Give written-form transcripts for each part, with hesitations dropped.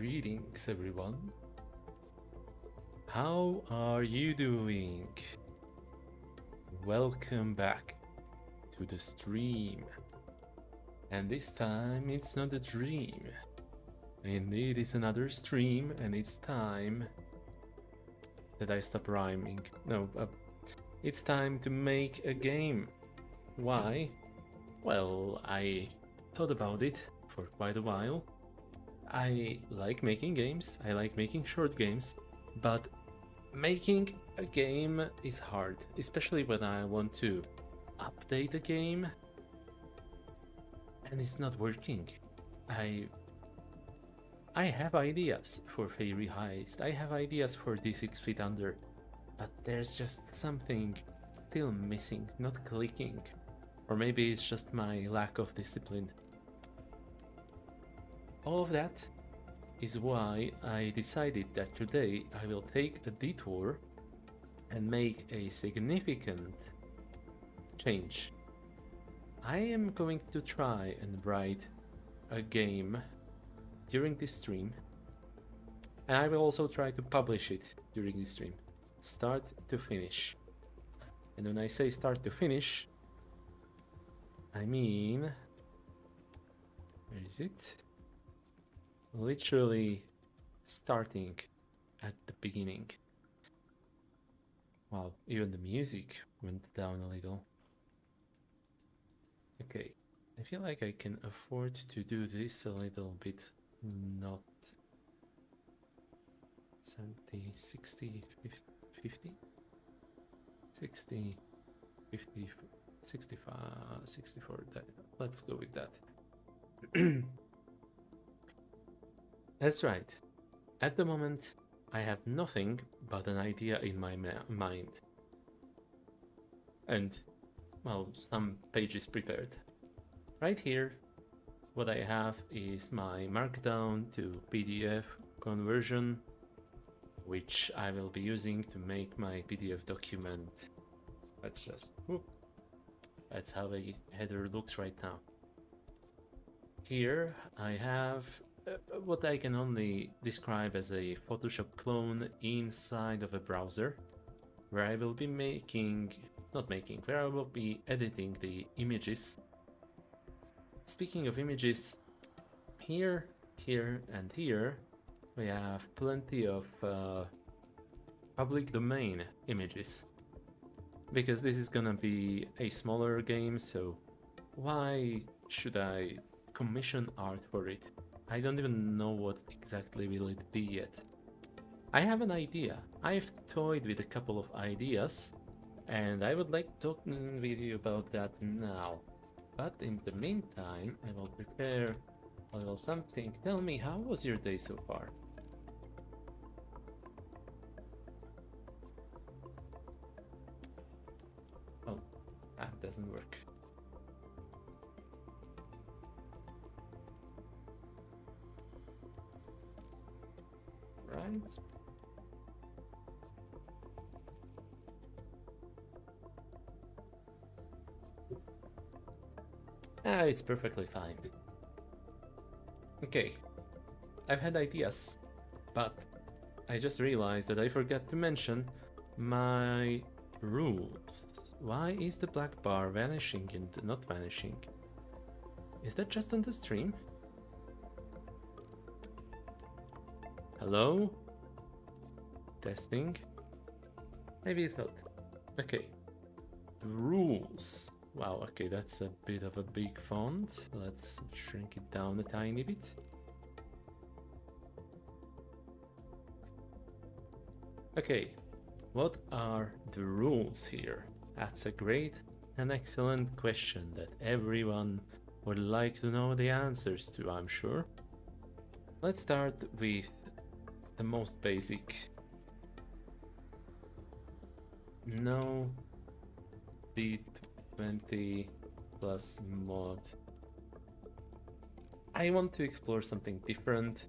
Greetings, everyone. How are you doing? Welcome back to the stream. And this time it's not a dream. Indeed, it's another stream, and it's time that I stop rhyming. No, it's time to make a game. Why? Well, I thought about it for quite a while. I like making games, I like making short games, but making a game is hard, especially when I want to update a game and it's not working. I have ideas for Fairy Heist, I have ideas for the 6 Feet Under, but there's just something still missing, not clicking. Or maybe it's just my lack of discipline. All of that is why I decided that today I will take a detour and make a significant change. I am going to try and write a game during this stream, and I will also try to publish it during this stream, start to finish. And when I say start to finish, I mean, where is it? Literally starting at the beginning. Wow, even the music went down a little. Okay, I feel like I can afford to do this a little bit not 70, 60, 50, 60, 50, 65, 64, let's go with that. That's right. At the moment, I have nothing but an idea in my mind. And, well, some pages prepared. Right here, what I have is my Markdown to PDF conversion, which I will be using to make my PDF document. Let's just, whoop. That's how a header looks right now. Here I have what I can only describe as a Photoshop clone inside of a browser, where I will be where I will be editing the images. Speaking of images, here, and here, we have plenty of public domain images. Because this is gonna be a smaller game, so why should I commission art for it? I don't even know what exactly will it be yet. I have an idea. I've toyed with a couple of ideas, and I would like to talk with you about that now. But in the meantime, I will prepare a little something. Tell me, how was your day so far? Oh, that doesn't work. Right. It's perfectly fine. Okay, I've had ideas, but I just realized that I forgot to mention my rules. Why is the black bar vanishing and not vanishing? Is that just on the stream? Hello? Testing? Maybe it's not. Okay. The rules. Wow, okay, that's a bit of a big font. Let's shrink it down a tiny bit. Okay, what are the rules here? That's a great and excellent question that everyone would like to know the answers to, I'm sure. Let's start with the most basic. No D20 plus mod. I want to explore something different,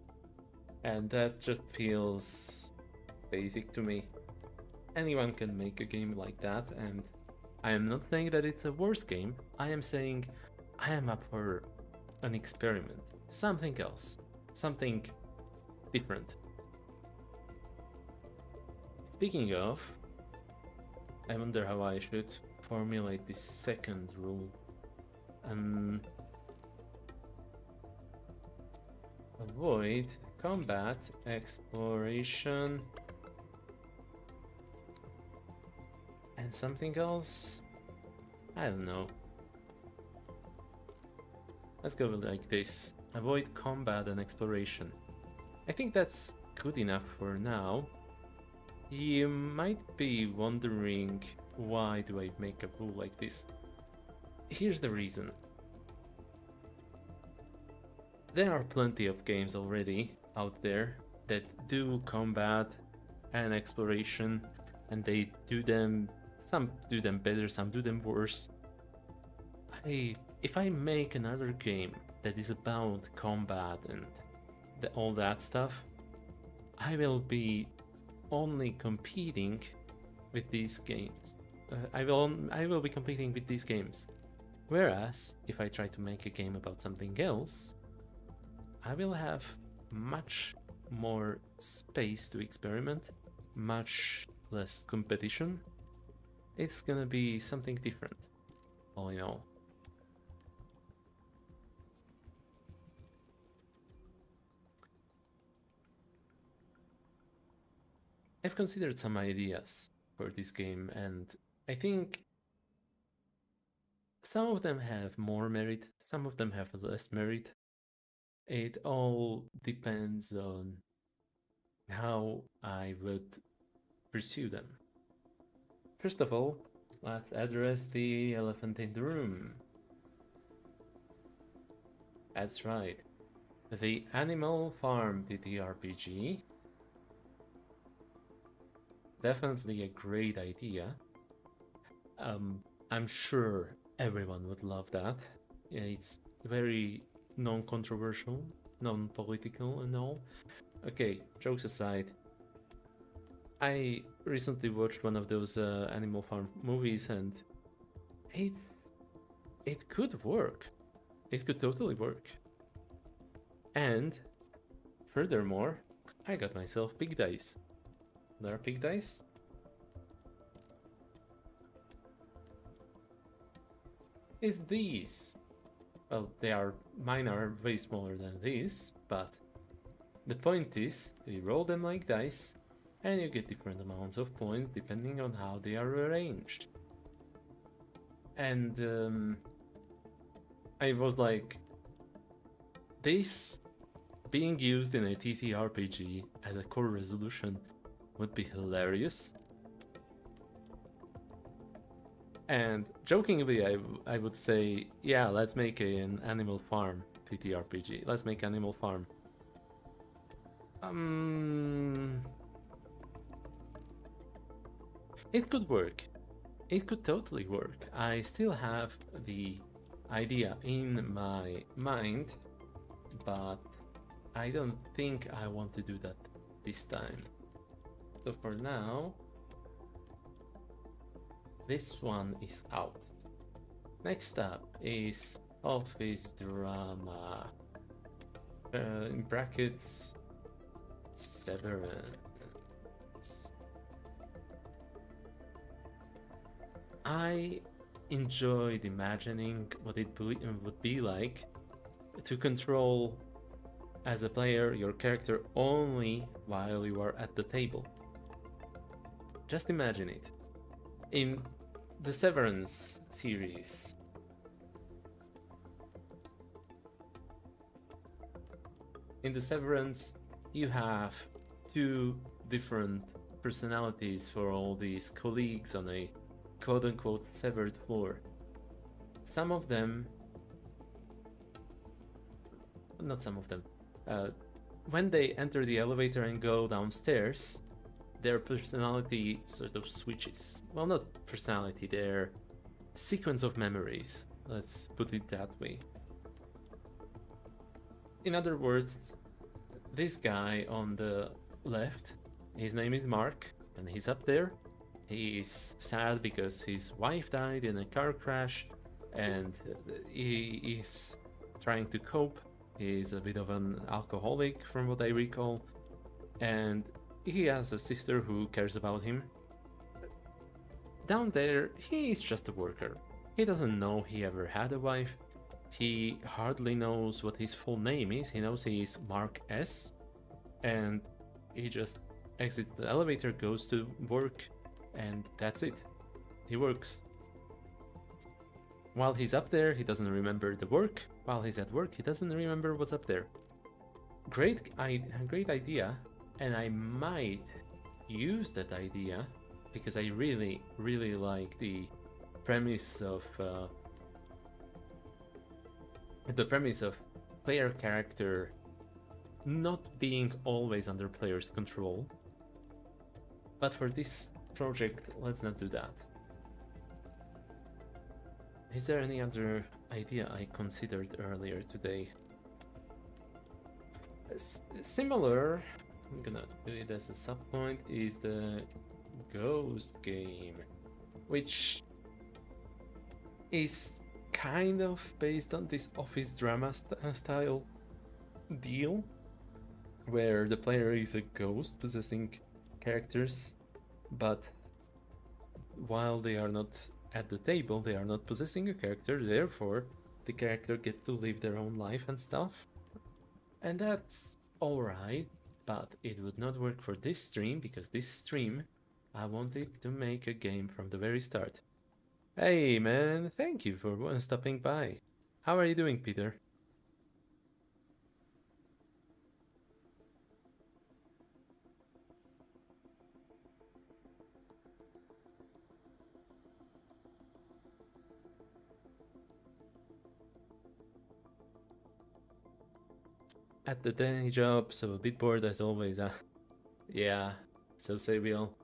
and that just feels basic to me. Anyone can make a game like that, and I am not saying that it's a worse game. I am saying I am up for an experiment, something else, something different. Speaking of, I wonder how I should formulate this second rule. Avoid combat, exploration, and something else? I don't know. Let's go like this. Avoid combat and exploration. I think that's good enough for now. You might be wondering, why do I make a rule like this? Here's the reason. There are plenty of games already out there that do combat and exploration, and they do them, some do them better, some do them worse. If I make another game that is about combat and all that stuff, I will be only competing with these games. I will be competing with these games. Whereas, if I try to make a game about something else, I will have much more space to experiment, much less competition. It's gonna be something different, all in all. I've considered some ideas for this game, and I think some of them have more merit, some of them have less merit. It all depends on how I would pursue them. First of all, let's address the elephant in the room. That's right. The Animal Farm TTRPG. Definitely a great idea. I'm sure everyone would love that. Yeah, it's very non-controversial, non-political and all. Okay, jokes aside, I recently watched one of those Animal Farm movies, and it could work. It could totally work. And furthermore, I got myself pig dice. There are pig dice? It's these. Well, mine are way smaller than these, but the point is, you roll them like dice, and you get different amounts of points depending on how they are arranged. And I was like, this being used in a TTRPG as a core resolution would be hilarious. And jokingly, I would say, yeah, let's make an Animal Farm TTRPG. Let's make Animal Farm. It could work. It could totally work. I still have the idea in my mind, but I don't think I want to do that this time. So for now, this one is out. Next up is office drama. In brackets, Severance. I enjoyed imagining what it would be like to control, as a player, your character only while you are at the table. Just imagine it. In the Severance series, you have two different personalities for all these colleagues on a quote-unquote severed floor. Some of them, not some of them, when they enter the elevator and go downstairs, their personality sort of switches. Well, not personality, their sequence of memories, let's put it that way. In other words, this guy on the left, his name is Mark, and he's up there. He is sad because his wife died in a car crash, and he is trying to cope. He is a bit of an alcoholic, from what I recall, and he has a sister who cares about him. Down there, he is just a worker. He doesn't know he ever had a wife. He hardly knows what his full name is. He knows he is Mark S. And he just exits the elevator, goes to work, and that's it. He works. While he's up there, he doesn't remember the work. While he's at work, he doesn't remember what's up there. Great idea, and I might use that idea because I really, really like the premise of player character not being always under player's control. But for this project, let's not do that. Is there any other idea I considered earlier today? Similar, I'm gonna do it as a subpoint, is the Ghost game, which is kind of based on this office drama style deal, where the player is a ghost possessing characters, but while they are not at the table, they are not possessing a character, therefore the character gets to live their own life and stuff. And that's alright, but it would not work for this stream, because this stream I wanted to make a game from the very start. Hey man, thank you for stopping by. How are you doing, Peter? At the day job, so a bit bored as always, huh? Yeah, so say we all.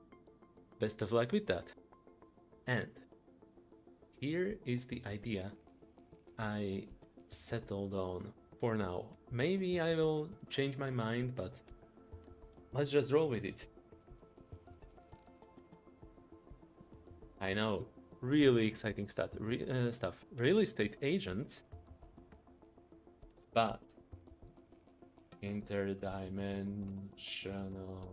Best of luck with that. And here is the idea I settled on for now. Maybe I will change my mind, but let's just roll with it. I know, really exciting stuff. Real estate agent, but interdimensional.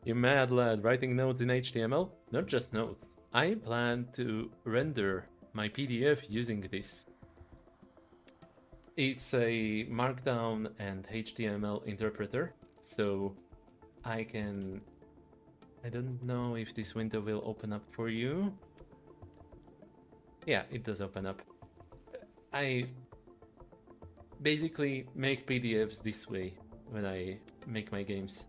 You mad lad, writing notes in HTML? Not just notes. I plan to render my PDF using this. It's a Markdown and HTML interpreter, so I can... I don't know if this window will open up for you. Yeah, it does open up. I basically make PDFs this way when I make my games,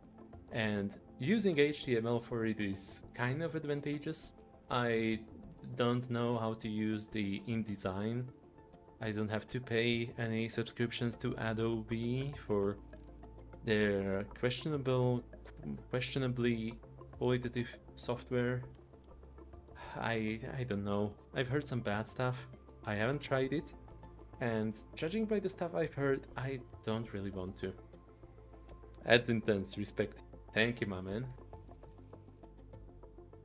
and using HTML for it is kind of advantageous. I don't know how to use the InDesign. I don't have to pay any subscriptions to Adobe for their questionably qualitative software. I don't know. I've heard some bad stuff. I haven't tried it, and judging by the stuff I've heard, I don't really want to. Adds intense respect. Thank you, my man.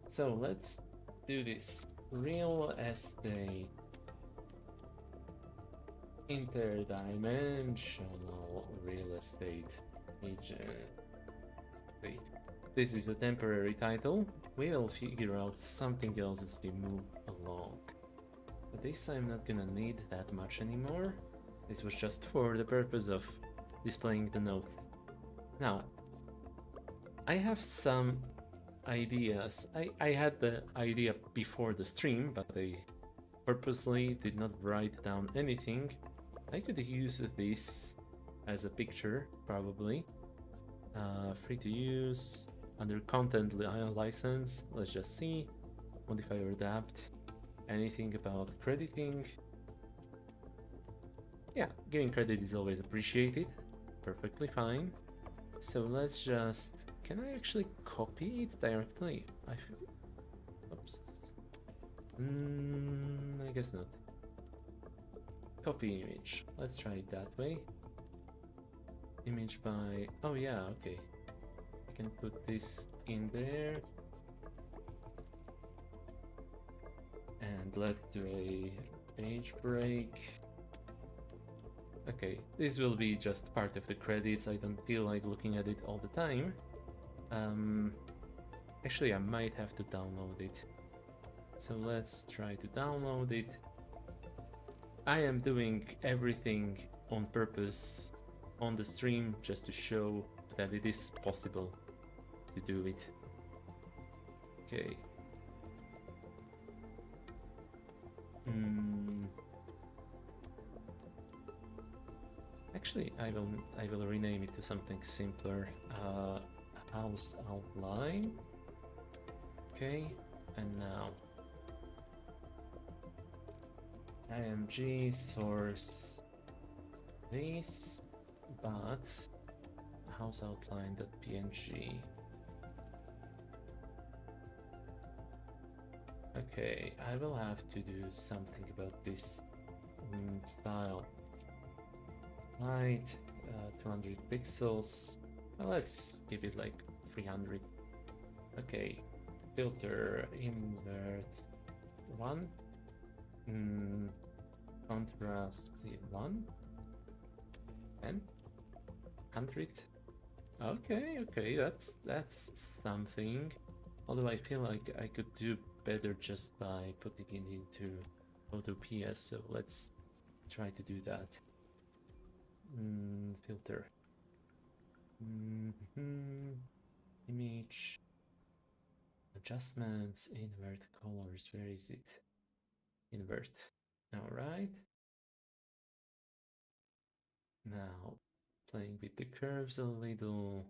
So let's do this. Real estate. Interdimensional real estate agent. Wait. This is a temporary title. We'll figure out something else as we move along. But this I'm not gonna need that much anymore. This was just for the purpose of displaying the notes. Now, I have some ideas. I had the idea before the stream, but I purposely did not write down anything. I could use this as a picture, probably. Free to use, under content license. Let's just see. Modify or adapt. Anything about crediting? Yeah, giving credit is always appreciated. Perfectly fine. So let's just... Can I actually copy it directly? Oops. I guess not. Copy image. Let's try it that way. Image by... Oh yeah, okay. I can put this in there. And let's do a page break. Okay, this will be just part of the credits. I don't feel like looking at it all the time. Actually, I might have to download it. So let's try to download it. I am doing everything on purpose on the stream just to show that it is possible to do it. Okay. Actually, I will rename it to something simpler. House outline. Okay, and now img source this, but house outline.png. Okay, I will have to do something about this style. Height, 200 pixels. Well, let's give it like 300. Okay, filter invert 1. Contrast 1. And 100. Okay, that's something. Although I feel like I could do better just by putting it into AutoPS, so let's try to do that. Filter. Image. Adjustments, invert colors. Where is it? Invert. Alright. Now, playing with the curves a little.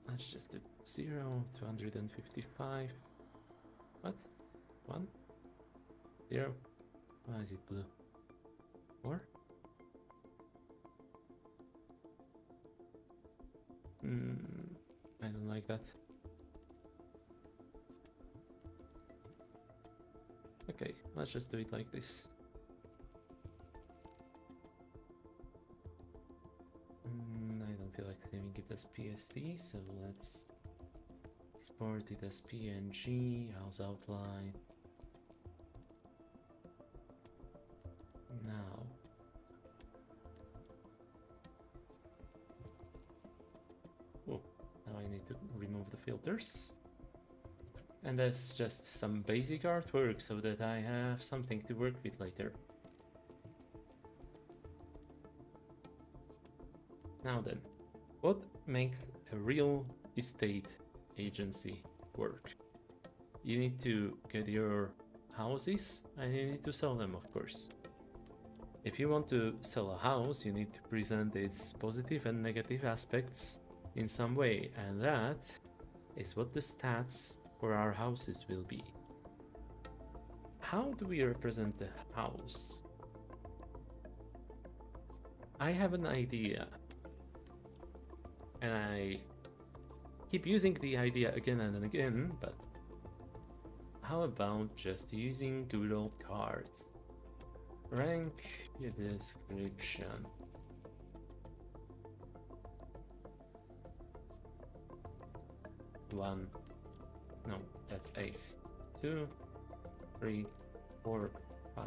Let's just do 0, 255. What? 1? 0? Why is it blue? 4? I don't like that. Okay, let's just do it like this. I don't feel like saving it as PSD, so let's export it as PNG, house outline. Now, now I need to remove the filters. And that's just some basic artwork so that I have something to work with later. Now then, what makes a real estate agency work? You need to get your houses and you need to sell them, of course. If you want to sell a house, you need to present its positive and negative aspects in some way, and that is what the stats for our houses will be. How do we represent the house? I have an idea, and I keep using the idea again and again, but how about just using good old cards? Rank description. One. No, that's ace. 2, 3, 4, 5,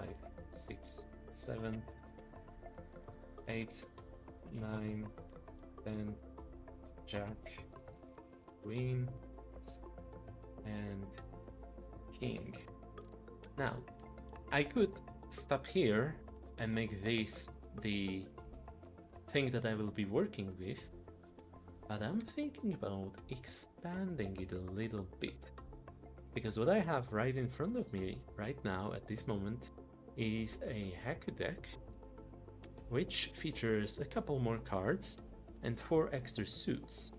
6, 7, 8, 9, 10, jack, queen, and king. Now, I could stop here and make this the thing that I will be working with, but I'm thinking about expanding it a little bit. Because what I have right in front of me right now at this moment is a hack deck, which features a couple more cards and 4 extra suits.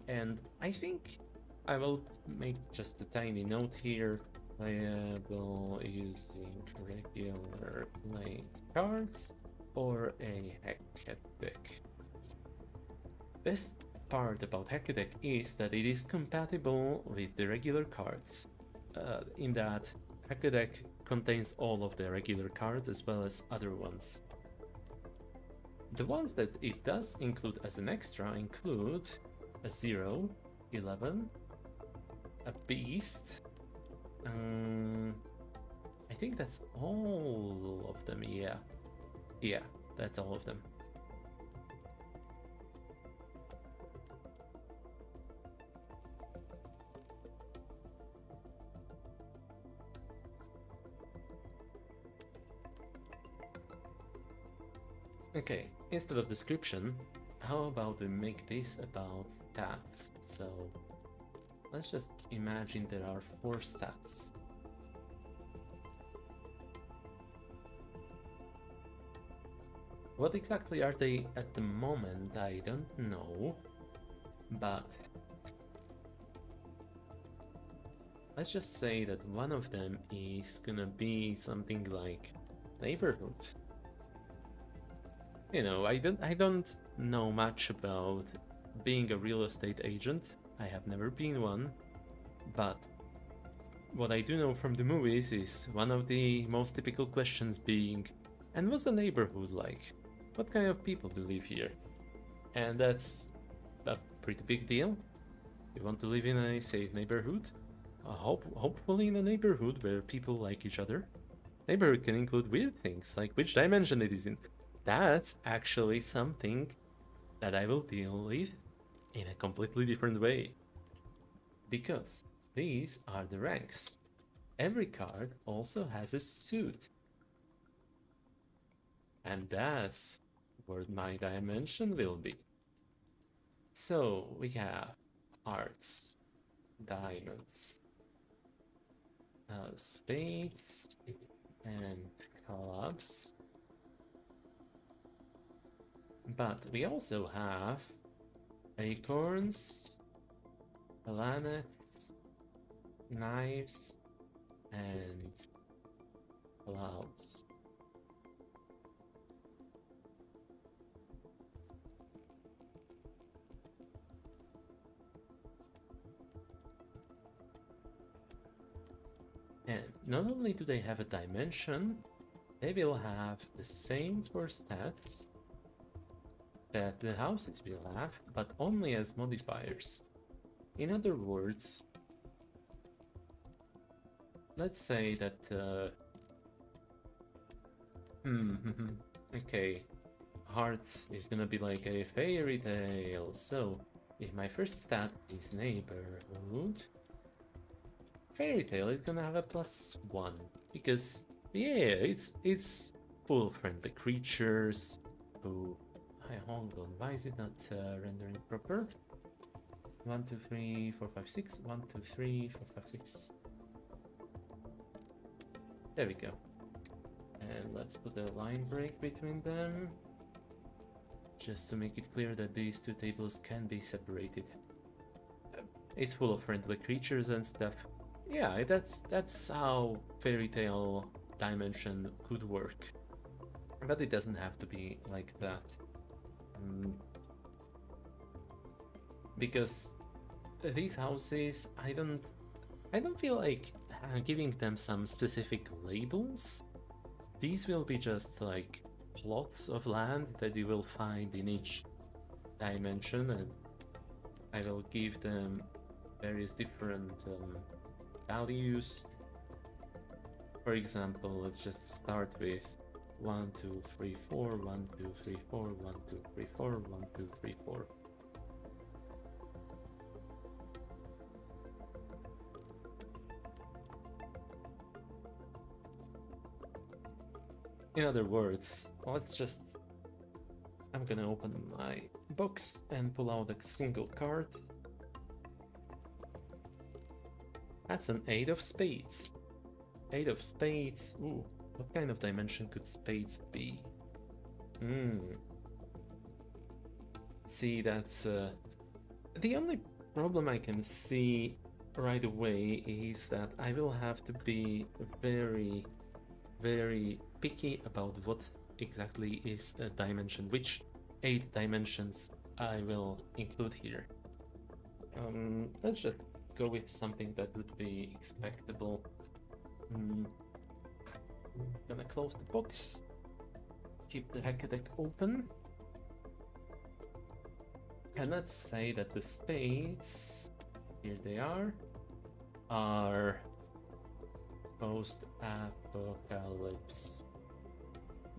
And I think I will make just a tiny note here. Playable using regular playing cards or a hack deck. Best part about hack deck is that it is compatible with the regular cards, in that hack deck contains all of the regular cards as well as other ones. The ones that it does include as an extra include a 0, 11, a beast. I think that's all of them, yeah. Yeah, that's all of them. Okay, instead of description, how about we make this about stats? So let's just imagine there are 4 stats. What exactly are they at the moment? I don't know, but let's just say that one of them is gonna be something like neighborhood. You know, I don't know much about being a real estate agent. I have never been one, but what I do know from the movies is one of the most typical questions being, and what's the neighborhood like? What kind of people do live here? And that's a pretty big deal. You want to live in a safe neighborhood, hopefully in a neighborhood where people like each other. Neighborhood can include weird things, like which dimension it is in. That's actually something that I will deal with in a completely different way. Because these are the ranks. Every card also has a suit. And that's where my dimension will be. So we have hearts, diamonds, spades, and clubs. But we also have acorns, planets, knives, and clouds. And not only do they have a dimension, they will have the same 4 stats that the houses will have, but only as modifiers. In other words, let's say that okay, hearts is gonna be like a fairy tale. So if my first stat is neighborhood, fairy tale is gonna have a +1 because yeah, it's full of friendly creatures who. Hold on, why is it not rendering proper? 1, 2, 3, 4, 5, 6. 1, 2, 3, 4, 5, 6. There we go. And let's put a line break between them, just to make it clear that these 2 tables can be separated. It's full of friendly creatures and stuff. Yeah, that's how fairy tale dimension could work, but it doesn't have to be like that. Because these houses, I don't feel like giving them some specific labels. These will be just like plots of land that you will find in each dimension, and I will give them various different values. For example, let's just start with 1, 2, 3, 4, 1, 2, 3, 4, 1, 2, 3, 4, 1, 2, 3, 4. In other words, let's just... I'm gonna open my box and pull out a single card. That's an 8 of spades. 8 of spades. Ooh, what kind of dimension could spades be? See, that's... the only problem I can see right away is that I will have to be very, very picky about what exactly is a dimension, which 8 dimensions I will include here. Let's just go with something that would be expectable. Gonna close the box, keep the hack deck open, and let's say that the spades, here they are, are post-apocalypse.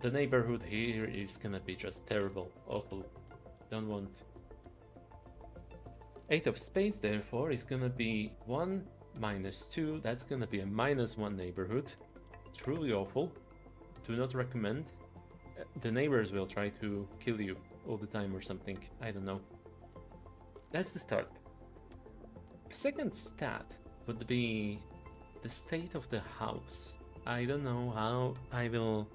The neighborhood here is gonna be just terrible, awful. Don't want. 8 of spades, therefore, is gonna be 1 minus 2. That's gonna be a -1 neighborhood. Truly awful. Do not recommend. The neighbors will try to kill you all the time or something. I don't know. That's the start. Second stat would be the state of the house. I don't know how I will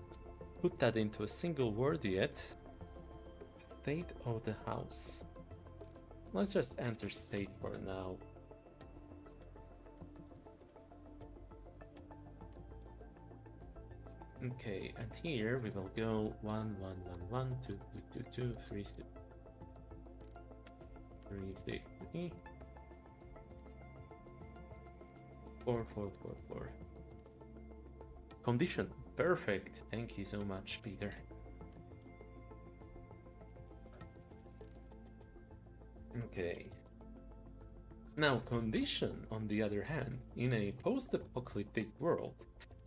put that into a single word yet. State of the house. Let's just enter state for now. Okay, and here we will go 1, 1, 1, 1, 2, 2, 2, 2, 3, 3, 3, 3, 4, 4, 4, 4. Condition, perfect. Thank you so much, Peter. Okay. Now, condition, on the other hand, in a post-apocalyptic world,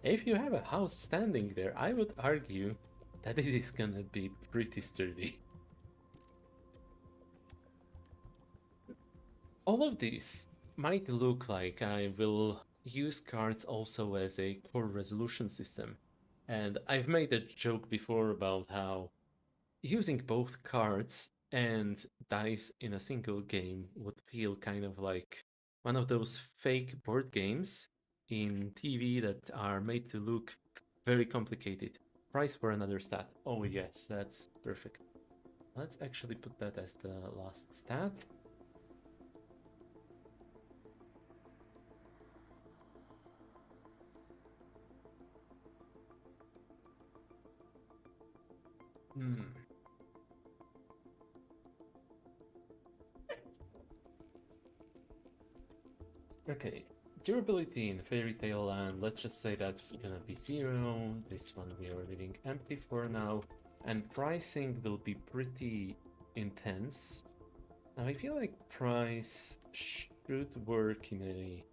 if you have a house standing there, I would argue that it is gonna be pretty sturdy. All of these might look like I will use cards also as a core resolution system. And I've made a joke before about how using both cards and dice in a single game would feel kind of like one of those fake board games in TV that are made to look very complicated. Price for another stat. Oh yes, that's perfect. Let's actually put that as the last stat. Okay, durability in Fairy Tale Land, let's just say that's gonna be 0. This one we are leaving empty for now. And pricing will be pretty intense. Now I feel like price should work in a...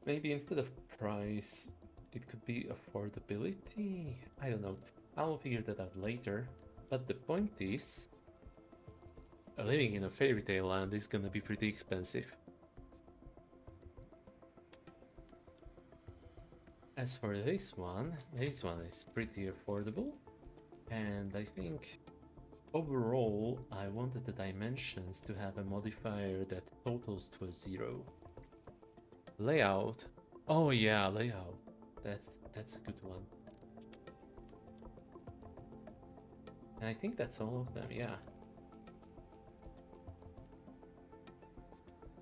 Maybe instead of price, it could be affordability? I don't know. I'll figure that out later. But the point is, living in a Fairy Tale Land is gonna be pretty expensive. As for this one is pretty affordable, and I think overall I wanted the dimensions to have a modifier that totals to a 0. Layout, oh yeah, layout, that's a good one. And I think that's all of them, yeah.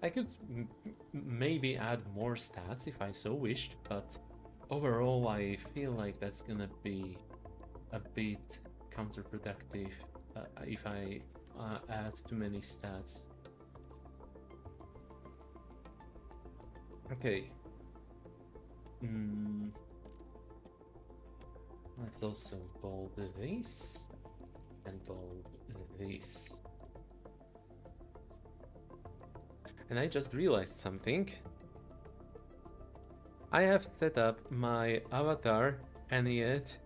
I could maybe add more stats if I so wished, but overall, I feel like that's gonna be a bit counterproductive if I add too many stats. Okay. Let's also bold this and bold this. And I just realized something. I have set up my avatar and yet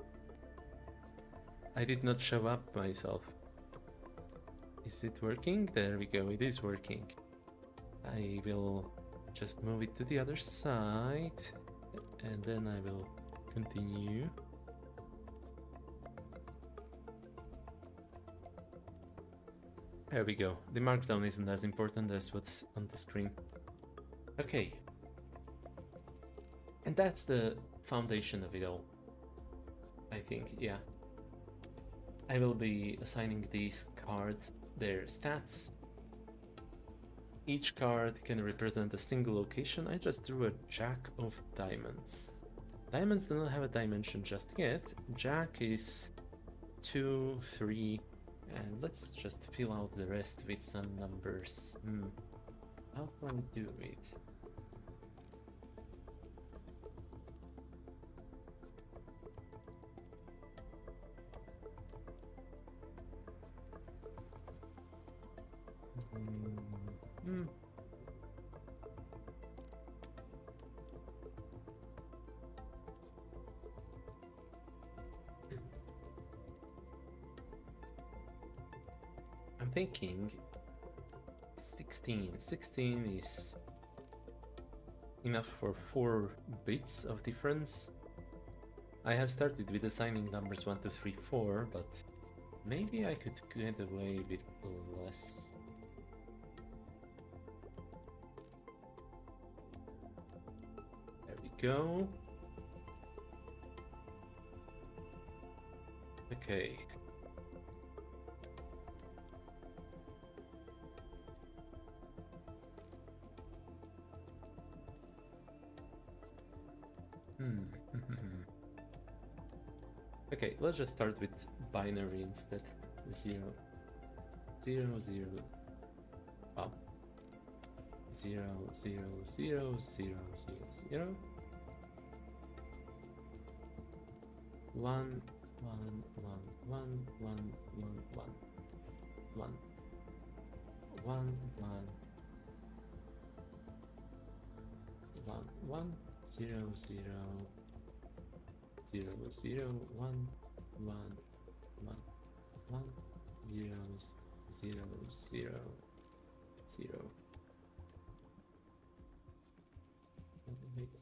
I did not show up myself. Is it working? There we go, it is working. I will just move it to the other side and then I will continue. There we go. The markdown isn't as important as what's on the screen. Okay. And that's the foundation of it all. I think, yeah. I will be assigning these cards their stats. Each card can represent a single location. I just drew a Jack of Diamonds. Diamonds do not have a dimension just yet. Jack is 2, 3, and let's just fill out the rest with some numbers. How can I do it? I'm thinking 16. 16 is enough for 4 bits of difference. I have started with assigning numbers 1, 2, 3, 4, but maybe I could get away with less. There we go. Okay. Okay, let's just start with binary instead. 0, 0, 0, up. 0, 0, 0, 0, 0, 0. 1, 1, 1, 1, 1, 1, 1, 1, 1, 1, 1, 0, 0, 0, 0, 1, 1, 1, 1, 0, 0, 0, 0. Wait,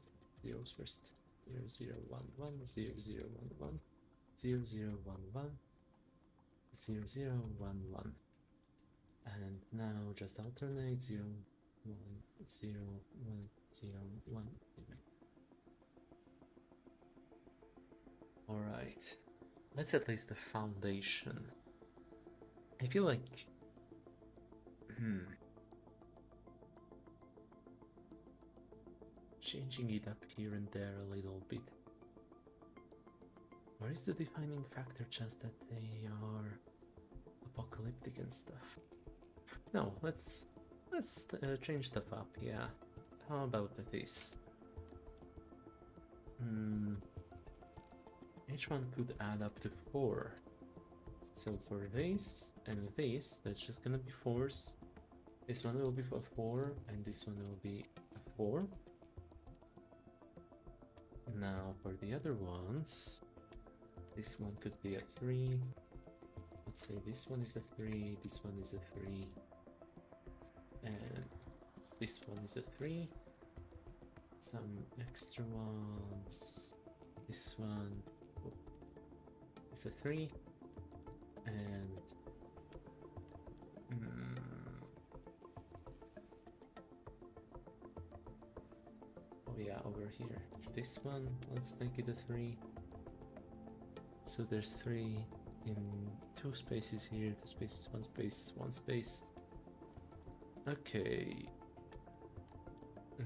zeros first. 0, 0, 1, 1, 0, 0, 1, 1, 0, 0, 1, 1, 0, 0, 1, 1. And now just alternate 0, 1, 0, 1, 0, 1. Alright. Let's at least the foundation. I feel like... changing it up here and there a little bit. Or is the defining factor just that they are apocalyptic and stuff? No, let's change stuff up, yeah. How about this? Each one could add up to 4. So for this and this, that's just gonna be 4s. This one will be a 4, and this one will be a 4. Now for the other ones, this one could be a 3. Let's say this one is a 3, this one is a 3, and this one is a 3. Some extra ones. This one is a 3, and oh yeah, over here. This one, let's make it a 3. So there's 3 in 2 spaces here, 2 spaces, 1 space, 1 space. Okay.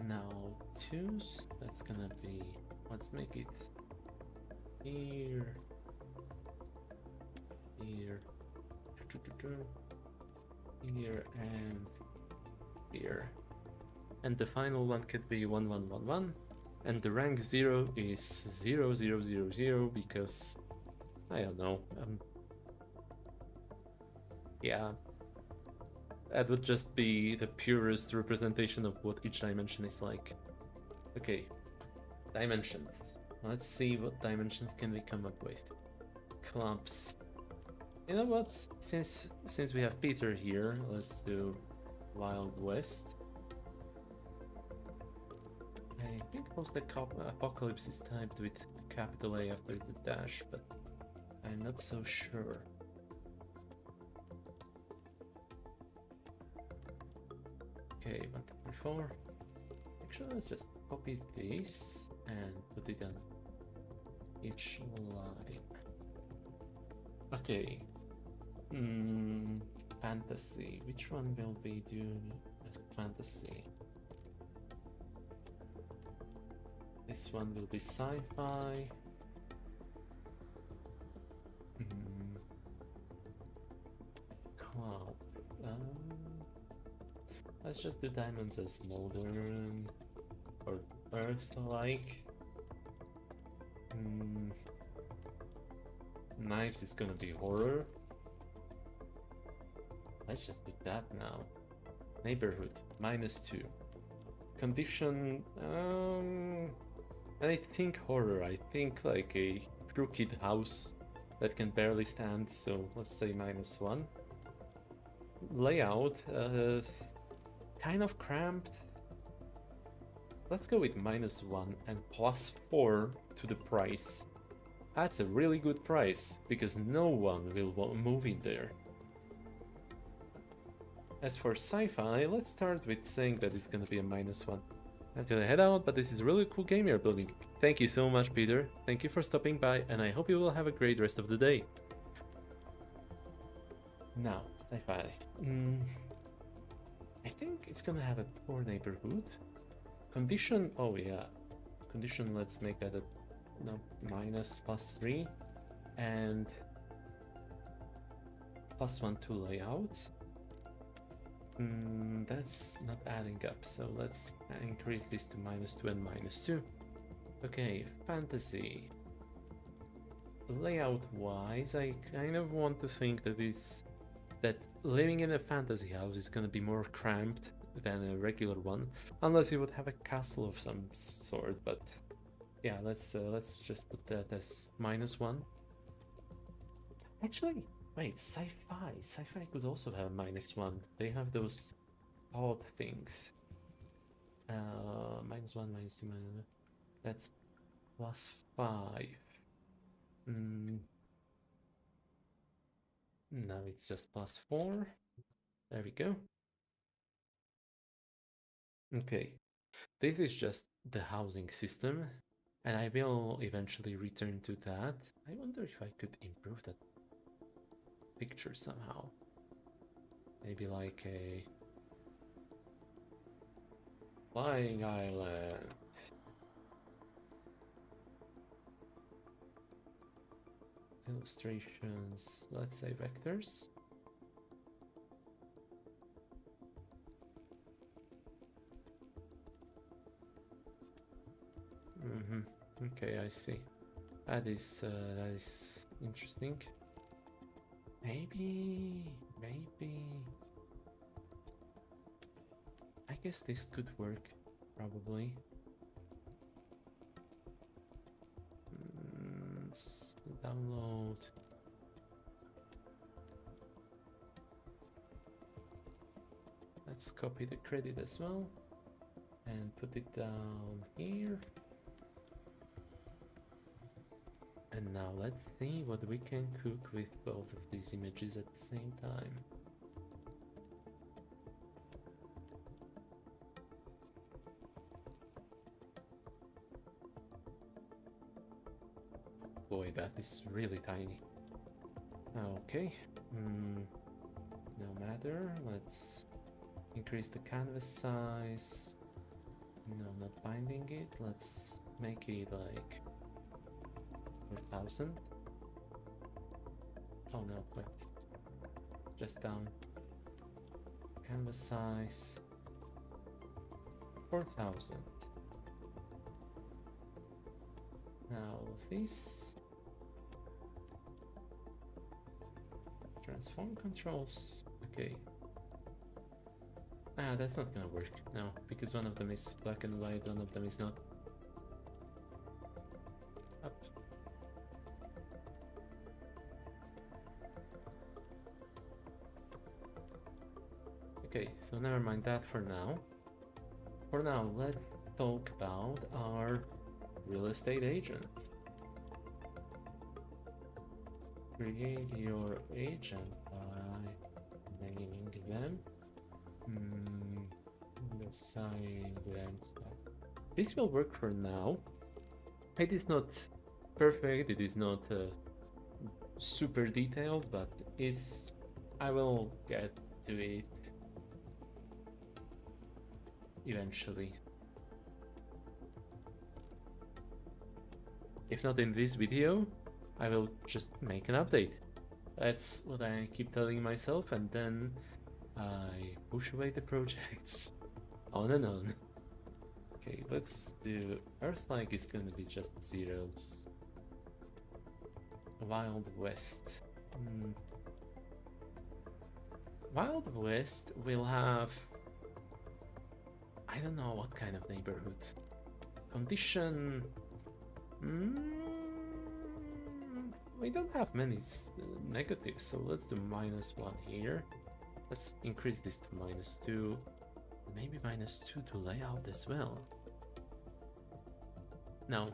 Now 2s, that's gonna be, let's make it here, here, here, and here. And the final one could be 1, 1, 1, 1. And the rank 0 is 0, 0, 0, 0, because I don't know. Yeah, that would just be the purest representation of what each dimension is like. Okay, dimensions. Let's see what dimensions can we come up with. Clumps. You know what? Since we have Peter here, let's do Wild West. I think most apocalypse is typed with capital A after the dash, but I'm not so sure. Okay, 1, 2, 3, 4. Actually, let's just copy this and put it on each line. Okay. Fantasy. Which one will we do as a fantasy? This one will be sci-fi. Cloud. Let's just do diamonds as modern or Earth-like. Knives is gonna be horror. Let's just do that now. Neighborhood, -2. Condition, I think horror. I think like a crooked house that can barely stand, so let's say -1. layout, kind of cramped. Let's go with -1 and +4 to the price. That's a really good price, because no one will move in there. As for sci-fi, let's start with saying that it's gonna be a -1. I'm gonna head out, but this is a really cool game you're building. Thank you so much, Peter. Thank you for stopping by, and I hope you will have a great rest of the day. Now, sci-fi. I think it's gonna have a poor neighborhood. Condition, oh yeah. Condition, let's make that a no, -+3. And +1 to layout. That's not adding up, so let's increase this to -2 and -2. Okay, fantasy. Layout-wise, I kind of want to think that living in a fantasy house is gonna be more cramped than a regular one, unless you would have a castle of some sort. But yeah, let's just put that as -1. Actually, wait, sci-fi. Sci-fi could also have -1. They have those odd things. -1, -2, that's +5. Now it's just +4. There we go. Okay, this is just the housing system, and I will eventually return to that. I wonder if I could improve that picture somehow. Maybe like a flying island. Illustrations, let's say vectors. Okay, I see. That is interesting. Maybe. I guess this could work, probably. Download. Let's copy the credit as well and put it down here. And now let's see what we can cook with both of these images at the same time. Boy, that is really tiny. Okay, no matter. Let's increase the canvas size. No, not binding it. Let's make it like 4,000. Oh no, wait. Just down. Canvas size 4,000. Now this. Transform controls. Okay. Ah, that's not gonna work. No, because one of them is black and white, one of them is not. Up. Okay, so never mind that for now. For now, let's talk about our real estate agent. Create your agent by naming them. Assign them stuff. This will work for now. It is not perfect, it is not super detailed, but I will get to it eventually. If not in this video, I will just make an update. That's what I keep telling myself, and then I push away the projects on and on. Okay, let's do Earth-like is gonna be just zeros. Wild West. Wild West will have, I don't know what kind of neighborhood. Condition. We don't have many negatives, so let's do -1 here. Let's increase this to -2. Maybe -2 to layout as well. No,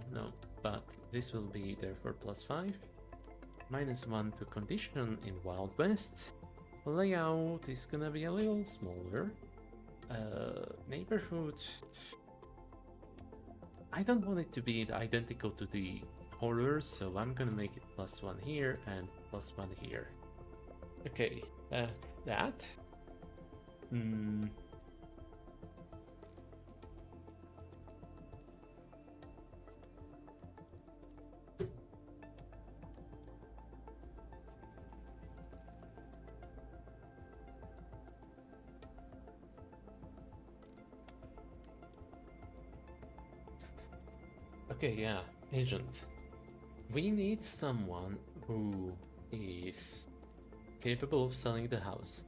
but this will be therefore +5. -1 to condition in Wild West. Layout is gonna be a little smaller. Neighborhood. I don't want it to be identical to the horror, so I'm gonna make it +1 here and +1 here. Okay, that. Okay, yeah, agent. We need someone who is capable of selling the house.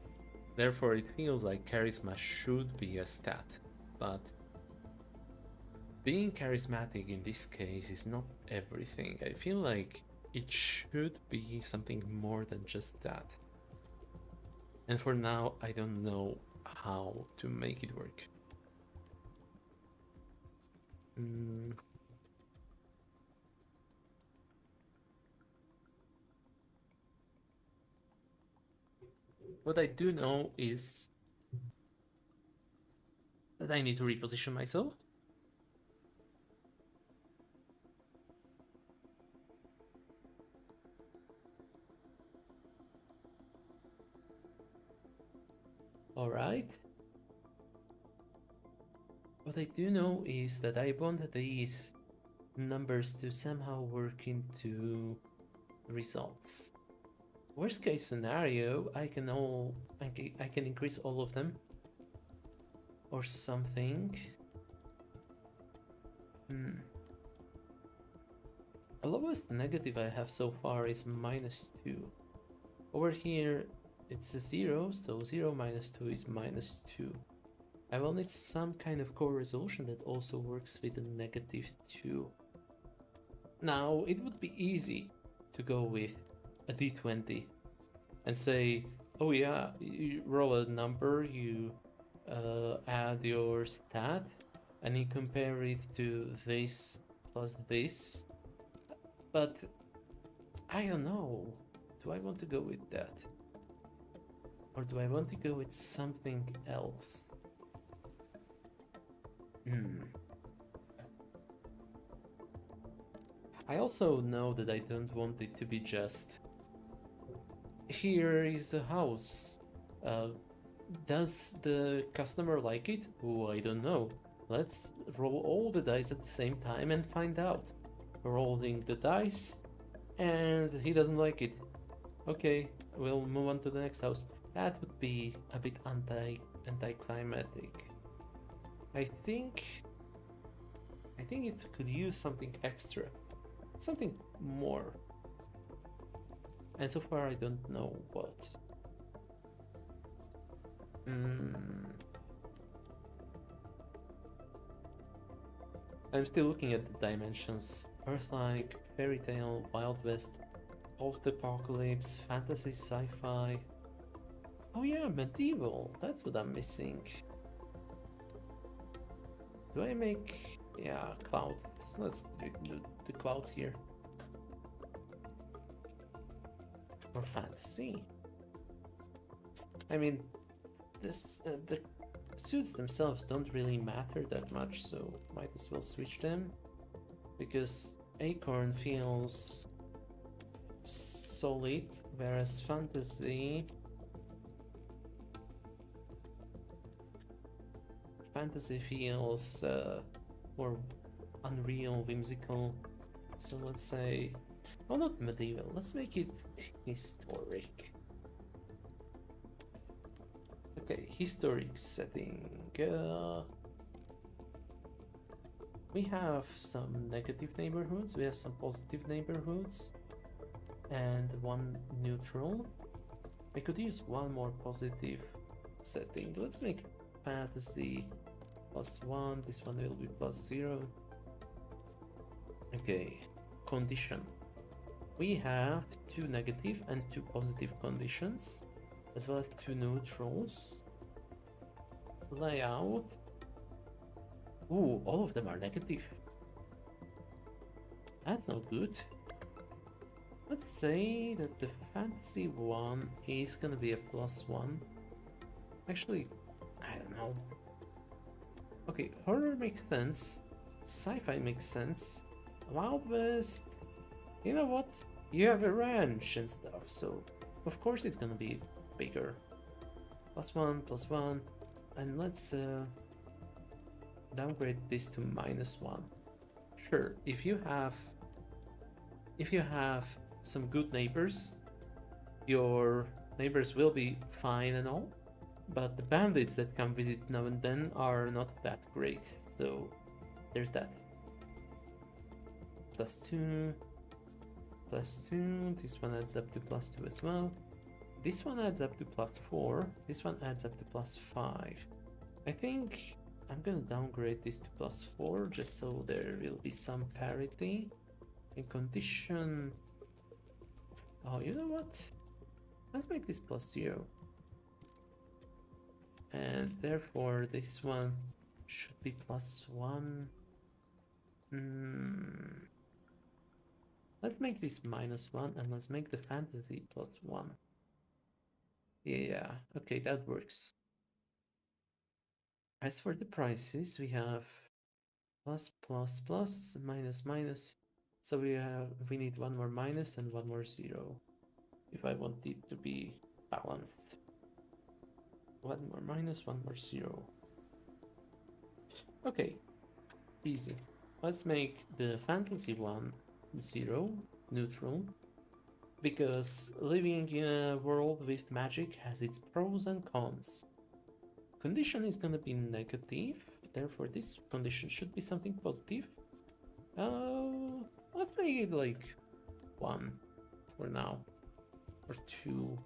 Therefore, it feels like charisma should be a stat, but being charismatic in this case is not everything. I feel like it should be something more than just that. And for now, I don't know how to make it work. What I do know is that I need to reposition myself. Alright. What I do know is that I want these numbers to somehow work into results. Worst case scenario, I can increase all of them or something. The lowest negative I have so far is -2. Over here it's a 0, so 0 minus 2 is -2. I will need some kind of core resolution that also works with a -2. Now, it would be easy to go with a d20 and say, oh yeah, you roll a number, you add your stat, and you compare it to this plus this. But I don't know. Do I want to go with that? Or do I want to go with something else? I also know that I don't want it to be just, here is a house. Does the customer like it? Oh, I don't know. Let's roll all the dice at the same time and find out. Rolling the dice, and he doesn't like it. Okay, we'll move on to the next house. That would be a bit anticlimactic. I think it could use something extra, something more. And so far I don't know what. I'm still looking at the dimensions. Earth-like, fairy tale, Wild West, post-apocalypse, fantasy, sci-fi. Oh yeah, medieval. That's what I'm missing. Do I make... yeah, clouds. Let's do the clouds here. Or fantasy. I mean, this the suits themselves don't really matter that much, so might as well switch them. Because Acorn feels solid, whereas fantasy feels more unreal, whimsical. So let's say, well, not medieval, let's make it historic. Okay, historic setting. We have some negative neighborhoods, we have some positive neighborhoods, and one neutral. I could use one more positive setting. Let's make fantasy +1, this one will be +0. Okay, condition. We have 2 negative and 2 positive conditions. as well as 2 neutrals. Layout. Ooh, all of them are negative. That's not good. Let's say that the fantasy one is gonna be a +1. Actually, I don't know. Okay, horror makes sense. Sci-fi makes sense. Wild West, you know what? You have a ranch and stuff, so of course it's gonna be bigger. +1, +1, and let's downgrade this to -1. Sure, if you have some good neighbors, your neighbors will be fine and all, but the bandits that come visit now and then are not that great. So there's that. +2, +2. This one adds up to +2 as well. This one adds up to +4. This one adds up to +5. I think I'm gonna downgrade this to +4 just so there will be some parity. In condition. Oh, you know what? Let's make this +0. And therefore this one should be +1. Let's make this -1 and let's make the fantasy +1. Yeah, okay, that works. As for the prices, we have plus, plus, plus, minus, minus. So we need one more minus and one more 0 if I want it to be balanced. One more minus, one more 0. Okay, easy. Let's make the fantasy one 0, neutral, because living in a world with magic has its pros and cons. Condition is gonna be negative, therefore this condition should be something positive. Let's make it like 1 for now, or 2.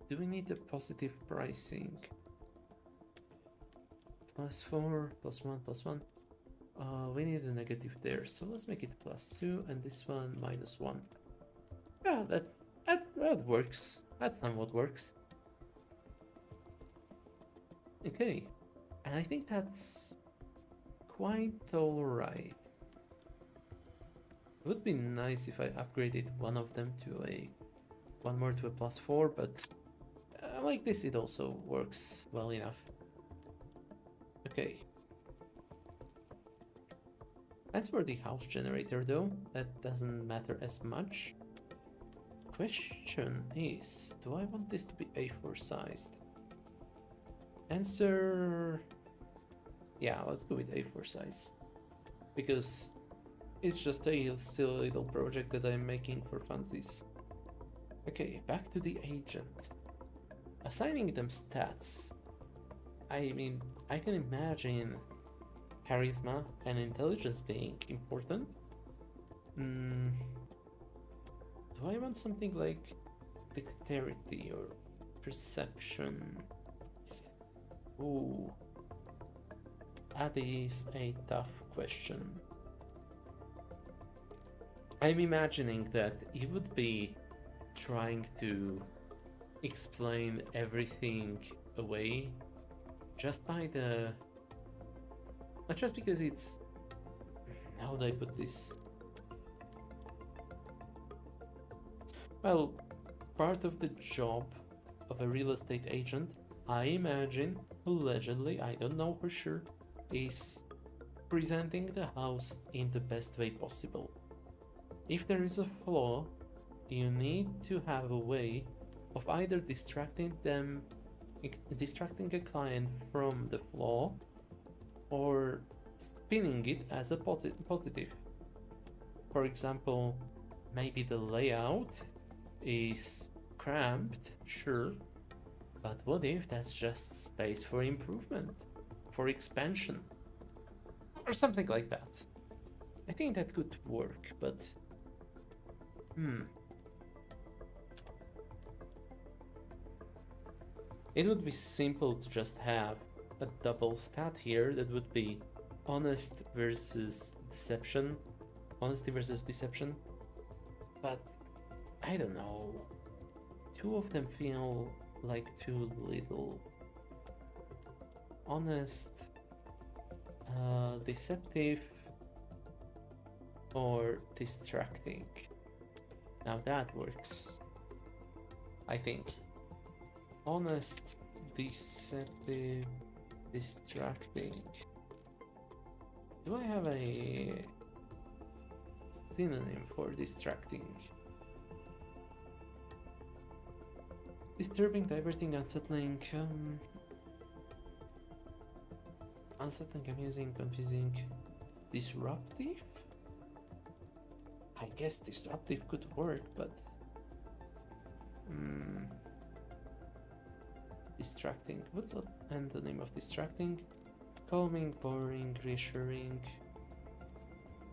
Do we need a positive pricing? +4, +1, +1. We need a negative there, so let's make it +2, and this one -1. Yeah, that works. That somewhat works. Okay, and I think that's quite alright. It would be nice if I upgraded one of them to one more to a +4, but like this it also works well enough. Okay. As for the house generator though, that doesn't matter as much. Question is, do I want this to be A4 sized? Answer... yeah, let's go with A4 size. Because it's just a silly little project that I'm making for funsies. Okay, back to the agent. Assigning them stats. I mean, I can imagine charisma and intelligence being important. Do I want something like dexterity or perception? Ooh, that is a tough question. I'm imagining that you would be trying to explain everything away just by the... not just because it's... how do I put this? Well, part of the job of a real estate agent, I imagine, allegedly, I don't know for sure, is presenting the house in the best way possible. If there is a flaw, you need to have a way of either distracting a client from the flaw or spinning it as a positive. For example, maybe the layout is cramped, sure, but what if that's just space for improvement, for expansion, or something like that? I think that could work, but it would be simple to just have a double stat here that would be honesty versus deception, but I don't know. Do two of them feel like too little. Honest, deceptive, or distracting. Now that works, I think. Honest, deceptive, distracting. Do I have a synonym for distracting? Disturbing, diverting, unsettling. Unsettling, amusing, confusing. Disruptive? I guess disruptive could work, but distracting. What's the antonym of distracting? Calming, boring, reassuring,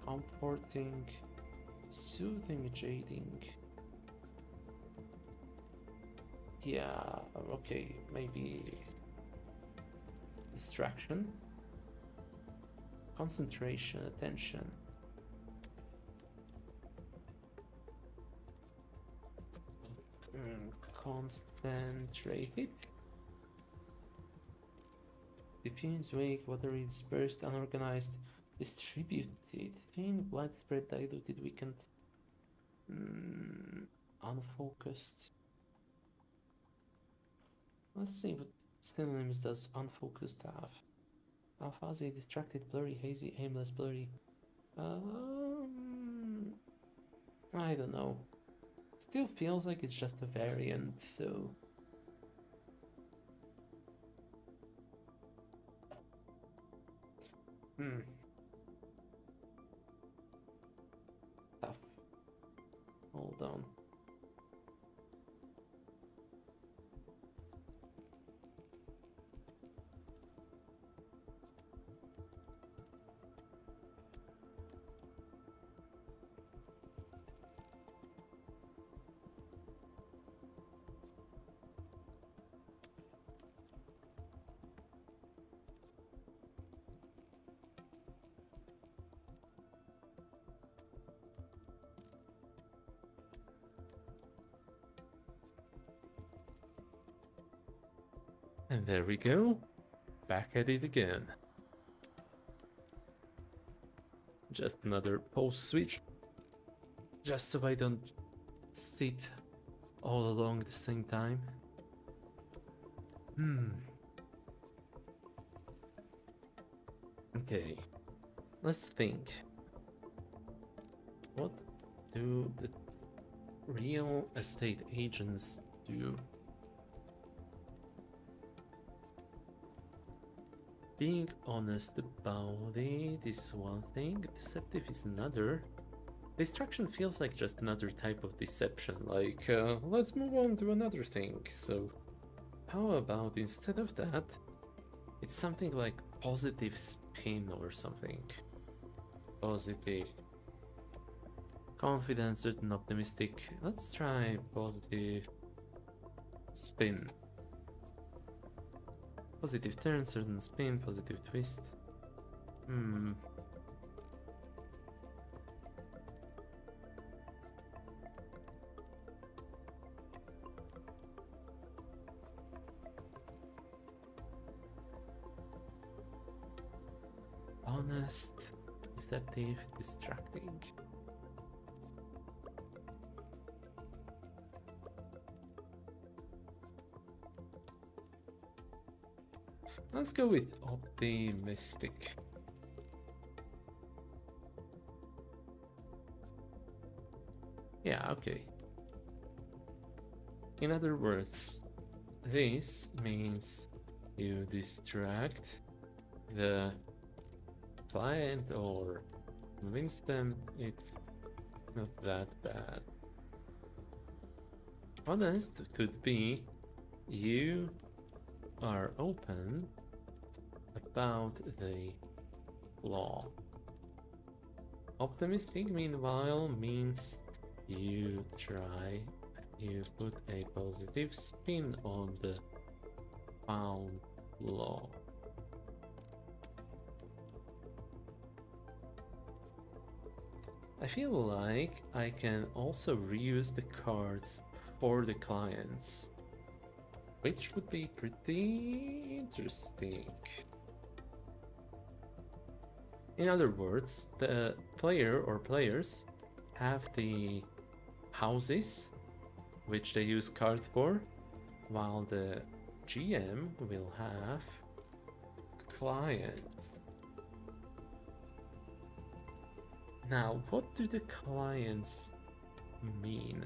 comforting, soothing, jading. Yeah, okay, maybe distraction, concentration, attention. Concentrated, diffuse, vague, watery, dispersed, unorganized, distributed, thin, widespread, diluted, weakened, unfocused. Let's see what synonyms does unfocused have. Fuzzy, distracted, blurry, hazy, aimless, blurry. I don't know. Still feels like it's just a variant, so... Tough. Hold on. And there we go. Back at it again. Just another pause switch. Just so I don't sit all along at the same time. Okay. Let's think. What do the real estate agents do? Being honest about it is one thing, deceptive is another. Distraction feels like just another type of deception, like, let's move on to another thing. So, how about instead of that, it's something like positive spin or something. Positive. Confident, certain, optimistic. Let's try positive spin. Positive turn, certain spin, positive twist. Honest, deceptive, distracting. Let's go with optimistic. Yeah, okay. In other words, this means you distract the client or convince them it's not that bad. Honest could be you are open about the law. Optimistic, meanwhile, means you put a positive spin on the found law. I feel like I can also reuse the cards for the clients, which would be pretty interesting. In other words, the player or players have the houses, which they use cards for, while the GM will have clients. Now, what do the clients mean?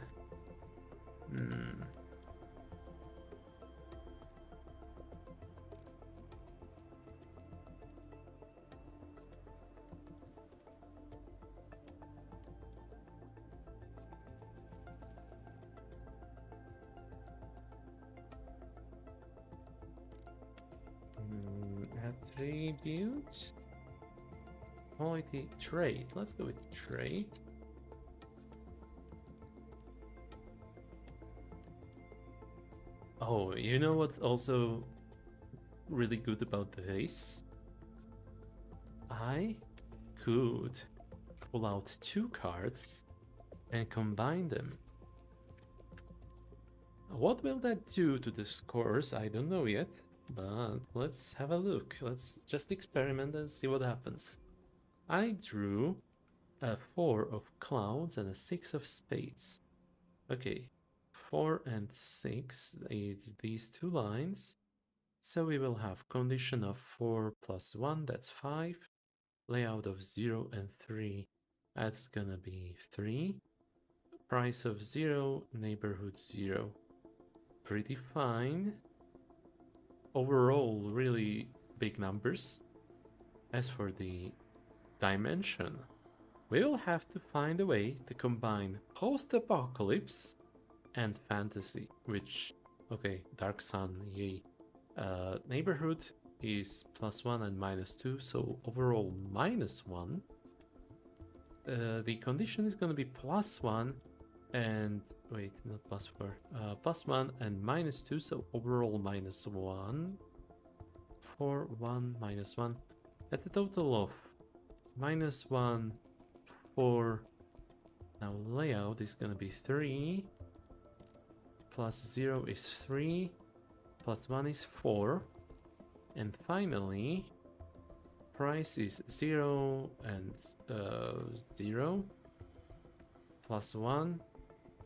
Attribute. Quality trait. Let's go with trait. Oh, you know what's also really good about this? I could pull out 2 cards and combine them. What will that do to the scores? I don't know yet, but let's have a look. Let's just experiment and see what happens. I drew a 4 of clouds and a 6 of spades. Okay, 4 and 6 is these 2 lines. So we will have condition of 4 plus 1, that's 5. Layout of 0 and 3, that's gonna be 3. Price of 0, neighborhood 0. Pretty fine. Overall, really big numbers. As for the dimension, we will have to find a way to combine post-apocalypse and fantasy, which, okay, Dark Sun, yay. Neighborhood is +1 and -2, so overall -1. The condition is gonna be +1 and wait, not +4, +1 and -2, so overall -1. 4, 1, -1. That's a total of -1, 4. Now layout is gonna be 3. +0 is 3. +1 is 4. And finally, price is 0 and 0. +1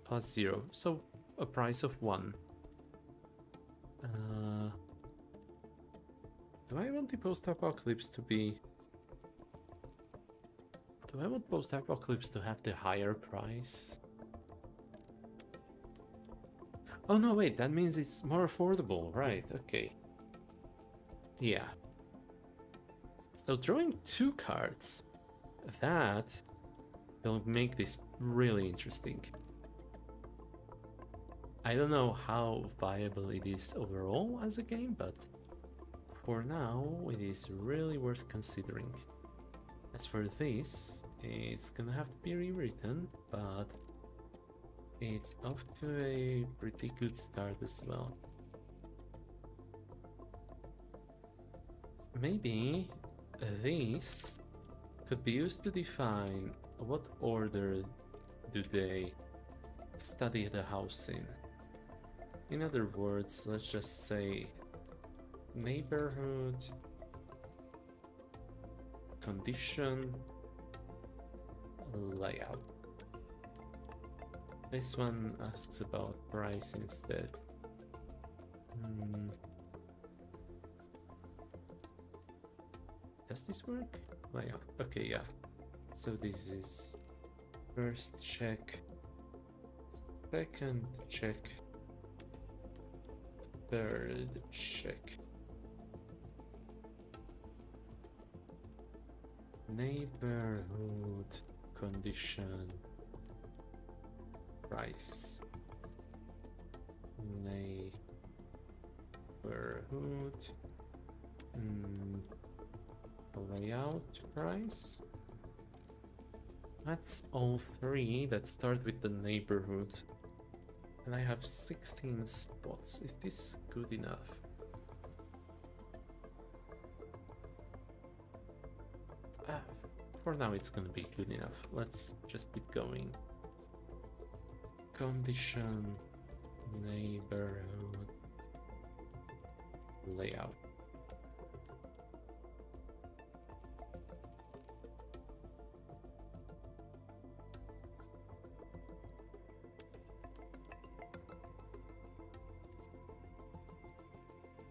+0. So a price of 1. Do I want the post-apocalypse to be... Do I want post-apocalypse to have the higher price? Oh no, wait, that means it's more affordable, right? Okay. Yeah. So drawing 2 cards, that will make this really interesting. I don't know how viable it is overall as a game, but for now it is really worth considering. As for this, it's gonna have to be rewritten, but it's off to a pretty good start as well. Maybe these could be used to define what order do they study the house in. In other words, let's just say neighborhood, condition, layout. This one asks about price instead. Does this work? Layout. Okay, yeah. So this is first check, second check, third check. Neighborhood, condition, price. Neighborhood, layout, price. That's all 3 that start with the neighborhood. And I have 16 spots. Is this good enough? For now it's gonna be good enough. Let's just keep going. Condition, neighborhood layout.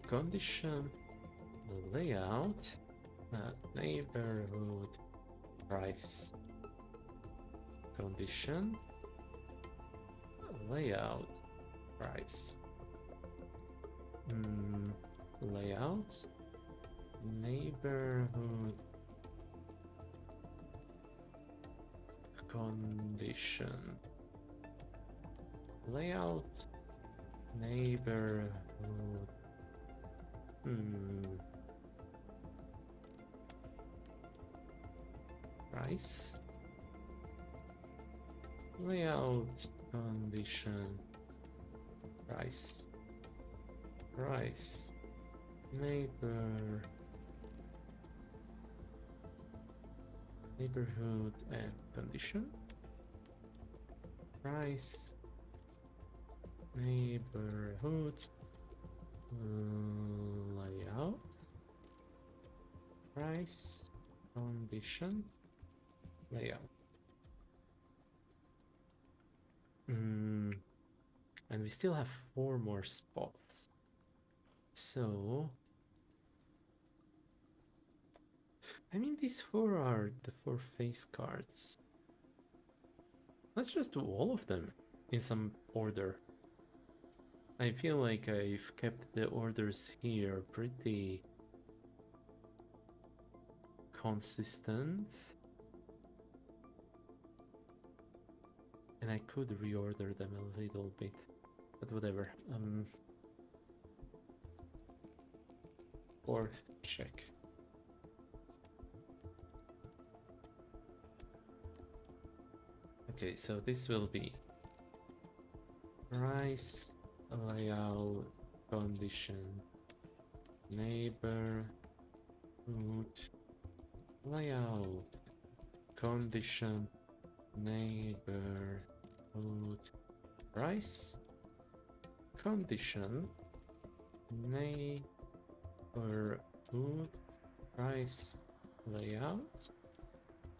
Condition layout, neighborhood price. Condition layout price. Layout neighborhood condition layout neighborhood price layout condition price neighborhood and condition price neighborhood layout price condition layout. And we still have 4 more spots. So I mean, these 4 are the 4 face cards. Let's just do all of them in some order. I feel like I've kept the orders here pretty consistent. And I could reorder them a little bit, but whatever. Or check. Okay, so this will be price layout condition neighborhood layout condition neighborhood price condition neighborhood price layout,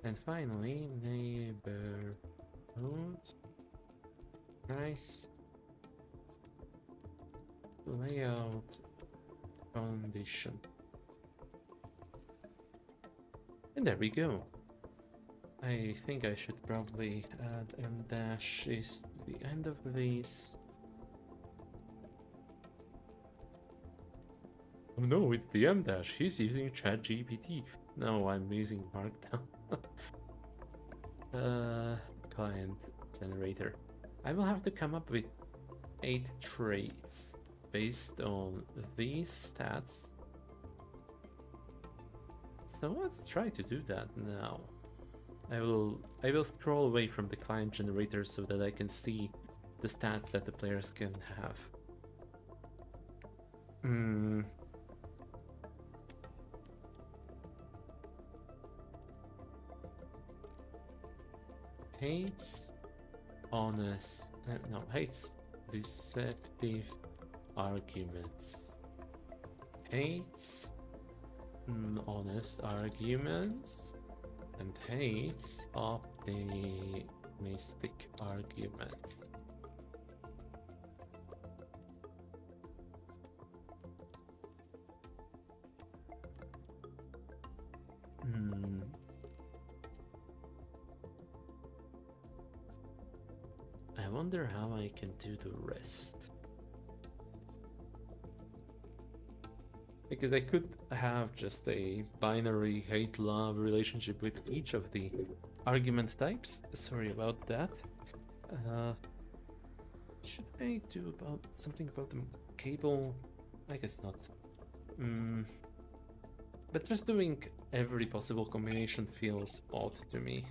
and finally neighborhood price layout condition. And there we go. I think I should probably add m dash is the end of these. Oh no, it's the m dash. He's using ChatGPT. No, I'm using Markdown. Client generator. I will have to come up with 8 traits based on these stats. So let's try to do that now. I will scroll away from the client generator so that I can see the stats that the players can have. Hates honest, no, hates deceptive arguments. Hates honest arguments. And hates optimistic arguments. I wonder how I can do the rest. Because I could have just a binary hate-love relationship with each of the argument types. Sorry about that. Should I do something about the cable? I guess not. But just doing every possible combination feels odd to me.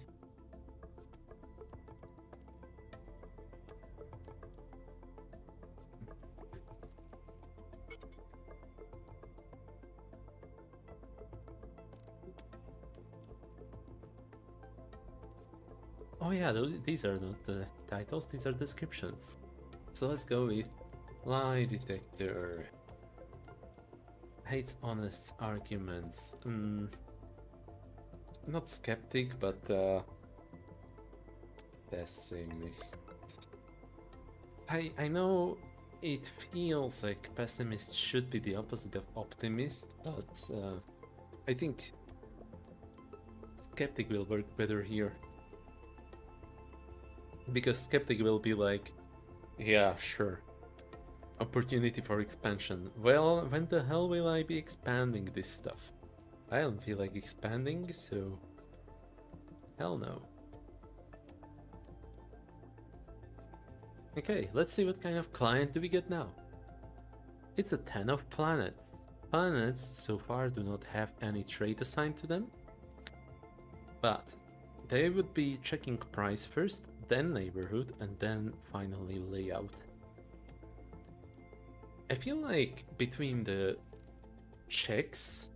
Oh yeah, these are not the titles, these are descriptions. So let's go with Lie detector. Hates honest arguments. Not skeptic, but pessimist. I know it feels like pessimist should be the opposite of optimist, but I think skeptic will work better here. Because skeptic will be like, yeah, sure. Opportunity for expansion. Well, when the hell will I be expanding this stuff? I don't feel like expanding, so hell no. Okay, let's see what kind of client do we get now. It's a 10 of planets. Planets so far do not have any trait assigned to them, but they would be checking price first, then neighborhood, and then finally layout. I feel like between the checks,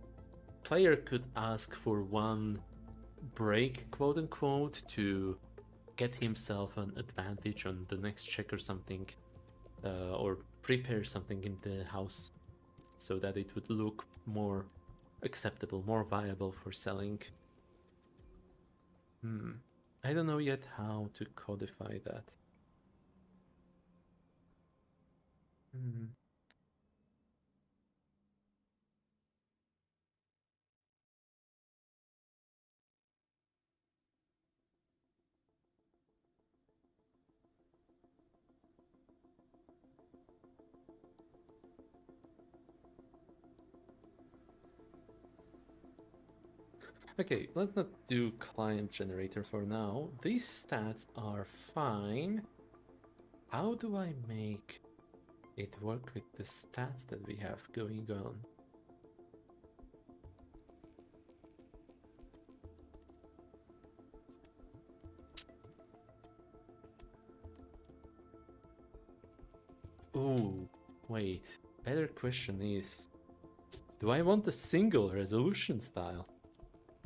player could ask for one break, quote unquote, to get himself an advantage on the next check or something, or prepare something in the house so that it would look more acceptable, more viable for selling. I don't know yet how to codify that. Okay, let's not do client generator for now. These stats are fine. How do I make it work with the stats that we have going on? Ooh, wait. Better question is, do I want a single resolution style?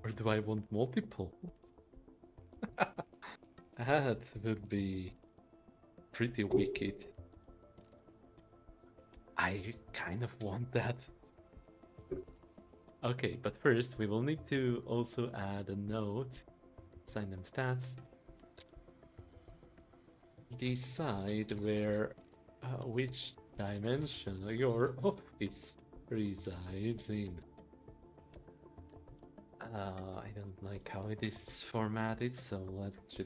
Or do I want multiple? That would be pretty wicked. I kind of want that. Okay, but first we will need to also add a note. Assign them stats. Decide where, which dimension your office resides in. I don't like how it is formatted, so let's do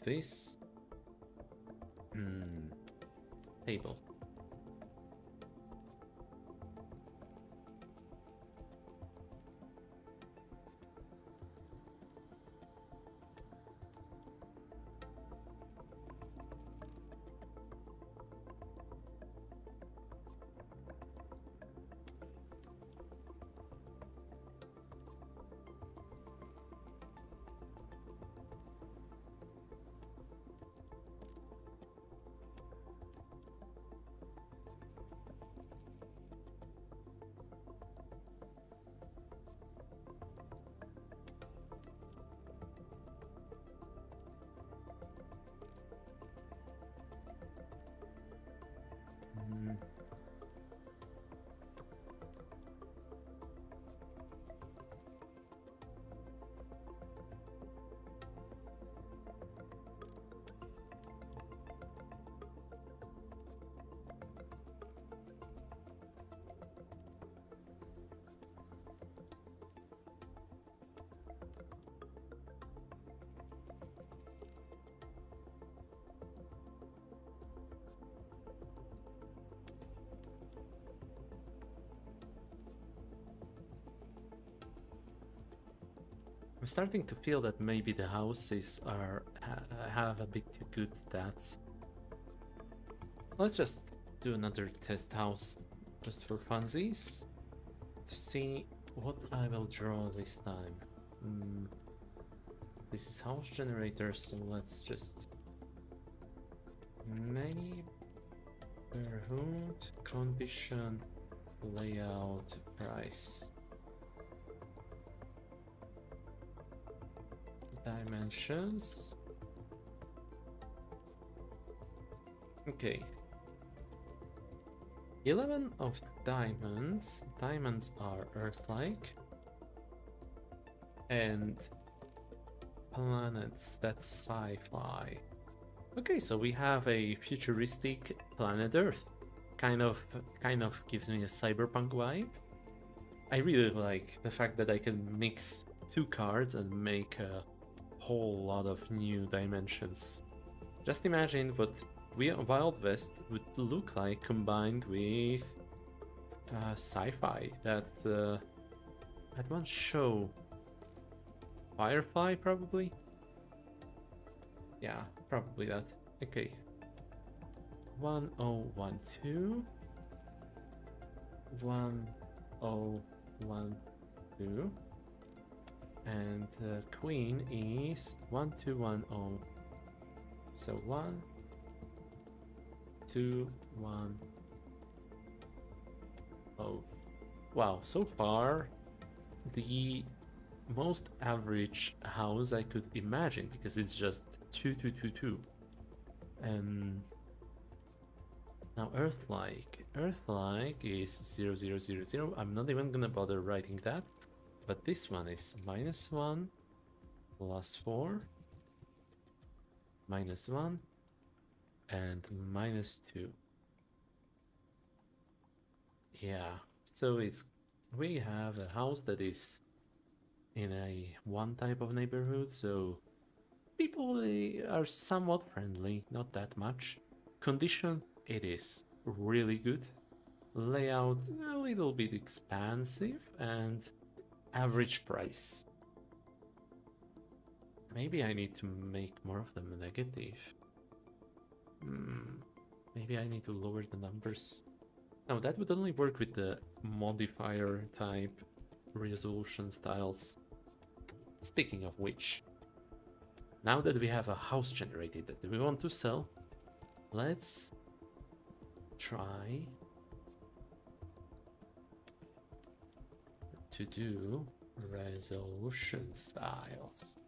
this. Table. I'm starting to feel that maybe the houses have a bit too good stats. Let's just do another test house just for funsies to see what I will draw this time. This is house generator, so let's just neighborhood condition layout price. Dimensions. Okay. 11 of diamonds. Diamonds are Earth-like. And planets, that's sci-fi. Okay, so we have a futuristic planet Earth. Kind of gives me a cyberpunk vibe. I really like the fact that I can mix two cards and make a whole lot of new dimensions. Just imagine what Wild West would look like combined with sci-fi. That one show, Firefly, probably. Yeah, probably that. Okay. 1012. 1012. And queen is 1210. So 1, 2, 1. Oh. Wow, so far the most average house I could imagine, because it's just 2, 2, 2, 2. And now Earth-like. Earth-like is 0, 0, 0, 0. I'm not even gonna bother writing that. But this one is -1, +4, -1, and -2. Yeah, so we have a house that is in a one type of neighborhood, so people are somewhat friendly, not that much. Condition, it is really good. Layout, a little bit expansive, and average price. Maybe I need to make more of them negative. Maybe I need to lower the numbers. Now that would only work with the modifier type resolution styles. Speaking of which, now that we have a house generated that we want to sell, let's try to do resolution styles.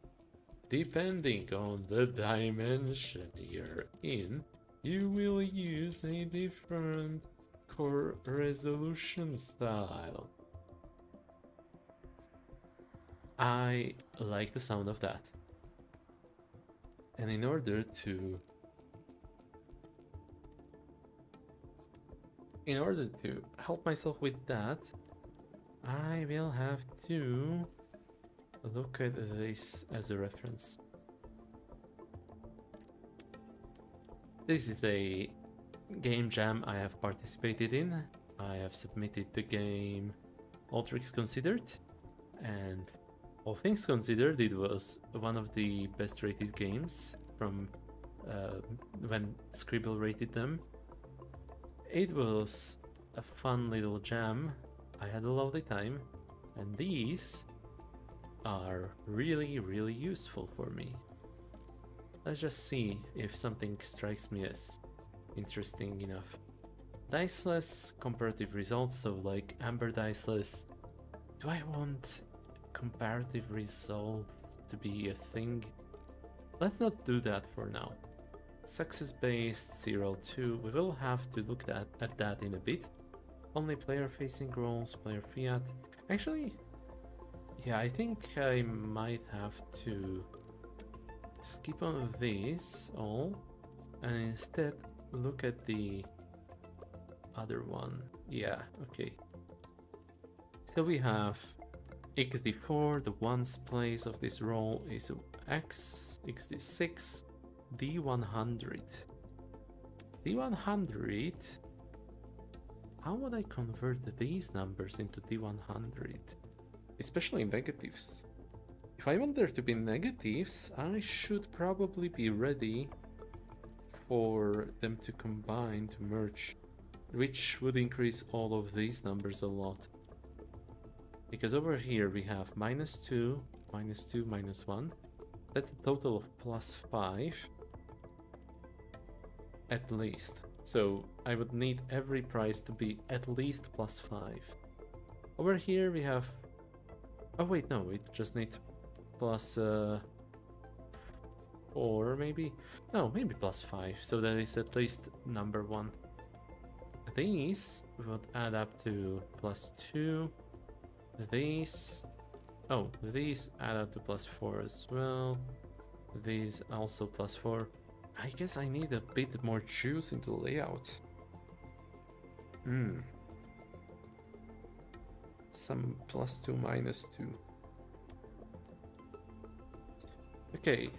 Depending on the dimension you're in, you will use a different core resolution style. I like the sound of that. And in order to help myself with that, I will have to look at this as a reference. This is a game jam I have participated in. I have submitted the game All Tricks Considered, and all things considered, it was one of the best rated games from when Scribble rated them. It was a fun little jam. I had a lovely time, and these are really, really useful for me. Let's just see if something strikes me as interesting enough. Diceless comparative results, so like Amber Diceless. Do I want comparative result to be a thing? Let's not do that for now. Success based 0-2, we will have to look at that in a bit. Only player facing roles, player fiat. Actually, yeah, I think I might have to skip on this all and instead look at the other one. Yeah, okay. So we have xd4, the ones place of this roll is x, xd6, d100. d100, how would I convert these numbers into d100? Especially negatives. If I want there to be negatives, I should probably be ready for them to combine, to merge, which would increase all of these numbers a lot. Because over here we have -2, -2, -1. That's a total of +5 at least. So I would need every price to be at least +5. Over here we have... Oh wait, no, we just need +4 maybe? No, maybe +5, so that is at least number 1. these would add up to +2. These, oh, these add up to +4 as well. These also +4. I guess I need a bit more juice into layout. Some +2, -2. Okay.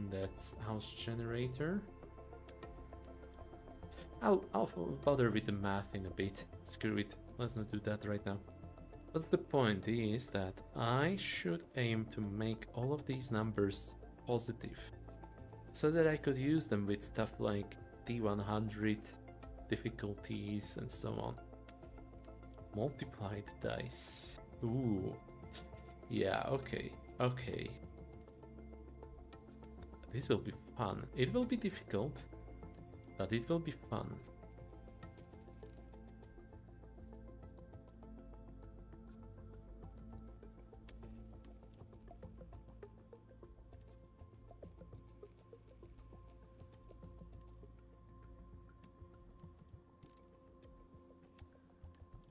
That's house generator. I'll bother with the math in a bit. Screw it. Let's not do that right now. But the point is that I should aim to make all of these numbers positive, so that I could use them with stuff like D100 difficulties and so on. Multiplied dice. Ooh. Yeah, okay. Okay. This will be fun. It will be difficult, but it will be fun.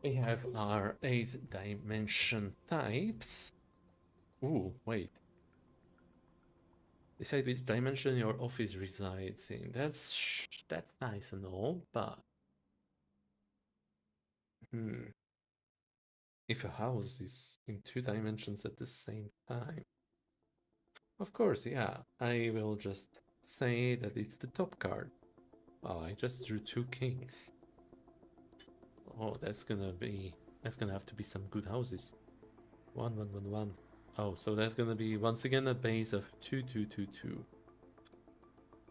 We have our 8-dimension types. Ooh, wait. Decide which dimension your office resides in. That's nice and all, but if a house is in 2 dimensions at the same time, of course, yeah, I will just say that it's the top card. Oh, I just drew 2 kings. Oh, that's gonna have to be some good houses. 1, 1, 1, 1. Oh, so that's gonna be once again a base of 2, 2, 2, 2.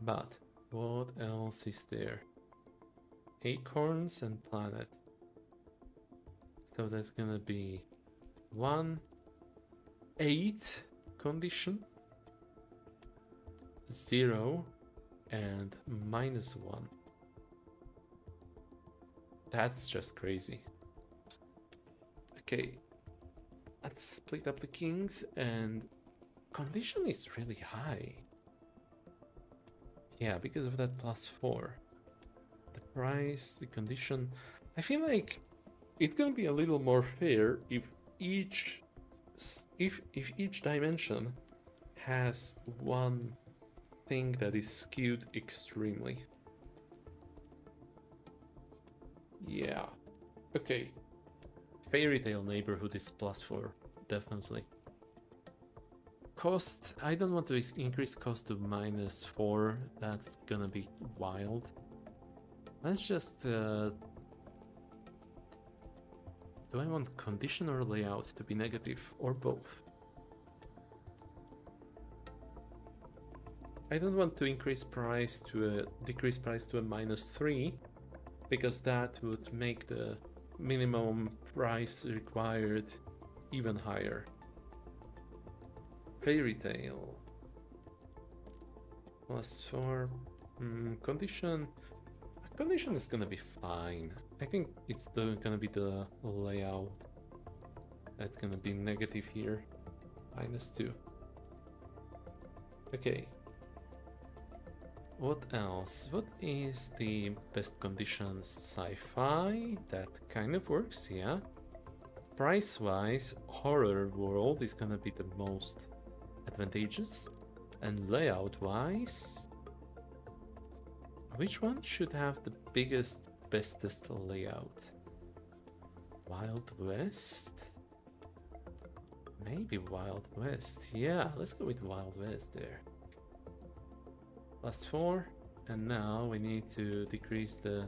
But what else is there? Acorns and planets. So that's gonna be 1, 8 condition, 0, and -1. That's just crazy. Okay, let's split up the kings, and condition is really high. Yeah, because of that +4. The price, the condition. I feel like it's gonna be a little more fair if each dimension has one thing that is skewed extremely. Yeah. Okay. Fairy Tale neighborhood is +4, definitely. Cost, I don't want to increase cost to -4. That's gonna be wild. Let's just do I want condition or layout to be negative, or both? I don't want to decrease price to a -3, because that would make the minimum price required even higher. Fairy Tale +4. Condition is gonna be fine. I think it's gonna be the layout that's gonna be negative here. -2. Okay. What else? What is the best conditions? Sci-fi? That kind of works, yeah. Price-wise, horror world is gonna be the most advantageous. And layout-wise, which one should have the biggest, bestest layout? Wild West? Maybe Wild West. Yeah, let's go with Wild West there. +4, and now we need to decrease the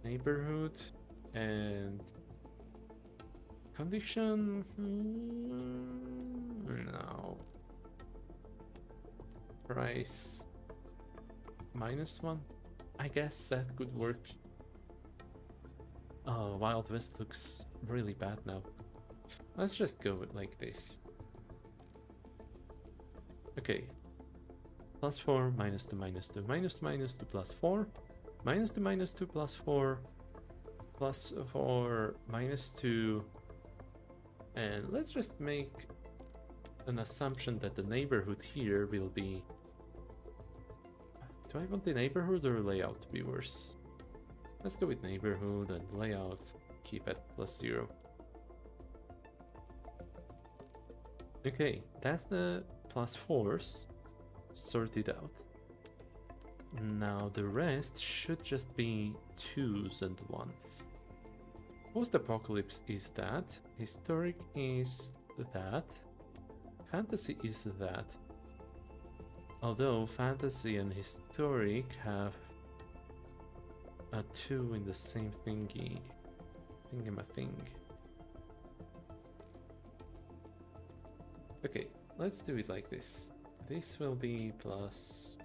neighborhood and condition. No. Price -1. I guess that could work. Oh, Wild West looks really bad now. Let's just go with like this. Okay. +4, -2, -2, -2, +4, -2, -2, +4, +4, -2, and let's just make an assumption that the neighborhood here will be Do I want the neighborhood or layout to be worse? Let's go with neighborhood and layout. Keep at +0. Okay, that's the +4s sorted out. Now the rest should just be 2s and 1s. Post-apocalypse is that. Historic is that. Fantasy is that. Although fantasy and historic have a 2 in the same thingy. Thingamathing. Okay, let's do it like this. This will be +2.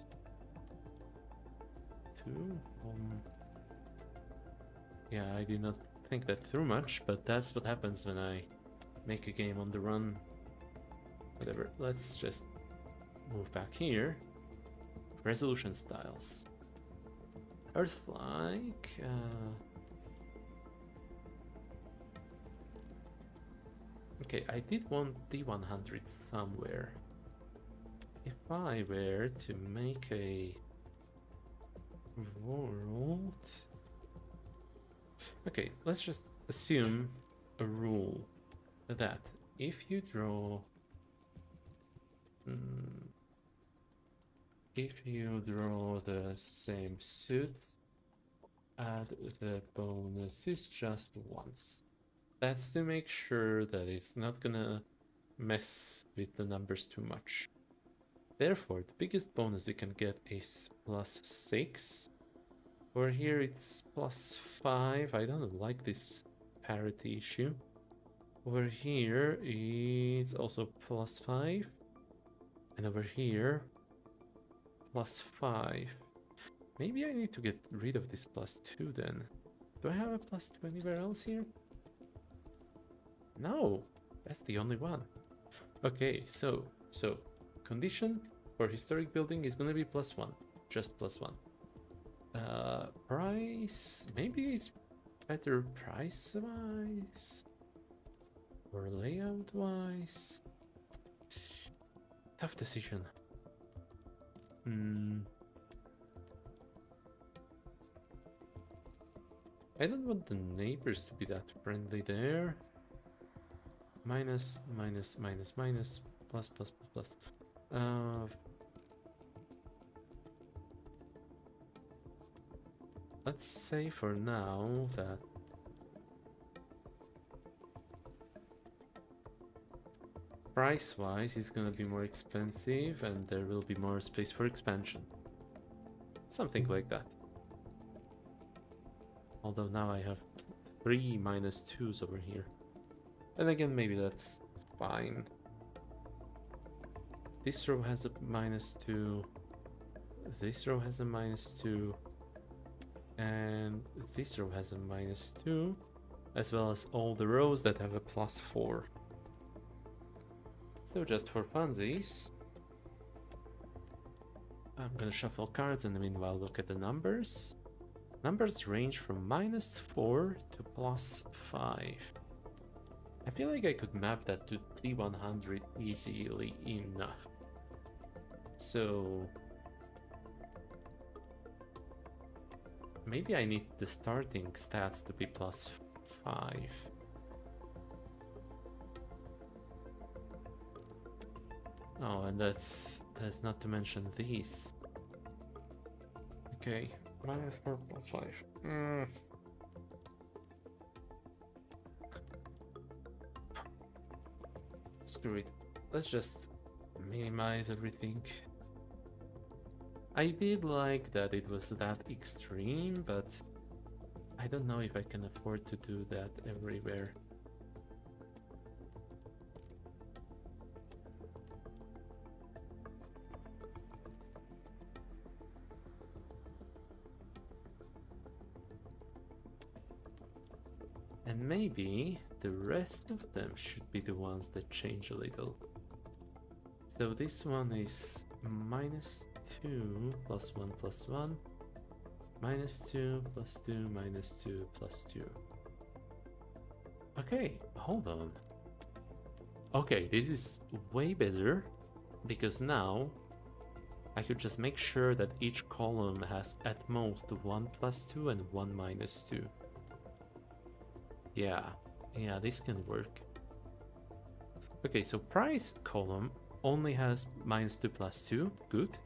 Yeah, I did not think that through much, but that's what happens when I make a game on the run. Whatever, let's just move back here. Resolution styles. Earth-like. Okay, I did want D100 somewhere. If I were to make a world... Okay, let's just assume a rule that if you draw... if you draw the same suits, add the bonuses just once. That's to make sure that it's not gonna mess with the numbers too much. Therefore, the biggest bonus you can get is +6. Over here it's +5. I don't like this parity issue. Over here it's also +5. And over here +5. Maybe I need to get rid of this +2 then. Do I have a +2 anywhere else here? No, that's the only one. Okay, so condition for historic building is gonna be +1, just +1. Price, maybe it's better price-wise or layout-wise. Tough decision. I don't want the neighbors to be that friendly there. Minus, minus, minus, minus, plus, plus, plus, plus. Let's say for now that price-wise it's gonna be more expensive and there will be more space for expansion. Something like that. Although now I have 3 -2s over here. And again, maybe that's fine. This row has a -2. This row has a -2. And this row has a -2. As well as all the rows that have a +4. So just for funsies, I'm gonna shuffle cards and meanwhile look at the numbers. Numbers range from -4 to +5. I feel like I could map that to D100 easily enough. So maybe I need the starting stats to be +5. Oh, and that's not to mention these. Okay, -4 +5. Screw it. Let's just minimize everything. I did like that it was that extreme, but I don't know if I can afford to do that everywhere. And maybe the rest of them should be the ones that change a little. So this one is -2 +1 +1, -2 +2 -2 +2. Okay, hold on. Okay, this is way better because now I could just make sure that each column has at most 1 plus 2 and 1 minus 2. Yeah, this can work. Okay, so price column only has -2 plus 2, good.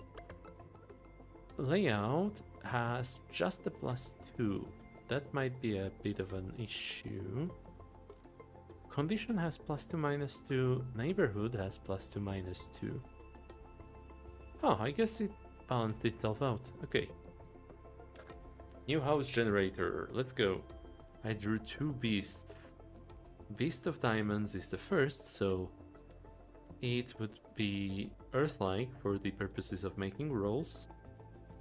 Layout has just a +2. That might be a bit of an issue. Condition has +2 -2. Neighborhood has +2 -2. Oh, I guess it balanced itself out. Okay. New house generator. Let's go. I drew 2 beasts. Beast of Diamonds is the first, so it would be Earth-like for the purposes of making rolls.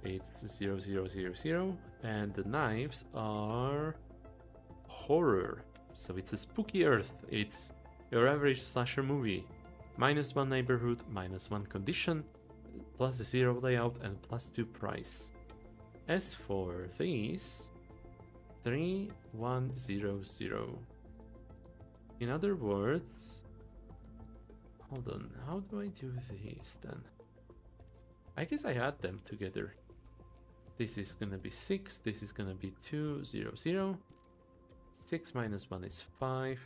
It's 0, 0, 0, 0, and the knives are horror. So it's a spooky Earth. It's your average slasher movie. -1 neighborhood, -1 condition, +0 layout, and +2 price. As for these, 3, 1, 0, 0. In other words, hold on, how do I do these then? I guess I add them together. This is gonna be 6, this is gonna be 2, 0, 0. 6 minus 1 is 5,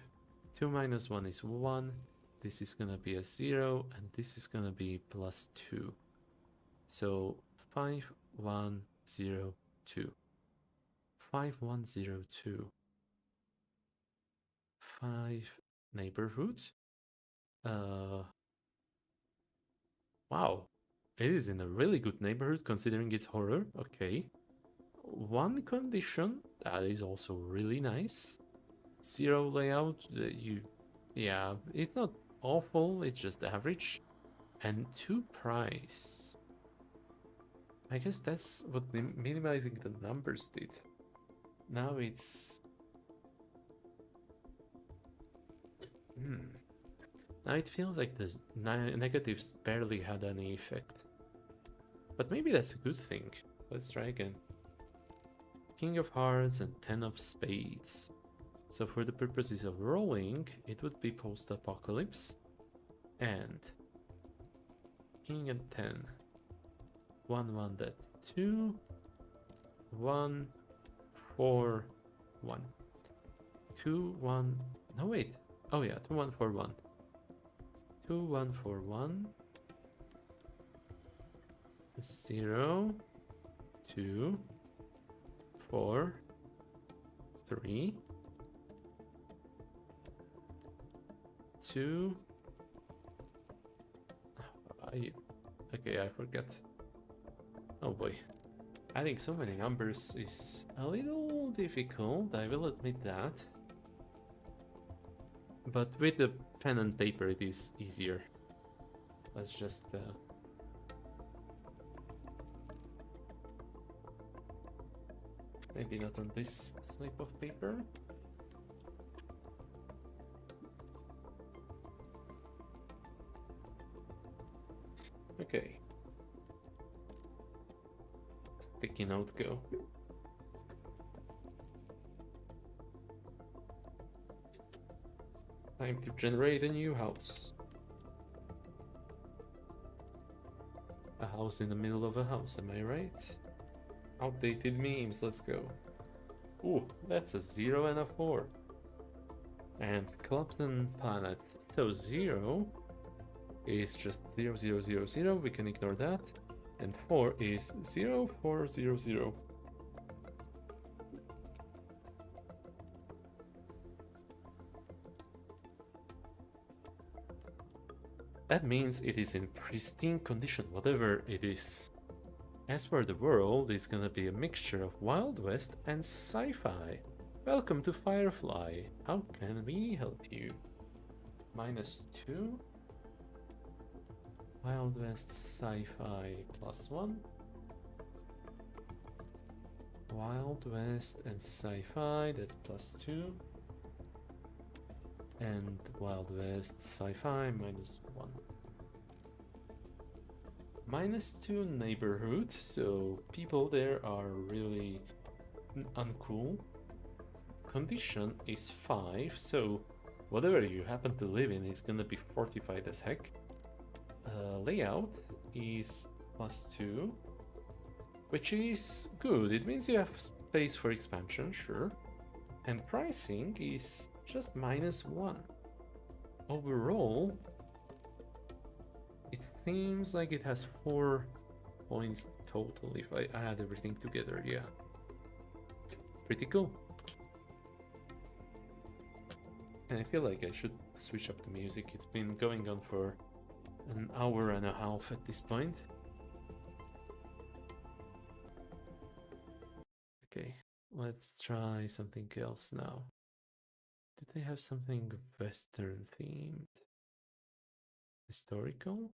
2 minus 1 is 1, this is gonna be a 0, and this is gonna be +2. So 5, 1, 0, 2. 5, 1, 0, 2. 5 neighborhood. Wow. It is in a really good neighborhood considering it's horror. Okay. 1 condition. That is also really nice. 0 layout. Yeah, it's not awful. It's just average. And 2 price. I guess that's what minimizing the numbers did. Now it's... Now it feels like the negatives barely had any effect. But maybe that's a good thing. Let's try again. King of Hearts and 10 of Spades. So for the purposes of rolling, it would be post-apocalypse. And King and 10. 1, 1, that's 2. 1, 4, 1. 2, 1. No, wait. Oh, yeah, 2, 1, 4, 1. 2, 1, 4, 1. 0, 2, 4, 3, 2. Okay, I forget. Oh boy. Adding so many numbers is a little difficult, I will admit that. But with the pen and paper it is easier. Let's just... maybe not on this slip of paper. Okay. Sticky note go. Time to generate a new house. A house in the middle of a house, am I right? Outdated memes, let's go. Ooh, that's a 0 and a 4. And clubs and planets. So 0 is just 0, 0, 0, 0. We can ignore that. And 4 is 0, 4, 0, 0. That means it is in pristine condition, whatever it is. As for the world, it's gonna be a mixture of Wild West and sci-fi. Welcome to Firefly. How can we help you? -2. Wild West sci-fi +1. Wild West and sci-fi, that's +2. And Wild West sci-fi -1. -2 neighborhood, so people there are really uncool. Condition is 5, so whatever you happen to live in is gonna be fortified as heck. Layout is +2, which is good. It means you have space for expansion, sure. And pricing is just -1. Overall, it seems like it has 4 points total if I add everything together, yeah. Pretty cool. And I feel like I should switch up the music. It's been going on for an hour and a half at this point. Okay, let's try something else now. Did they have something Western themed? Historical?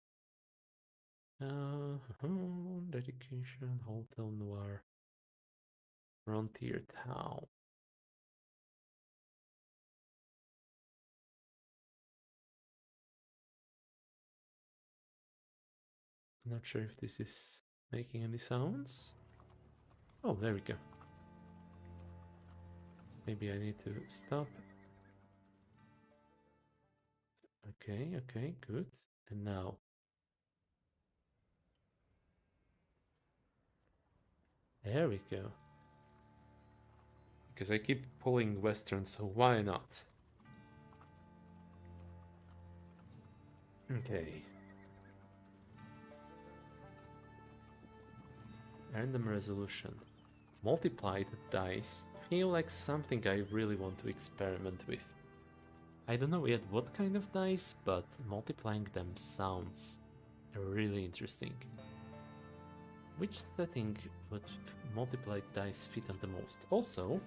Dedication, Hotel Noir, Frontier Town. Not sure if this is making any sounds. Oh, there we go. Maybe I need to stop. Okay, okay, good. And now. There we go. Because I keep pulling Western, so why not? Okay. Random resolution. Multiplied dice feel like something I really want to experiment with. I don't know yet what kind of dice, but multiplying them sounds really interesting. Which setting would multiplied dice fit on the most? Also,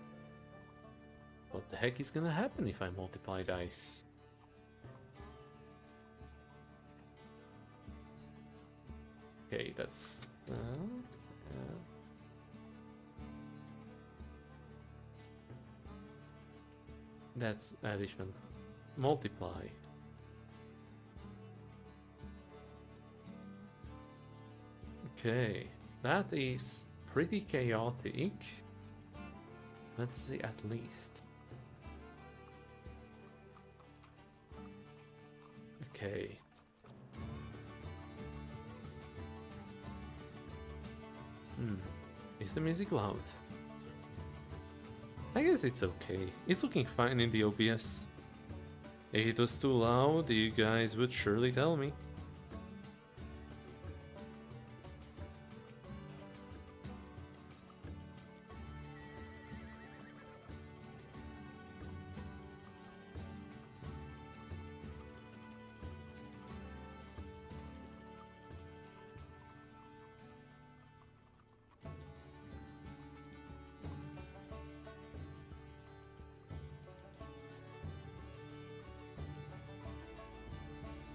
what the heck is gonna happen if I multiply dice? Okay, that's... that's addition. Multiply. Okay, that is pretty chaotic. Let's see, at least. Okay. Is the music loud? I guess it's okay. It's looking fine in the OBS. If it was too loud, you guys would surely tell me.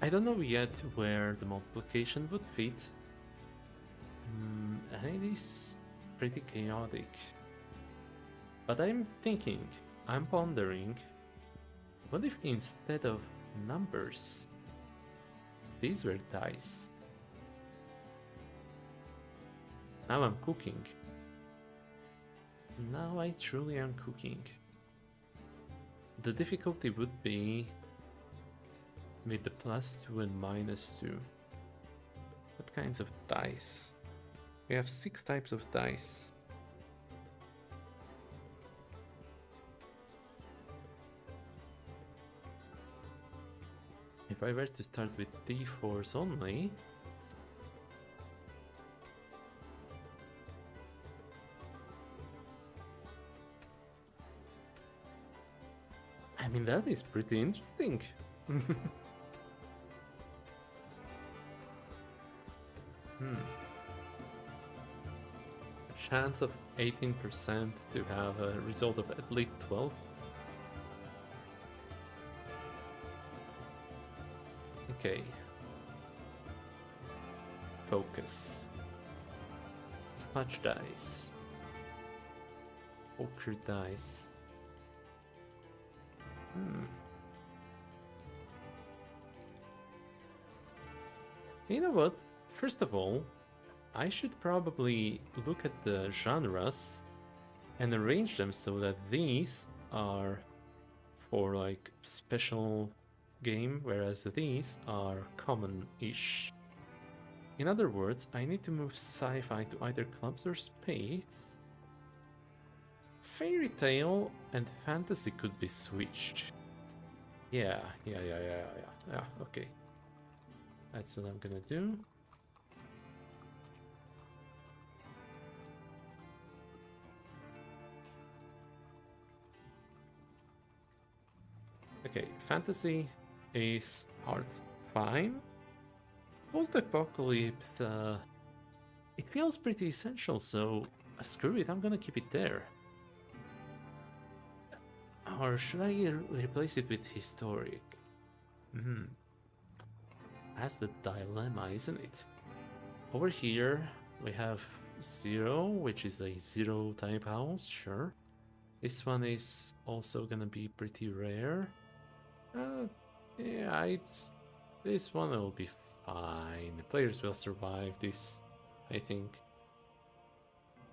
I don't know yet where the multiplication would fit. And it is pretty chaotic. But I'm thinking, I'm pondering, what if instead of numbers, these were dice? Now I'm cooking. Now I truly am cooking. The difficulty would be with the +2 and -2. What kinds of dice? We have 6 types of dice. If I were to start with D4s only, I mean, that is pretty interesting. A chance of 18% to have a result of at least 12. Okay. Focus. Fudge dice. Poker dice. You know what? First of all, I should probably look at the genres and arrange them so that these are for like special game, whereas these are common-ish. In other words, I need to move sci-fi to either clubs or spades. Fairy tale and fantasy could be switched. Yeah, okay. That's what I'm gonna do. Okay, fantasy is hearts fine. Post-apocalypse, it feels pretty essential, so screw it, I'm gonna keep it there. Or should I replace it with historic? That's the dilemma, isn't it? Over here, we have 0, which is a 0 type house, sure. This one is also gonna be pretty rare. Yeah, this one will be fine. The players will survive this, I think.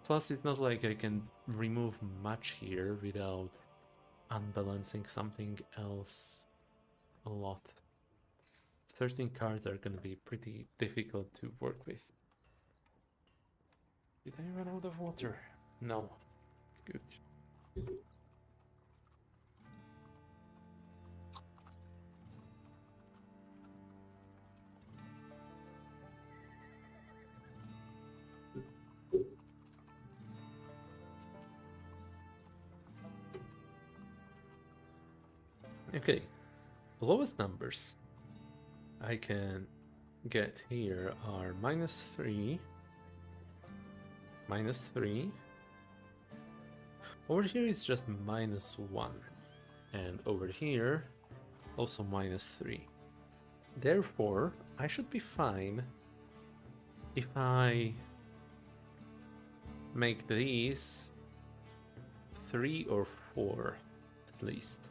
Plus, it's not like I can remove much here without unbalancing something else a lot. 13 cards are gonna be pretty difficult to work with. Did I run out of water? No. Good. Okay, the lowest numbers I can get here are -3, -3. Over here it's just -1, and over here also -3. Therefore, I should be fine if I make these 3 or 4 at least.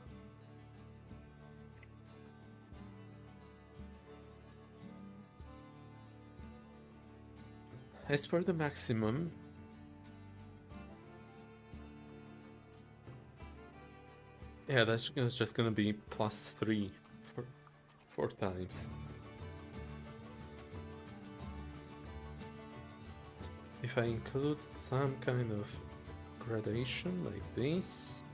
As for the maximum, yeah, that's just gonna be +3 for 4 times. If I include some kind of gradation like this.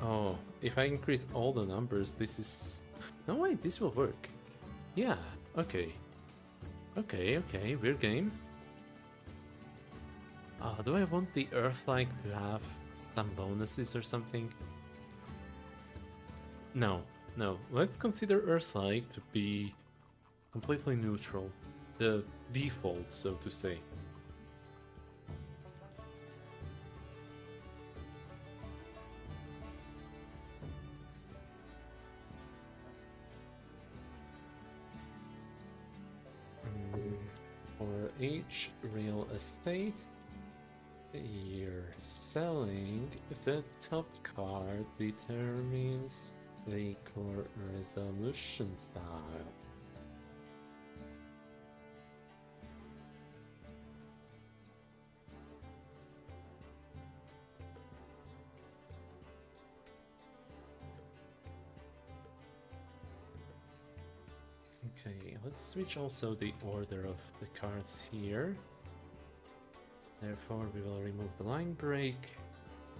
Oh, if I increase all the numbers, this is... No, wait, this will work. Yeah, okay. Okay, weird game. Do I want the Earth-like to have some bonuses or something? No. Let's consider Earth-like to be completely neutral. The default, so to say. For each real estate you're selling, the top card determines the core resolution style. Okay, let's switch also the order of the cards here. Therefore, we will remove the line break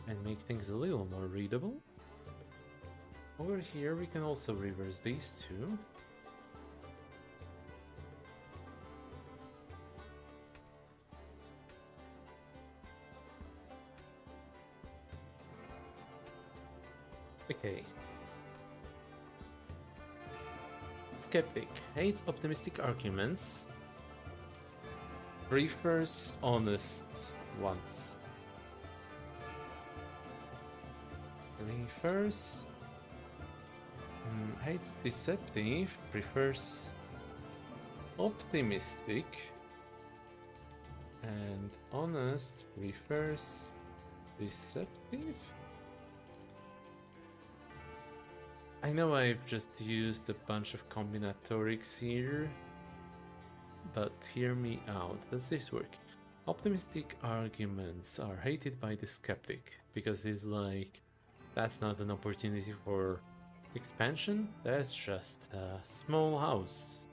and make things a little more readable. Over here, we can also reverse these two. Okay. Skeptic hates optimistic arguments, prefers honest ones. Prefers hates deceptive, prefers optimistic, and honest prefers deceptive. I know I've just used a bunch of combinatorics here, but hear me out. Does this work? Optimistic arguments are hated by the skeptic because he's like, that's not an opportunity for Expansion? That's just a small house.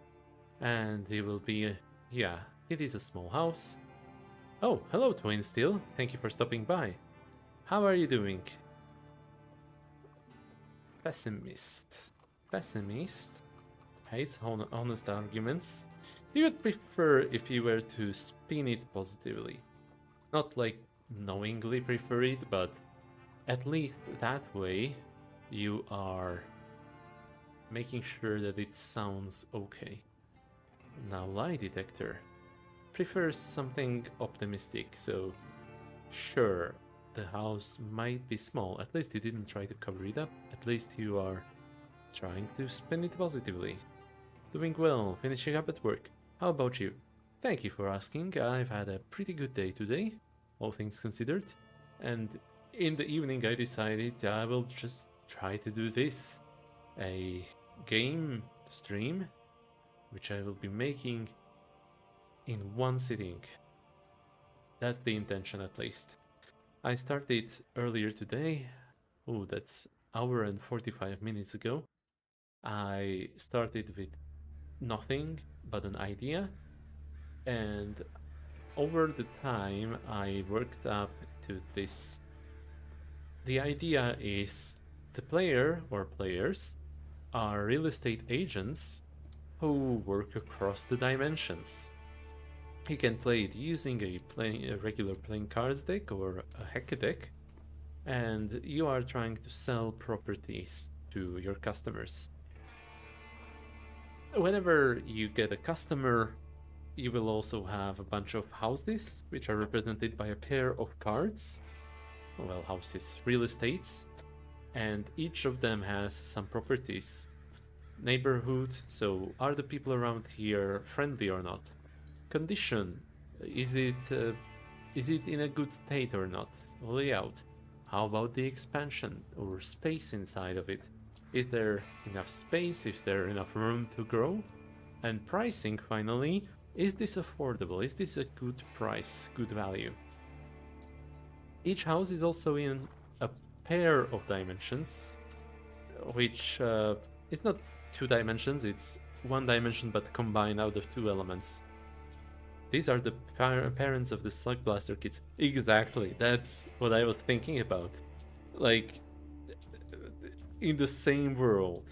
And it will be, yeah, it is a small house. Oh, hello Twin Steel, thank you for stopping by. How are you doing? Pessimist. Pessimist? Hates honest arguments. You would prefer if you were to spin it positively. Not like knowingly prefer it, but at least that way you are making sure that it sounds okay. Now, lie detector prefers something optimistic, so sure, the house might be small. At least you didn't try to cover it up. At least you are trying to spin it positively. Doing well, finishing up at work. How about you? Thank you for asking. I've had a pretty good day today, all things considered. And in the evening I decided I will just try to do this. A game stream, which I will be making in one sitting. That's the intention at least. I started earlier today. Oh, that's hour and 45 minutes ago. I started with nothing but an idea, and over the time I worked up to this. The idea is the player or players are real estate agents who work across the dimensions. You can play it using a regular playing cards deck or a hack deck, and you are trying to sell properties to your customers. Whenever you get a customer, you will also have a bunch of houses, which are represented by a pair of cards. Well, houses, real estates, and each of them has some properties. Neighborhood, so are the people around here friendly or not? Condition, is it in a good state or not? Layout, how about the expansion or space inside of it? Is there enough space? Is there enough room to grow? And pricing, finally, is this affordable? Is this a good price, good value? Each house is also in a pair of dimensions, which is not two dimensions, it's one dimension but combined out of two elements. These are the parents of the Slug Blaster kids. Exactly, that's what I was thinking about. Like, in the same world,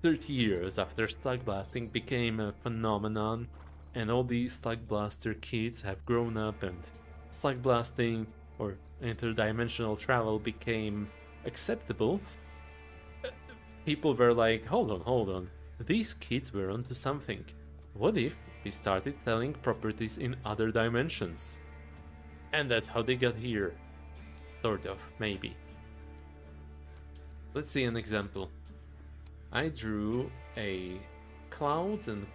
30 years after Slug Blasting became a phenomenon, and all these Slug Blaster kids have grown up, and Slug Blasting or interdimensional travel became acceptable, people were like, hold on, these kids were onto something. What if we started selling properties in other dimensions? And that's how they got here. Sort of, maybe. Let's see an example. I drew a Clouds and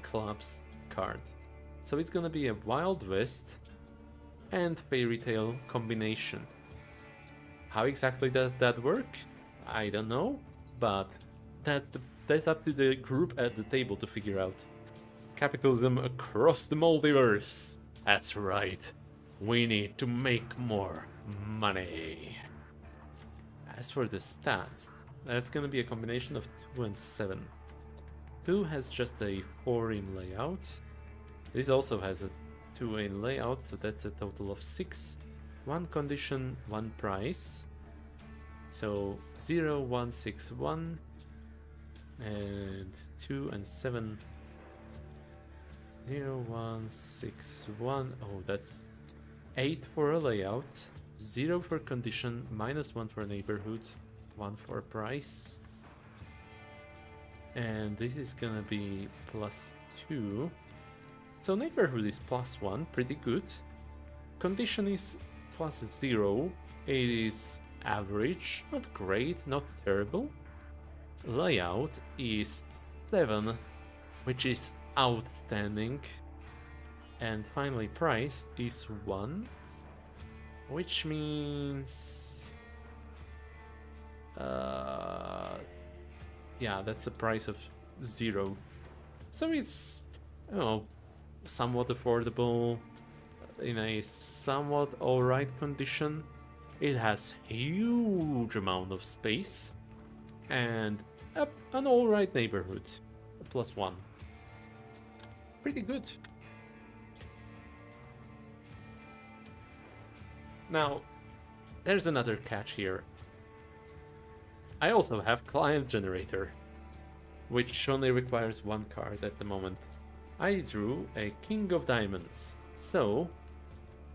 Clubs card. So it's gonna be a Wild West and Fairy Tale combination. How exactly does that work? I don't know, but that's up to the group at the table to figure out. Capitalism across the multiverse. That's right. We need to make more money. As for the stats, that's gonna be a combination of 2 and 7. 2 has just a 4 in layout. This also has a 2 in layout, so that's a total of 6. 1 condition, 1 price. So 0, 1, 6, 1. And 2 and 7. 0, 1, 6, 1. Oh, that's 8 for a layout. 0 for condition, -1 for neighborhood, 1 for price. And this is gonna be +2. So neighborhood is +1, pretty good. Condition is +0. It is average, not great, not terrible. Layout is 7, which is outstanding. And finally price is 1, which means yeah, that's a price of 0. So it's, you know, somewhat affordable, in a somewhat alright condition. It has huge amount of space, and an alright neighborhood. A +1. Pretty good. Now, there's another catch here. I also have client generator, which only requires one card at the moment. I drew a King of Diamonds, so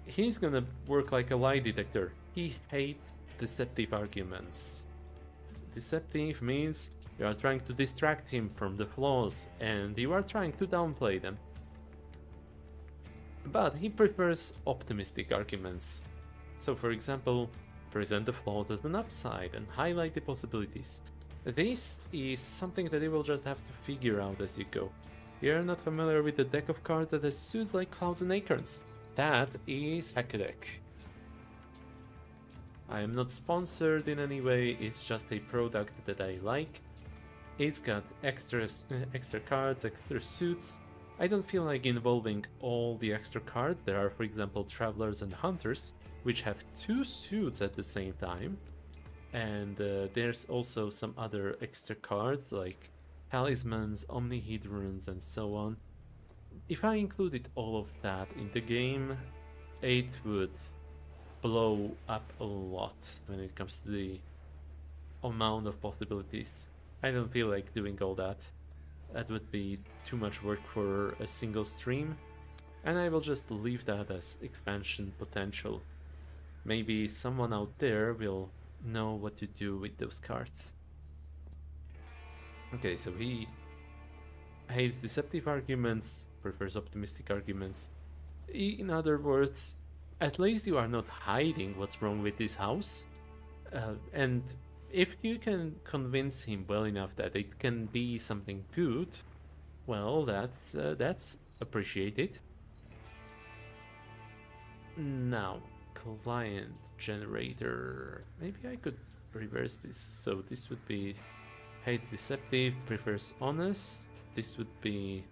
he's gonna work like a lie detector. He hates deceptive arguments. Deceptive means you are trying to distract him from the flaws and you are trying to downplay them. But he prefers optimistic arguments. So, for example, present the flaws as an upside and highlight the possibilities. This is something that you will just have to figure out as you go. You're not familiar with the deck of cards that has suits like Clouds and Acorns. That is Hack a Deck. I am not sponsored in any way, it's just a product that I like. It's got extra cards, extra suits. I don't feel like involving all the extra cards. There are, for example, Travelers and Hunters, which have 2 suits at the same time. And there's also some other extra cards like Talismans, Omnihedrons, and so on. If I included all of that in the game, it would blow up a lot when it comes to the amount of possibilities. I don't feel like doing all that. That would be too much work for a single stream, and I will just leave that as expansion potential. Maybe someone out there will know what to do with those cards. Okay, so he hates deceptive arguments, prefers optimistic arguments. In other words, at least you are not hiding what's wrong with this house. And if you can convince him well enough that it can be something good, well, that's appreciated. Now, client generator. Maybe I could reverse this. So this would be hate deceptive, prefers honest. This would be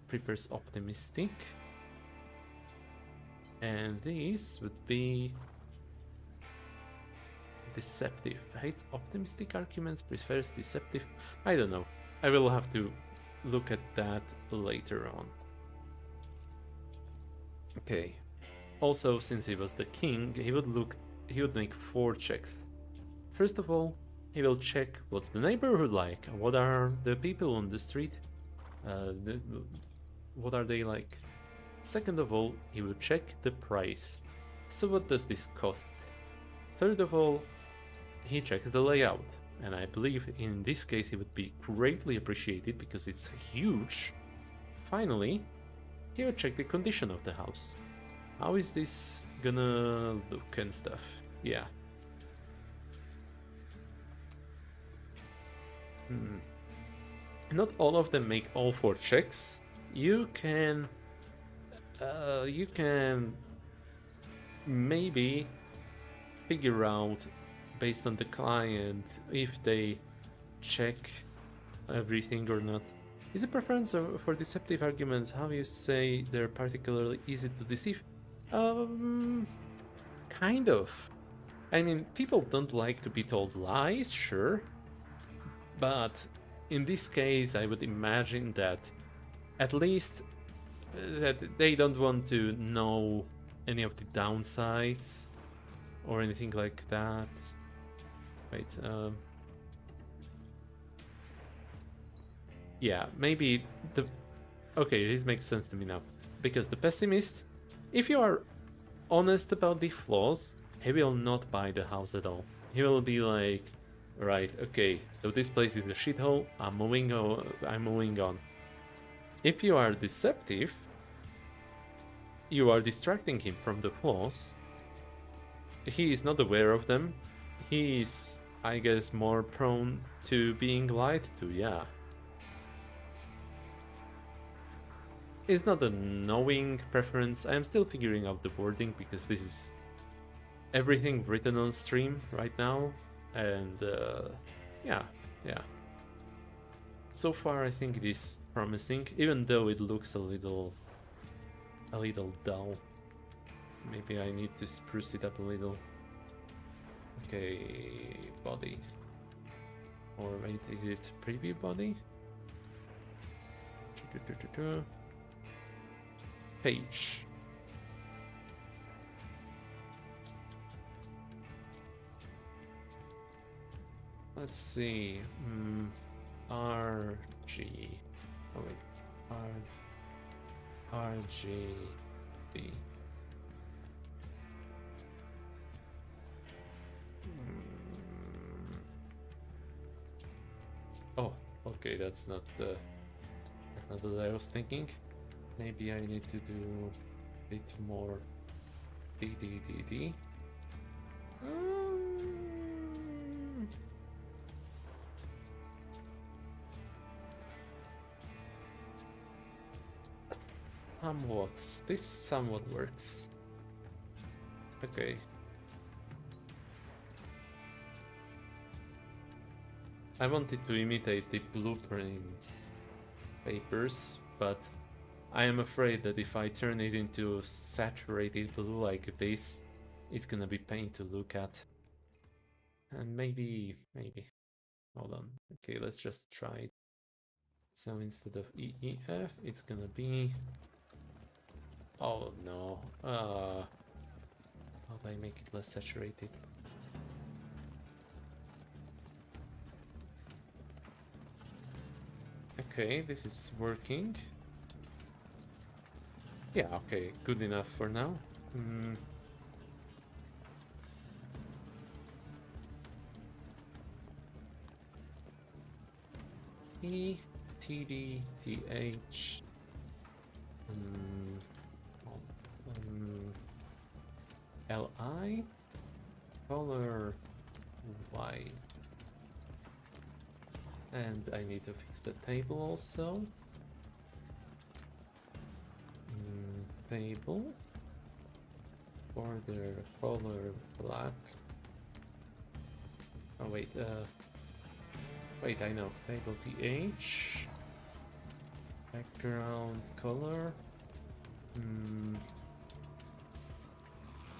prefers optimistic. And this would be deceptive. Hates optimistic arguments, prefers deceptive. I don't know. I will have to look at that later on. Okay. Also, since he was the king, he would make 4 checks. First of all, he will check what's the neighborhood like, what are the people on the street, what are they like. Second of all, he will check the price. So what does this cost? Third of all, he checks the layout, and I believe in this case he would be greatly appreciated because it's huge. Finally, he will check the condition of the house. How is this gonna look and stuff? Yeah. Not all of them make all 4 checks. You can maybe figure out based on the client if they check everything or not. Is a preference for deceptive arguments how you say they're particularly easy to deceive? Kind of. I mean, people don't like to be told lies, sure. But in this case, I would imagine that at least that they don't want to know any of the downsides or anything like that. Wait, yeah, maybe the... Okay, this makes sense to me now. Because the pessimist, if you are honest about the flaws, he will not buy the house at all. He will be like, right, okay, so this place is a shithole, I'm moving on. If you are deceptive, you are distracting him from the flaws. He is not aware of them. He is, I guess, more prone to being lied to, yeah. It's not a knowing preference. I am still figuring out the wording because this is everything written on stream right now. And yeah. So far I think it is promising, even though it looks a little dull. Maybe I need to spruce it up a little. Okay, body. Or wait, is it preview body? Page. Let's see. RG. Oh wait. RGB. Oh, okay, that's not what I was thinking. Maybe I need to do a bit more DDDD. Somewhat. This somewhat works. Okay. I wanted to imitate the blueprints papers, but I am afraid that if I turn it into saturated blue like this, it's gonna be pain to look at. And maybe. Hold on. Okay, let's just try it. So instead of EEF, it's gonna be... Oh no. How do I make it less saturated? Okay, this is working. Yeah, okay, good enough for now. E, TD, TH. LI, color white. And I need to fix the table also. Table. Border color black. Oh wait, wait, I know. Table TH. Background color.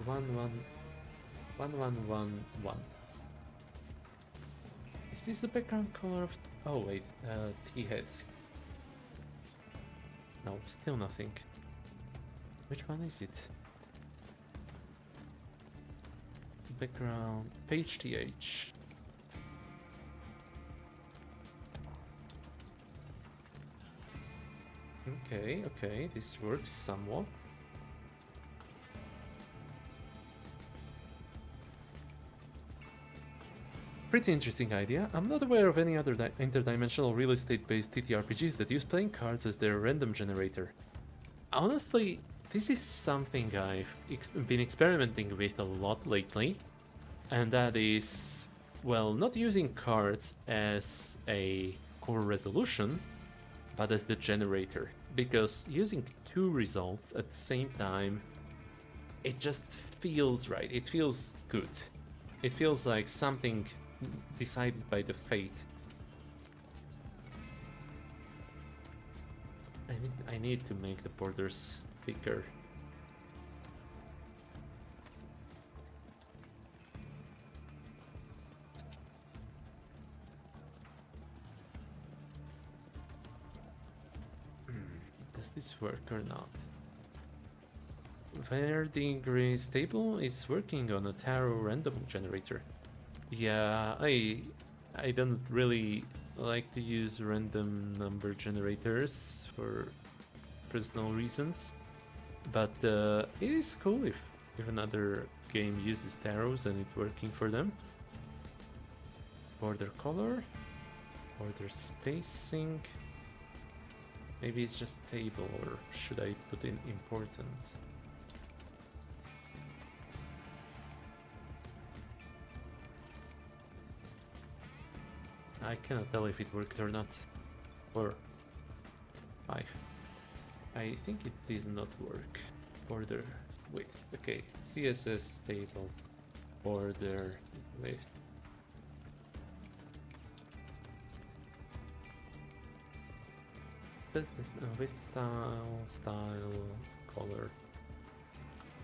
1111. Is this the background color of... Oh wait, T-head. No, still nothing. Which one is it? Background... Page TH. Okay, this works somewhat. Pretty interesting idea. I'm not aware of any other interdimensional real estate-based TTRPGs that use playing cards as their random generator. Honestly, this is something I've been experimenting with a lot lately, and that is, well, not using cards as a core resolution, but as the generator, because using two results at the same time, it just feels right. It feels good. It feels like something decided by the fate. I need to make the borders thicker. Does this work or not? Verdigris table is working on a tarot random generator. Yeah, I don't really like to use random number generators for personal reasons, but it is cool if another game uses tarots and it's working for them. Border color, border spacing. Maybe it's just table, or should I put in important? I cannot tell if it worked or not. Or 5. I think it did not work. Border. Wait. Okay. CSS table. Border. Wait. This with style color.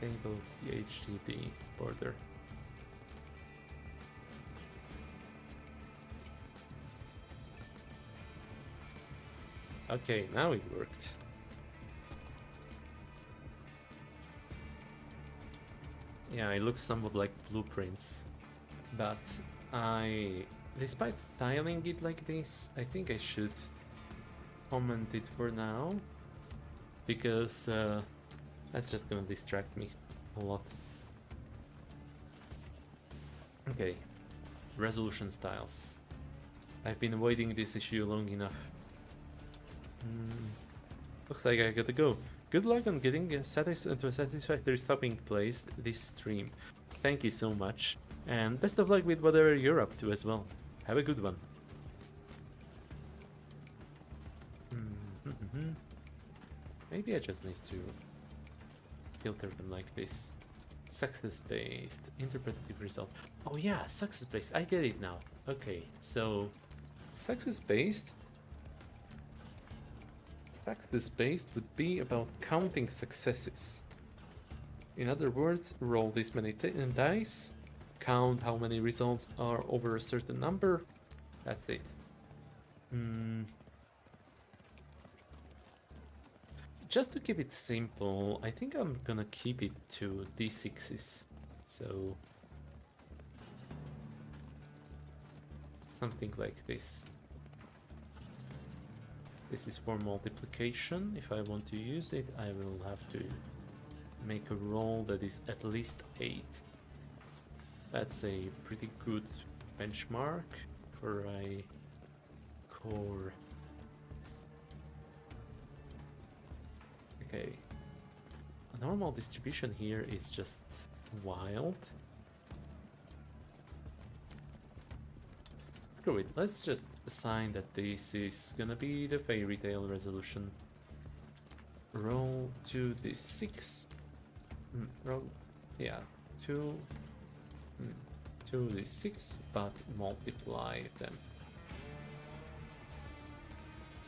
Table PHTD border. Okay, now it worked. Yeah, it looks somewhat like blueprints, but despite styling it like this, I think I should comment it for now, because that's just gonna distract me a lot. Okay, resolution styles. I've been avoiding this issue long enough. Looks like I gotta go. Good luck on getting to a satisfactory stopping place this stream. Thank you so much, and best of luck with whatever you're up to as well. Have a good one. Maybe I just need to filter them like this. Success-based, interpretative result. Oh yeah, success-based, I get it now. Okay, so success-based would be about counting successes. In other words, roll this many dice, count how many results are over a certain number. That's it. Just to keep it simple, I think I'm gonna keep it to d6s. So something like this. This is for multiplication. If I want to use it, I will have to make a roll that is at least 8. That's a pretty good benchmark for a core. Okay. A normal distribution here is just wild. Screw it, let's just assign that this is gonna be the fairy tale resolution. Roll 2d6. Roll, yeah, 2d6, but multiply them.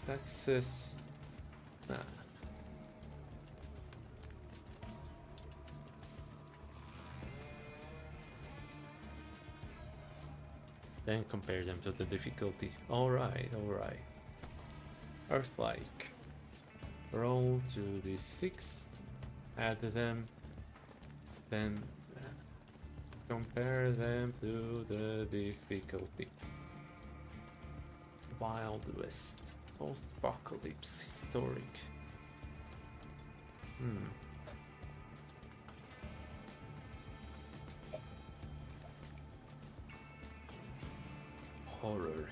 Success. Nah. Then compare them to the difficulty. Alright, alright. Earth-like. Roll 2d6. Add them. Then compare them to the difficulty. Wild West. Post-apocalypse. Historic. Horror.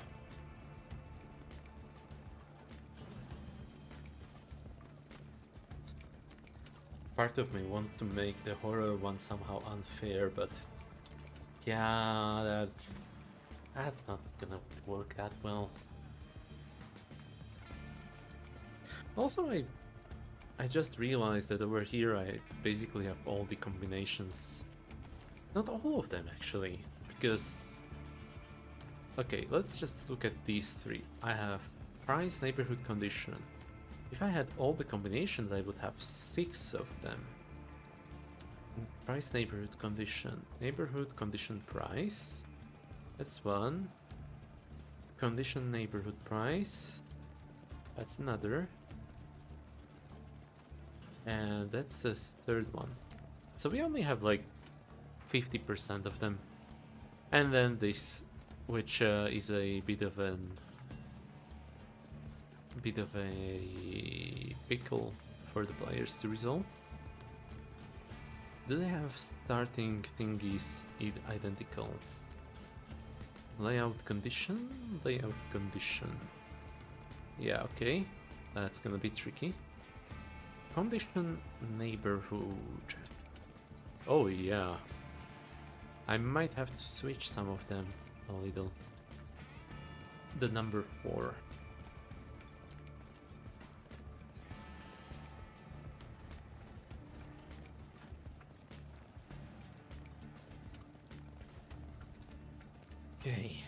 Part of me wants to make the horror one somehow unfair, but yeah, that's not gonna work that well. Also, I just realized that over here I basically have all the combinations. Not all of them actually, because okay, let's just look at these three. I have price, neighborhood, condition. If I had all the combinations, I would have 6 of them. Price, neighborhood, condition. Neighborhood, condition, price. That's one. Condition, neighborhood, price. That's another. And that's the third one. So we only have like 50% of them. And then this, which is a bit of a pickle for the players to resolve. Do they have starting thingies identical? Layout condition? Layout condition. Yeah, okay. That's gonna be tricky. Condition neighborhood. Oh yeah. I might have to switch some of them a little. The number 4. Okay.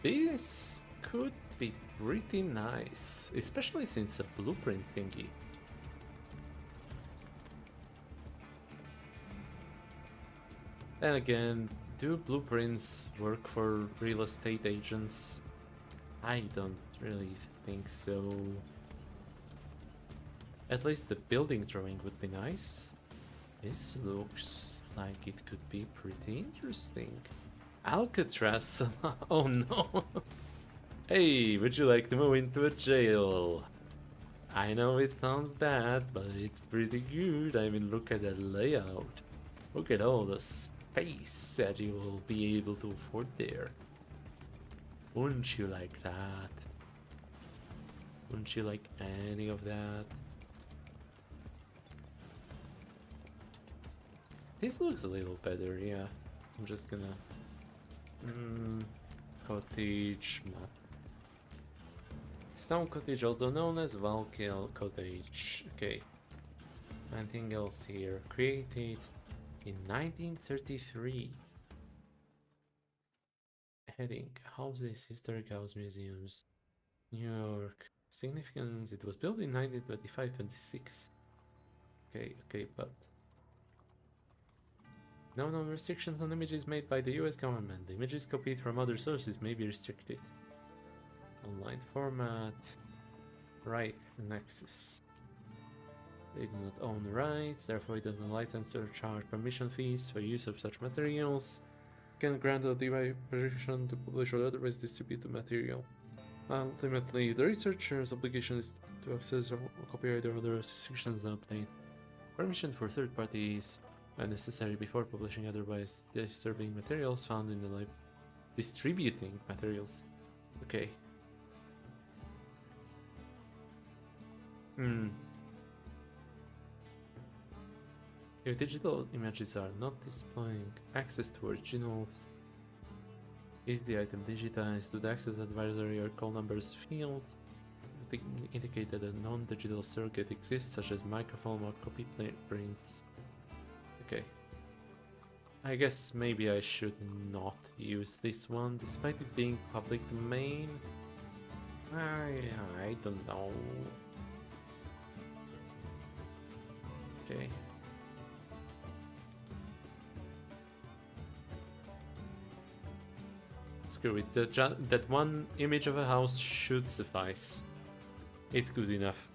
This could be pretty nice, especially since a blueprint thingy. Then again, do blueprints work for real estate agents? I don't really think so. At least the building drawing would be nice. This looks like it could be pretty interesting. Alcatraz! Oh no! Hey, would you like to move into a jail? I know it sounds bad, but it's pretty good. I mean, look at the layout. Look at all the space that you will be able to afford there. Wouldn't you like that? Wouldn't you like any of that? This looks a little better, yeah. I'm just gonna... cottage map. Stone cottage, also known as Valkiel cottage. Okay. Anything else here? Created in 1933. Heading: houses, historic house museums. New York. Significance: it was built in 1925-26. Okay, but no known restrictions on images made by the US government. The images copied from other sources may be restricted. Online format. Right, Nexus. They do not own the rights, therefore it doesn't license or charge permission fees for use of such materials. Can grant a device permission to publish or otherwise distribute the material. Ultimately, the researcher's obligation is to access copyright or other restrictions and obtain permission for third parties when necessary before publishing otherwise disturbing materials found in the library. Distributing materials. Okay. If digital images are not displaying access to originals, is the item digitized to the access advisory or call numbers field? Indicate that a non-digital surrogate exists, such as microfilm or copy prints. Okay. I guess maybe I should not use this one, despite it being public domain. I don't know. Okay. Screw it. That one image of a house should suffice. It's good enough.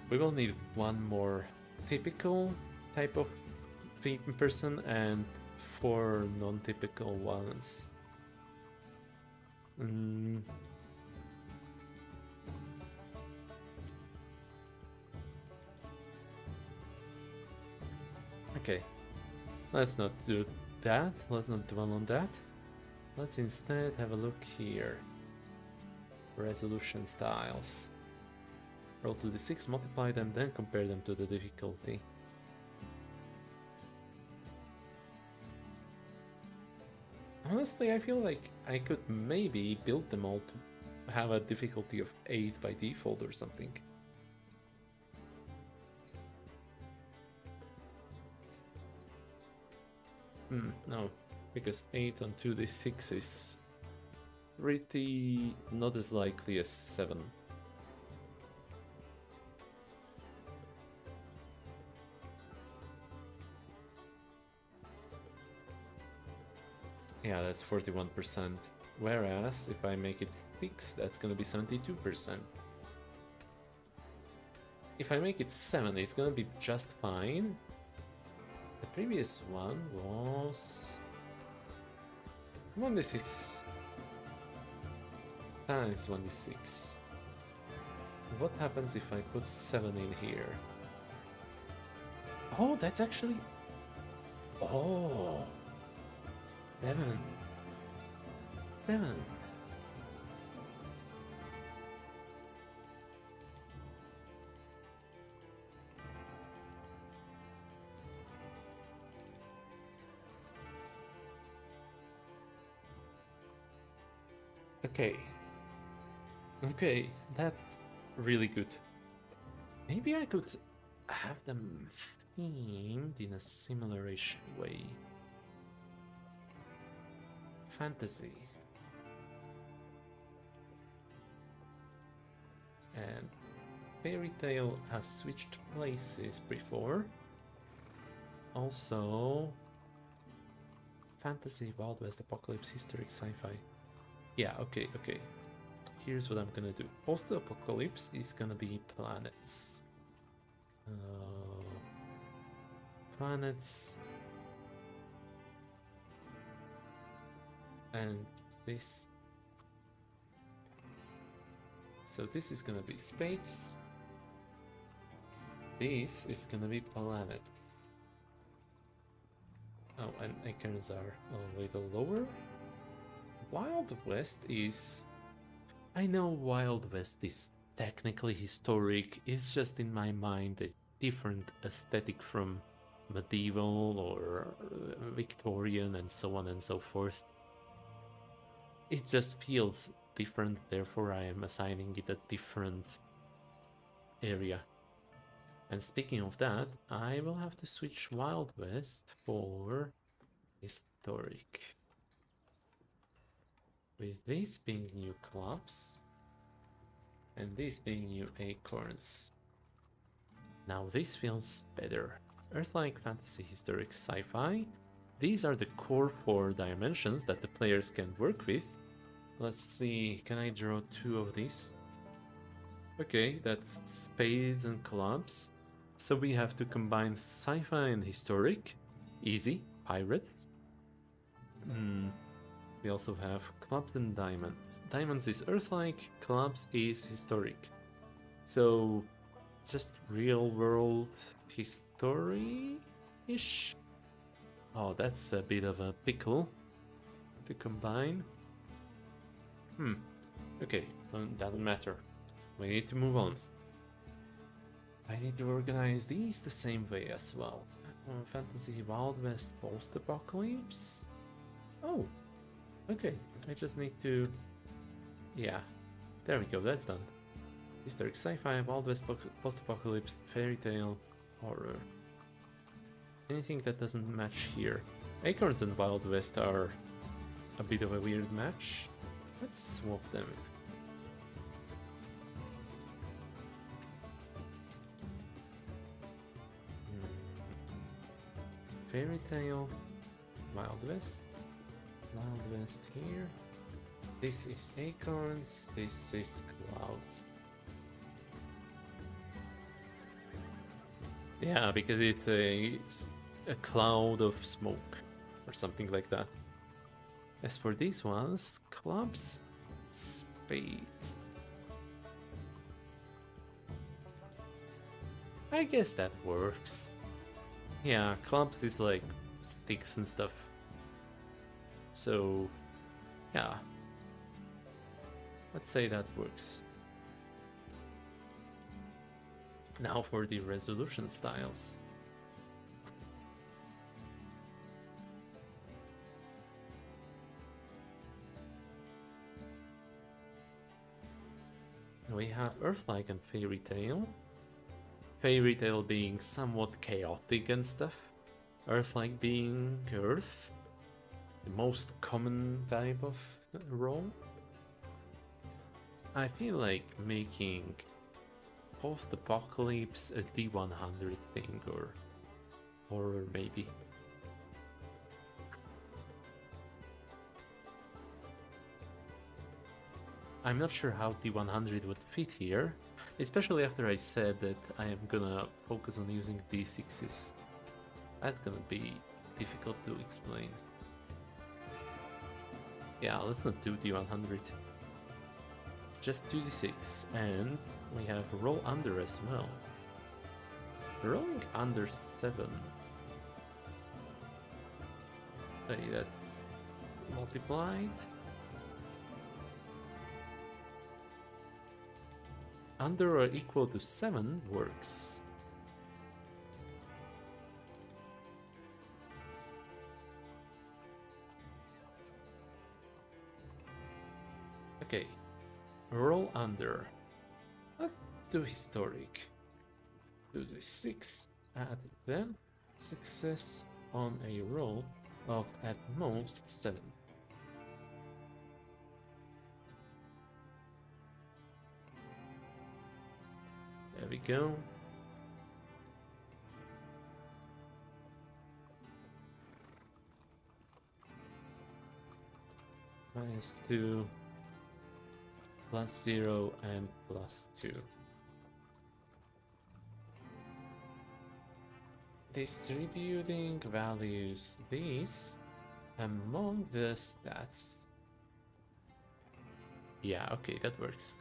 We will need one more typical type of person and 4 non-typical ones. Okay, let's not do that. Let's not dwell on that. Let's instead have a look here. Resolution styles. Roll 2d6, multiply them, then compare them to the difficulty. Honestly, I feel like I could maybe build them all to have a difficulty of 8 by default or something. No, because 8 on 2d6 is pretty not as likely as 7. Yeah, that's 41%. Whereas, if I make it 6, that's gonna be 72%. If I make it 7, it's gonna be just fine. The previous one was 1d6 times 1d6. What happens if I put 7 in here? Oh, that's actually... Oh! 7. 7. Okay. Okay, that's really good. Maybe I could have them themed in a similar-ish way. fantasy. And fairy tale have switched places before. Also, fantasy, Wild West, apocalypse, historic, sci-fi. Yeah, okay. Here's what I'm gonna do. Post-apocalypse is gonna be planets. Planets. And this. So this is gonna be space. This is gonna be planets. Oh, and icons are a little lower. Wild West is... I know Wild West is technically historic, it's just in my mind a different aesthetic from medieval or Victorian and so on and so forth. It just feels different, therefore I am assigning it a different area. And speaking of that, I will have to switch Wild West for historic. With these being new clubs, and these being new acorns. Now this feels better. Earth-like, fantasy, historic, sci-fi. These are the core 4 dimensions that the players can work with. Let's see, can I draw 2 of these? Okay, that's spades and clubs. So we have to combine sci-fi and historic. Easy. Pirates. We also have clubs and diamonds. Diamonds is Earth-like, clubs is historic. So just real-world history-ish? Oh, that's a bit of a pickle to combine. Okay, doesn't matter. We need to move on. I need to organize these the same way as well. Fantasy Wild West post-apocalypse? Oh, okay. I just need to... Yeah, there we go, that's done. Historic sci-fi, Wild West post-apocalypse, fairy tale, horror. Anything that doesn't match here. Acorns and Wild West are a bit of a weird match. Let's swap them. Fairy tale, Wild West here. This is acorns, this is clouds. Yeah, because it's a cloud of smoke or something like that. As for these ones, clubs, spades. I guess that works. Yeah, clubs is like sticks and stuff. So, yeah. Let's say that works. Now for the resolution styles. We have Earth-like and Fairy Tale. Fairy Tale being somewhat chaotic and stuff. Earth-like being Earth. The most common type of role. I feel like making post-apocalypse a D100 thing, or horror maybe. I'm not sure how D100 would fit here, especially after I said that I am gonna focus on using D6s. That's gonna be difficult to explain. Yeah, let's not do D100. Just do D6, and we have roll under as well. Rolling under 7. Say that's multiplied. Under or equal to 7 works. Okay, roll under. Let's do historic. Do the 6, add them. Success on a roll of at most 7. we go. -2, +0, and +2. Distributing values these among the stats. Yeah, okay, that works.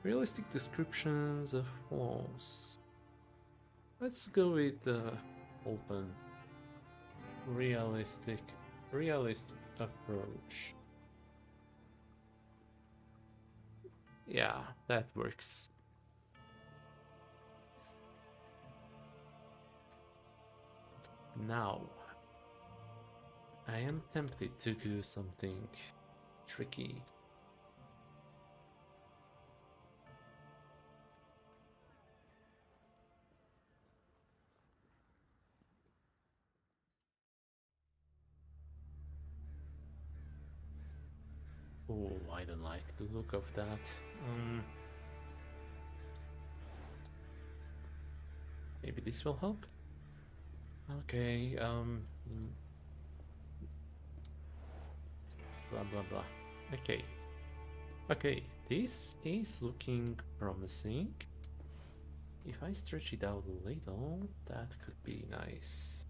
Realistic descriptions of flaws. Let's go with the open realist approach. Yeah, that works. Now, I am tempted to do something tricky. Oh, I don't like the look of that. Maybe this will help? Okay, blah blah blah. Okay. Okay, this is looking promising. If I stretch it out a little, that could be nice.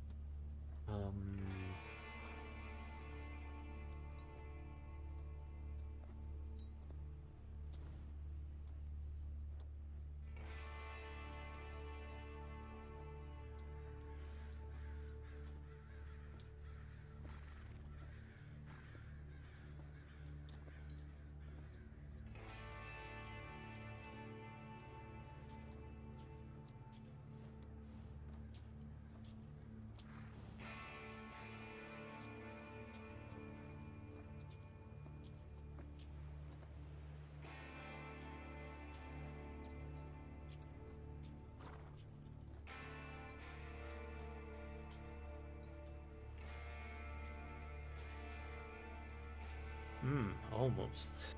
Almost.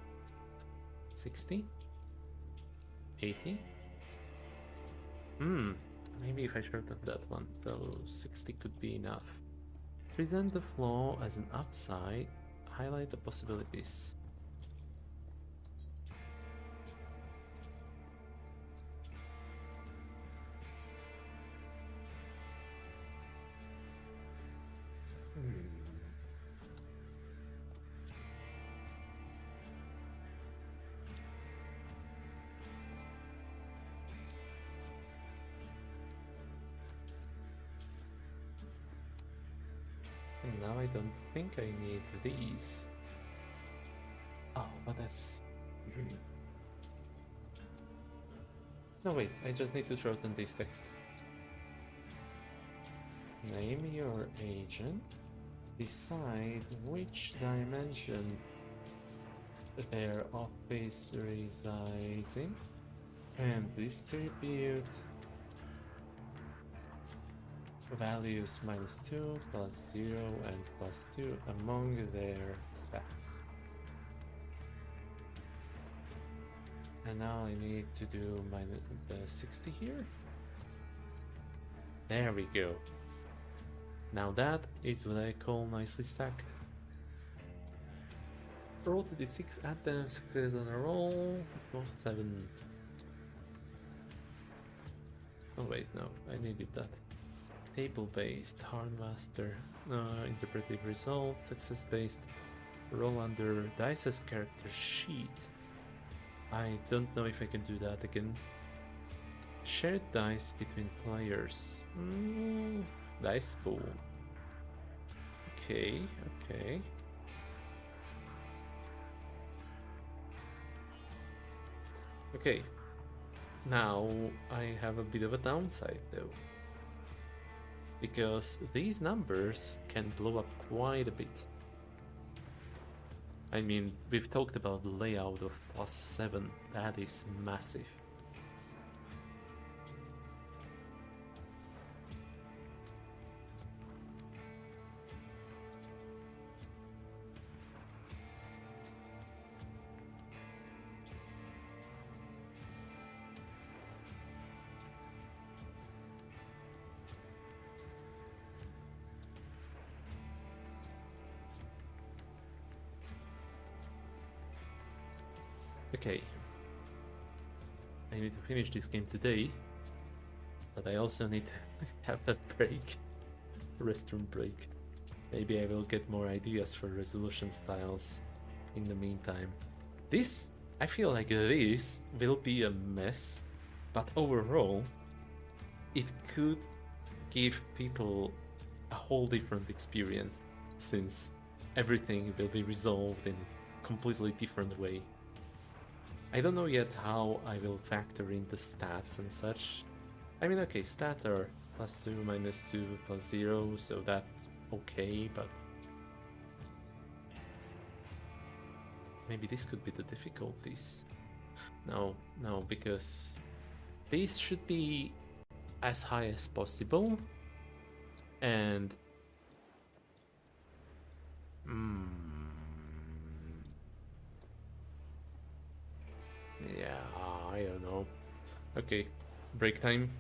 60? 80? Maybe if I shorten that one, so 60 could be enough. Present the flaw as an upside, highlight the possibilities. And now I don't think I need these. Oh, but that's... No, wait, I just need to shorten this text. Name your agent. Decide which dimension their office resides in. And distribute values -2, +0, and +2 among their stats. And now I need to do the 60 here. There we go. Now that is what I call nicely stacked. Roll to d6, add them, success on a roll. Roll 7. Oh wait, no, I needed that. Table-based, hardmaster, interpretive result, success-based, roll under dice's character sheet. I don't know if I can do that again. Shared dice between players. Dice pool. Okay, okay. Okay. Now I have a bit of a downside though. Because these numbers can blow up quite a bit. I mean, we've talked about the layout of +7, that is massive. Okay. I need to finish this game today, but I also need to have a break, restroom break. Maybe I will get more ideas for resolution styles in the meantime. This, I feel like this will be a mess, but overall, it could give people a whole different experience since everything will be resolved in a completely different way. I don't know yet how I will factor in the stats and such. I mean, okay, stats are +2, -2, +0, so that's okay, but maybe this could be the difficulties. No, no, because these should be as high as possible, and yeah, I don't know. Okay, break time.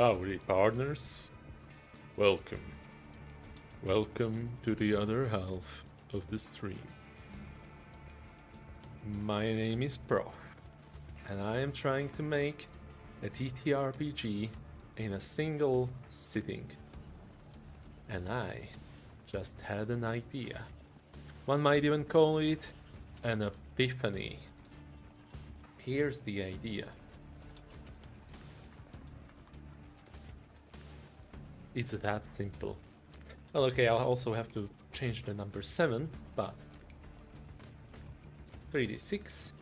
Howdy, partners. Welcome. Welcome to the other half of the stream. My name is Pro, and I am trying to make a TTRPG in a single sitting. And I just had an idea. One might even call it an epiphany. Here's the idea. It's that simple. Well, okay, I'll also have to change the number 7, but 3d6.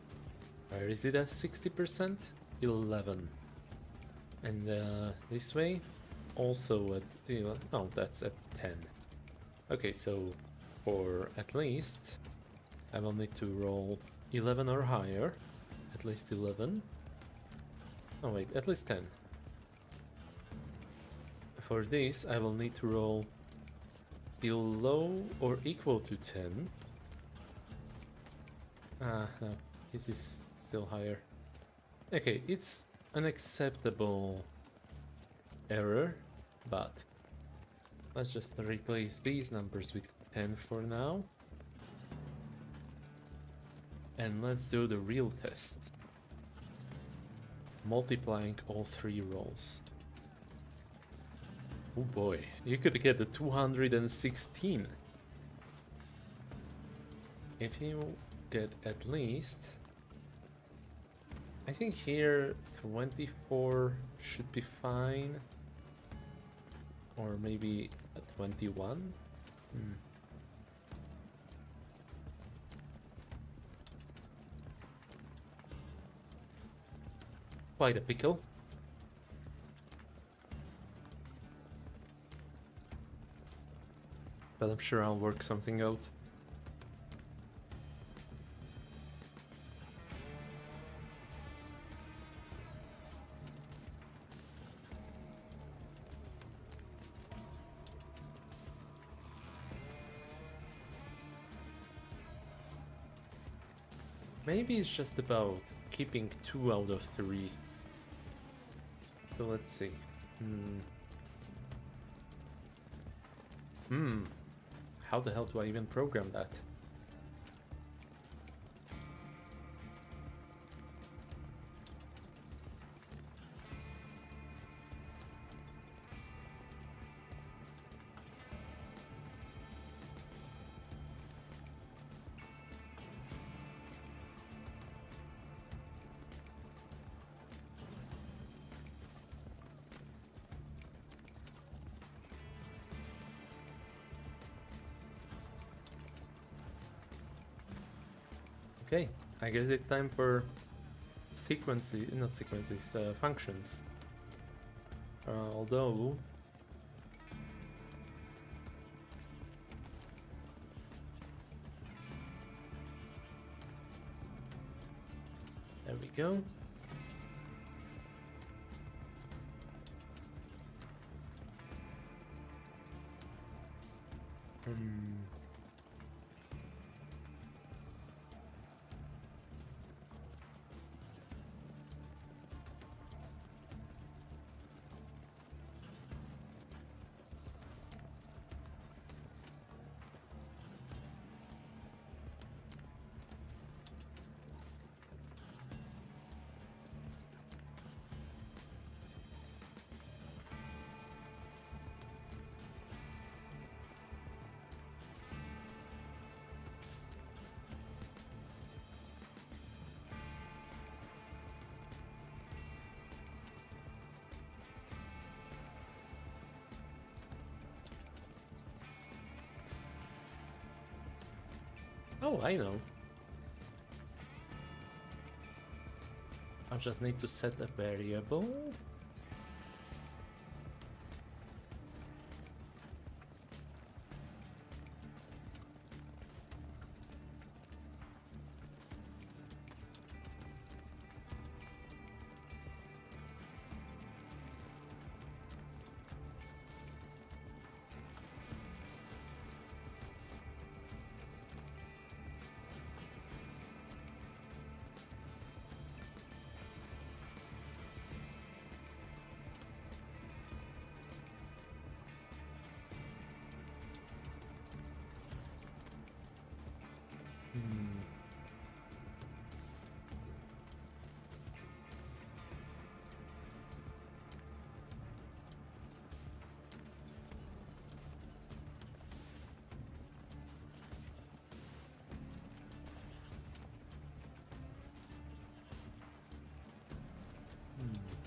Where is it at 60%? 11. And this way, also at 11. Oh, that's at 10. Okay, so for at least, I will need to roll 11 or higher. At least 11. Oh wait, at least 10. For this, I will need to roll below or equal to 10. No, this is still higher. Okay, it's an acceptable error, but let's just replace these numbers with 10 for now. And let's do the real test. Multiplying all 3 rolls. Oh boy, you could get the 216. If you get at least... I think here 24 should be fine. Or maybe a 21? Quite a pickle. But I'm sure I'll work something out. Maybe it's just about keeping 2 out of 3. So let's see. How the hell do I even program that? Okay, I guess it's time for sequences, not sequences, functions. Although... There we go. Oh, I know. I just need to set a variable.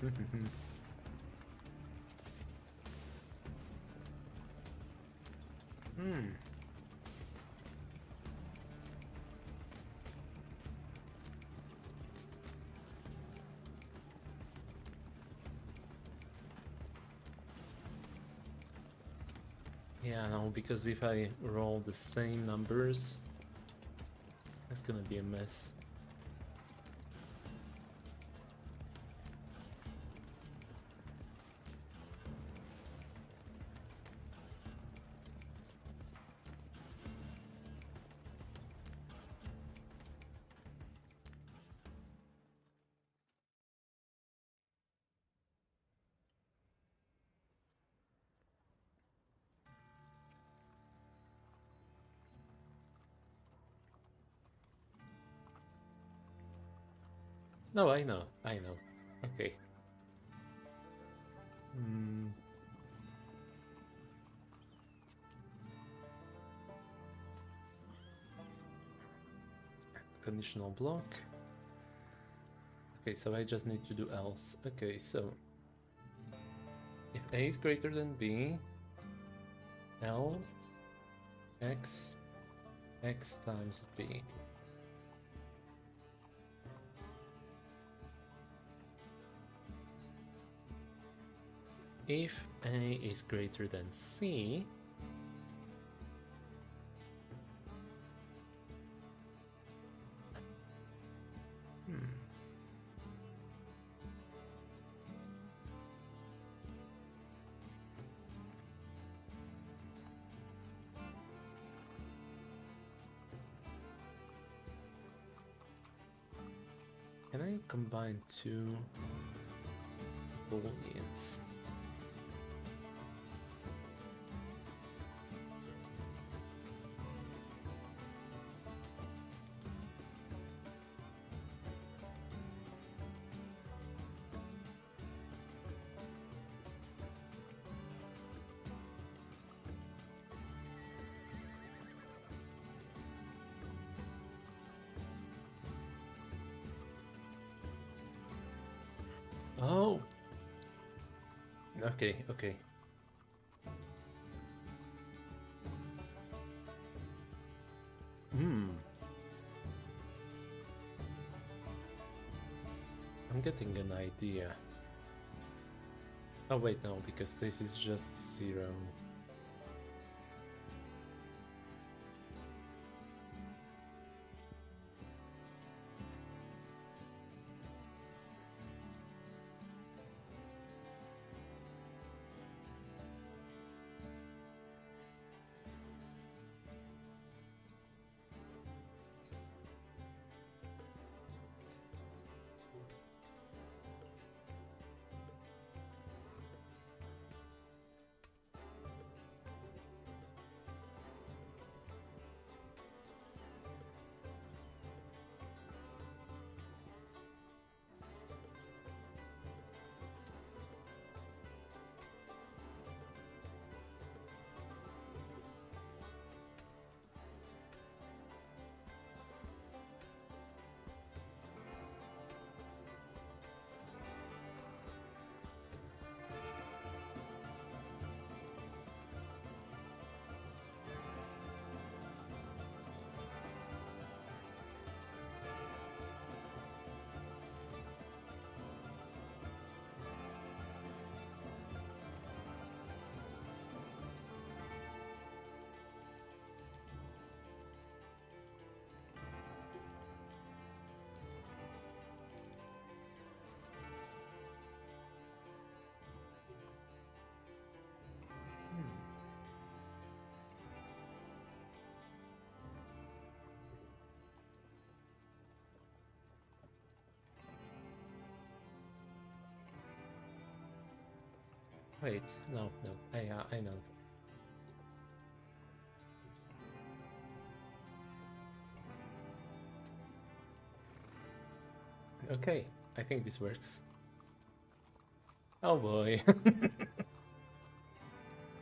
Hmm. Yeah, no, because if I roll the same numbers, it's gonna be a mess. No, I know, I know. Okay. Hmm. Conditional block. Okay, so I just need to do else. Okay, so if A is greater than B, else x times B. If A is greater than C, can I combine two booleans? Oh, okay, okay. Hmm. I'm getting an idea. Oh wait, no, because this is just 0. Wait, no, no, I know. Okay, I think this works. Oh boy.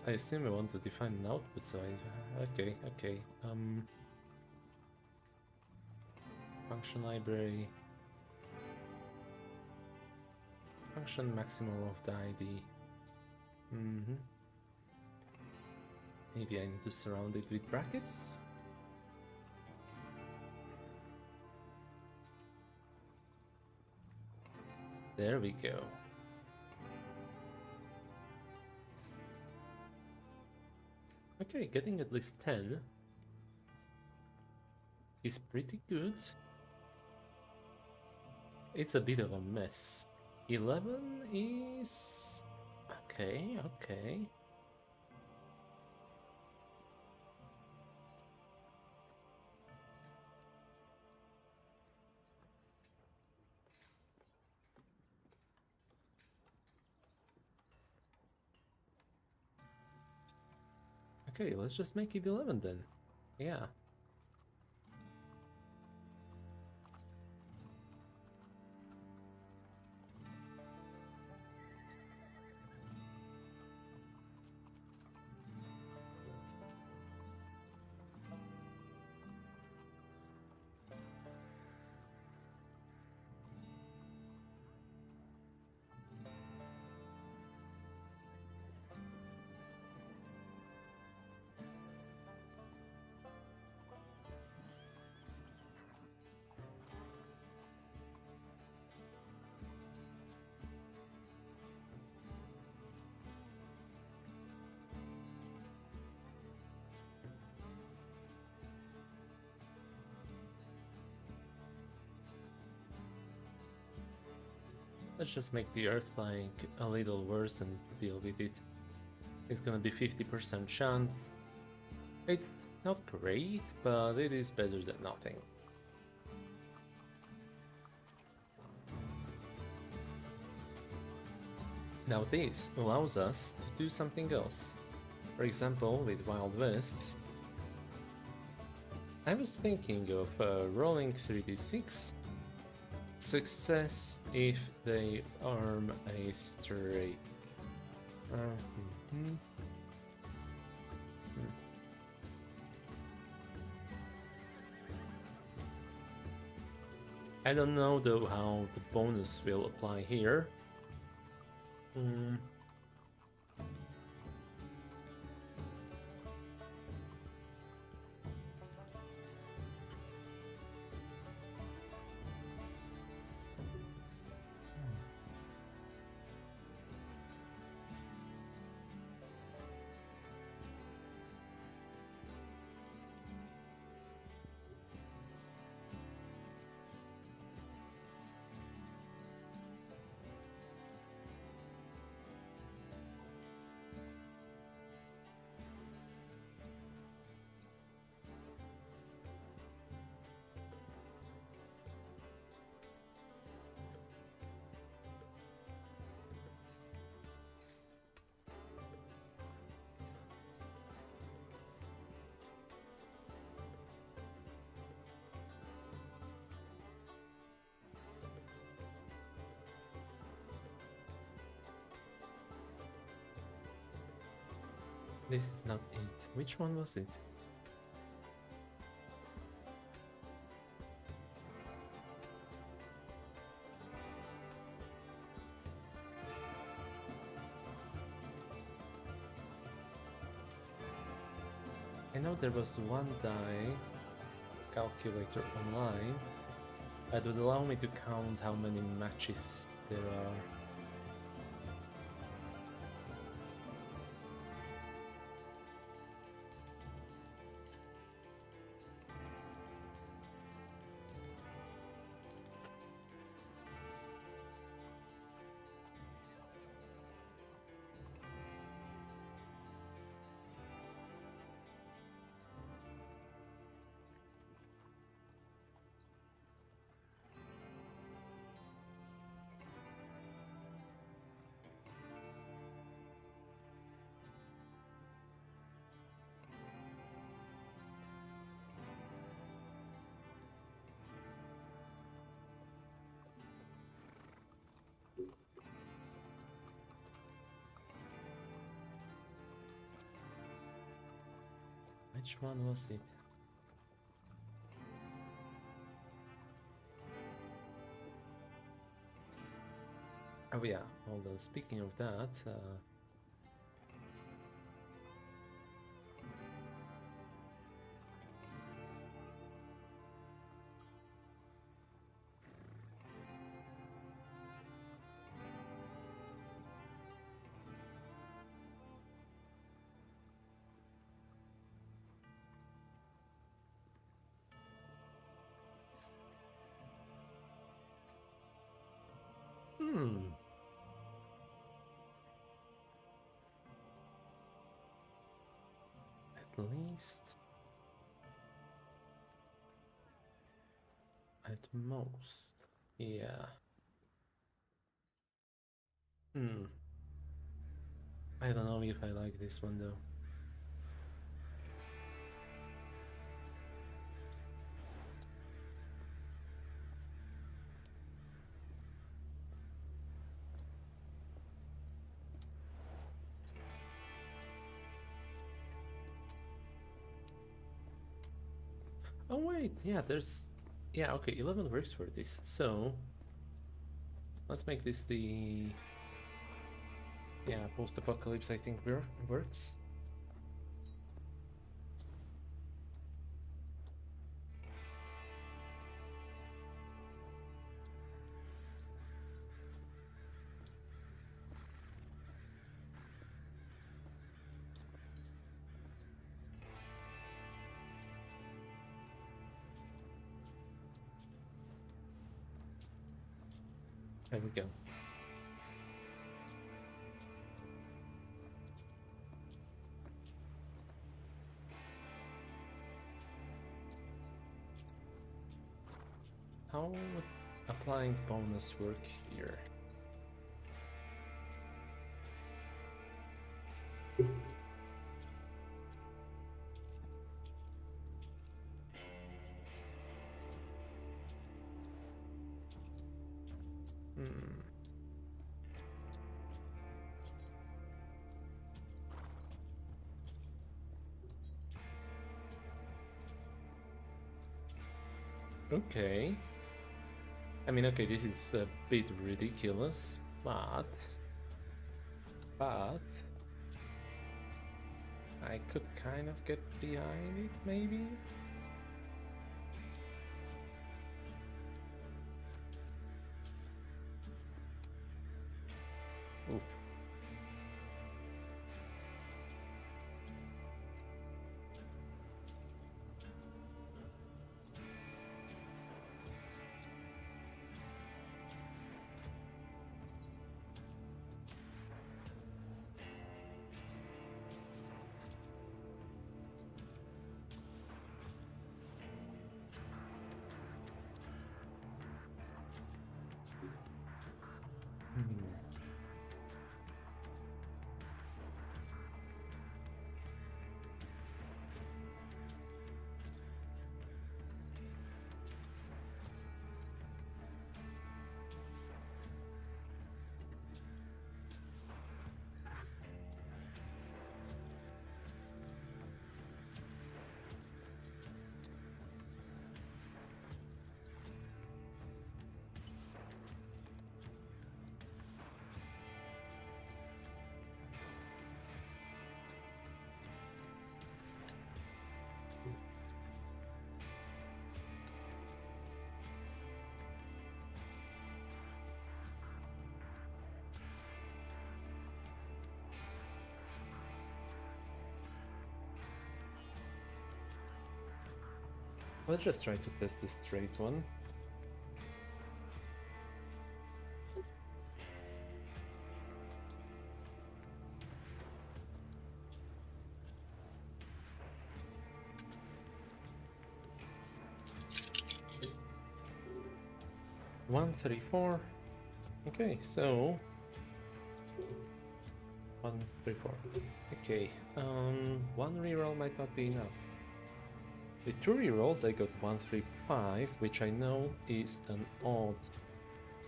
I assume I want to define an output, so okay, okay. Function library. Function maximal of the ID. Maybe I need to surround it with brackets? There we go. Okay, getting at least 10 is pretty good. It's a bit of a mess. 11 is... okay, okay. Okay, let's just make it 11 then. Yeah. Let's just make the Earth like a little worse and deal with it. It's gonna be 50% chance. It's not great, but it is better than nothing. Now this allows us to do something else. For example, with Wild West, I was thinking of rolling 3d6 success if they arm a straight. I don't know though how the bonus will apply here. This is not it. Which one was it? I know there was one die calculator online that would allow me to count how many matches there are. Which one was it? Oh, but yeah, hold on. Speaking of that, at least, at most, yeah. I don't know if I like this one though. Oh wait, yeah, there's... Yeah, okay, 11 works for this. So, let's make this the... Yeah, post-apocalypse I think works. There we go. How would applying bonus work here? Okay. I mean, okay, this is a bit ridiculous, but I could kind of get behind it, maybe? Oof. Let's just try to test the straight one. One, 34. Okay, so 1, 3, 4. Okay, one reroll might not be enough. With 2 rerolls, I got 1, 3, 5, which I know is an odd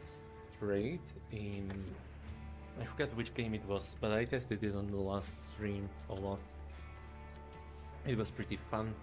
straight in... I forgot which game it was, but I tested it on the last stream a lot. It was pretty fun.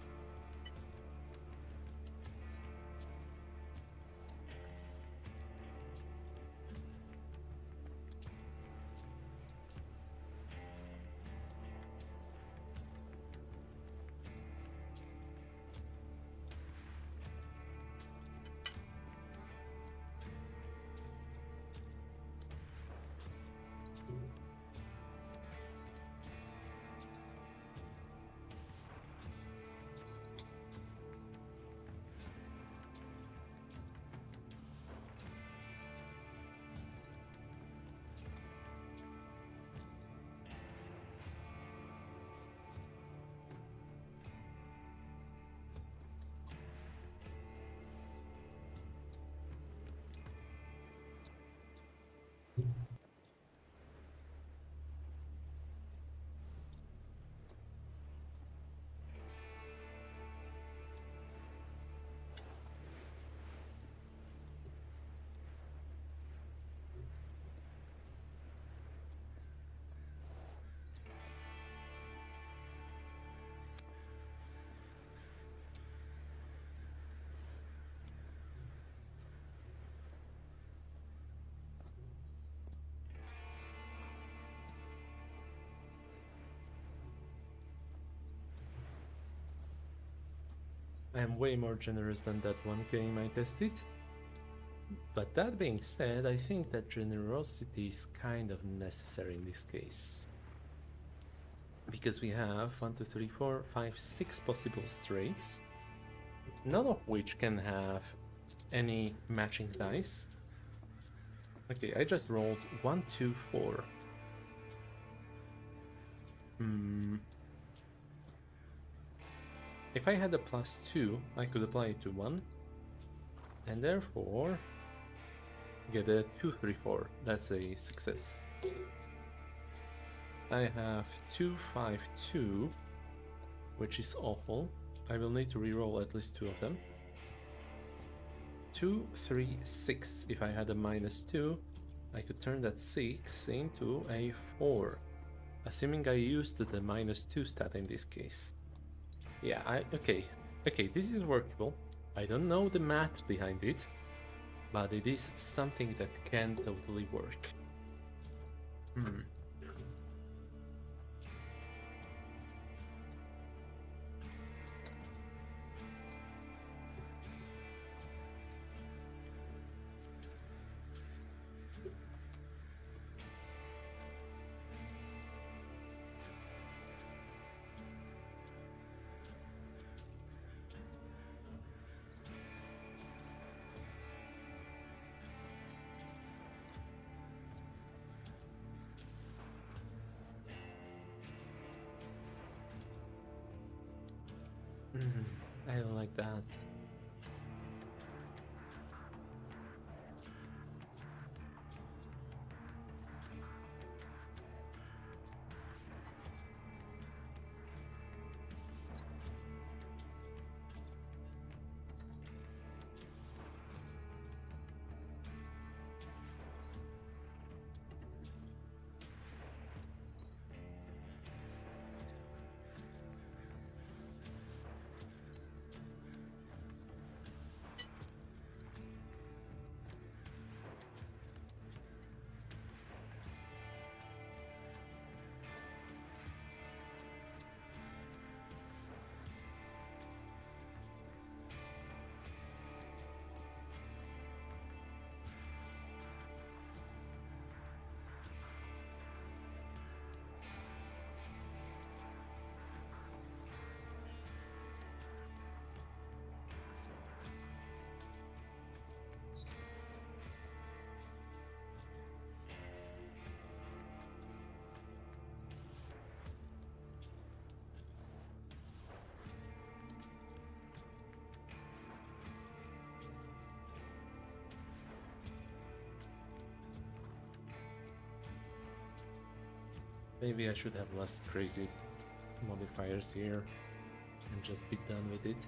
I am way more generous than that one game I tested. But that being said, I think that generosity is kind of necessary in this case. Because we have 1, 2, 3, 4, 5, 6 possible straights, none of which can have any matching dice. Okay, I just rolled 1, 2, 4. If I had a +2, I could apply it to 1, and therefore get a 2, 3, 4. That's a success. I have 2, 5, 2, which is awful. I will need to reroll at least 2 of them. 2, 3, 6. If I had a -2, I could turn that 6 into a 4. Assuming I used the -2 stat in this case. Yeah, okay, this is workable. I don't know the math behind it, but it is something that can totally work. I don't like that. Maybe I should have less crazy modifiers here and just be done with it.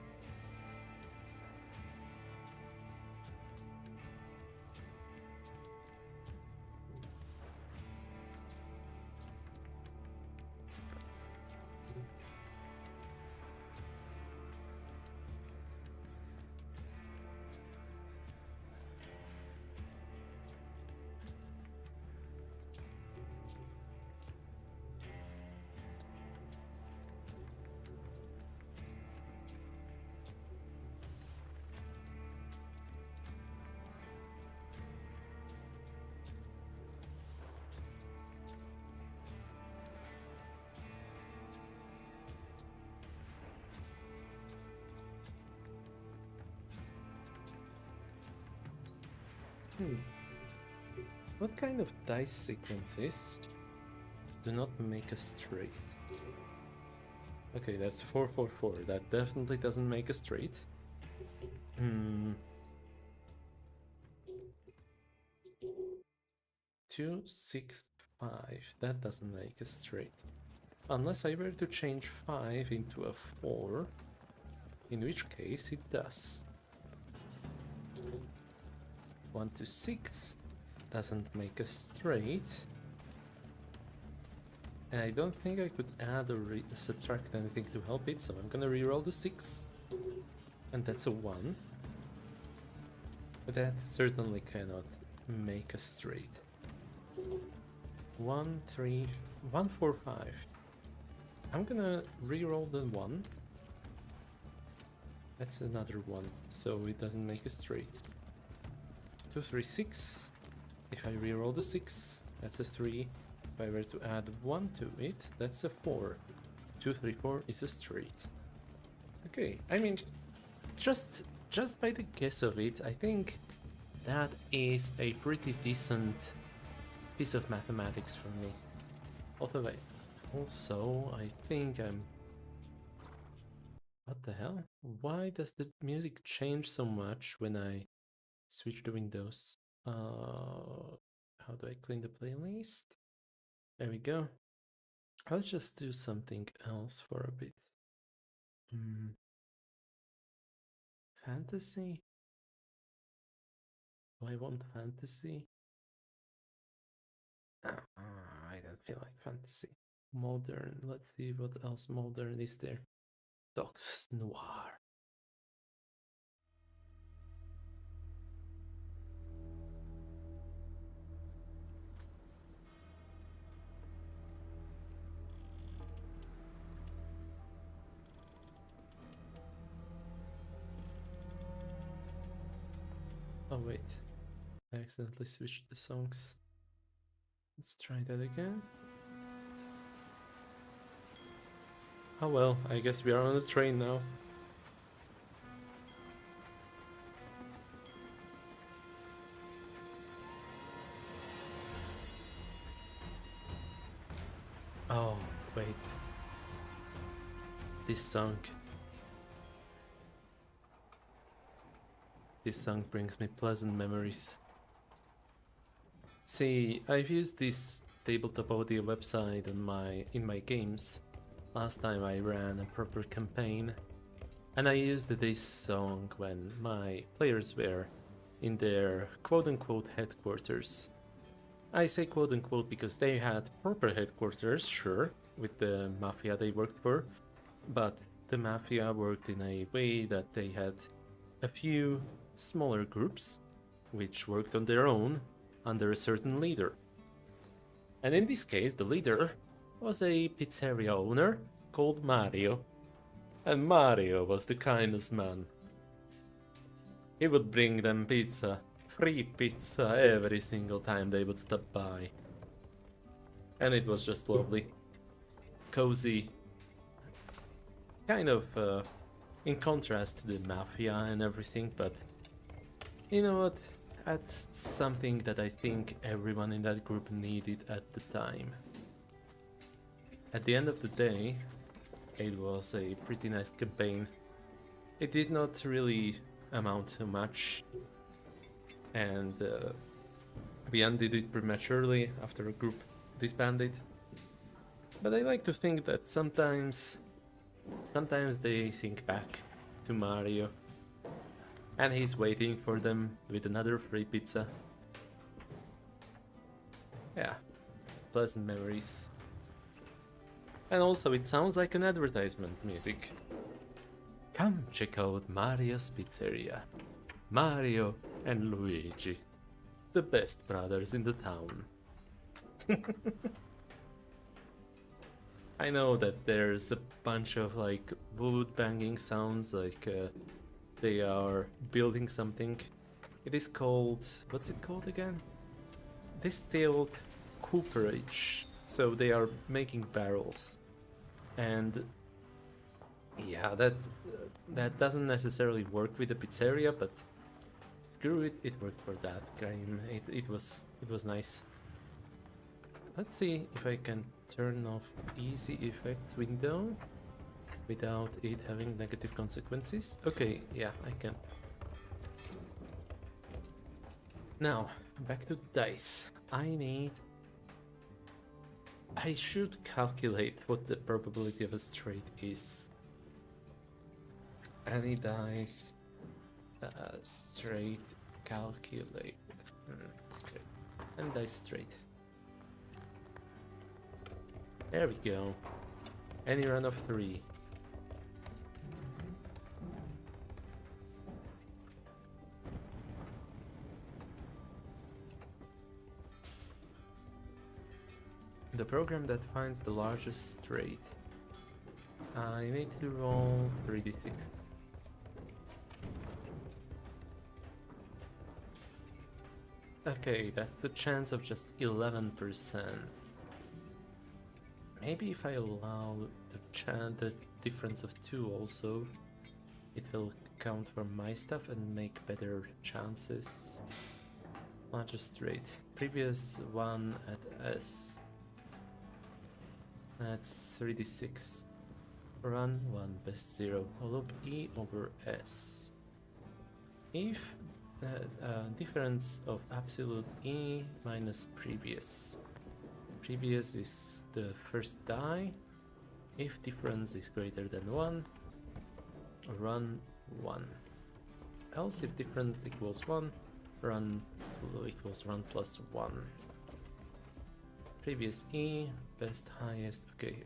What kind of dice sequences do not make a straight? Okay, that's 4, 4, 4. That definitely doesn't make a straight. 2, 6, 5. That doesn't make a straight. Unless I were to change 5 into a 4, in which case it does. 1 to 6 doesn't make a straight. And I don't think I could add or subtract anything to help it, so I'm gonna reroll the 6. And that's a 1. But that certainly cannot make a straight. 1, 3, 1, 4, 5. I'm gonna reroll the 1. That's another one, so it doesn't make a straight. 2, 3, 6. If I reroll the 6, that's a 3. If I were to add 1 to it, that's a 4. 2, 3, 4 is a straight. Okay, I mean, just by the guess of it, I think that is a pretty decent piece of mathematics for me. Also, I think I'm... What the hell? Why does the music change so much when I switch the windows? How do I clean the playlist? There we go. Let's just do something else for a bit. Fantasy? Do I want fantasy? I don't feel like fantasy. Modern, let's see what else modern is there. Docs Noir. Oh wait, I accidentally switched the songs. Let's try that again. Oh well, I guess we are on a train now. Oh, wait. This song. This song brings me pleasant memories. See, I've used this tabletop audio website in my games. Last time I ran a proper campaign, and I used this song when my players were in their quote-unquote headquarters. I say quote-unquote because they had proper headquarters, sure, with the mafia they worked for, but the mafia worked in a way that they had a few smaller groups, which worked on their own under a certain leader. And in this case, the leader was a pizzeria owner called Mario. And Mario was the kindest man. He would bring them pizza, free pizza, every single time they would stop by. And it was just lovely. Cozy. Kind of in contrast to the mafia and everything, but you know what? That's something that I think everyone in that group needed at the time. At the end of the day, it was a pretty nice campaign. It did not really amount to much, and we ended it prematurely after a group disbanded. But I like to think that sometimes they think back to Mario, and he's waiting for them with another free pizza. Yeah, pleasant memories. And also it sounds like an advertisement music. Come check out Mario's Pizzeria. Mario and Luigi, the best brothers in the town. I know that there's a bunch of like wood banging sounds, like they are building something. It is called, what's it called again? Distilled cooperage. So they are making barrels. And yeah, that doesn't necessarily work with the pizzeria, but screw it, it worked for that game. It was nice. Let's see if I can turn off easy effects window without it having negative consequences. Okay, yeah, I can. Now, back to the dice. I should calculate what the probability of a straight is. Any dice, straight, calculate, straight, and dice straight. There we go. Any run of 3. The program that finds the largest straight. I need to roll 3d6. Okay, that's a chance of just 11%. Maybe if I allow the difference of 2 also, it will count for my stuff and make better chances. Magistrate. Previous one at S. That's 3d6. Run 1 best 0. Loop E over S. If difference of absolute E minus previous. Previous is the first die. If difference is greater than 1, run 1. Else if difference equals 1, run equals run plus 1. Previous E, best highest, okay.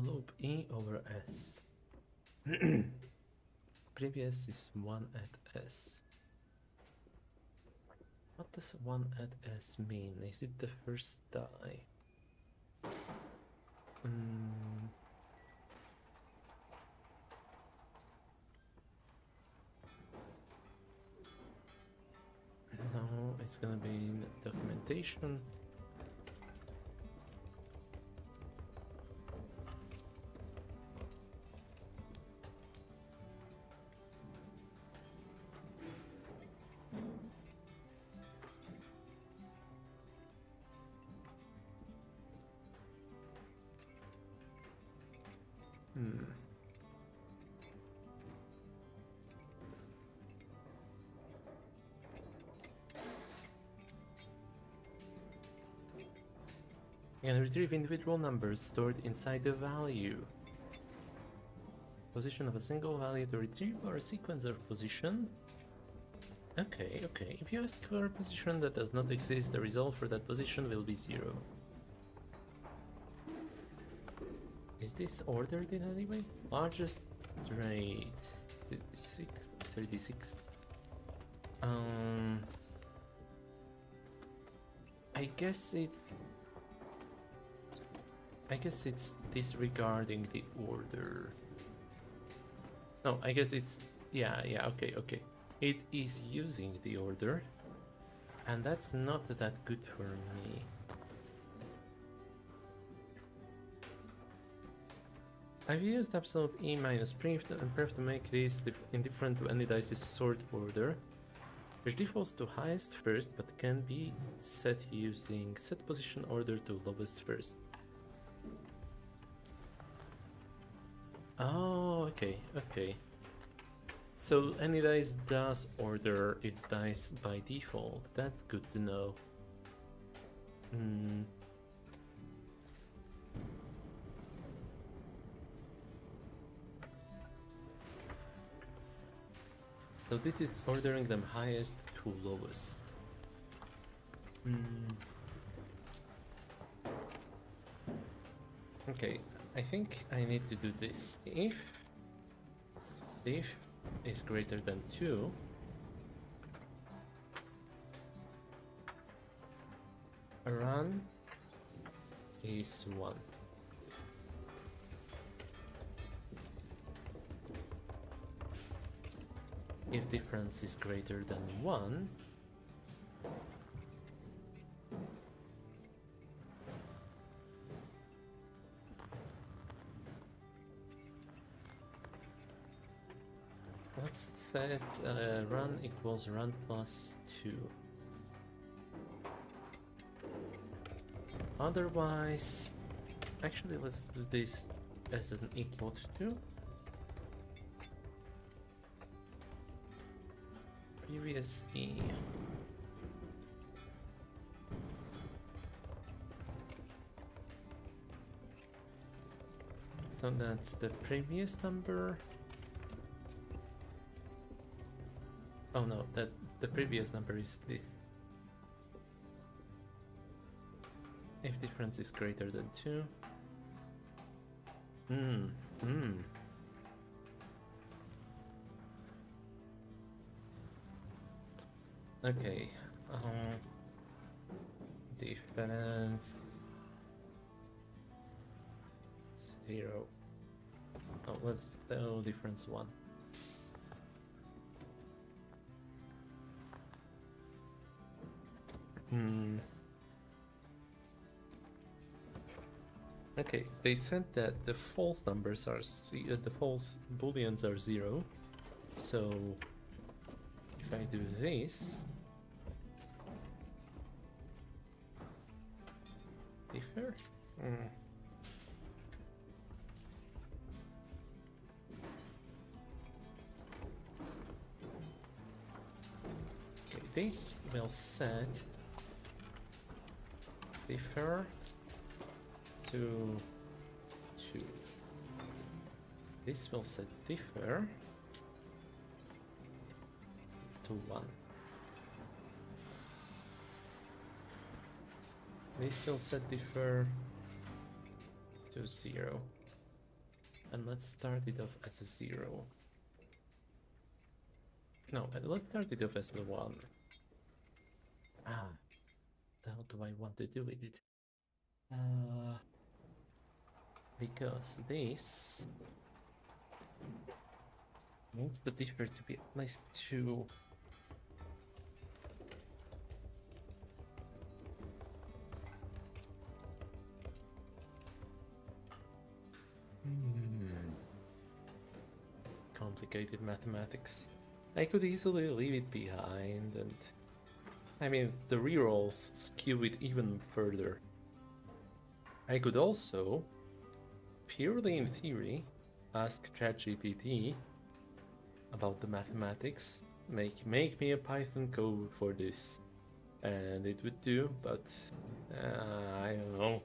Loop E over S. Previous is 1 at S. What does 1 at S mean? Is it the first die? No, it's gonna be in documentation. You can retrieve individual numbers stored inside the value. Position of a single value to retrieve or a sequence of positions. Okay. If you ask for a position that does not exist, the result for that position will be 0. Is this ordered in any way? Largest trade 36. I guess it's disregarding the order. No, I guess it's yeah, okay. It is using the order, and that's not that good for me. I've used absolute E minus pref to make this indifferent to any dice's sort order, which defaults to highest first but can be set using set position order to lowest first. Oh, okay. So any dice does order its dice by default. That's good to know. So this is ordering them highest to lowest. Okay, I think I need to do this. If is greater than 2, run is 1. If difference is greater than 1, let's set run equals run plus 2. Otherwise, actually let's do this as an equal to 2. Previous E. So that's the previous number Oh no, that the previous number is this. If difference is greater than 2. Okay. Difference 0. Oh, let's do difference 1. Okay, they said that the false numbers are the false booleans are 0. So if I do this, differ. Okay, this will set differ to 2. This will set differ to 1. This will set differ to 0. And let's start it off as a 0. No, let's start it off as a 1. How do I want to do with it? Because this needs the differ to be at least 2. Complicated mathematics. I could easily leave it behind, and I mean, the rerolls skew it even further. I could also, purely in theory, ask ChatGPT about the mathematics, make me a Python code for this, and it would do, but I don't know.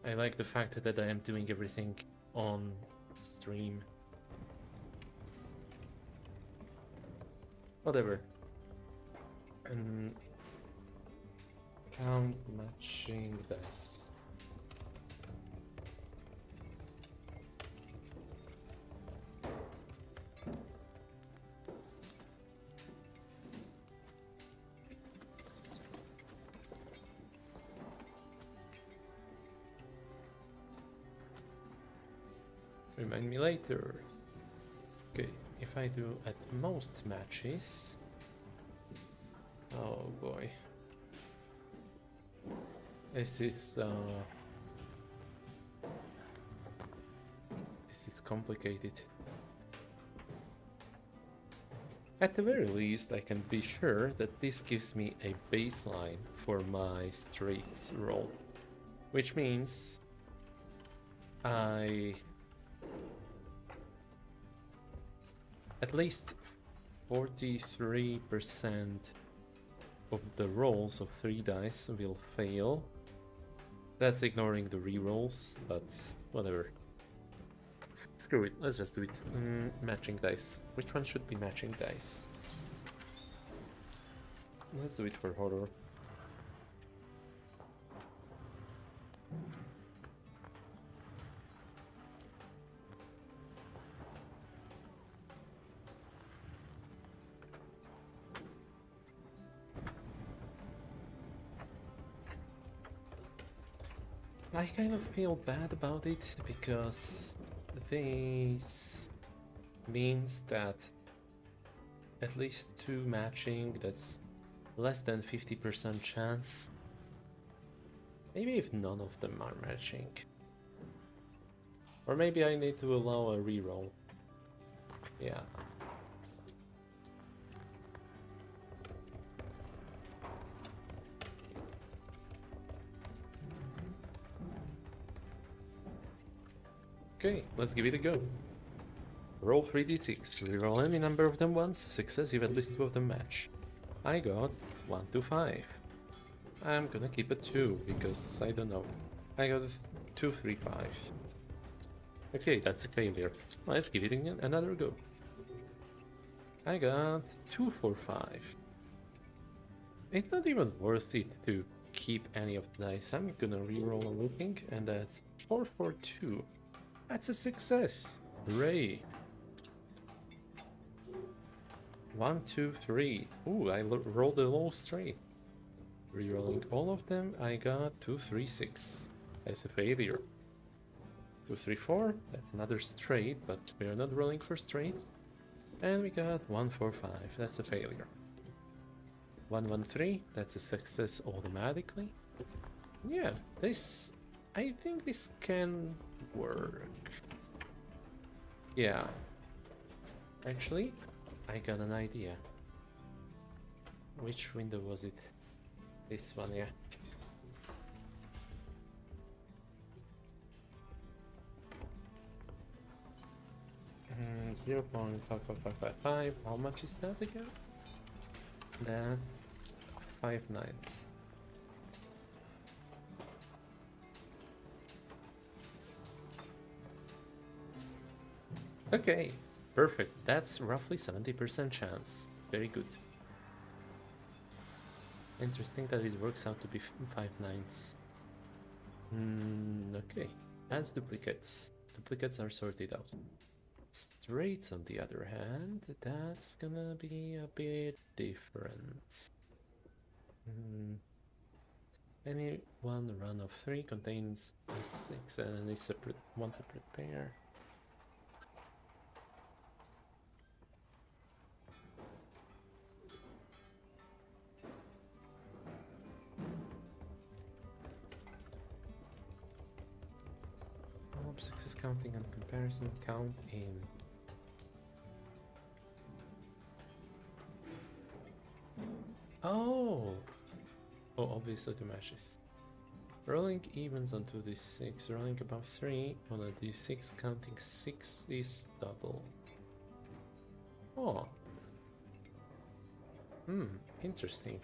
I like the fact that I am doing everything on stream. Whatever. And count matching dice. Remind me later. Okay, if I do at most matches. Oh boy. This is complicated. At the very least, I can be sure that this gives me a baseline for my straights roll, which means at least 43% of the rolls of 3 dice will fail. That's ignoring the rerolls, but whatever. Screw it, let's just do it. Matching dice. Which one should be matching dice? Let's do it for horror. I kind of feel bad about it because this means that at least 2 matching, that's less than 50% chance. Maybe if none of them are matching. Or maybe I need to allow a reroll. Yeah. Okay, let's give it a go. Roll 3d6, reroll any number of them once, successive at least 2 of them match. I got 1 to 5. I'm gonna keep a 2 because I don't know. I got 2, 3, 5. Okay, that's a failure. Let's give it another go. I got 2 for 5. It's not even worth it to keep any of the dice. I'm gonna reroll everything, and that's 4 for 2. That's a success! Hooray! 1, 2, 3. Ooh, I rolled a low straight. Rerolling all of them, I got 2, 3, 6. That's a failure. 2, 3, 4. That's another straight, but we're not rolling for straight. And we got 1, 4, 5. That's a failure. 1, 1, 3. That's a success automatically. Yeah, this... I think this can work. Yeah. Actually, I got an idea. Which window was it? This one, yeah. Mm, 0.55555. How much is that again? That 5 nines. Okay, perfect. That's roughly 70% chance. Very good. Interesting that it works out to be 5 nines. Okay, that's duplicates. Duplicates are sorted out. Straights, on the other hand, that's gonna be a bit different. Any one run of 3 contains a 6 and any one separate pair. Success counting and comparison count in. Oh, obviously the matches. Rolling evens on 2d6, rolling above 3 on a d6, counting 6 is double. Oh. Interesting.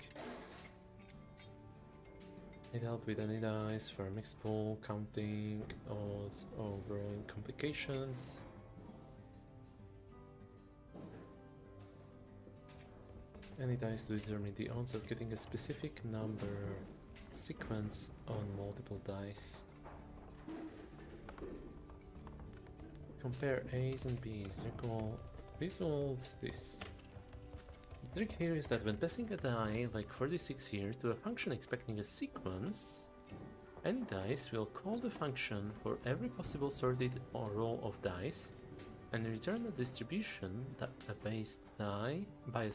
It helped with any dice for mixed pool, counting, odds, overall complications. Any dice to determine the odds of getting a specific number sequence on multiple dice. Compare A's and B's. Resolve this. The trick here is that when passing a die, like 46 here, to a function expecting a sequence, any dice will call the function for every possible sorted or roll of dice, and return a distribution that a biased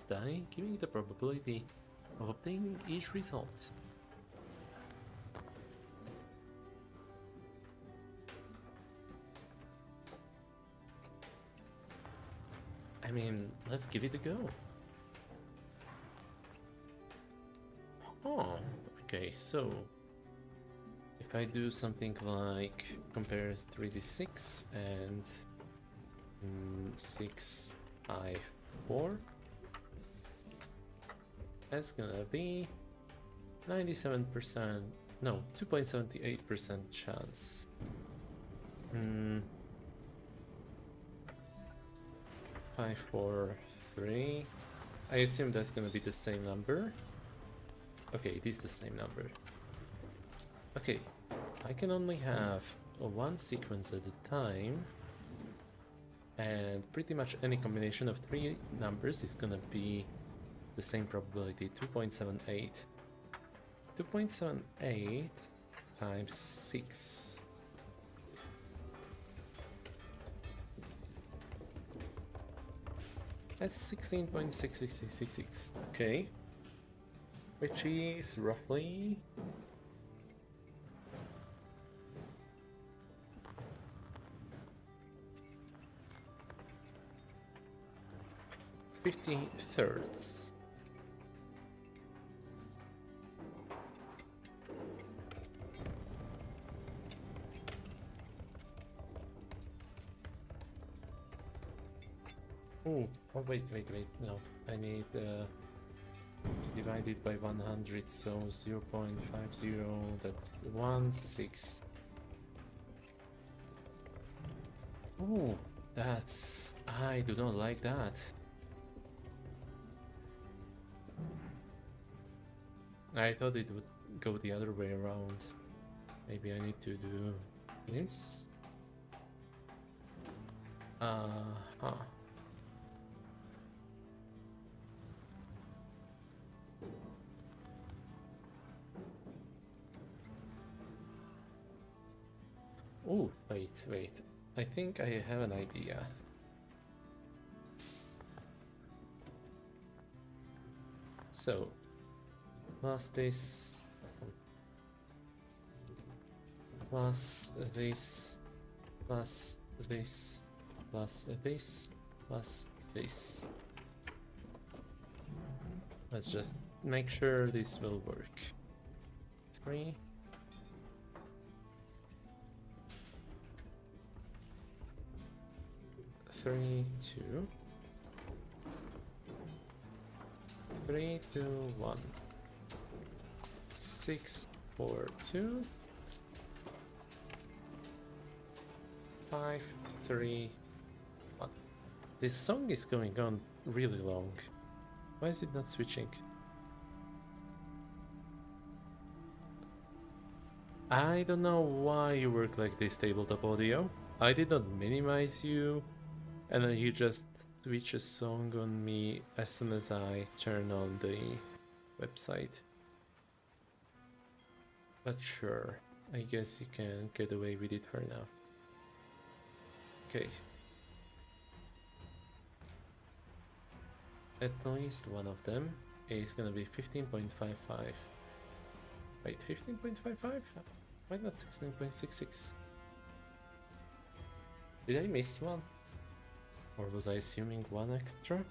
die, giving the probability of obtaining each result. I mean, let's give it a go. Oh, okay, so if I do something like compare 3d6 and 6, 5, 4, that's gonna be 97%, no, 2.78% chance. 5, 4, 3. I assume that's gonna be the same number. Okay, it is the same number. Okay, I can only have one sequence at a time, and pretty much any combination of 3 numbers is gonna be the same probability, 2.78. 2.78 times 6. That's 16.6666. Okay. Which is roughly 50/3. Oh, wait, no, I need divide it by 100, so 0.50, that's 1/6. Oh, I do not like that. I thought it would go the other way around. Maybe I need to do this. Huh. Oh, wait. I think I have an idea. So, plus this, plus this, plus this, plus this, plus this. Let's just make sure this will work. 3. 3, 2. 3, 2, 1. 6, 4, 2. 5, 3, 1. This song is going on really long. Why is it not switching? I don't know why you work like this, tabletop audio. I did not minimize you, and then you just switch a song on me as soon as I turn on the website. But sure, I guess you can get away with it for now. Okay. At least one of them is gonna be 15.55. Wait, 15.55? Why not 16.66? Did I miss one? Or was I assuming one extra?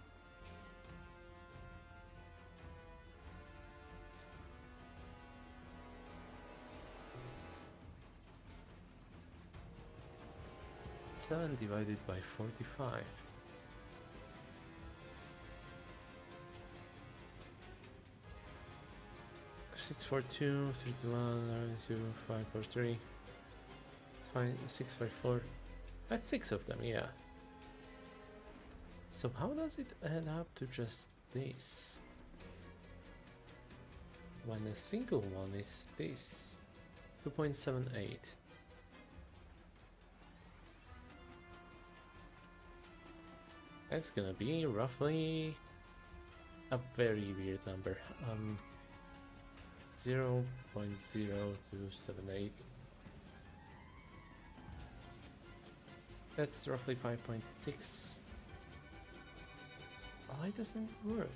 Seven divided by 45. Six, 4, 2, 3, 2, 1, 2, 5, 4, 3. 5, 6, 5, 4. That's 6 of them, yeah. So how does it add up to just this? When a single one is this. 2.78. That's gonna be roughly a very weird number. 0.0278. That's roughly 5.6. Why doesn't it work?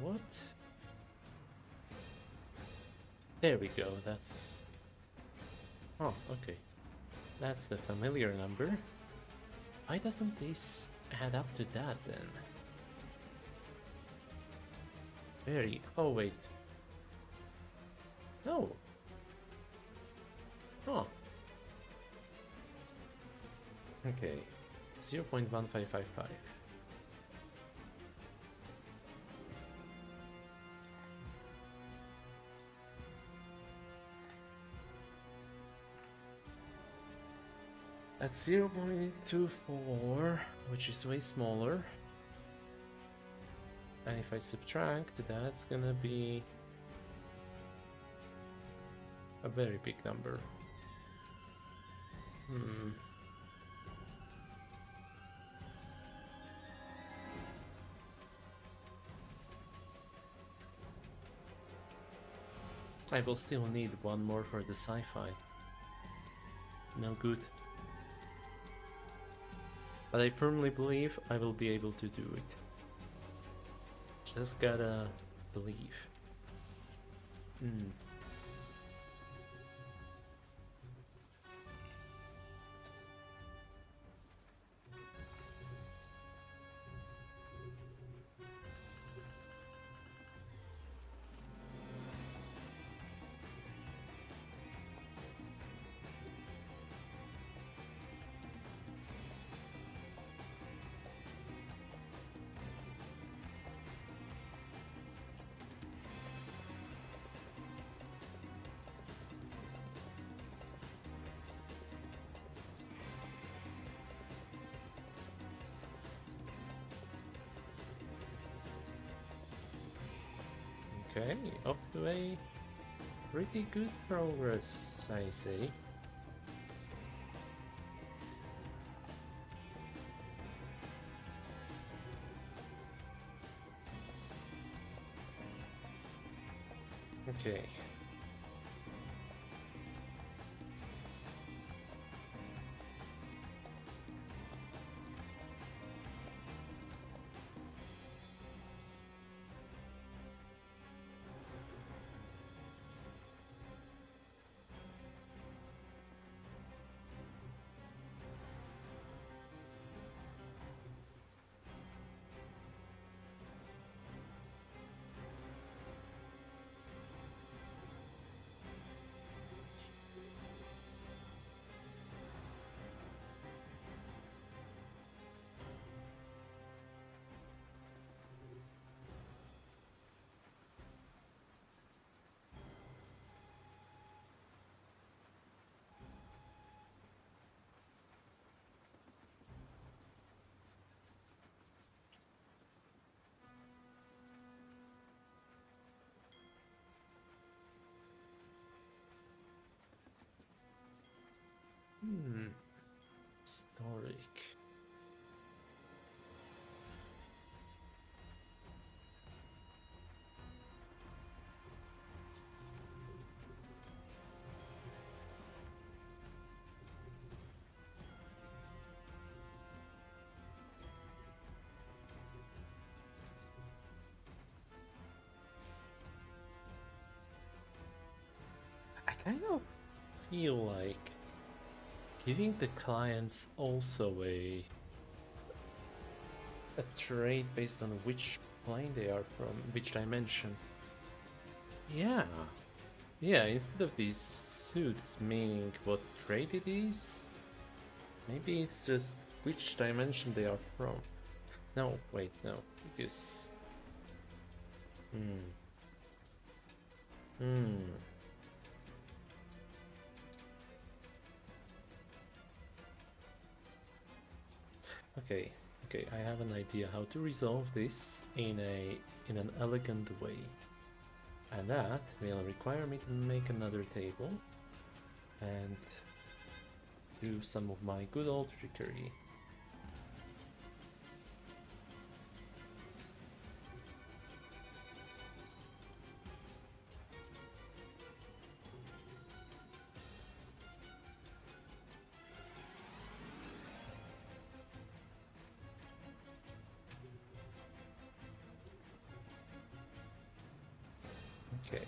What? There we go, that's... Oh, okay. That's the familiar number. Why doesn't this add up to that then? Very... Oh, wait. No. Oh. Okay. 0.1555. That's 0.24, which is way smaller. And if I subtract, that's gonna be a very big number. I will still need one more for the sci-fi. No good. But I firmly believe I will be able to do it. Just gotta believe. Okay, up to a pretty good progress, I see. Okay. Historic. I kind of feel like giving the clients also a trait based on which plane they are from, which dimension. Yeah. Yeah, instead of these suits meaning what trait it is, maybe it's just which dimension they are from. No, wait, no, because... Hmm. Okay, okay, I have an idea how to resolve this in an elegant way. And that will require me to make another table and do some of my good old trickery. Okay.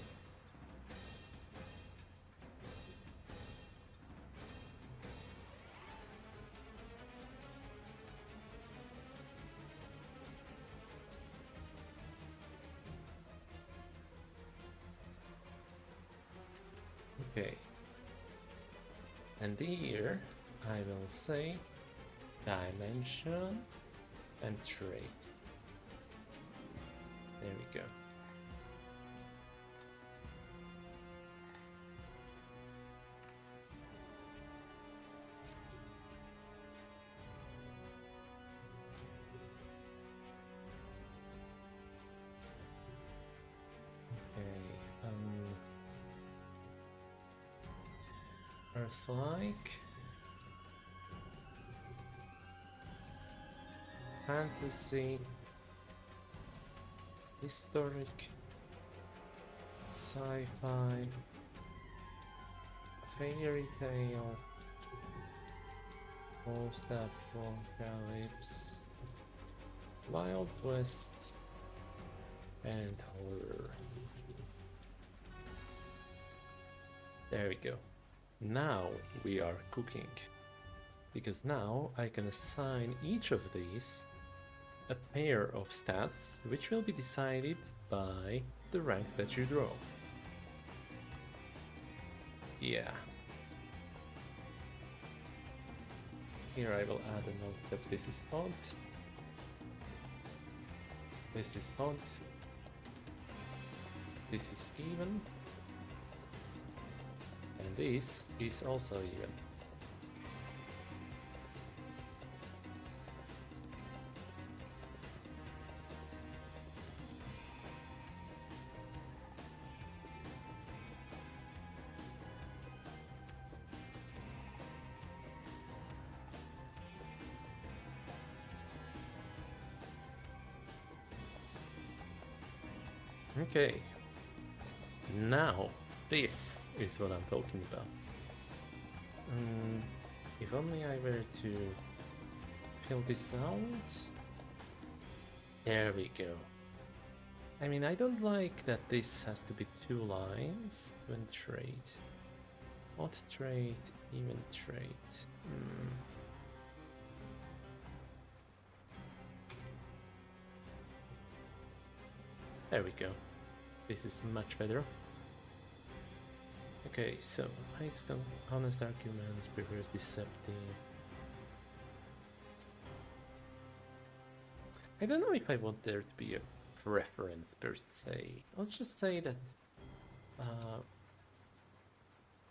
Okay. And here I will say dimension and trait. There we go. Earth-like, fantasy, historic, sci-fi, fairy tale, post-apocalypse, Wild West, and horror. There we go. Now we are cooking. Because now I can assign each of these a pair of stats, which will be decided by the rank that you draw. Yeah. Here I will add a note that this is odd. This is odd. This is even. And this is also even. Okay. Now, this is what I'm talking about. If only I were to fill this out. There we go. I mean, I don't like that this has to be 2 lines when trait. Odd trait, even trait. There we go. This is much better. Okay, so hides honest arguments, prefers deceptive. I don't know if I want there to be a preference per se. Let's just say that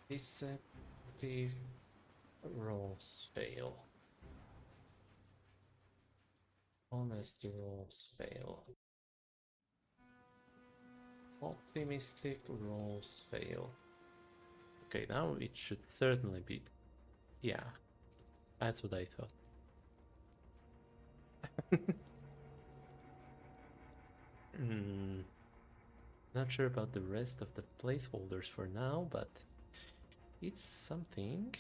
deceptive rolls fail. Honest rolls fail. Optimistic rolls fail. Okay, now it should certainly be. Yeah, that's what I thought. Not sure about the rest of the placeholders for now, but it's something.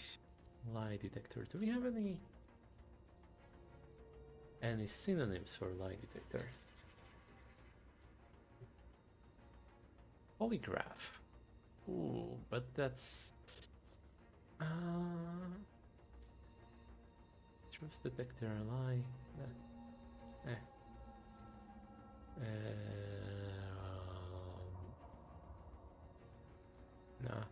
Lie detector. Do we have any synonyms for lie detector? Polygraph. Ooh, but that's truth detector, lie. Nah.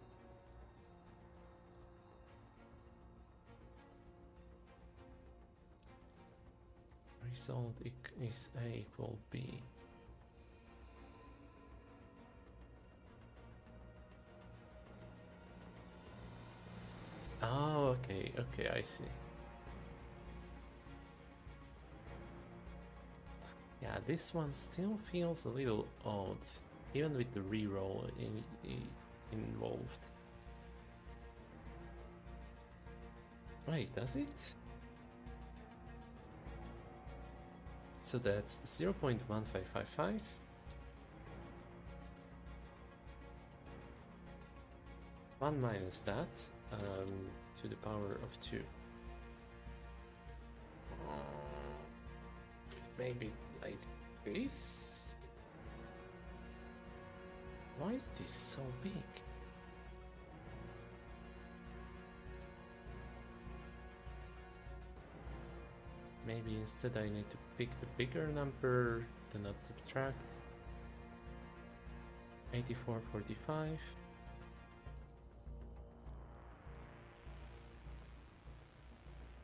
Result is A equal B. Oh, okay, I see. Yeah, this one still feels a little odd, even with the reroll involved. Wait, does it? So that's 0.1555. One minus that, to the power of 2. Maybe like this? Why is this so big? Maybe instead I need to pick the bigger number, do not subtract. 8445.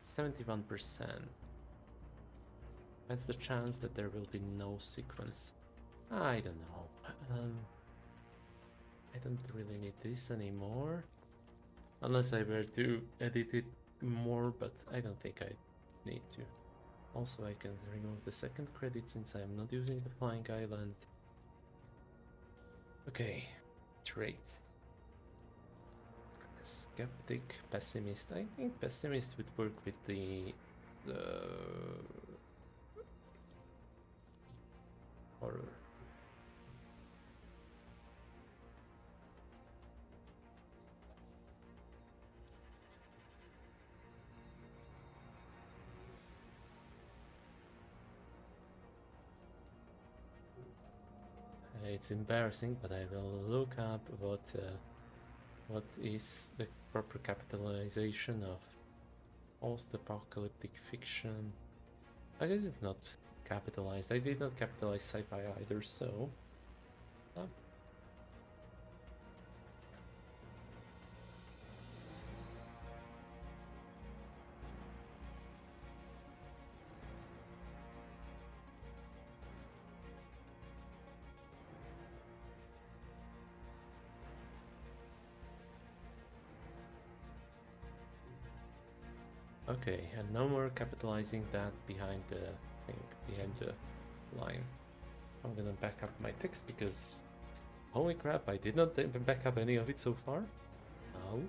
71%. That's the chance that there will be no sequence. I don't know. I don't really need this anymore. Unless I were to edit it more, but I don't think I need to. Also, I can remove the second credit since I'm not using the flying island. Okay, traits. Skeptic, pessimist. I think pessimist would work with the horror. It's embarrassing, but I will look up what is the proper capitalization of post-apocalyptic fiction. I guess it's not capitalized. I did not capitalize sci-fi either, so... Okay, and no more capitalizing that behind the thing, behind the line. I'm gonna back up my text because... Holy crap, I did not back up any of it so far. Now.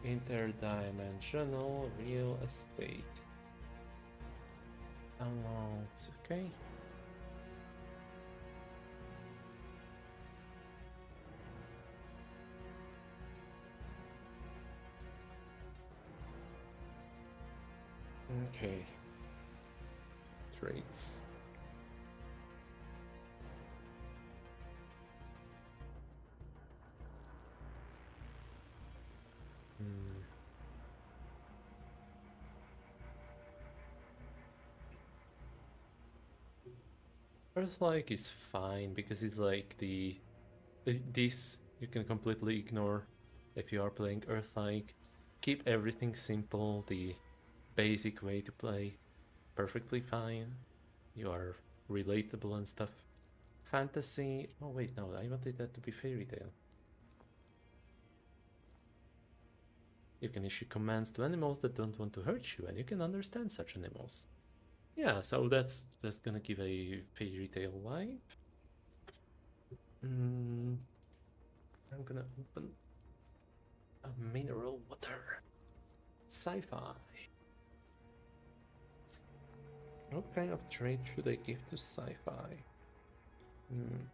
Interdimensional real estate. Amounts, okay. Okay. Traits. Hmm. Earth-like is fine because it's like this you can completely ignore if you are playing Earth-like. Keep everything simple, the basic way to play. Perfectly fine. You are relatable and stuff. Fantasy. Oh wait, no, I wanted that to be fairy tale. You can issue commands to animals that don't want to hurt you, and you can understand such animals. Yeah, so that's gonna give a fairy tale vibe. I'm gonna open a mineral water. Sci-fi. What kind of trait should I give to sci-fi? Hmm.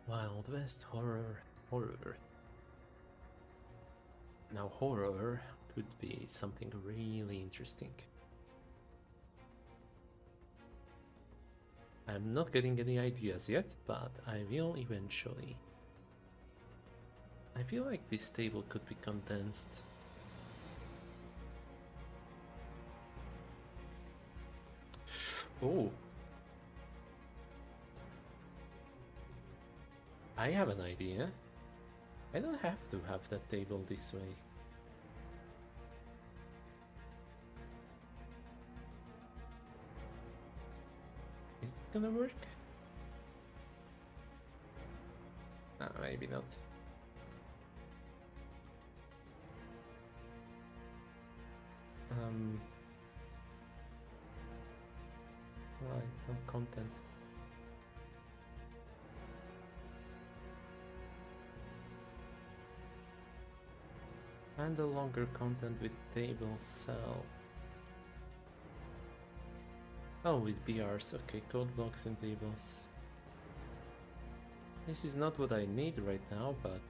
Wild West horror. Now horror could be something really interesting. I'm not getting any ideas yet, but I will eventually. I feel like this table could be condensed. Oh, I have an idea. I don't have to have that table this way. Is it gonna work? Maybe not. Well, it's no content. Handle longer content with table self. Oh, with BRs. Okay, code blocks and tables. This is not what I need right now, but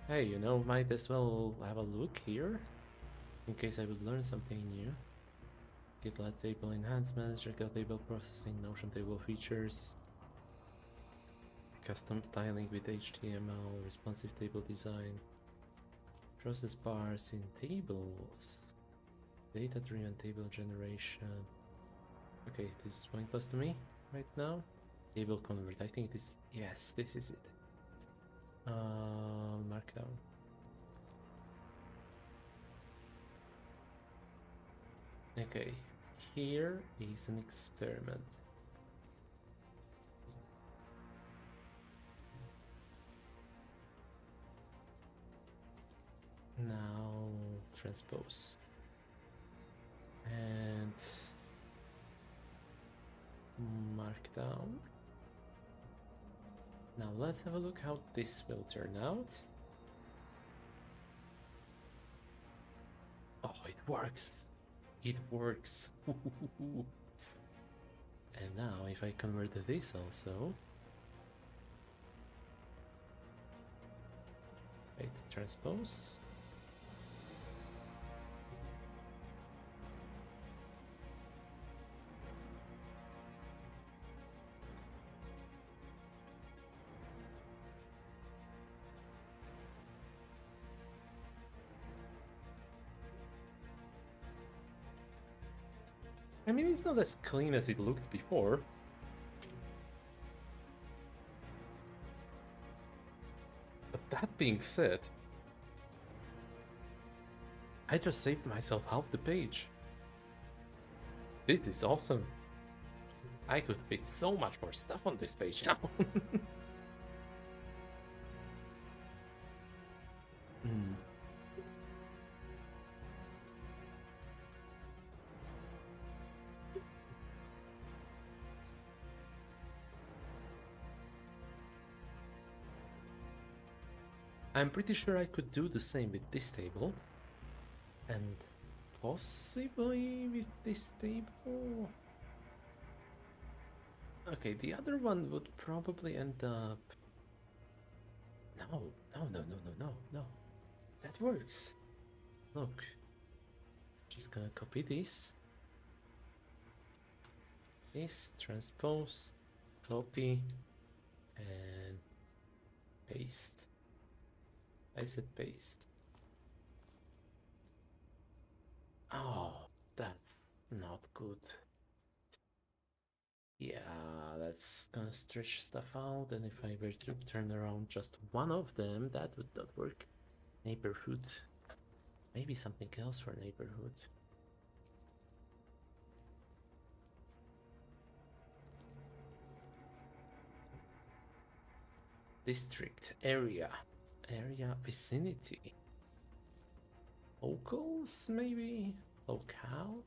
hey, you know, might as well have a look here in case I would learn something new. GitLab table enhancements, Java table processing, Notion table features, custom styling with HTML, responsive table design, process bars in tables, data-driven table generation. Okay, this is pointless to me right now. Table convert, I think this, yes, this is it. Markdown. Okay, here is an experiment. Now transpose. And markdown. Now let's have a look how this will turn out. Oh, it works. It works. And now if I convert this also. Wait, transpose. I mean, it's not as clean as it looked before. But that being said, I just saved myself half the page. This is awesome. I could fit so much more stuff on this page now. Hmm. I'm pretty sure I could do the same with this table. And possibly with this table. Okay, the other one would probably end up... No, no, no, no, no, no, no. That works. Look. Just gonna copy this. This, transpose, copy, and paste. I said paste. Oh, that's not good. Yeah, that's gonna stretch stuff out, and if I were to turn around just one of them, that would not work. Neighborhood. Maybe something else for neighborhood. District, area, vicinity. Locals, maybe? Locale?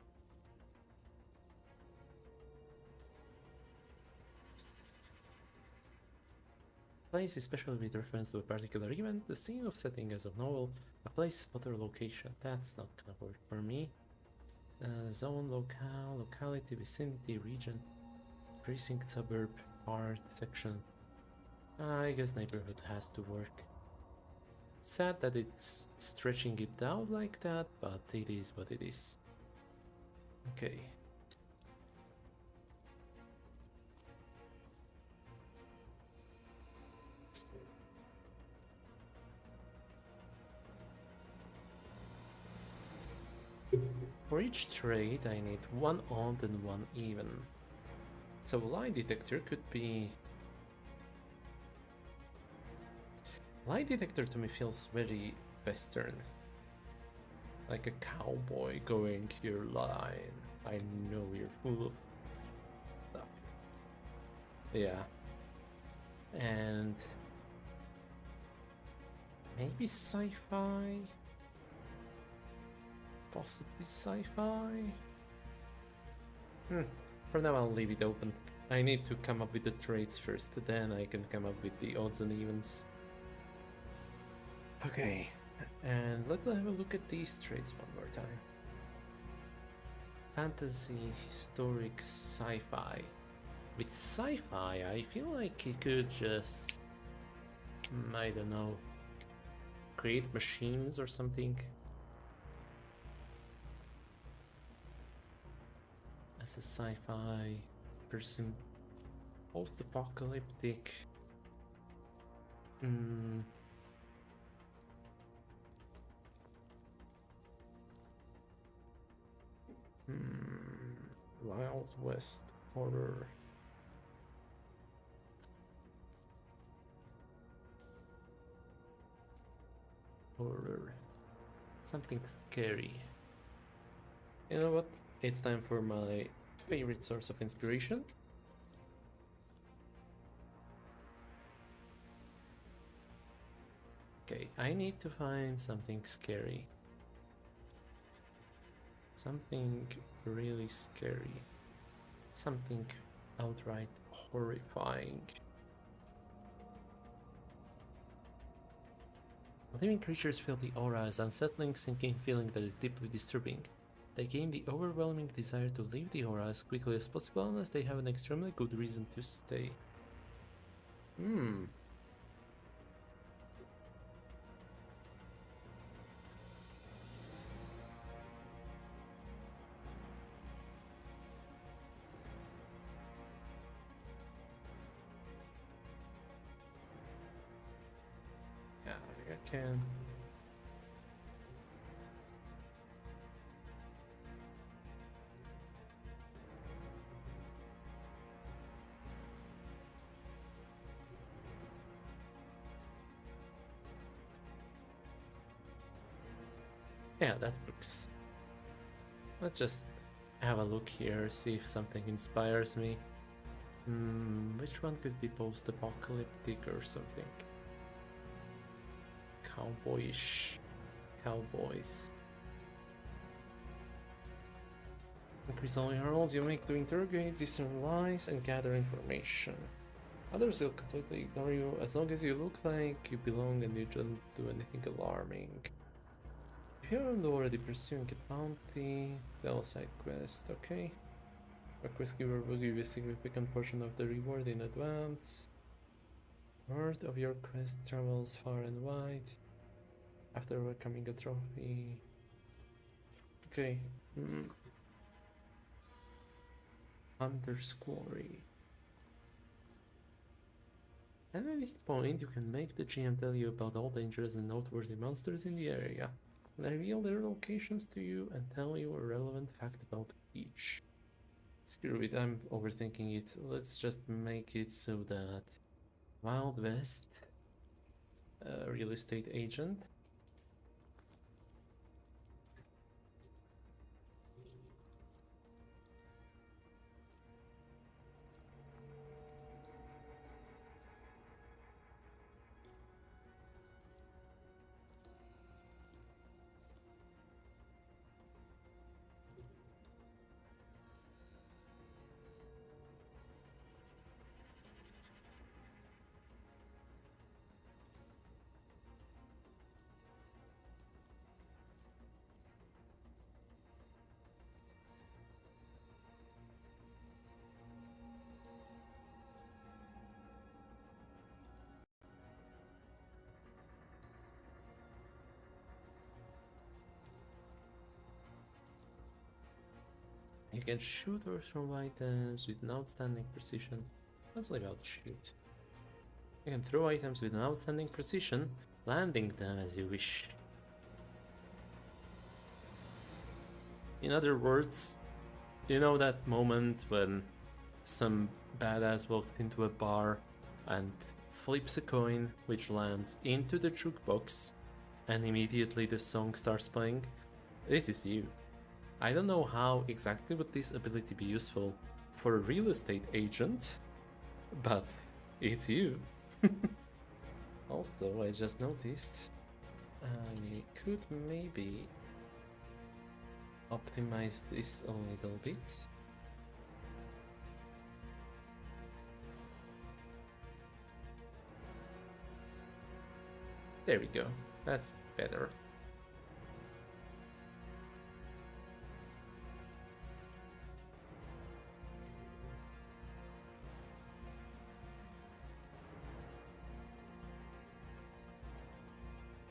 Place, especially with reference to a particular event, the scene of setting as a novel, a place, spot, or location. That's not gonna work for me. Zone, locale, locality, vicinity, region, precinct, suburb, part, section. I guess neighborhood has to work. Sad that it's stretching it out like that, but it is what it is. Okay. For each trade, I need one odd and one even. So lie detector could be... Lie detector to me feels very Western. Like a cowboy going your line. I know you're full of stuff. Yeah. And... maybe sci-fi? Possibly sci-fi? For now I'll leave it open. I need to come up with the traits first, then I can come up with the odds and evens. Okay, and let's have a look at these traits one more time. Fantasy, historic, sci-fi. With sci-fi, I feel like you could just... I don't know... create machines or something. As a sci-fi person, post-apocalyptic. Wild West horror. Horror. Something scary. You know what? It's time for my favorite source of inspiration. Okay, I need to find something scary. Something really scary. Something outright horrifying. Living creatures feel the aura as unsettling, sinking feeling that is deeply disturbing. They gain the overwhelming desire to leave the aura as quickly as possible unless they have an extremely good reason to stay. Yeah, I can. Yeah, that works. Let's just have a look here, see if something inspires me. Which one could be post-apocalyptic or something? Cowboyish. Cowboys. Increase all your rolls you make to interrogate, discern lies, and gather information. Others will completely ignore you as long as you look like you belong and you don't do anything alarming. If you aren't already pursuing a bounty, they'll side quest, okay? A quest giver will give you a significant portion of the reward in advance. Word of your quest travels far and wide. After overcoming a trophy. Okay. Hunter's Quarry. At any point, you can make the GM tell you about all dangerous and noteworthy monsters in the area, and reveal their locations to you and tell you a relevant fact about each. Screw it, I'm overthinking it. Let's just make it so that Wild West, real estate agent. You can shoot or throw items with an outstanding precision. Let's leave out shoot. You can throw items with an outstanding precision, landing them as you wish. In other words, you know that moment when some badass walks into a bar and flips a coin which lands into the jukebox and immediately the song starts playing? This is you. I don't know how exactly would this ability be useful for a real estate agent, but it's you. Also, I just noticed I could maybe optimize this a little bit. There we go, that's better.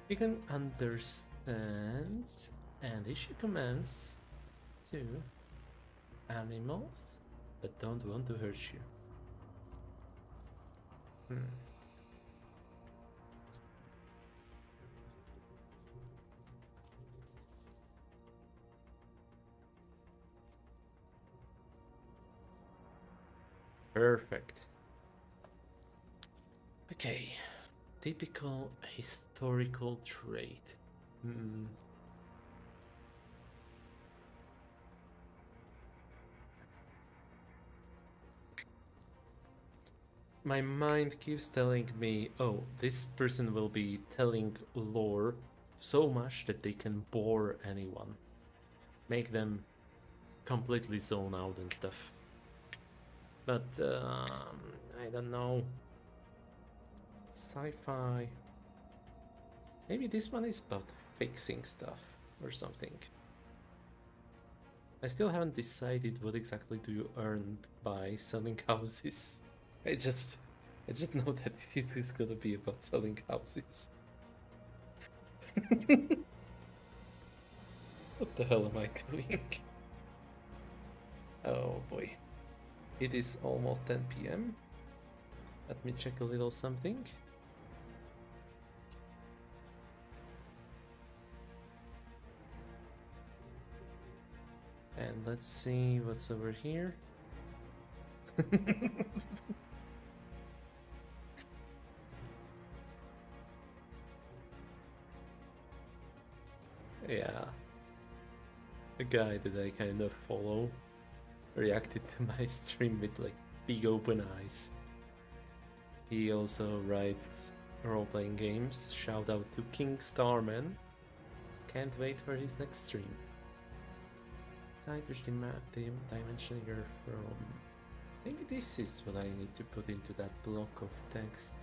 You can understand and issue commands to animals that don't want to hurt you. Perfect. Okay, typical historical trait. My mind keeps telling me, oh, this person will be telling lore so much that they can bore anyone. Make them completely zone out and stuff. But, I don't know. Sci-fi. Maybe this one is about fixing stuff or something. I still haven't decided what exactly do you earn by selling houses. I just know that it is gonna be about selling houses. What the hell am I doing? Oh boy. It is almost 10 p.m. Let me check a little something. And let's see what's over here. Yeah. A guy that I kind of follow reacted to my stream with like big open eyes. He also writes role-playing games. Shout out to King Starman. Can't wait for his next stream. Side which dimension you're from. Maybe this is what I need to put into that block of text.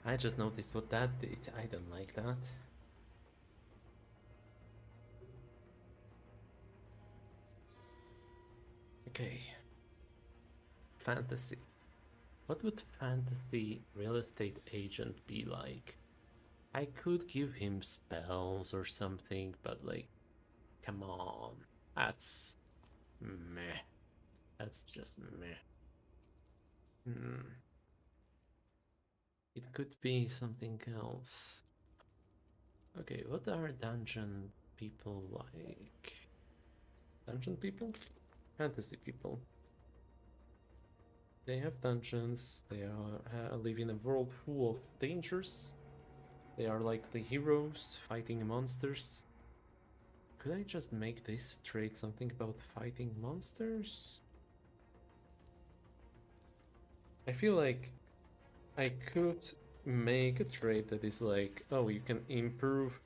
I just noticed what that did. I don't like that. Okay. Fantasy. What would fantasy real estate agent be like? I could give him spells or something, but like, come on. That's meh. That's just meh. It could be something else. Okay, what are dungeon people like? Dungeon people? Fantasy people. They have dungeons, they live in a world full of dangers. They are likely heroes fighting monsters. Could I just make this trait something about fighting monsters? I feel like I could make a trait that is like, oh, you can improve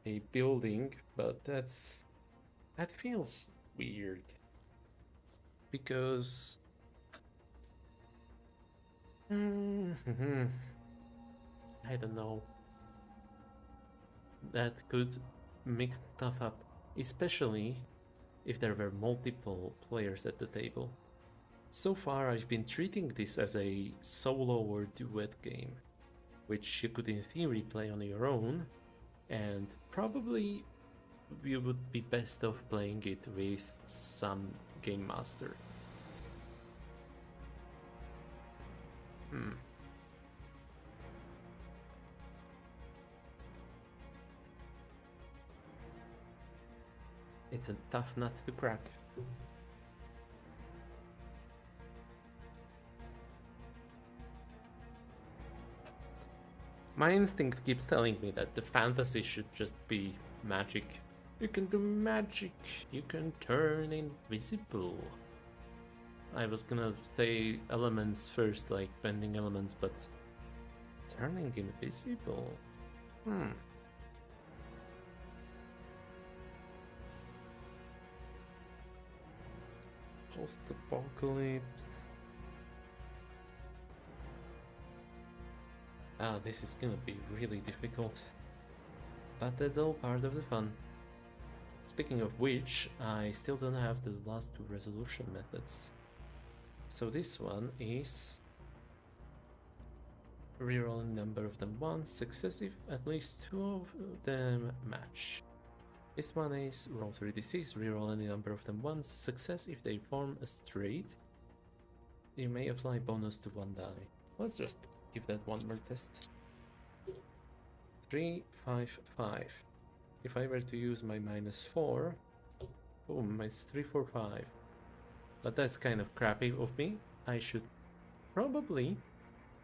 a building, but that feels weird because I don't know. That could mix stuff up, especially if there were multiple players at the table. So far, I've been treating this as a solo or duet game, which you could in theory play on your own, and probably you would be best off playing it with some game master. It's a tough nut to crack. My instinct keeps telling me that the fantasy should just be magic. You can do magic. You can turn invisible. I was gonna say elements first, like bending elements, but turning invisible? Post-apocalypse. Ah, this is gonna be really difficult. But that's all part of the fun. Speaking of which, I still don't have the last two resolution methods. So this one is rerolling number of them once, successive, at least two of them match. This one is roll 3d6, reroll any number of them once, success if they form a straight. You may apply bonus to one die. Let's just give that one more test. 3, 5, 5. If I were to use my -4, boom, it's 3, 4, 5. But that's kind of crappy of me. I should probably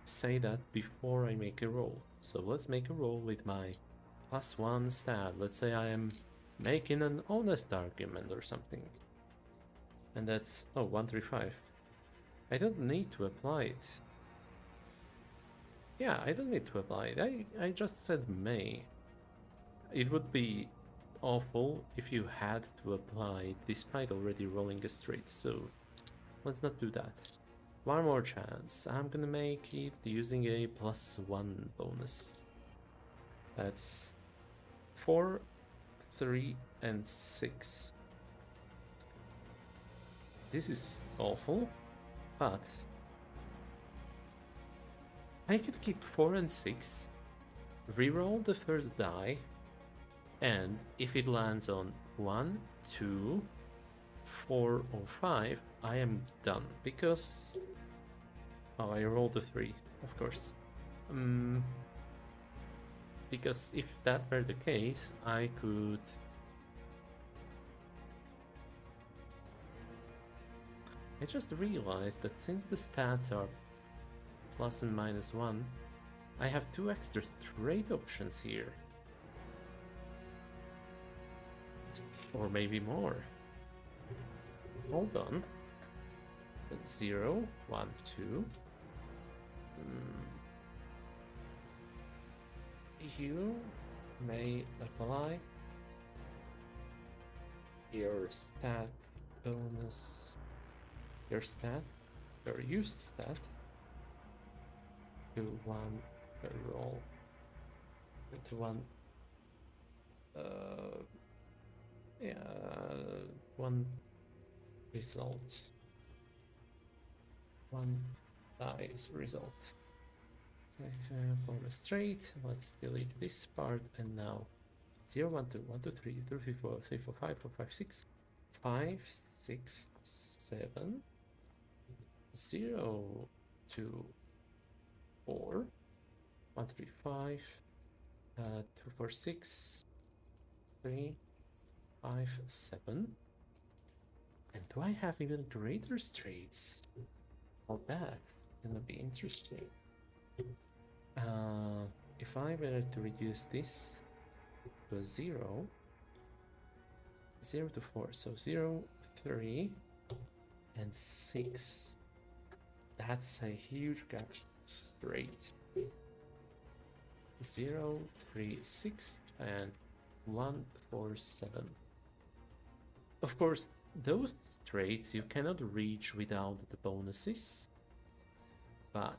say that before I make a roll. So let's make a roll with my +1 stat. Let's say I am making an honest argument or something. And that's, oh, 1, 3, 5. I don't need to apply it. Yeah, I don't need to apply it. I just said may. It would be awful if you had to apply it despite already rolling a straight, so let's not do that. One more chance. I'm gonna make it using a +1 bonus. That's 4, 3, and 6. This is awful, but I could keep 4 and 6, reroll the third die, and if it lands on 1, 2, 4, or 5, I am done because... Oh, I rolled a 3, of course. Because if that were the case, I could... I just realized that since the stats are plus and -1, I have 2 extra trade options here. Or maybe more. Hold on. 0, 1, 2. You may apply your stat bonus, your used stat to one roll, to one, yeah, one result, one dice result. For a straight, let's delete this part, and now 0, 1, 2, 1, 2, 3, 2, 3, 4, 3, 4, 5, 4, 5, 6, 5, 6, 7, 0, 2, 4, 1, 3, 5, 2, 4, 6, 3, 5, 7. And do I have even greater straights? Well, that's gonna be interesting. If I were to reduce this to a 0, 0 to 4, so 0, 3, and 6. That's a huge gap straight. 0, 3, 6, and 1, 4, 7. Of course, those straights you cannot reach without the bonuses, but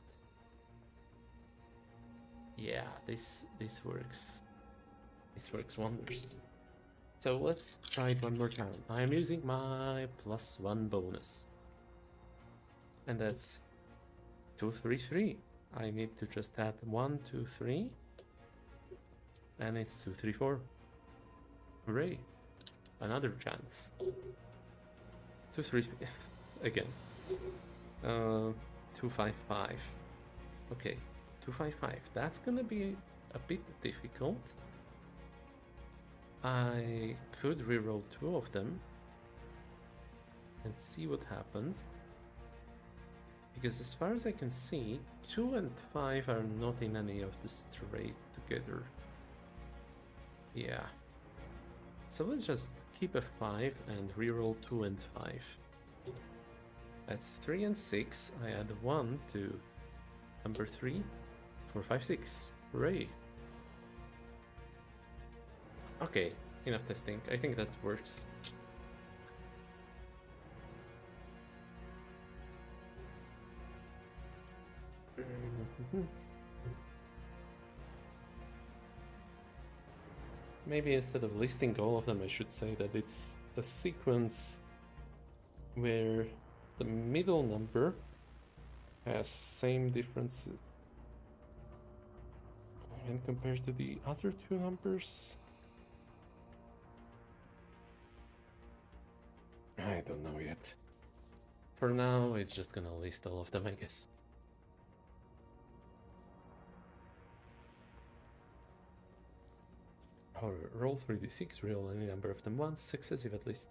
yeah, this works. This works wonders. So let's try it one more time. I am using my +1 bonus, and that's 2, 3, 3. I need to just add 1, 2, 3, and it's 2, 3, 4. Hooray! Another chance. 2, 3, again. 2, 5, 5. Okay, 2, 5, 5. That's gonna be a bit difficult. I could reroll 2 of them and see what happens. Because as far as I can see, 2 and 5 are not in any of the straight together. Yeah. So let's just keep a 5 and reroll 2 and 5. That's 3 and 6. I add 1 to number 3. 4, 5, 6. Hooray! Okay, enough testing. I think that works. Maybe instead of listing all of them, I should say that it's a sequence where the middle number has same difference and compared to the other two numbers. I don't know yet. For now, it's just gonna list all of them, I guess. Or roll 3d6, roll any number of them once, successive at least.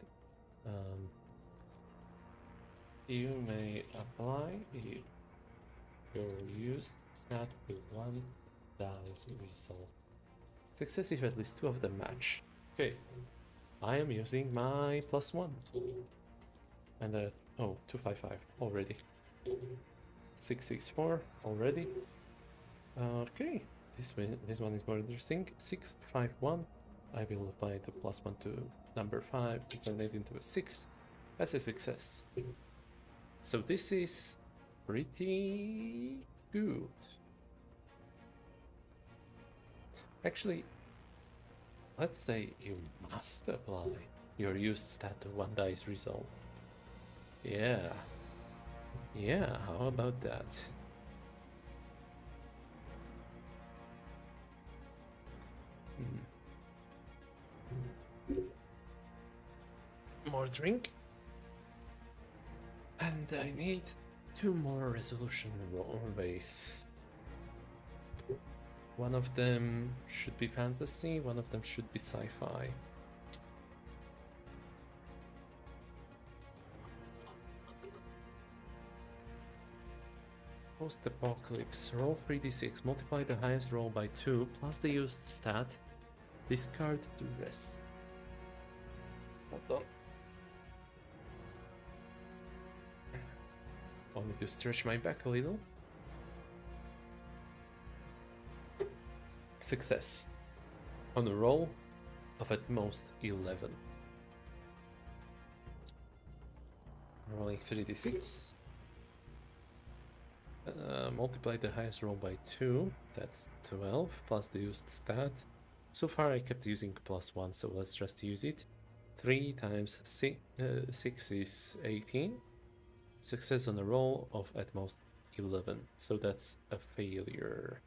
You may apply your used stat with one dice result. Successive at least 2 of them match. Okay, I am using my +1. And oh, 2, 5, 5 already. 6, 6, 4 already. Okay, this one is more interesting. 6, 5, 1. I will apply the +1 to number 5 to turn it into a 6. That's a success. So this is pretty good. Actually, let's say you must apply your used stat to 1 dice result. Yeah. Yeah, how about that? More drink. And I need 2 more resolution ways. One of them should be fantasy, one of them should be sci-fi. Post-apocalypse. Roll 3d6. Multiply the highest roll by 2 plus the used stat. Discard the rest. Hold on. I need to stretch my back a little. Success. On a roll of at most 11. Rolling 3d6. Multiply the highest roll by 2. That's 12 plus the used stat. So far I kept using +1, so let's just use it. 3 times 6 is 18. Success on a roll of at most 11. So that's a failure.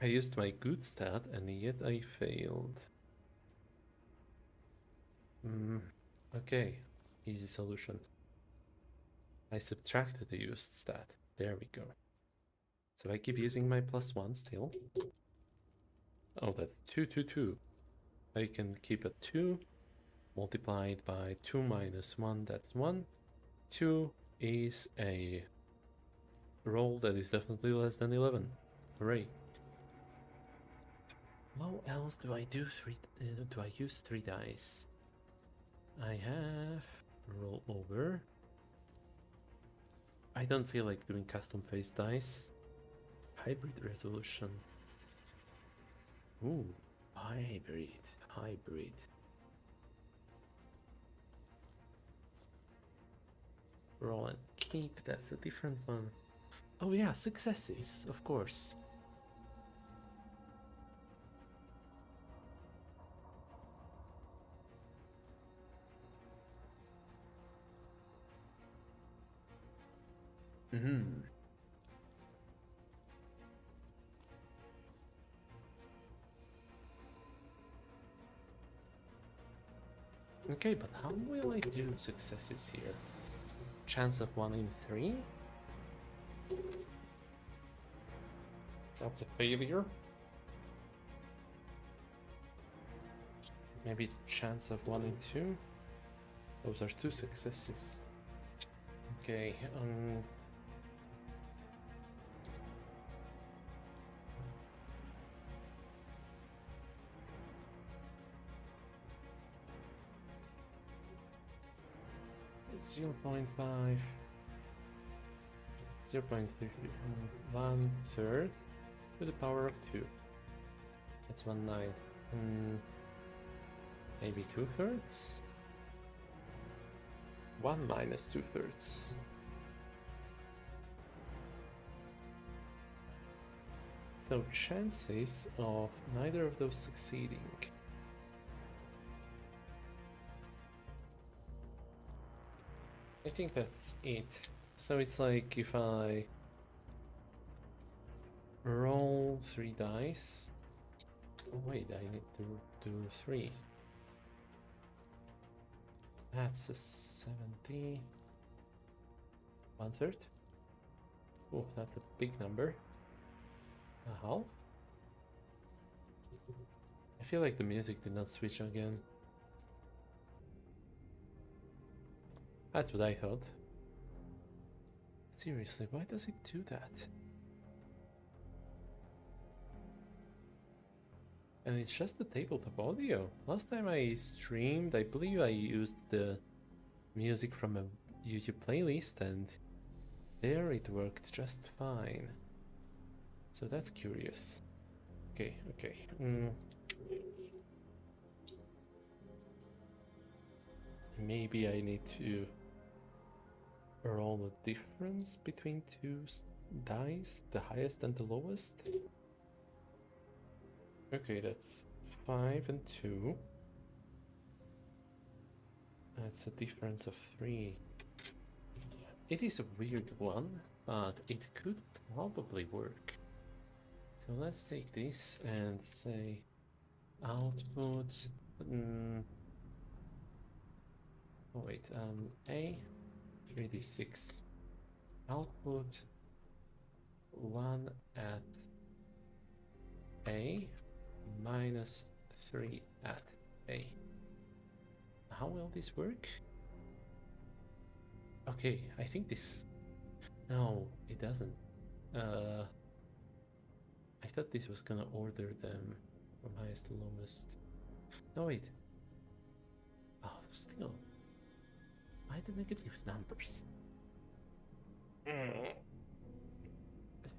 I used my good stat and yet I failed. Okay, easy solution. I subtracted the used stat. There we go. So I keep using my +1 still. Oh, that's 2, 2, 2. I can keep a 2 multiplied by 2 minus 1, that's 1. 2 is a roll that is definitely less than 11. Hooray. How else do I do do I use 3 dice? I have roll over. I don't feel like doing custom face dice. Hybrid resolution. Ooh, hybrid. Roll and keep, that's a different one. Oh yeah, successes, of course. Okay, but how will I do successes here? Chance of 1 in 3? That's a failure. Maybe chance of 1 in 2? Those are 2 successes. Okay, 0.5, 1/3 to the power of 2. That's 1/9. Maybe 2/3? 1 minus 2/3. So chances of neither of those succeeding. I think that's it. So it's like if I roll 3 dice. Oh wait, I need to do 3. That's a 70. 1/3. Oh, that's a big number. A half? I feel like the music did not switch again. That's what I thought. Seriously, why does it do that? And it's just the tabletop audio. Last time I streamed, I believe I used the music from a YouTube playlist and there it worked just fine. So that's curious. Okay. Maybe I need to roll the difference between 2 dice, the highest and the lowest. Okay, that's 5 and 2. That's a difference of 3. It is a weird one, but it could probably work. So let's take this and say output. Oh wait, A 3d6 output 1 at A minus 3 at A. How will this work? Okay, I think this... No, it doesn't. I thought this was gonna order them from highest to lowest. No, wait. Oh, still. Why the negative numbers?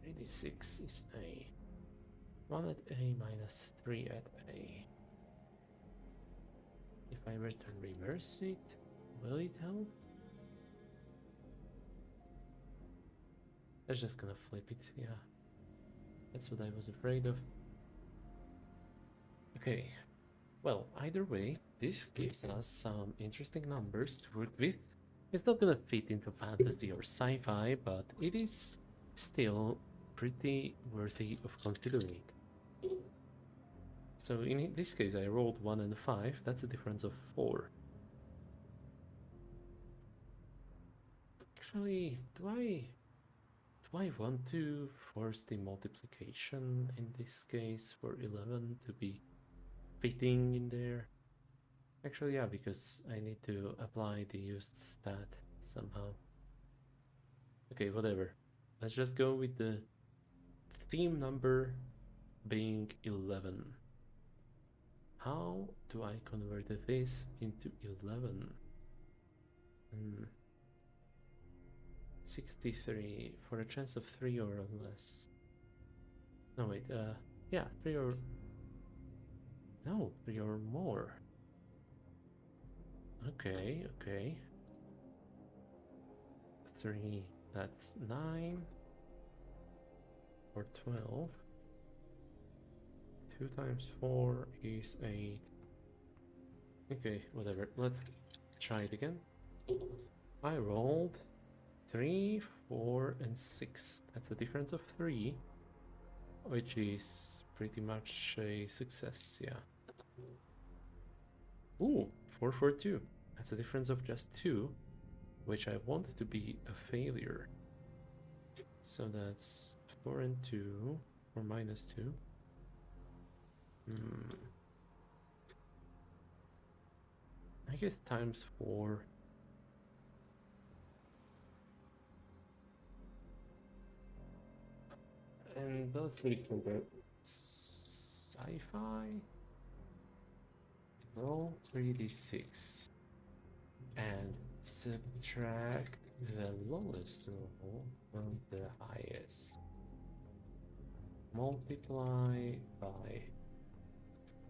3d6 is A. 1 at A minus 3 at A. If I were to reverse it, will it help? I'm just gonna flip it, yeah. That's what I was afraid of. Okay, well, either way, this gives us some interesting numbers to work with. It's not gonna fit into fantasy or sci-fi, but it is still pretty worthy of considering. So in this case, I rolled 1 and 5. That's a difference of 4. Actually, do I want to force the multiplication in this case for 11 to be fitting in there? Actually, yeah, because I need to apply the used stat somehow. Okay, whatever. Let's just go with the theme number being 11. How do I convert this into 11? 63 for a chance of 3 or less. No, wait, yeah, 3 or... No, 3 or more. Okay, okay. 3, that's 9. Or 12. 2 times 4 is 8. Okay, whatever. Let's try it again. I rolled 3, 4, and 6. That's a difference of 3, which is pretty much a success, yeah. Ooh, 4, 4, 2. That's a difference of just 2, which I want to be a failure. So that's 4 and 2, or minus 2. I guess times 4. And let's read for the sci-fi. Roll 3d6 and subtract the lowest roll from the highest. Multiply by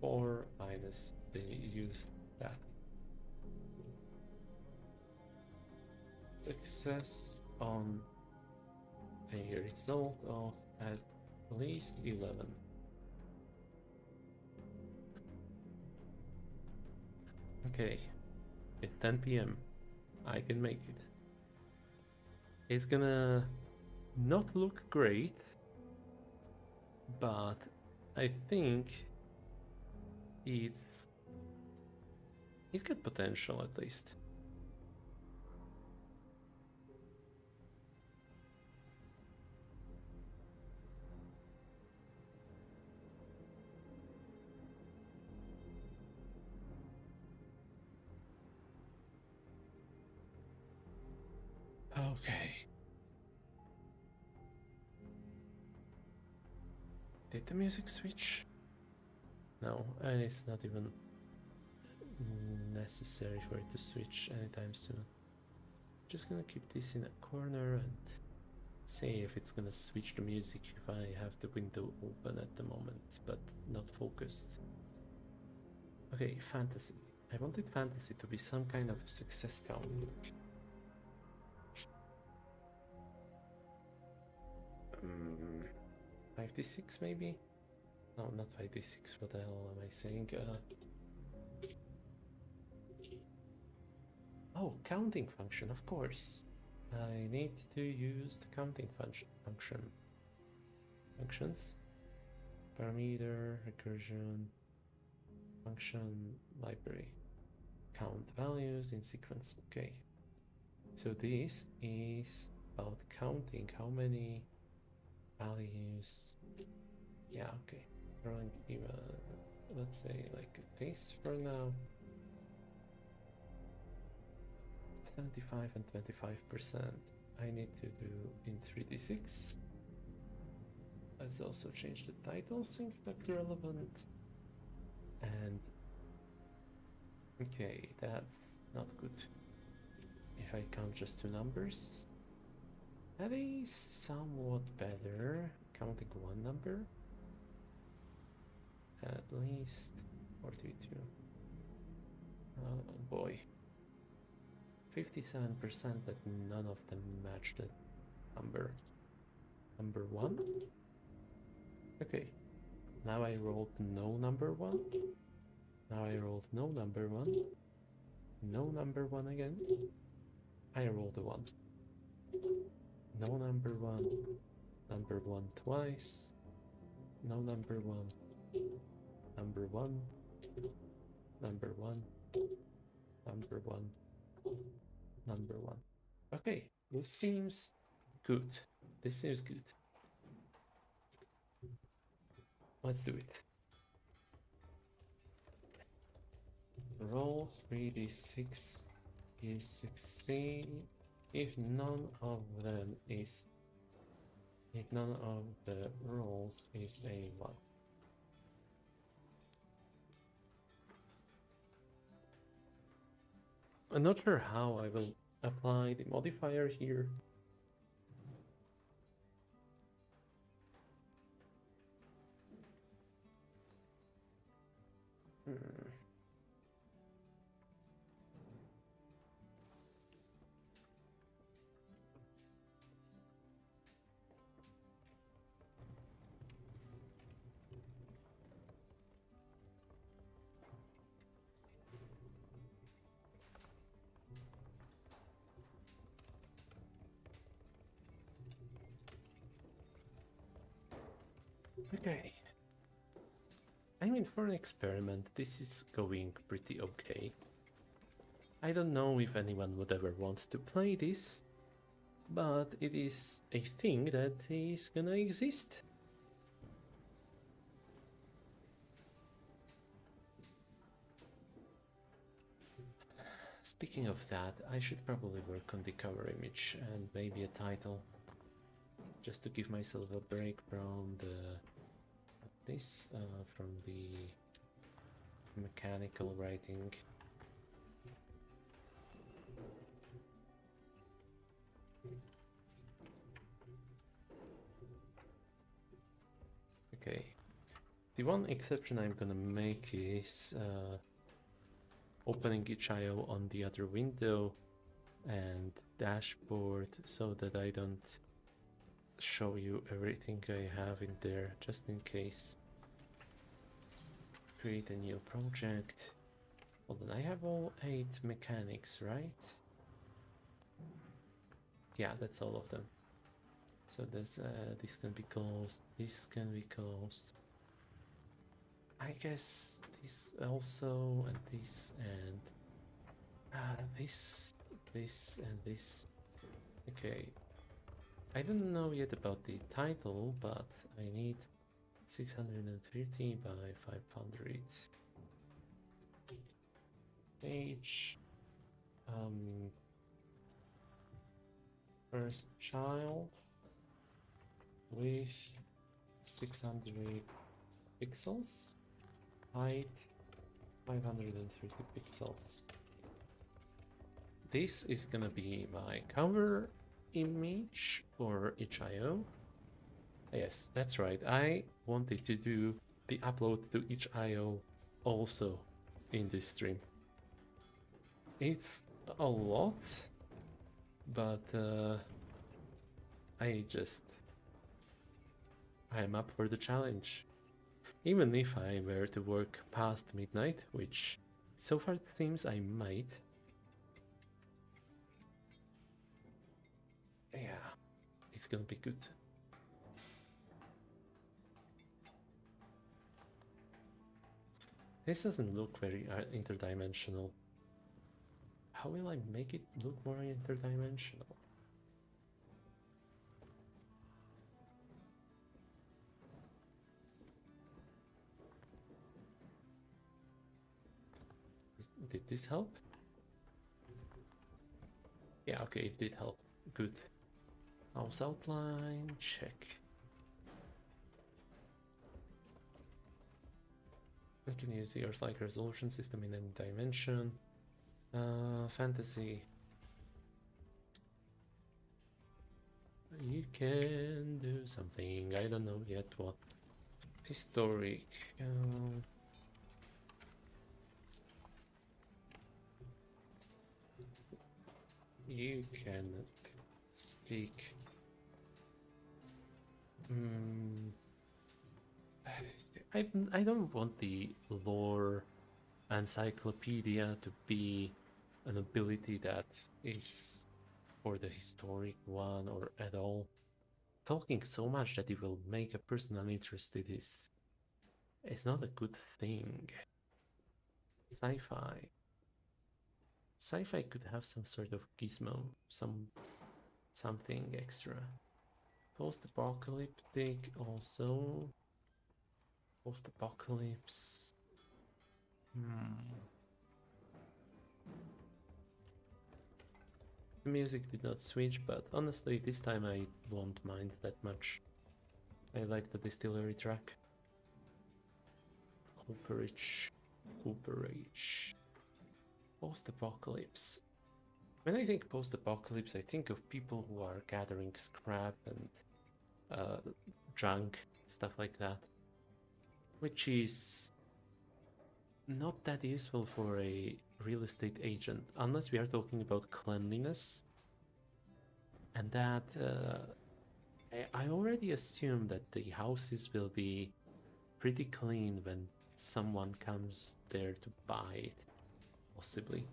4 minus the used stat. Success on a result of at least 11. Okay, it's 10 p.m. I can make it. It's gonna not look great, but I think it's got potential at least. Okay. Did the music switch? No, and it's not even necessary for it to switch anytime soon. Just gonna keep this in a corner and see if it's gonna switch the music if I have the window open at the moment, but not focused. Okay, fantasy. I wanted fantasy to be some kind of success count. 5d6 maybe? No, not 5d6, what the hell am I saying? Oh, counting function, of course. I need to use the counting function. Functions. Parameter, recursion, function, library. Count values in sequence. Okay. So this is about counting how many values. Yeah, okay. Let's say like this for now. 75 and 25%. I need to do in 3d6. Let's also change the title since that's relevant. And okay, that's not good. If I count just 2 numbers, that is somewhat better. Counting 1 number. At least 42. Oh boy. 57% that none of them match the number. Number 1? Okay. Now I rolled no number 1. Now I rolled no number 1. No number 1 again. I rolled a 1. No number 1. Number 1 twice. No number 1. Number 1. Number 1. Number 1. Number 1. Okay, this seems good. This seems good. Let's do it. Roll 3d6 is succeed if none of them is if none of the rolls is a 1. I'm not sure how I will apply the modifier here. Okay. I mean, for an experiment, this is going pretty okay. I don't know if anyone would ever want to play this, but it is a thing that is gonna exist. Speaking of that, I should probably work on the cover image and maybe a title, just to give myself a break from from the mechanical writing. Okay, the one exception I'm gonna make is opening itch.io on the other window and dashboard so that I don't show you everything I have in there, just in case. Create a new project. Hold on, I have all 8 mechanics, right? Yeah, that's all of them. So this can be closed, this can be closed. I guess this also, and this, and this and this. Okay, I don't know yet about the title, but I need 630 by 500 page. First child with 600 pixels, height 530 pixels. This is gonna be my cover image for itch.io. Yes, that's right. I wanted to do the upload to itch.io also in this stream. It's a lot, but I am up for the challenge. Even if I were to work past midnight, which so far it seems I might. Yeah, it's gonna be good. This doesn't look very interdimensional. How will I make it look more interdimensional? Did this help? Yeah, okay, it did help. Good. House outline, check. I can use the Earth-like resolution system in any dimension. Fantasy. You can do something, I don't know yet what. Historic. You can speak. Mm, I don't want the lore encyclopedia to be an ability that is for the historic one or at all. Talking so much that it will make a person uninterested is not a good thing. Sci-fi. Sci-fi could have some sort of gizmo, something extra. Post-apocalyptic also. Post-apocalypse. The music did not switch, but honestly, this time I won't mind that much. I like the distillery track. Cooperage. Cooperage. Post-apocalypse. When I think post-apocalypse, I think of people who are gathering scrap and junk, stuff like that. Which is not that useful for a real estate agent, unless we are talking about cleanliness. And that, I already assume that the houses will be pretty clean when someone comes there to buy it, possibly.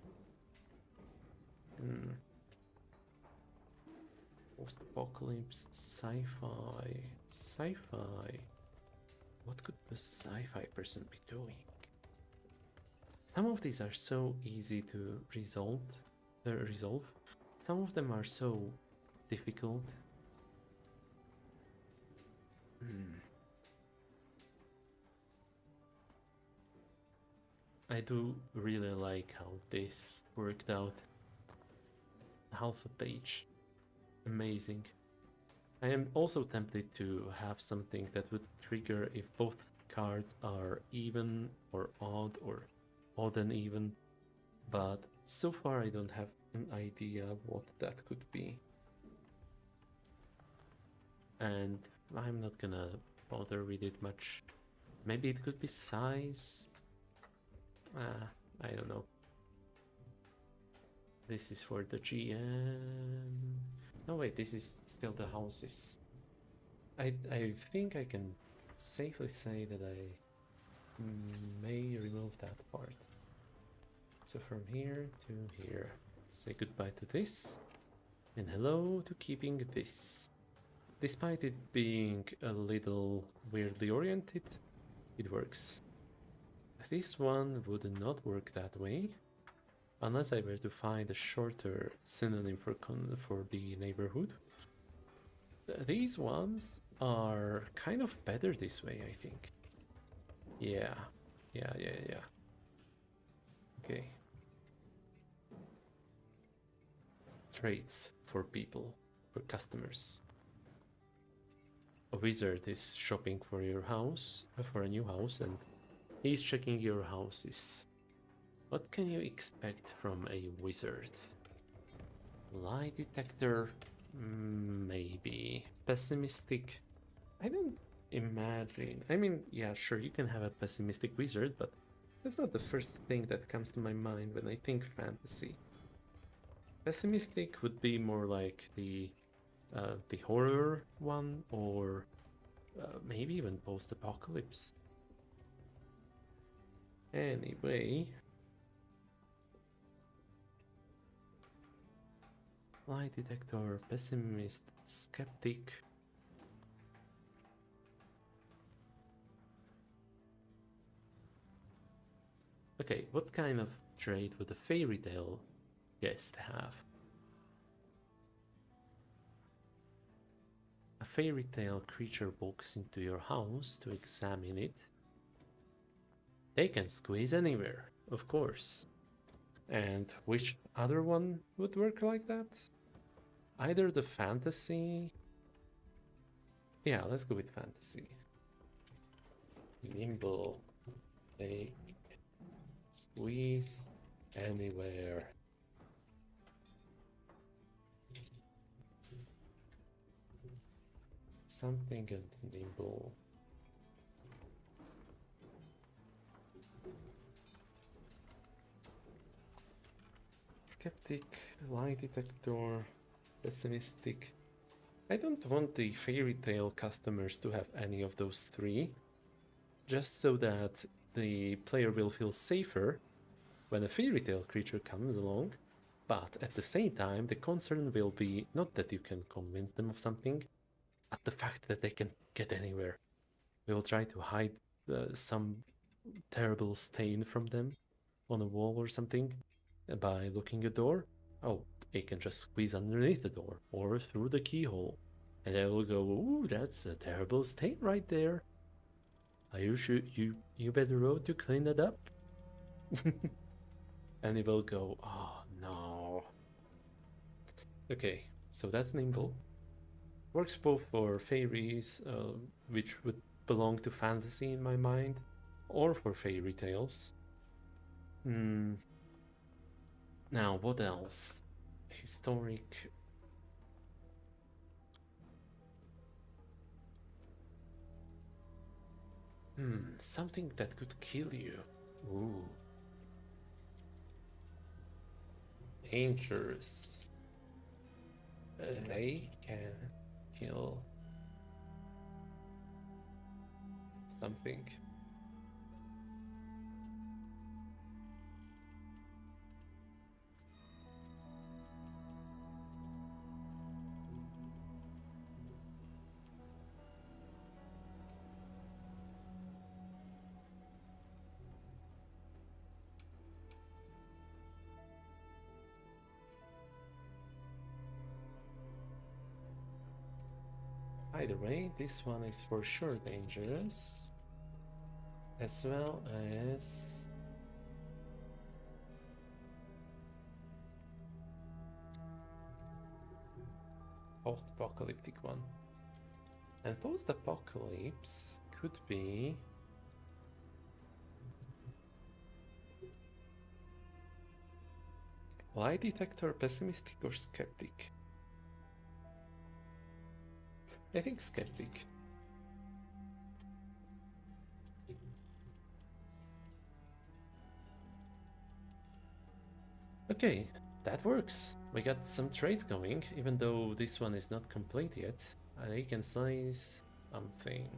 Post-apocalypse, sci-fi, sci-fi. What could the sci-fi person be doing? Some of these are so easy to resolve. Some of them are so difficult. I do really like how this worked out. Half a page. Amazing. I am also tempted to have something that would trigger if both cards are even or odd and even, but so far I don't have an idea what that could be. And I'm not gonna bother with it much. Maybe it could be size? I don't know. This is for the GM. No wait, this is still the houses. I think I can safely say that I may remove that part. So from here to here. Say goodbye to this. And hello to keeping this. Despite it being a little weirdly oriented, it works. This one would not work that way, unless I were to find a shorter synonym for the neighborhood. These ones are kind of better this way, I think. Yeah. Okay. Traits for people, for customers. A wizard is shopping for your house, for a new house, and he's checking your houses. What can you expect from a wizard? Lie detector? Maybe. Pessimistic? I don't imagine. I mean, yeah, sure, you can have a pessimistic wizard, but that's not the first thing that comes to my mind when I think fantasy. Pessimistic would be more like the horror one, or maybe even post-apocalypse. Anyway, lie detector, pessimist, skeptic. Okay, what kind of trait would a fairy tale guest have? A fairy tale creature walks into your house to examine it. They can squeeze anywhere, of course. And which other one would work like that? Either the fantasy. Yeah, let's go with fantasy. Nimble. They squeeze anywhere. Something and nimble. Skeptic, lie detector, pessimistic. I don't want the fairy tale customers to have any of those three, just so that the player will feel safer when a fairy tale creature comes along, but at the same time, the concern will be not that you can convince them of something, but the fact that they can get anywhere. We will try to hide some terrible stain from them on a wall or something by looking a door. Oh, they can just squeeze underneath the door or through the keyhole. And they will go, ooh, that's a terrible stain right there. Are you sure you better road to clean that up? And it will go, oh no. Okay, so that's nimble. Works both for fairies, which would belong to fantasy in my mind, or for fairy tales. Hmm. Now, what else? Historic. Something that could kill you. Ooh. Dangerous. They can kill something. Either way, this one is for sure dangerous, as well as post-apocalyptic one. And post-apocalypse could be lie detector, pessimistic or skeptic. I think skeptic. Okay, that works. We got some trades going, even though this one is not complete yet. I can size something.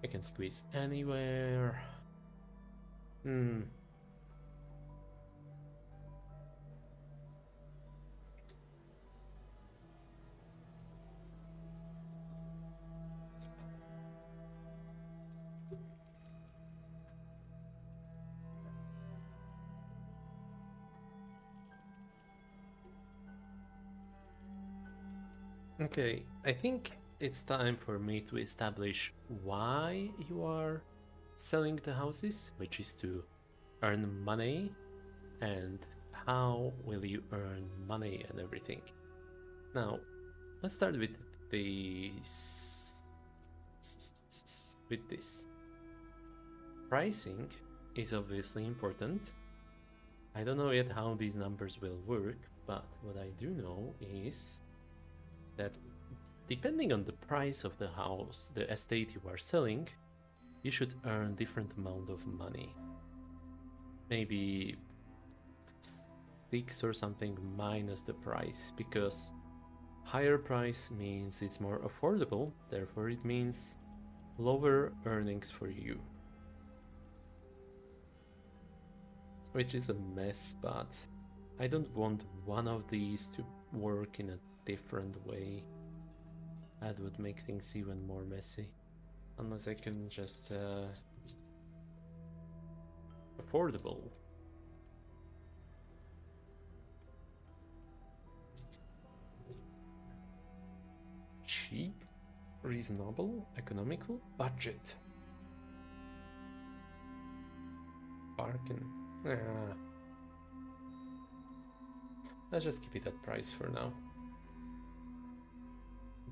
I can squeeze anywhere. Okay, I think it's time for me to establish why you are selling the houses, which is to earn money, and how will you earn money and everything. Now, let's start with this. Pricing is obviously important. I don't know yet how these numbers will work, but what I do know is that depending on the price of the house, the estate you are selling, you should earn different amount of money. Maybe 6 or something minus the price, because higher price means it's more affordable, therefore it means lower earnings for you. Which is a mess, but I don't want one of these to work in a different way. That would make things even more messy. Unless I can just affordable. Cheap, reasonable, economical, budget. Bargain. Let's just keep it at price for now.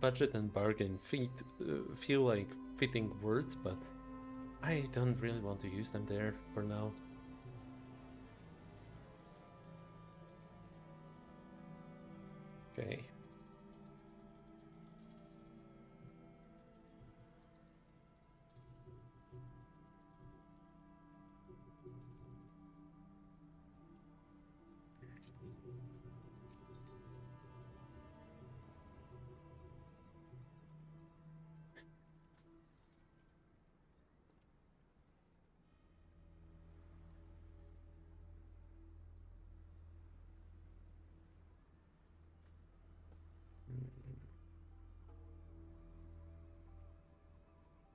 Budget and bargain feel like fitting words, but I don't really want to use them there for now. Okay.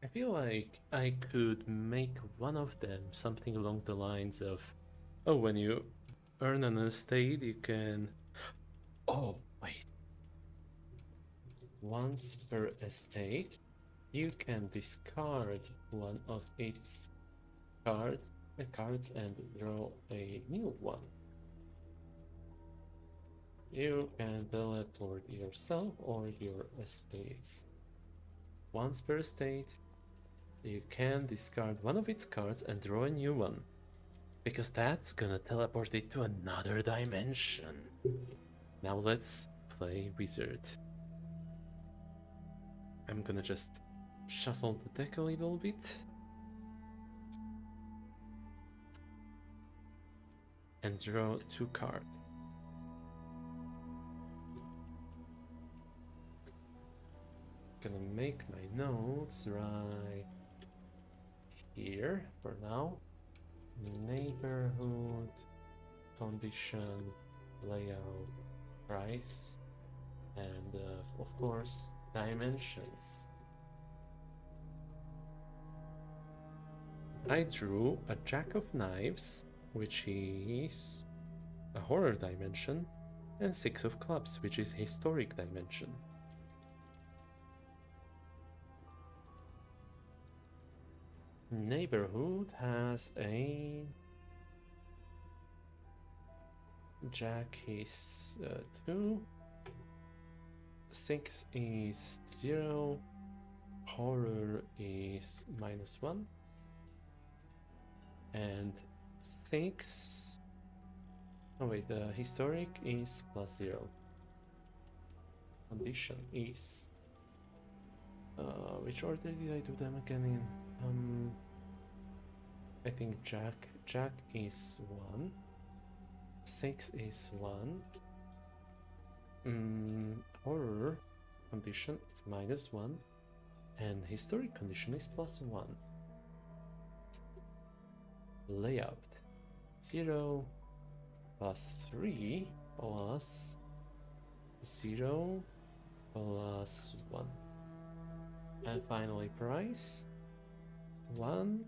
I feel like I could make one of them something along the lines of, oh, when you earn an estate, you can. Oh, wait. Once per estate, you can discard one of its cards and draw a new one. You can teleport yourself or your estates. Once per estate, you can discard one of its cards and draw a new one. Because that's gonna teleport it to another dimension. Now let's play wizard. I'm gonna just shuffle the deck a little bit. And draw 2 cards. Gonna make my notes right here for now. Neighborhood, condition, layout, price, and of course, dimensions. I drew a Jack of Knives, which is a horror dimension, and 6 of Clubs, which is historic dimension. Neighborhood has a Jack is 2, 6 is 0, horror is -1, and 6. Oh wait, the historic is +0. Condition is. Which order did I do them again in? I think Jack is 1. 6 is 1. Horror condition is -1. And historic condition is +1. Layout 0 +3 plus 0 +1. And finally price 1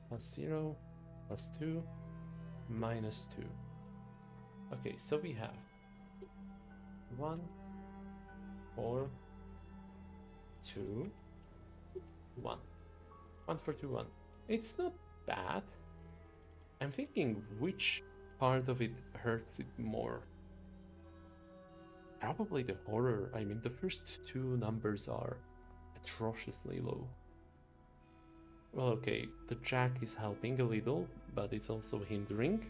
+0 +2 -2. Okay, so we have 1 4 2 1. 1 4 2 1. It's not bad. I'm thinking which part of it hurts it more. Probably the horror. I mean, the first 2 numbers are atrociously low. Well, okay, the Jack is helping a little, but it's also hindering,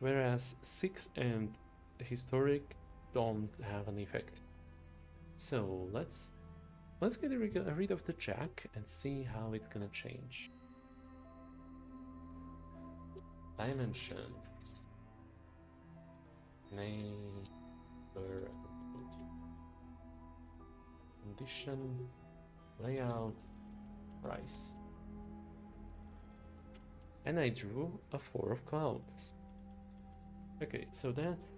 whereas 6 and historic don't have an effect. So let's get rid of the Jack and see how it's gonna change. Dimensions. Neighbor. Condition. Layout. Price. And I drew a 4 of clouds. Okay, so that's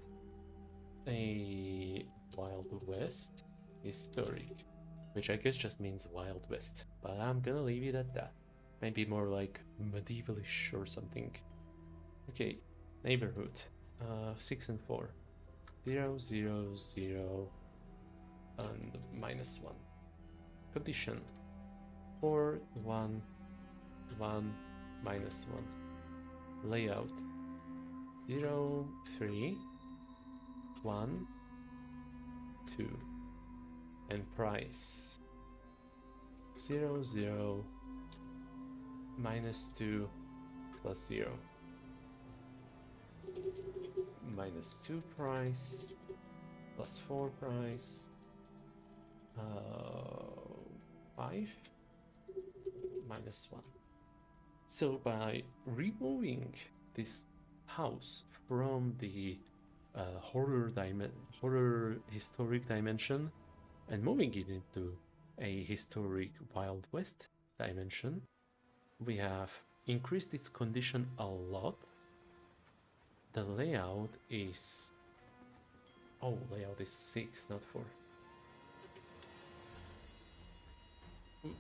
a Wild West historic, which I guess just means Wild West, but I'm gonna leave it at that. Maybe more like medievalish or something. Okay, neighborhood. 6 and 4. 0 0 0 and -1. Condition 4 1 1 -1. Layout 0 3 1 2. And price 0 0 -2 +0. -2 price plus 4 price, 5 minus 1. So by removing this house from the horror historic dimension and moving it into a historic Wild West dimension, we have increased its condition a lot. The layout is... oh, layout is 6, not 4.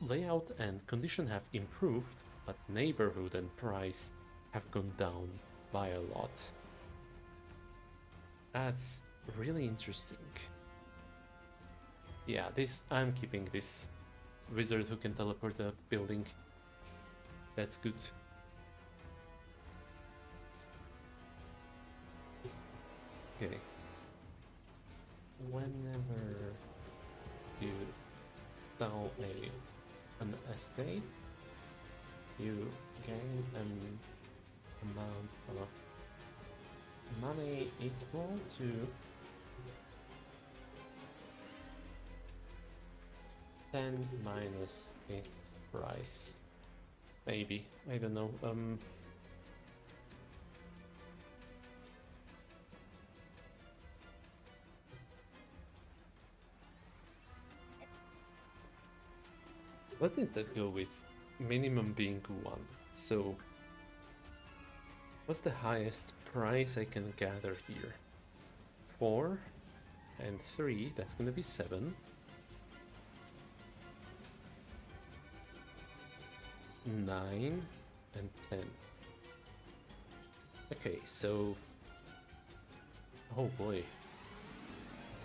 Layout and condition have improved, but neighborhood and price have gone down by a lot. That's really interesting. Yeah, I'm keeping this wizard who can teleport the building. That's good. Okay. Whenever you sell an estate, you gain an amount of money equal to 10 minus its price. Maybe, I don't know. What did that go with? Minimum being 1. So, what's the highest price I can gather here? 4 and 3, that's gonna be 7. 9 and 10. Okay, so... oh boy.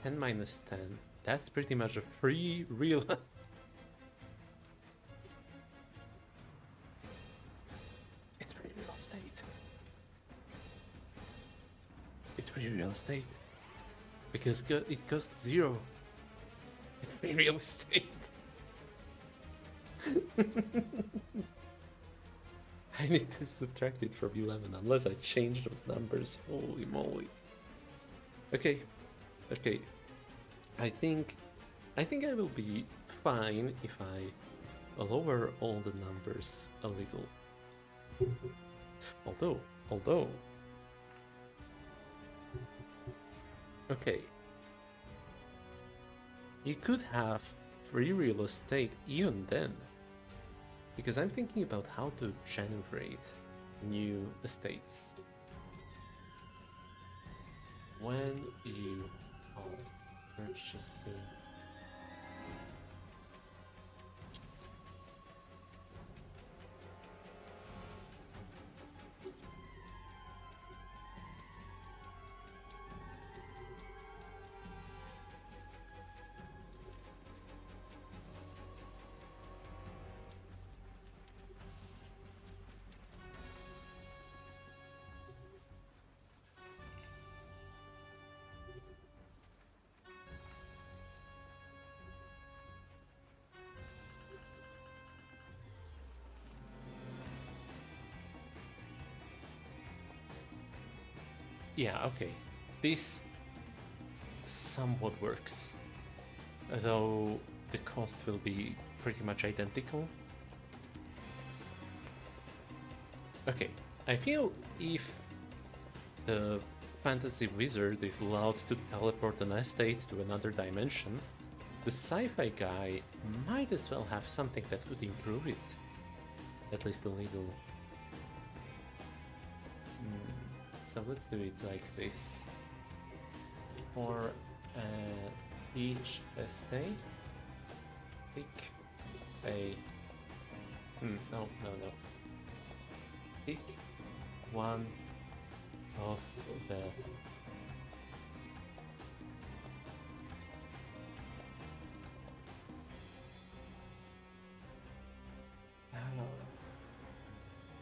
10 minus 10. That's pretty much a free real... it's free real estate. It's free real estate. Because it costs 0. It's free real estate. I need to subtract it from 11 unless I change those numbers. Holy moly. Okay. Okay. I think I will be fine if I lower all the numbers a little. Although. Okay. You could have free real estate even then. Because I'm thinking about how to generate new estates. When you are purchasing yeah, okay. This somewhat works. Though the cost will be pretty much identical. Okay, I feel if the fantasy wizard is allowed to teleport an estate to another dimension, the sci-fi guy might as well have something that would improve it. At least a little. So let's do it like this. For each estate, pick a... no. Pick one of the...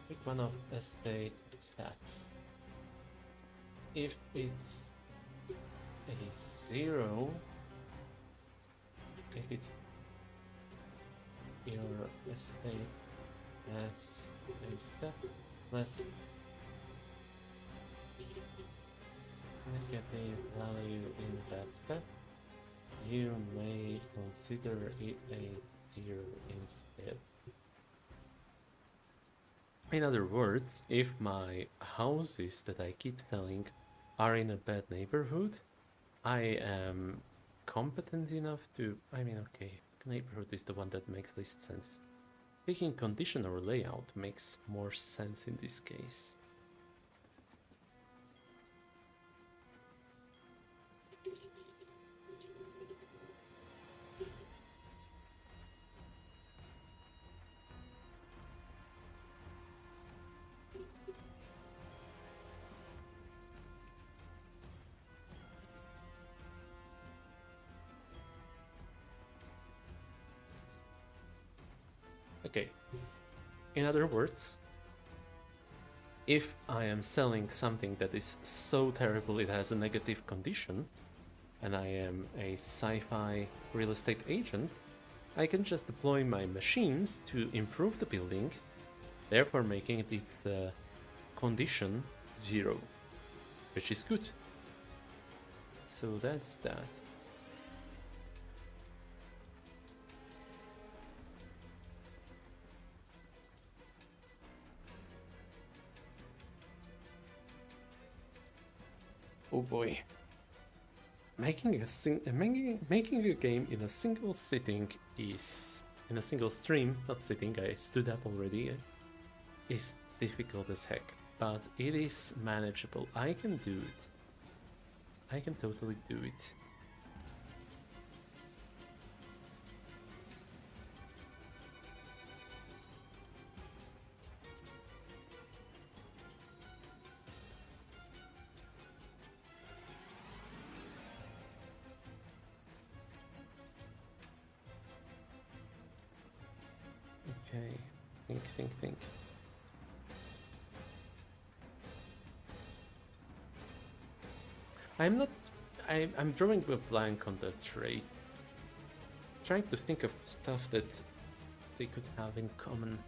pick one of estate stats. If it's a 0, if it's your estate has a step less get a value in that step, you may consider it a tier instead. In other words, if my houses that I keep selling are in a bad neighborhood, I am competent enough to. I mean, okay, neighborhood is the one that makes least sense. Picking condition or layout makes more sense in this case. Okay, in other words, if I am selling something that is so terrible it has a negative condition, and I am a sci-fi real estate agent, I can just deploy my machines to improve the building, therefore making it the condition 0, which is good. So that's that. Oh boy. Making a game in a single sitting is in a single stream, not sitting, I stood up already, is difficult as heck, but it is manageable. I can do it. I can totally do it. Okay, think. I'm drawing a blank on the trait. Trying to think of stuff that they could have in common.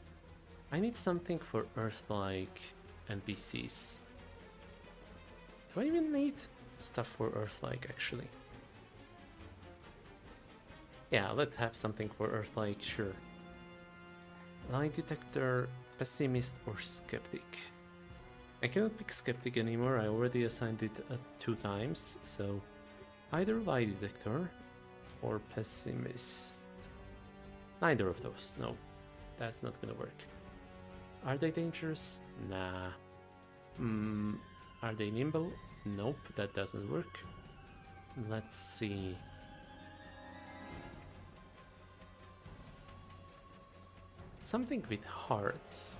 I need something for Earth-like NPCs. Do I even need stuff for Earth-like, actually? Yeah, let's have something for Earth-like, sure. Lie detector, pessimist or skeptic. I cannot pick skeptic anymore, I already assigned it 2 times, so either lie detector or pessimist. Neither of those, no. That's not gonna work. Are they dangerous? Nah. Are they nimble? Nope, that doesn't work. Let's see. Something with hearts.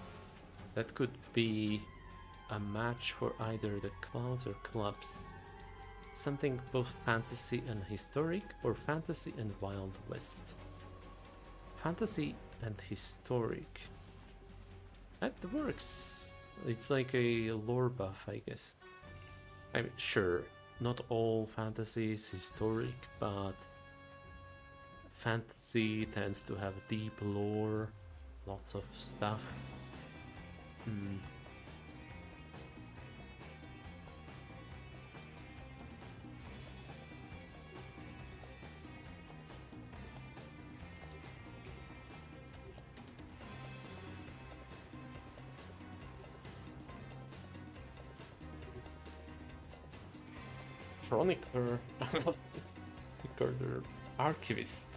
That could be a match for either the clowns or clubs. Something both fantasy and historic, or fantasy and Wild West. Fantasy and historic. That works. It's like a lore buff, I guess. I mean, sure, not all fantasy is historic, but fantasy tends to have deep lore, lots of stuff. Chronicler, Recorder, Archivist.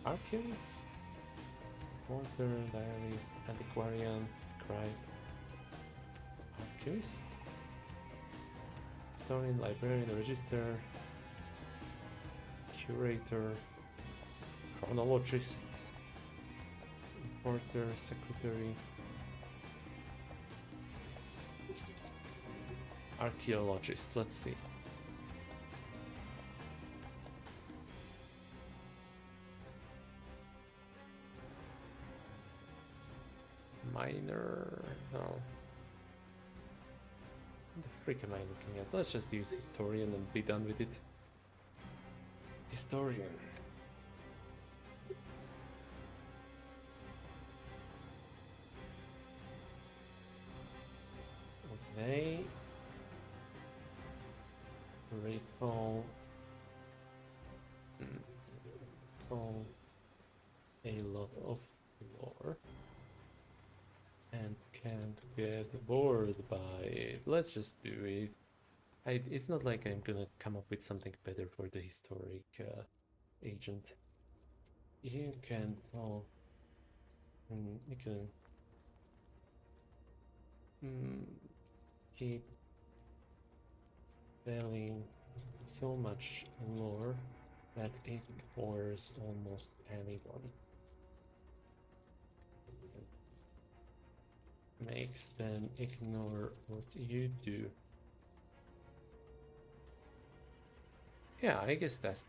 Archivist? Porter, Diarist, Antiquarian, Scribe. Archivist? Historian, Librarian, Register, Curator, Chronologist, Porter, Secretary, Archaeologist, let's see. Miner, no. What the frick am I looking at? Let's just use Historian and be done with it. Historian. Okay. recall, recall a lot of lore and can't get bored by it. Let's just do it. It's not like I'm gonna come up with something better for the historic agent. You can tell. You can keep telling so much lore that it bores almost anyone. Makes them ignore what you do. Yeah, I guess that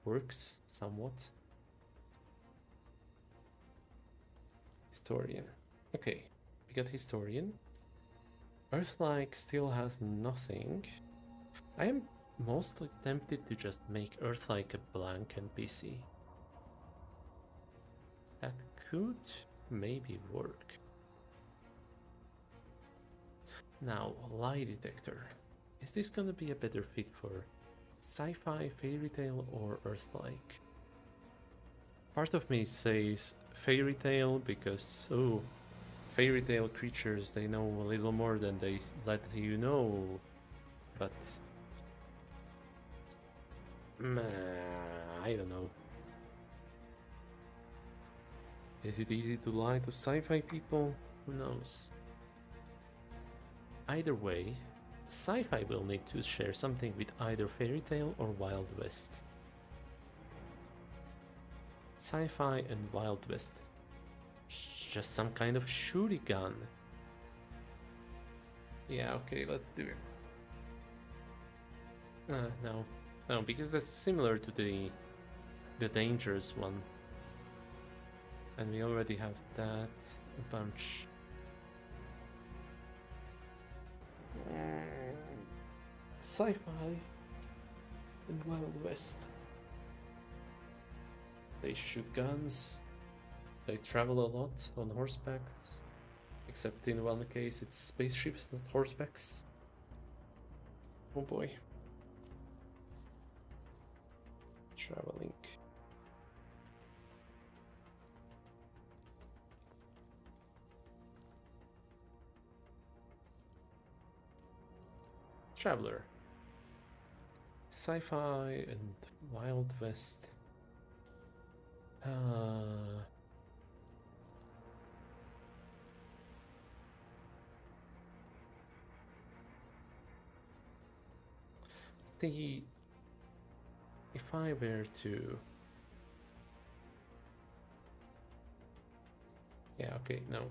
works somewhat. Historian. Okay, we got historian. Earthlike still has nothing. I am mostly tempted to just make Earthlike a blank NPC. That could maybe work. Now, lie detector. Is this gonna be a better fit for sci-fi, fairy tale, or Earthlike? Part of me says fairy tale because, oh, fairy tale creatures, they know a little more than they let you know, but I don't know. Is it easy to lie to sci-fi people? Who knows? Either way, sci-fi will need to share something with either fairy tale or Wild West. Sci-fi and Wild West. Just some kind of shooty gun. Yeah, okay, let's do it. No. No, because that's similar to the dangerous one. And we already have that a bunch. Sci-fi and Wild West. They shoot guns. They travel a lot on horsebacks. Except in one case it's spaceships, not horsebacks. Oh boy. Traveling. Traveler. Sci-fi and Wild West. See, if I were to... Yeah, okay, no.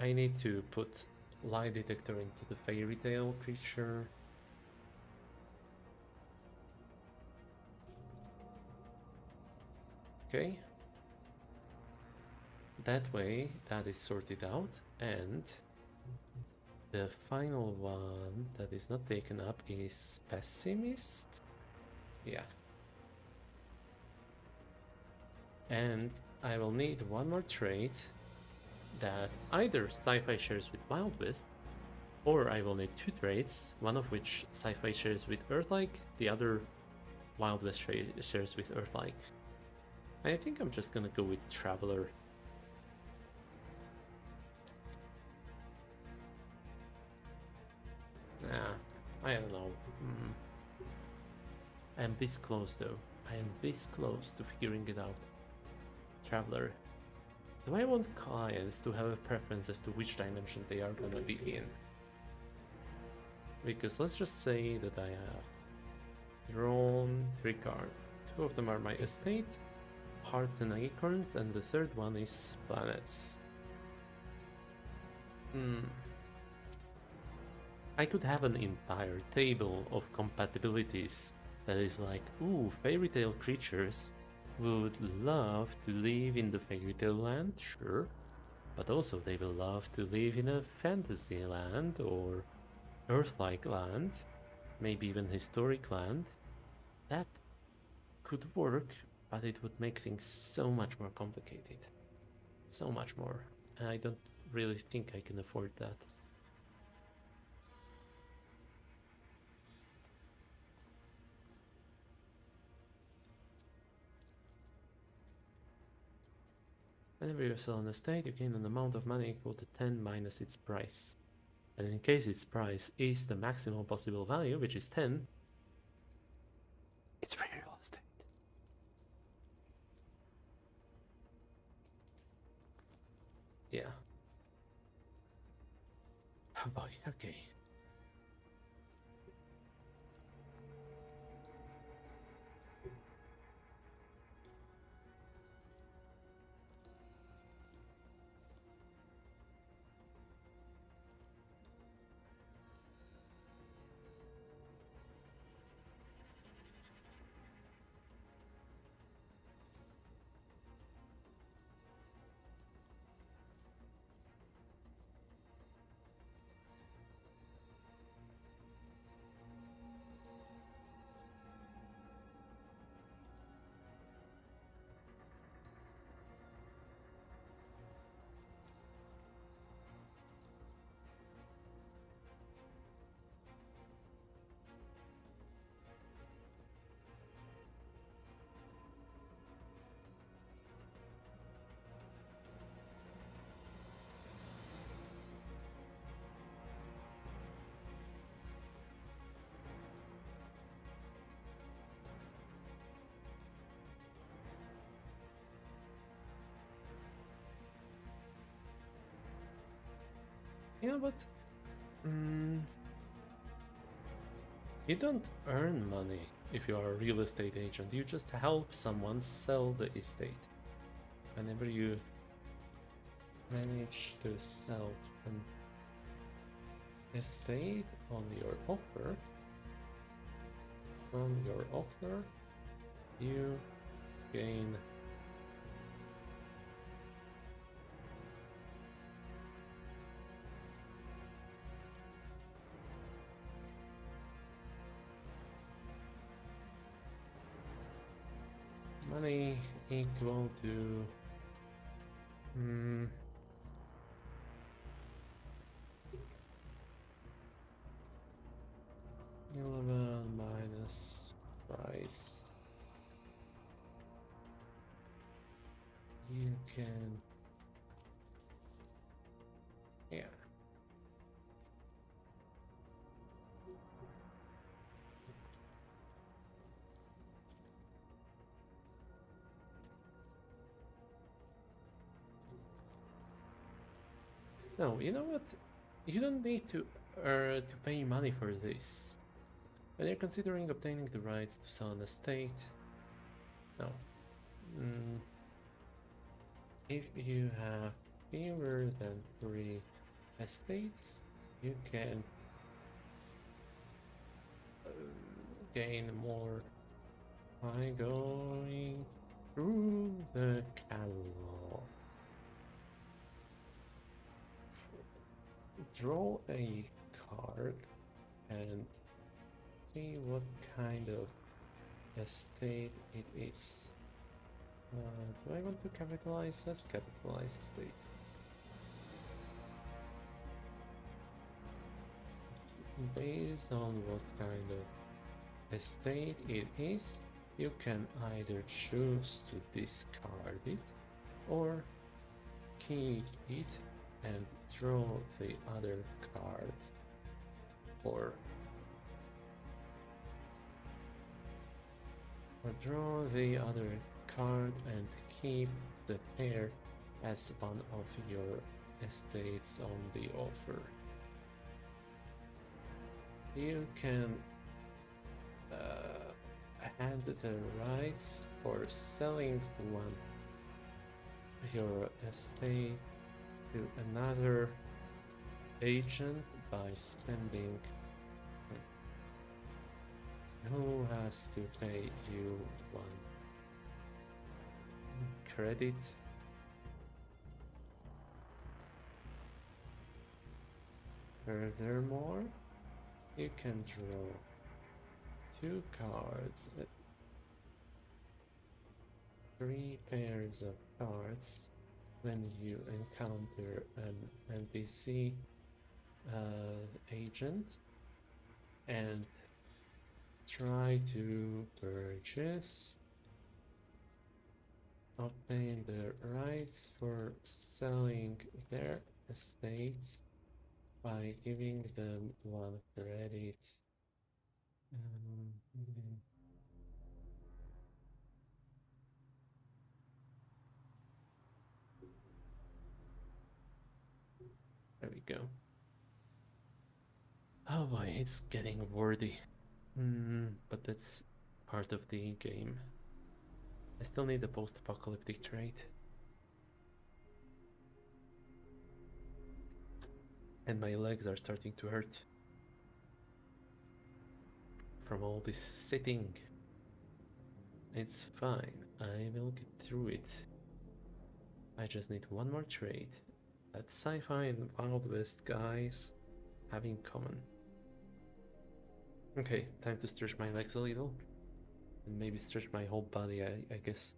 I need to put lie detector into the fairy tale creature. Okay. That way, that is sorted out, and the final one that is not taken up is pessimist. Yeah. And I will need one more trait that either sci-fi shares with Wild West, or I will need two traits, one of which sci-fi shares with Earthlike, the other Wild West shares with Earthlike. I think I'm just gonna go with Traveler. Nah, I don't know. I am this close though. I am this close to figuring it out. Traveler. Do I want clients to have a preference as to which dimension they are gonna be in? Because let's just say that I have drawn 3 cards. 2 of them are my estate, hearts and acorns, and the third one is planets. I could have an entire table of compatibilities that is like, ooh, fairy tale creatures would love to live in the fairy tale land, sure, but also they will love to live in a fantasy land or Earth-like land, maybe even historic land. That could work, but it would make things so much more complicated. So much more. And I don't really think I can afford that. Whenever you sell an estate, you gain an amount of money equal to 10 minus its price. And in case its price is the maximum possible value, which is 10, it's free real estate. Yeah. Oh boy, okay. You know what? You don't earn money if you are a real estate agent. You just help someone sell the estate. Whenever you manage to sell an estate on your offer, from your offer, you gain money equal to 11 minus price. You can, yeah. No, you know what? You don't need to pay money for this. When you're considering obtaining the rights to sell an estate, no. If you have fewer than 3 estates, you can gain more by going through the catalog. Draw a card and see what kind of estate it is. Do I want to capitalize? Let's capitalize estate. Based on what kind of estate it is, you can either choose to discard it or keep it and draw the other card, or draw the other card and keep the pair as one of your estates on the offer. You can hand the rights for selling one your estate to another agent by spending who has to pay you 1 credit. Furthermore, you can draw 2 cards, 3 pairs of cards when you encounter an NPC agent and try to purchase obtain the rights for selling their estates by giving them one credit. Um, there we go. Oh boy, it's getting worthy. But that's part of the game. I still need a post-apocalyptic trait. And my legs are starting to hurt from all this sitting. It's fine, I will get through it. I just need one more trait that sci-fi and Wild West guys have in common. Okay, time to stretch my legs a little. And maybe stretch my whole body, I guess.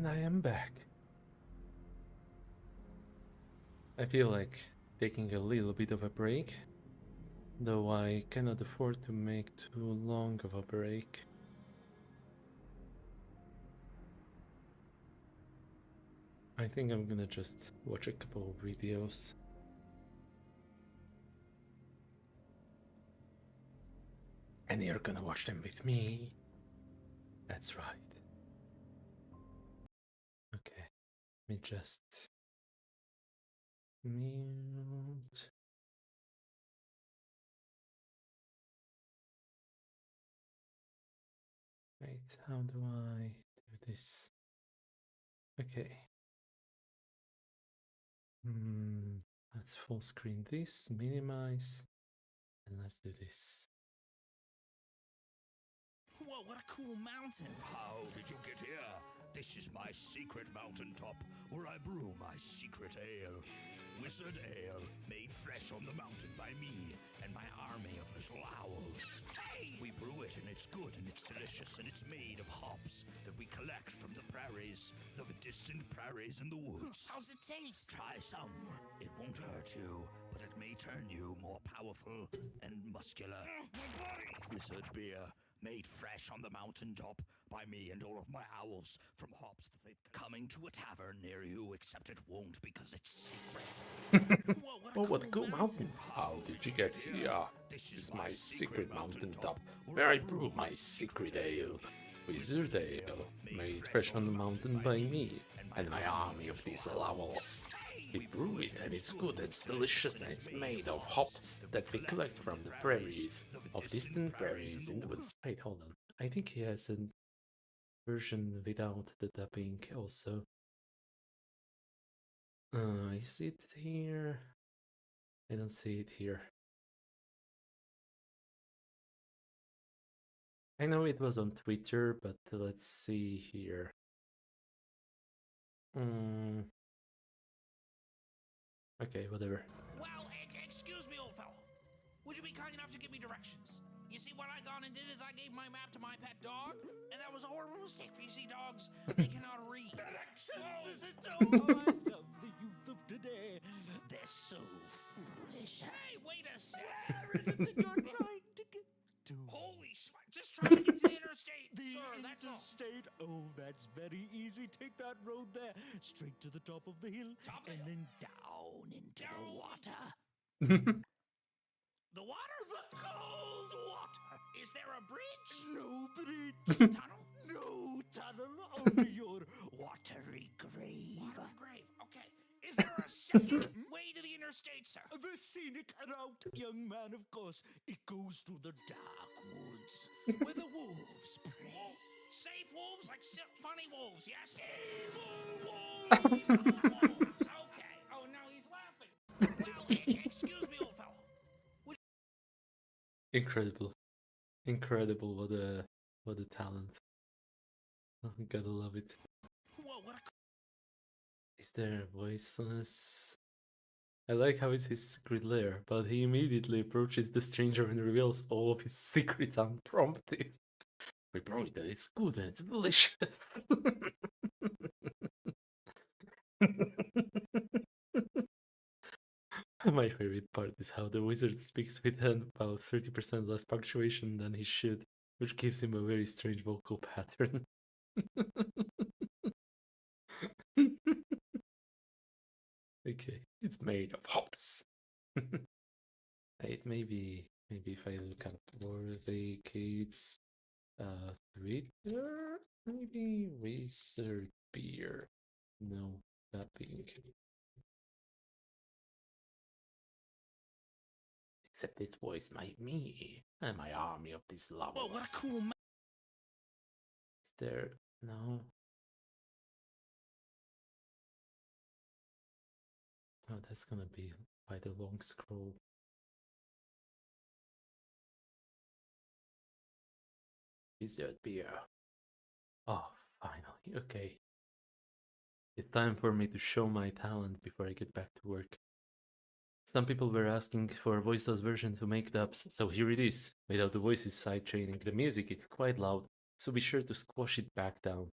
And I am back. I feel like taking a little bit of a break, though I cannot afford to make too long of a break. I think I'm gonna just watch a couple of videos. And you're gonna watch them with me. That's right. Okay, let me just mute. Wait, how do I do this? Okay. Let's full screen this, minimize, and let's do this. Whoa, what a cool mountain! How did you get here? This is my secret mountaintop, where I brew my secret ale. Wizard ale, made fresh on the mountain by me and my army of little owls. Hey! We brew it and it's good and it's delicious and it's made of hops that we collect from the prairies, the distant prairies in the woods. How's it taste? Try some. It won't hurt you, but it may turn you more powerful and muscular. My body! Wizard beer, made fresh on the mountaintop by me and all of my owls from hops that they've coming to a tavern near you, except it won't because it's secret. Whoa, what a cool mountain! How did you get here? This is my secret mountaintop, where I brew my secret ale. Wizard ale, made fresh on the mountain by me and my army of diesel owls. We brew it and it's good, it's delicious, and it's made of hops that we collect from the prairies, of distant prairies in the woods. Wait, hold on. I think he has a version without the dubbing also. Is it here? I don't see it here. I know it was on Twitter, but let's see here. Okay, whatever. Well, excuse me, old fellow. Would you be kind enough to give me directions? You see, what I gone and did is I gave my map to my pet dog, and that was a horrible mistake. For you see, dogs, they cannot read. Directions, is it? Oh, I love the youth of today. They're so foolish. Hey, wait a sec. Where is it that you're trying to get to? Holy smart! Just trying to get to the interstate, The sir. That's all. interstate. Oh, that's very easy. Take that road there, straight to the top of the hill, Top of the and hill. then down into Down. the water. The water? The cold water. Is there a bridge? No bridge. Tunnel? No tunnel. Only your watery grave. Water grave. Okay. Is there a second way to the interstate, sir? The scenic route, young man, of course. It goes through the dark woods where the wolves prey. Safe wolves, like funny wolves, yes? Evil wolves! Wolves, okay. Oh, now he's laughing. Well, excuse me, old fellow. Incredible. Incredible, what a talent. Oh, gotta love it. Whoa, what a... Is there voiceless? I like how it's his secret lair, but he immediately approaches the stranger and reveals all of his secrets unprompted. We brought it, it's good and it's delicious. My favorite part is how the wizard speaks with about 30% less punctuation than he should, which gives him a very strange vocal pattern. Okay, it's made of hops. It maybe if I look up Worthy Kids Twitter, maybe Wizard Beer. No, not pink. Except it was me and my army of these lovers. Whoa, what a cool... Is there... No. Oh, that's gonna be quite a long scroll. Wizard Beer. Oh, finally. Okay. It's time for me to show my talent before I get back to work. Some people were asking for a voiceless version to make dubs, so here it is. Without the voices sidechaining the music, it's quite loud, so be sure to squash it back down.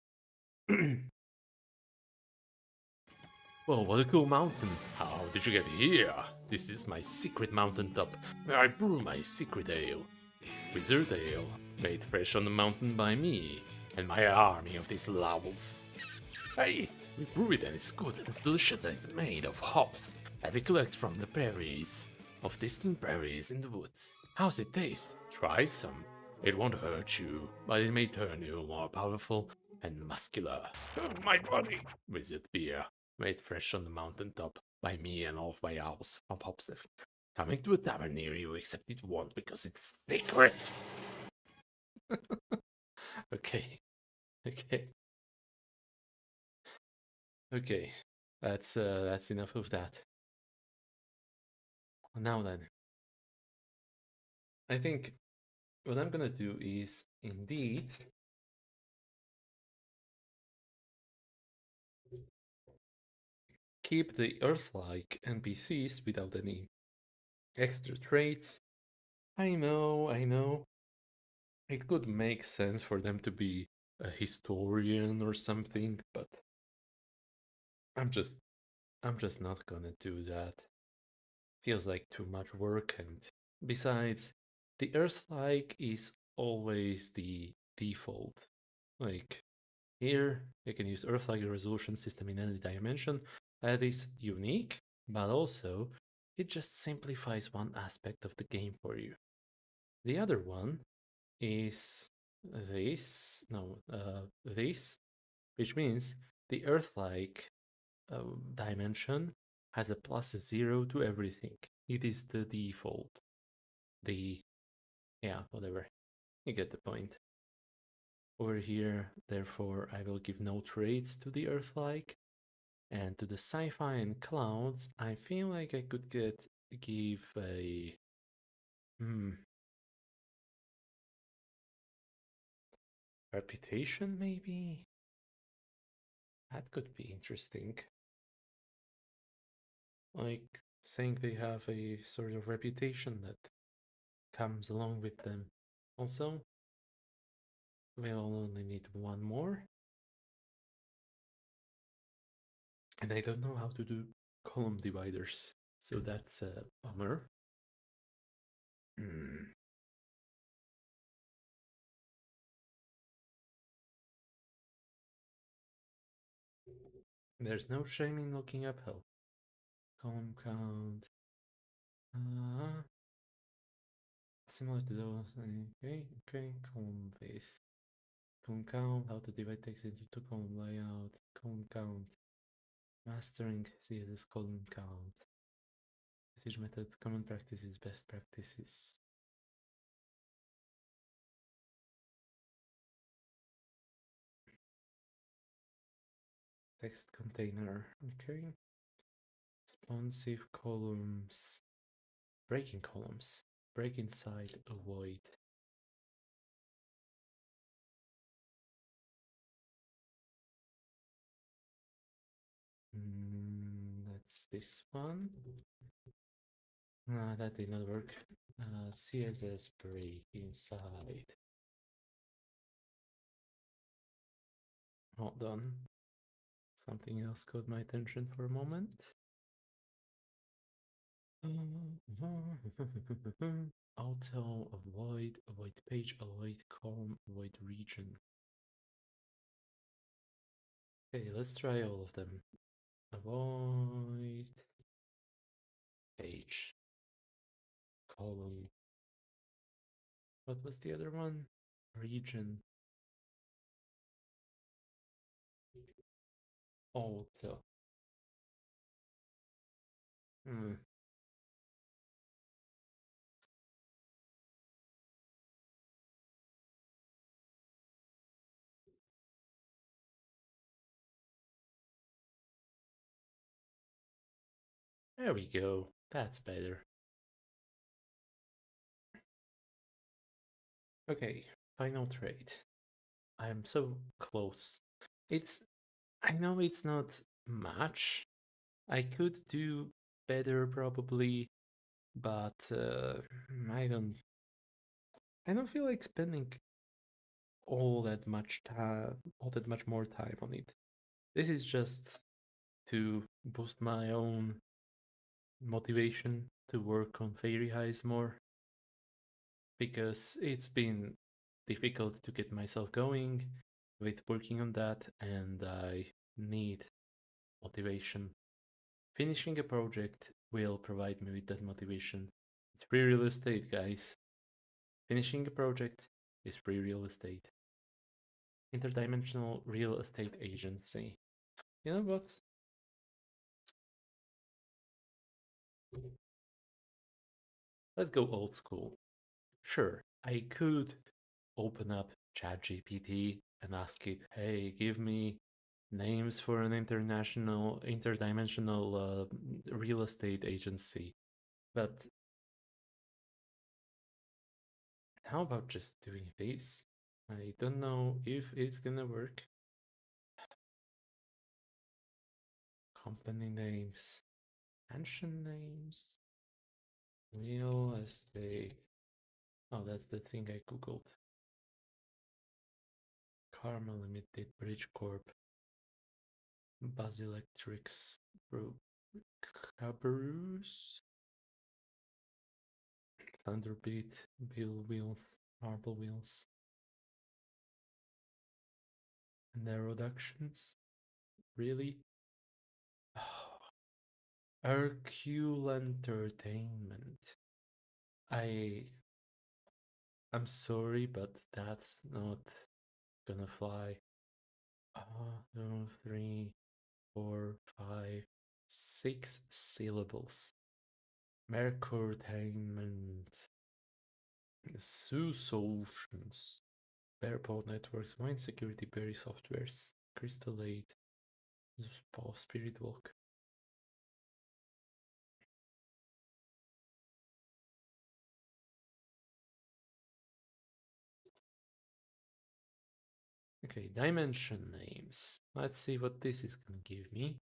Whoa, what a cool mountain. How did you get here? This is my secret mountaintop, where I brew my secret ale. Wizard ale, made fresh on the mountain by me and my army of these lowls. Hey, we brew it and it's good and delicious and it's made of hops that we collect from the prairies, of distant prairies in the woods. How's it taste? Try some. It won't hurt you, but it may turn you more powerful and muscular. Oh, my body! Wizard beer, made fresh on the mountaintop by me and all of my owls from Hopsef. Coming to a tavern near you, except it won't because it's secret. Okay, okay, okay. That's enough of that. Now then, I think what I'm gonna do is indeed keep the Earth-like NPCs without any extra traits. I know, I know. It could make sense for them to be a historian or something, but I'm just I'm just not gonna do that. Feels like too much work, and besides, the Earth-like is always the default. Like, here, you can use Earth-like resolution system in any dimension. That is unique, but also, it just simplifies one aspect of the game for you. The other one is this, which means the Earth-like dimension has a +0 to everything. It is the default. Yeah, whatever. You get the point. Over here, therefore, I will give no traits to the Earth-like. And to the sci-fi and clouds, I feel like I could give a reputation, maybe? That could be interesting. Like saying they have a sort of reputation that comes along with them. Also, we'll only need one more. And I don't know how to do column dividers, so that's a bummer. Hmm. There's no shame in looking up help. Column count. Uh, Similar to those. Okay. Column width. Column count. How to divide text into column layout. Column count. Mastering CSS column count. Usage method. Common practices. Best practices. Text container. Okay. Responsive columns. Breaking columns. Break inside, avoid. That's this one. That did not work. CSS break inside. Hold on. Something else caught my attention for a moment. Auto, avoid page, avoid column, avoid region. Okay, let's try all of them. Avoid page, column. What was the other one? Region. Auto. Hmm. There we go. That's better. Okay, final trade. I am so close. It's I know it's not much. I could do better probably, but I don't feel like spending all that much more time on it. This is just to boost my own motivation to work on Fairy Highs more, because it's been difficult to get myself going with working on that, and I need motivation. Finishing a project will provide me with that motivation. It's free real estate, guys. Finishing a project is free real estate. Interdimensional real estate agency. You know what? Let's go old school. Sure, I could open up ChatGPT and ask it, hey, give me names for an interdimensional real estate agency. But how about just doing this? I don't know if it's gonna work. Company names, mansion names, real estate. Oh, that's the thing I googled. Karma Limited, Bridge Corp, Buzz Electrics, Cabarrus, Thunderbeat, Bill Wheels, Marble Wheels, and their reductions. Really? Oh, Hercule Entertainment. I'm sorry, but that's not gonna fly. No, 3, 4, 5, 6 syllables. Mercurtainment. Zoo Solutions. Bearpaw Networks. Wine Security. Berry Softwares. Crystal Aid. Paw Spirit Walk. Okay, dimension names. Let's see what this is gonna give me.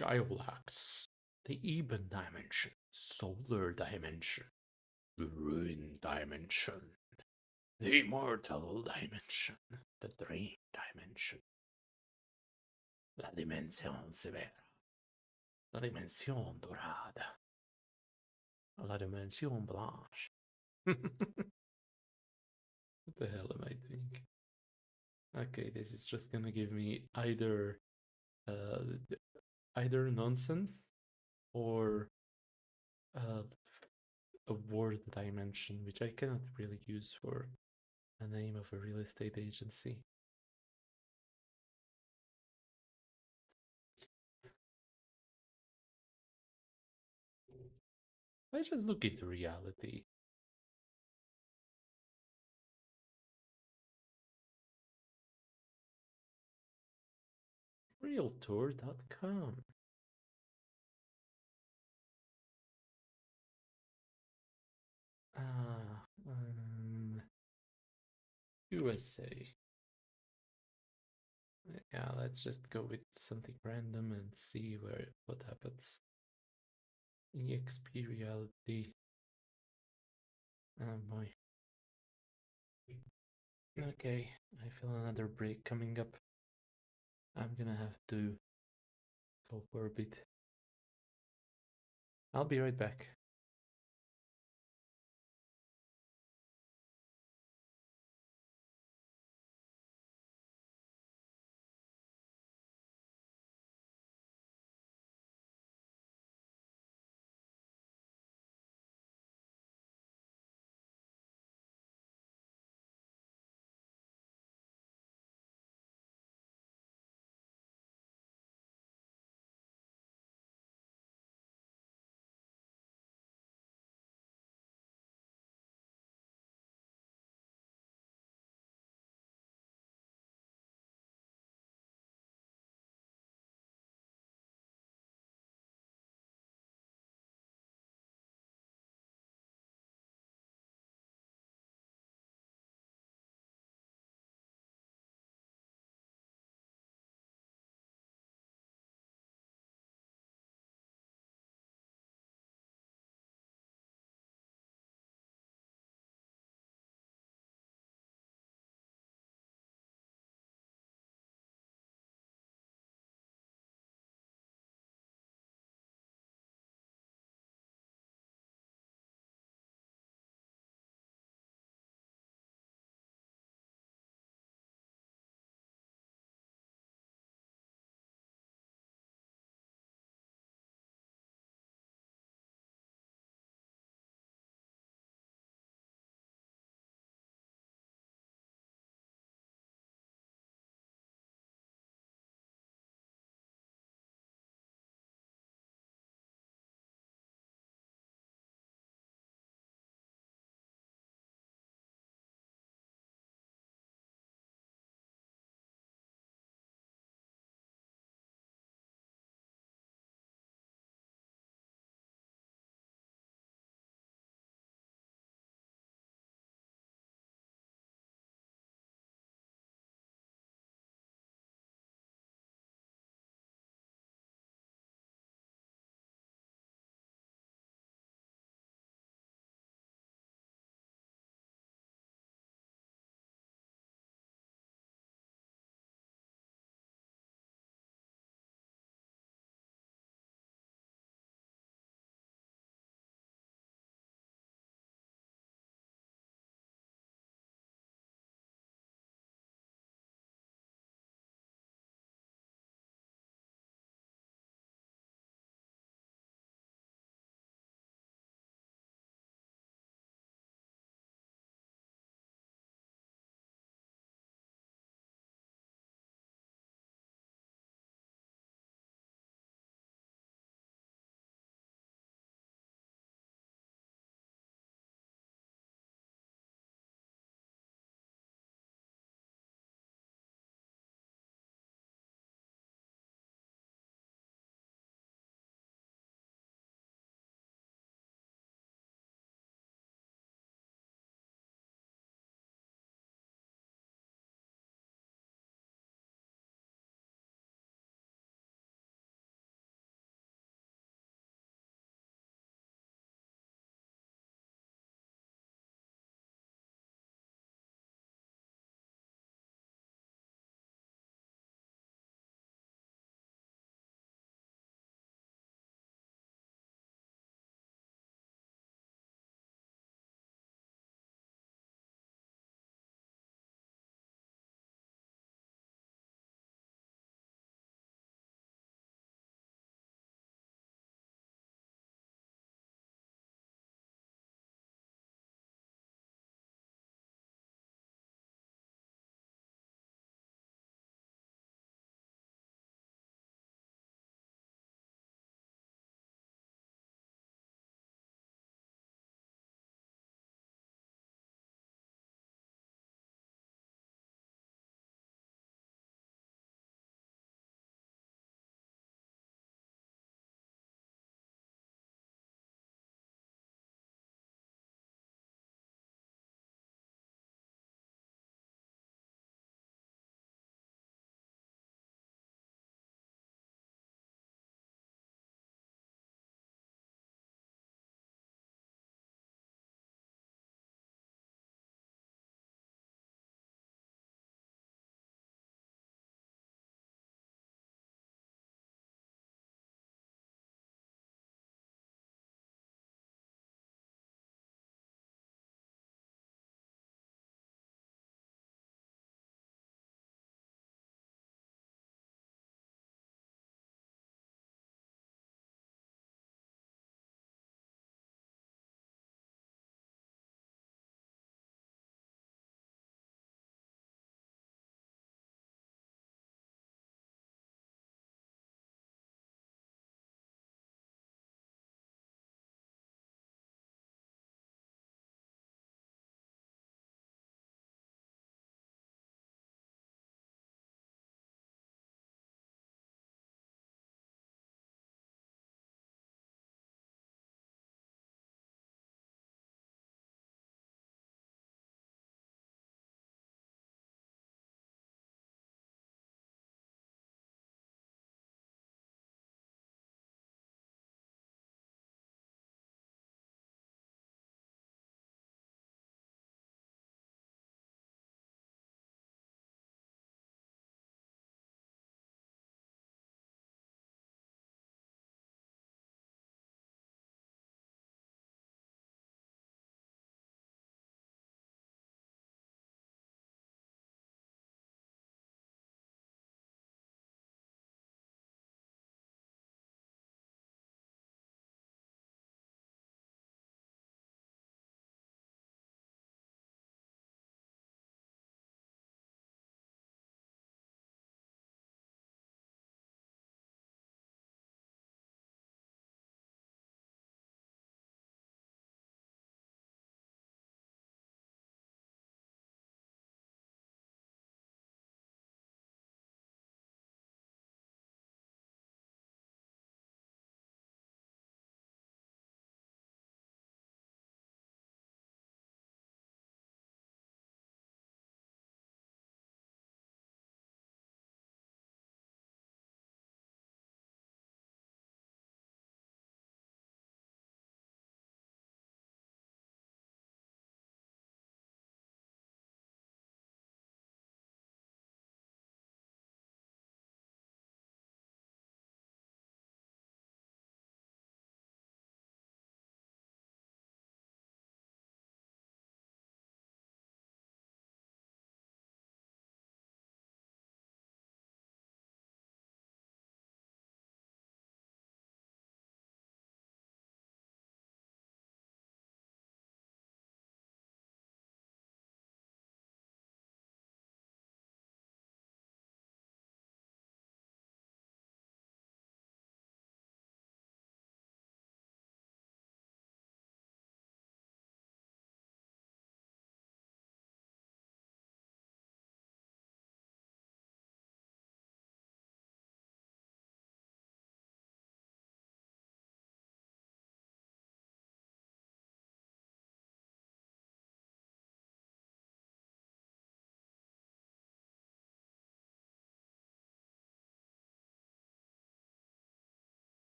Gyolax. The Eben Dimension. Solar Dimension. The Ruin Dimension. The Immortal Dimension. The Dream Dimension. La Dimensión Severa. La Dimensión Dorada. La Dimensión Blanche. What the hell am I doing? Okay, this is just gonna give me uh, either nonsense or uh, a word dimension, which I cannot really use for a name of a real estate agency. Let's just look at reality. Realtor.com. Ah, USA. Yeah, let's just go with something random and see what happens. EXP reality. Oh boy. Okay, I feel another break coming up. I'm gonna have to go for a bit. I'll be right back.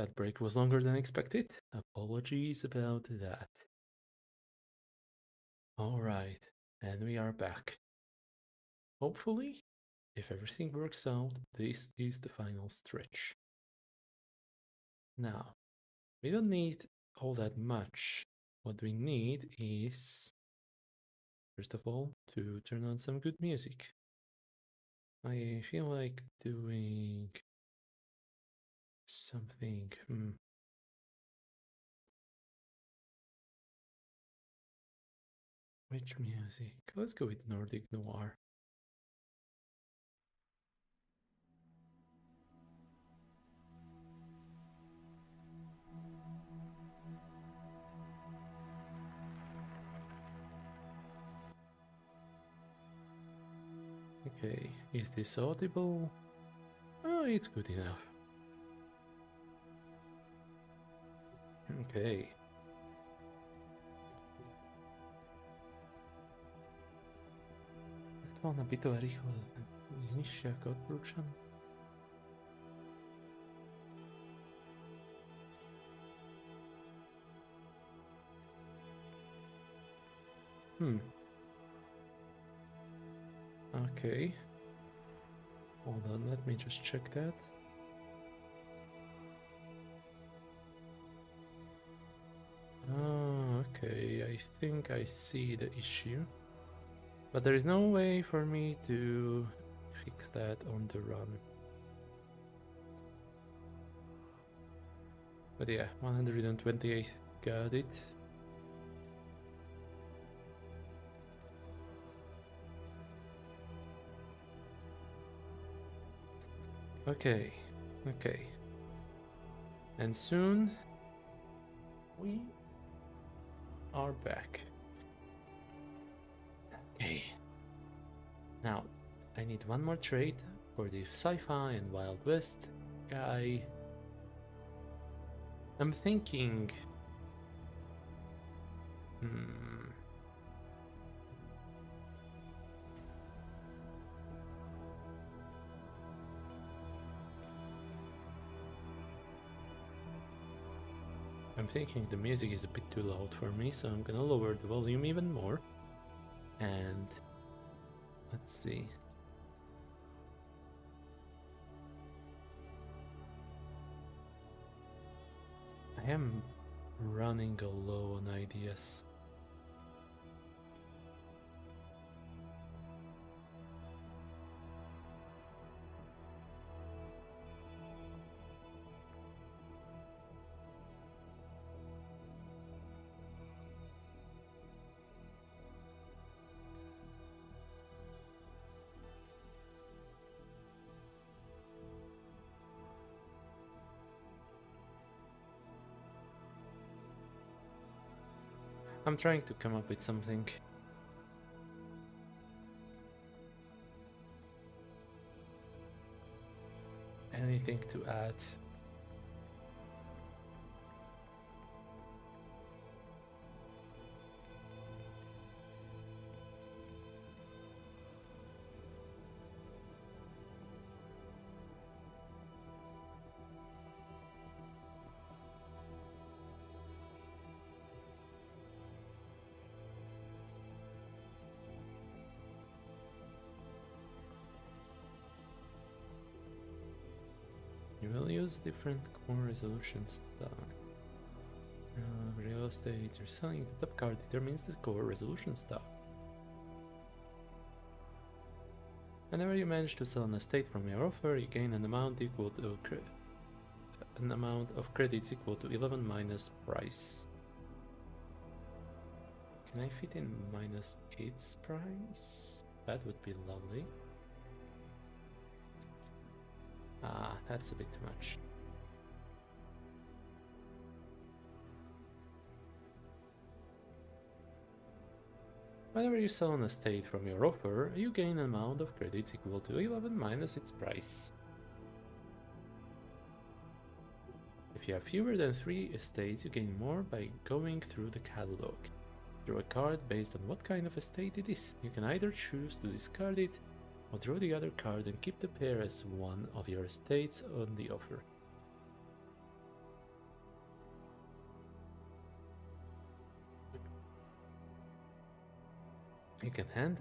That break was longer than expected. Apologies about that. Alright, and we are back. Hopefully, if everything works out, this is the final stretch. Now, we don't need all that much. What we need is, first of all, to turn on some good music. I feel like doing something. Which music? Let's go with Nordic Noir. Okay, is this audible? Oh, it's good enough. Okay. To nabitové rýchlo nižšie ako odporúčané. Okay. Hold on, let me just check that. Oh, okay, I think I see the issue. But there is no way for me to fix that on the run. But yeah, 128, got it. Okay, okay. And soon we are back. Okay. Now, I need one more trait for the sci-fi and Wild West guy. I'm thinking... I'm thinking the music is a bit too loud for me, so I'm gonna lower the volume even more. And let's see. I am running low on ideas. I'm trying to come up with something. Anything to add? You will use different core resolution stuff. Real estate, you're selling the top card determines the core resolution stuff. Whenever you manage to sell an estate from your offer, you gain an amount equal to an amount of credits equal to 11 minus price. Can I fit in minus 8's price? That would be lovely. Ah, that's a bit too much. Whenever you sell an estate from your offer, you gain an amount of credits equal to 11 minus its price. If you have fewer than 3 estates, you gain more by going through the catalog. Draw a card based on what kind of estate it is. You can either choose to discard it or draw the other card and keep the pair as one of your estates on the offer. You can hand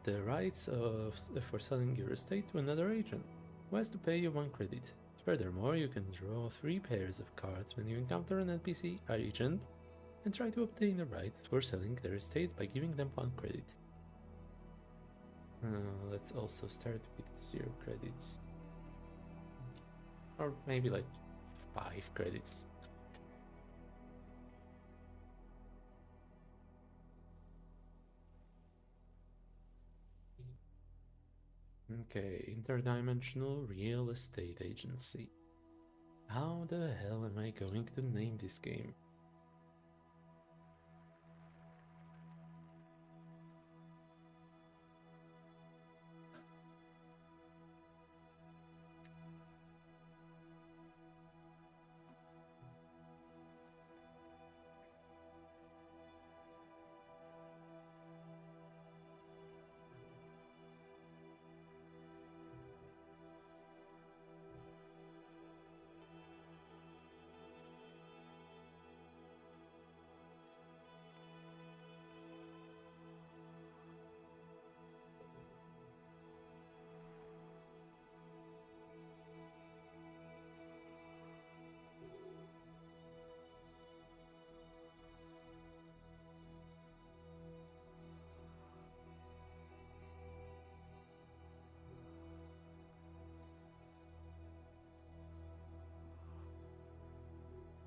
the rights for selling your estate to another agent, who has to pay you 1 credit. Furthermore, you can draw 3 pairs of cards when you encounter an NPC agent and try to obtain the right for selling their estate by giving them 1 credit. Let's also start with 0 credits. Or maybe like 5 credits. Okay, interdimensional real estate agency. How the hell am I going to name this game?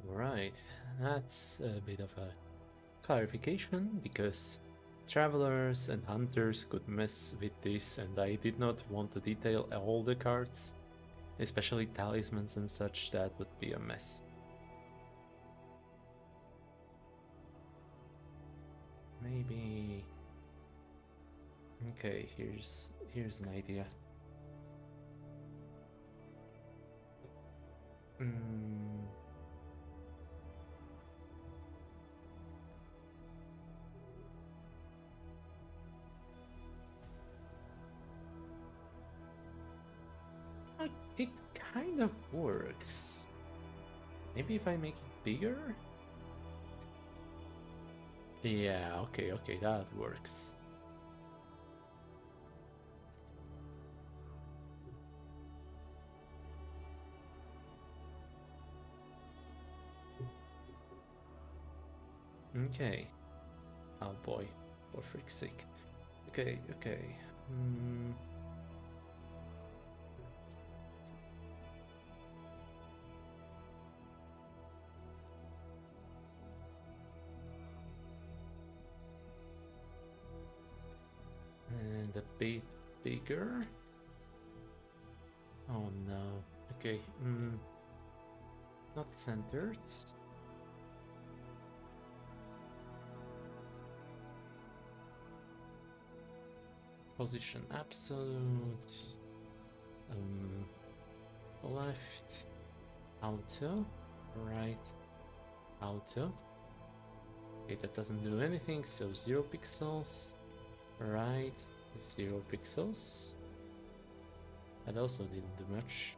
Right, that's a bit of a clarification because travelers and hunters could mess with this, and I did not want to detail all the cards, especially talismans and such. That would be a mess. Maybe. Okay, here's an idea. It kind of works. Maybe if I make it bigger? Yeah, okay, that works. Okay. Oh boy, for freak's sake. Okay. And a bit bigger. Oh no. Okay. Not centered. Position absolute. Left auto. Right auto. Okay, that doesn't do anything, so 0 pixels. Right, 0 pixels. That also didn't do much.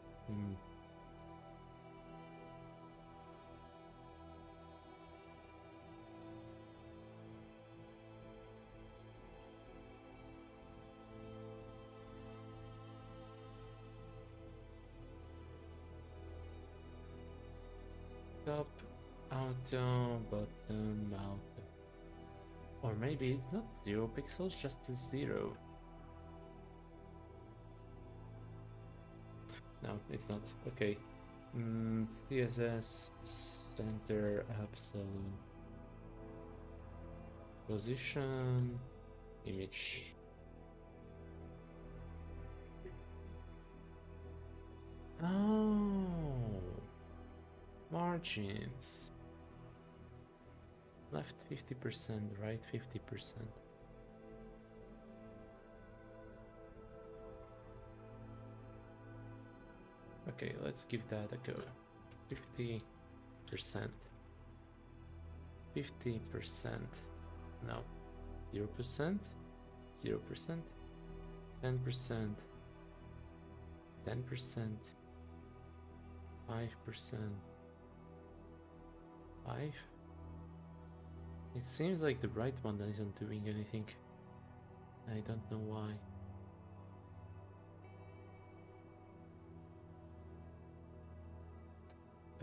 Top, auto, bottom, auto. Or maybe it's not 0 pixels, just a 0. No, it's not. Okay. CSS, center, absolute. Position, image. Oh, margins. Left 50%, right 50%. Okay, let's give that a go. 50%. 50%. No. 0%. 0%. 10%. 10%. 5%. 5. It seems like the right one isn't doing anything. I don't know why.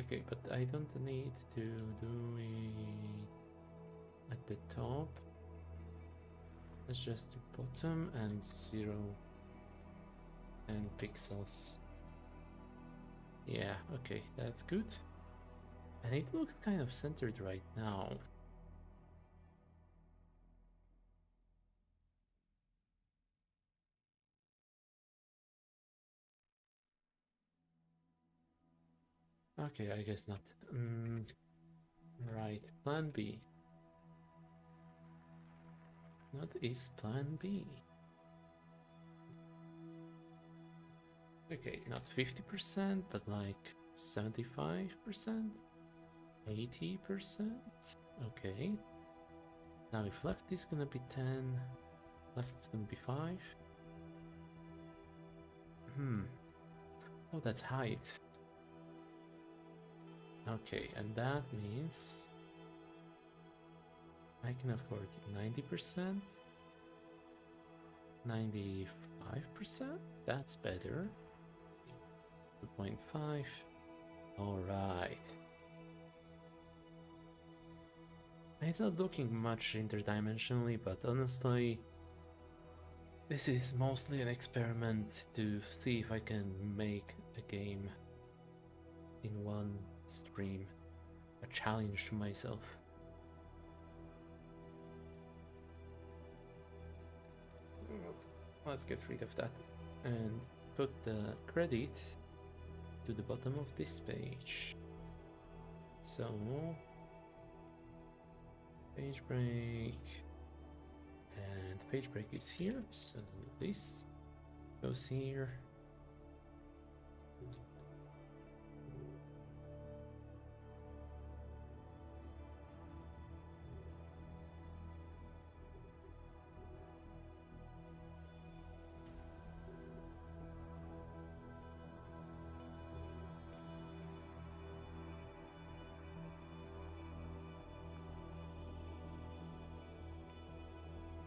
Okay, but I don't need to do it at the top. Let's just do bottom and 0 and pixels. Yeah, okay, that's good. And it looks kind of centered right now. Okay, I guess not. Right, plan B. What is plan B? Okay, not 50%, but like 75%? 80%? Okay. Now if left is gonna be 10, left is gonna be 5. Oh, that's height. Okay, and that means I can afford 90%, 95%. That's better. 2.5. All right. It's not looking much interdimensionally, but honestly, this is mostly an experiment to see if I can make a game in one stream. A challenge to myself. Let's get rid of that and put the credit to the bottom of this page. So, page break, and page break is here, so this goes here.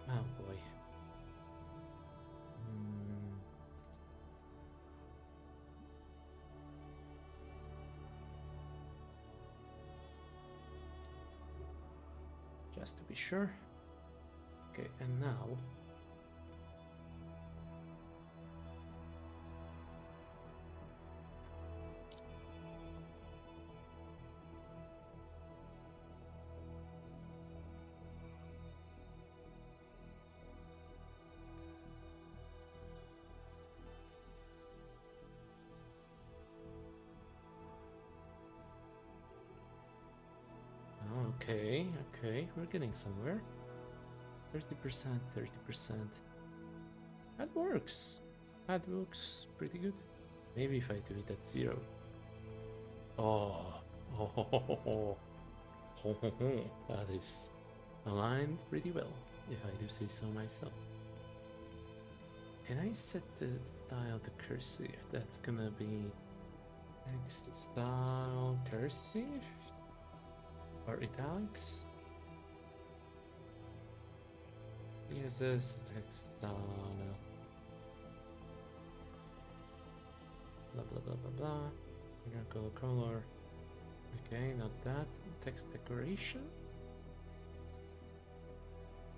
Oh boy. Just to be sure. Okay, and now okay, we're getting somewhere. 30%, 30%. That works. That looks pretty good. Maybe if I do it at 0. Oh, that is aligned pretty well, if I do say so myself. Can I set the style to cursive? That's gonna be text style cursive or italics? CSS text style. Blah blah blah blah blah. Color. Okay, not that. Text decoration.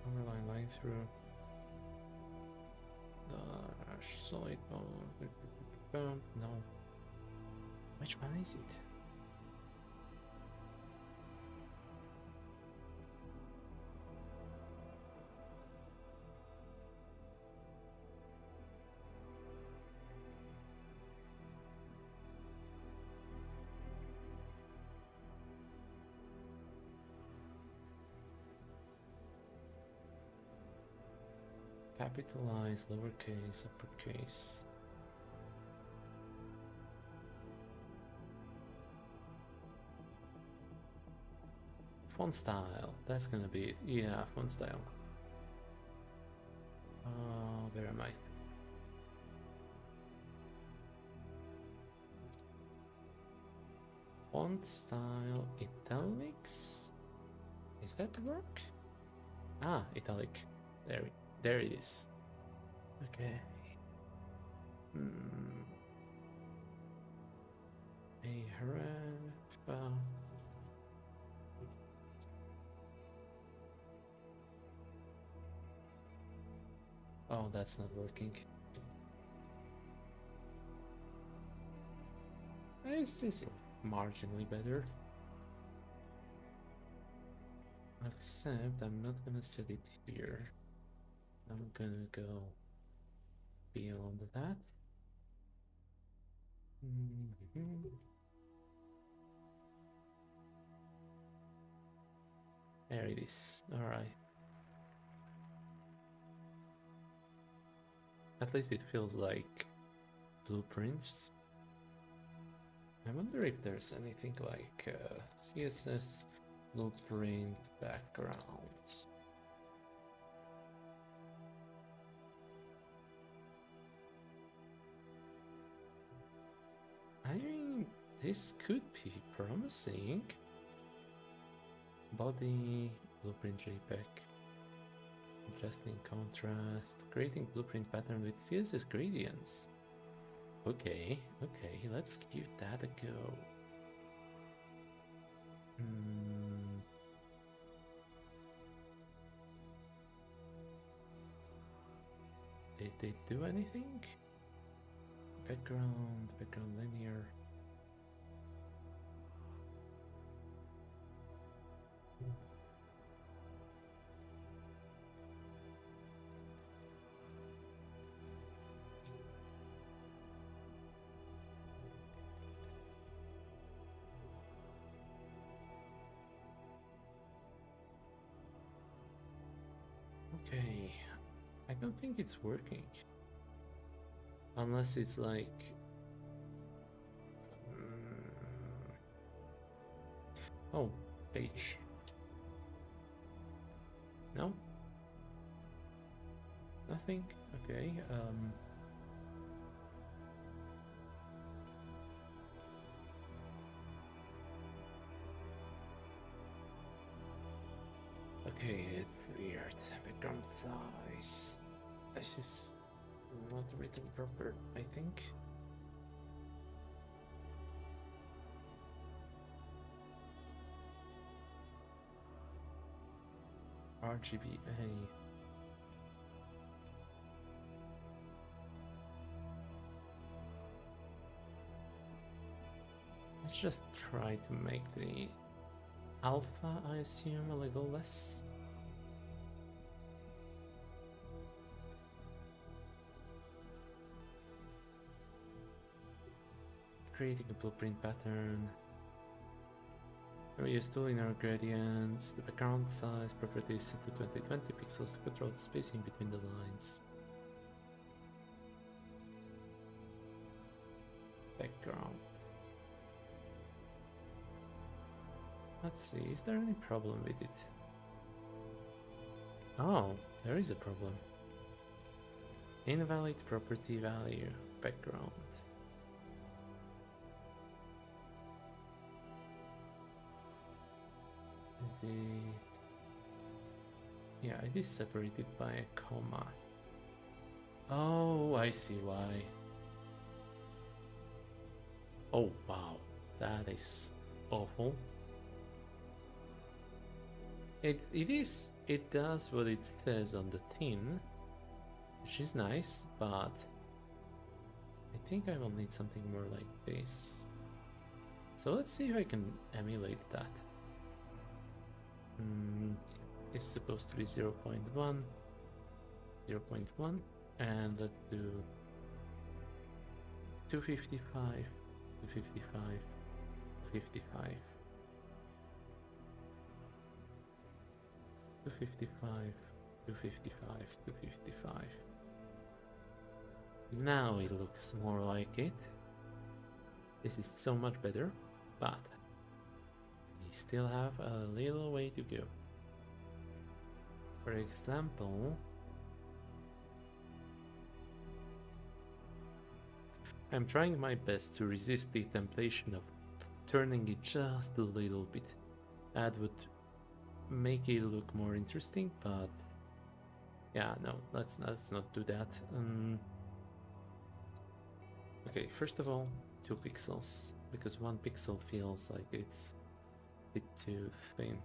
Underline line through. Solid bone. No. Which one is it? Capitalize, lowercase, uppercase. Font style, that's gonna be it. Yeah, font style. Where am I? Font style italics? Is that work? Ah, italic. There we go. There it is. Okay. A hurrah. Oh, that's not working. This is marginally better. Except I'm not gonna set it here. I'm gonna go beyond that. There it is. Alright. At least it feels like blueprints. I wonder if there's anything like CSS blueprint background. I mean, this could be promising. Body, blueprint JPEG, adjusting contrast, creating blueprint pattern with CSS gradients. Okay, let's give that a go. Did they do anything? Background linear. Okay, I don't think it's working. Unless it's like... Oh, page. No? Nothing? Okay, okay, it's weird. Background size. This is not written proper, I think. RGBA. Let's just try to make the alpha, I assume, a little less. Creating a blueprint pattern. We use tool in our gradients. The background size property is set to 2020 pixels to control the spacing between the lines. Background. Let's see, is there any problem with it? Oh, there is a problem. Invalid property value. Background. Yeah, it is separated by a comma. Oh, I see why. Oh wow, that is awful. It does what it says on the tin, which is nice, but I think I will need something more like this. So let's see if I can emulate that. It's supposed to be 0.1, 0.1, and let's do 255, 255, 55, 255, 255, 255. Now it looks more like it. This is so much better, but we still have a little way to go. For example, I'm trying my best to resist the temptation of turning it just a little bit. That would make it look more interesting, but Yeah, no, let's not do that. Okay, first of all, 2 pixels, because 1 pixel feels like it's a bit too thin.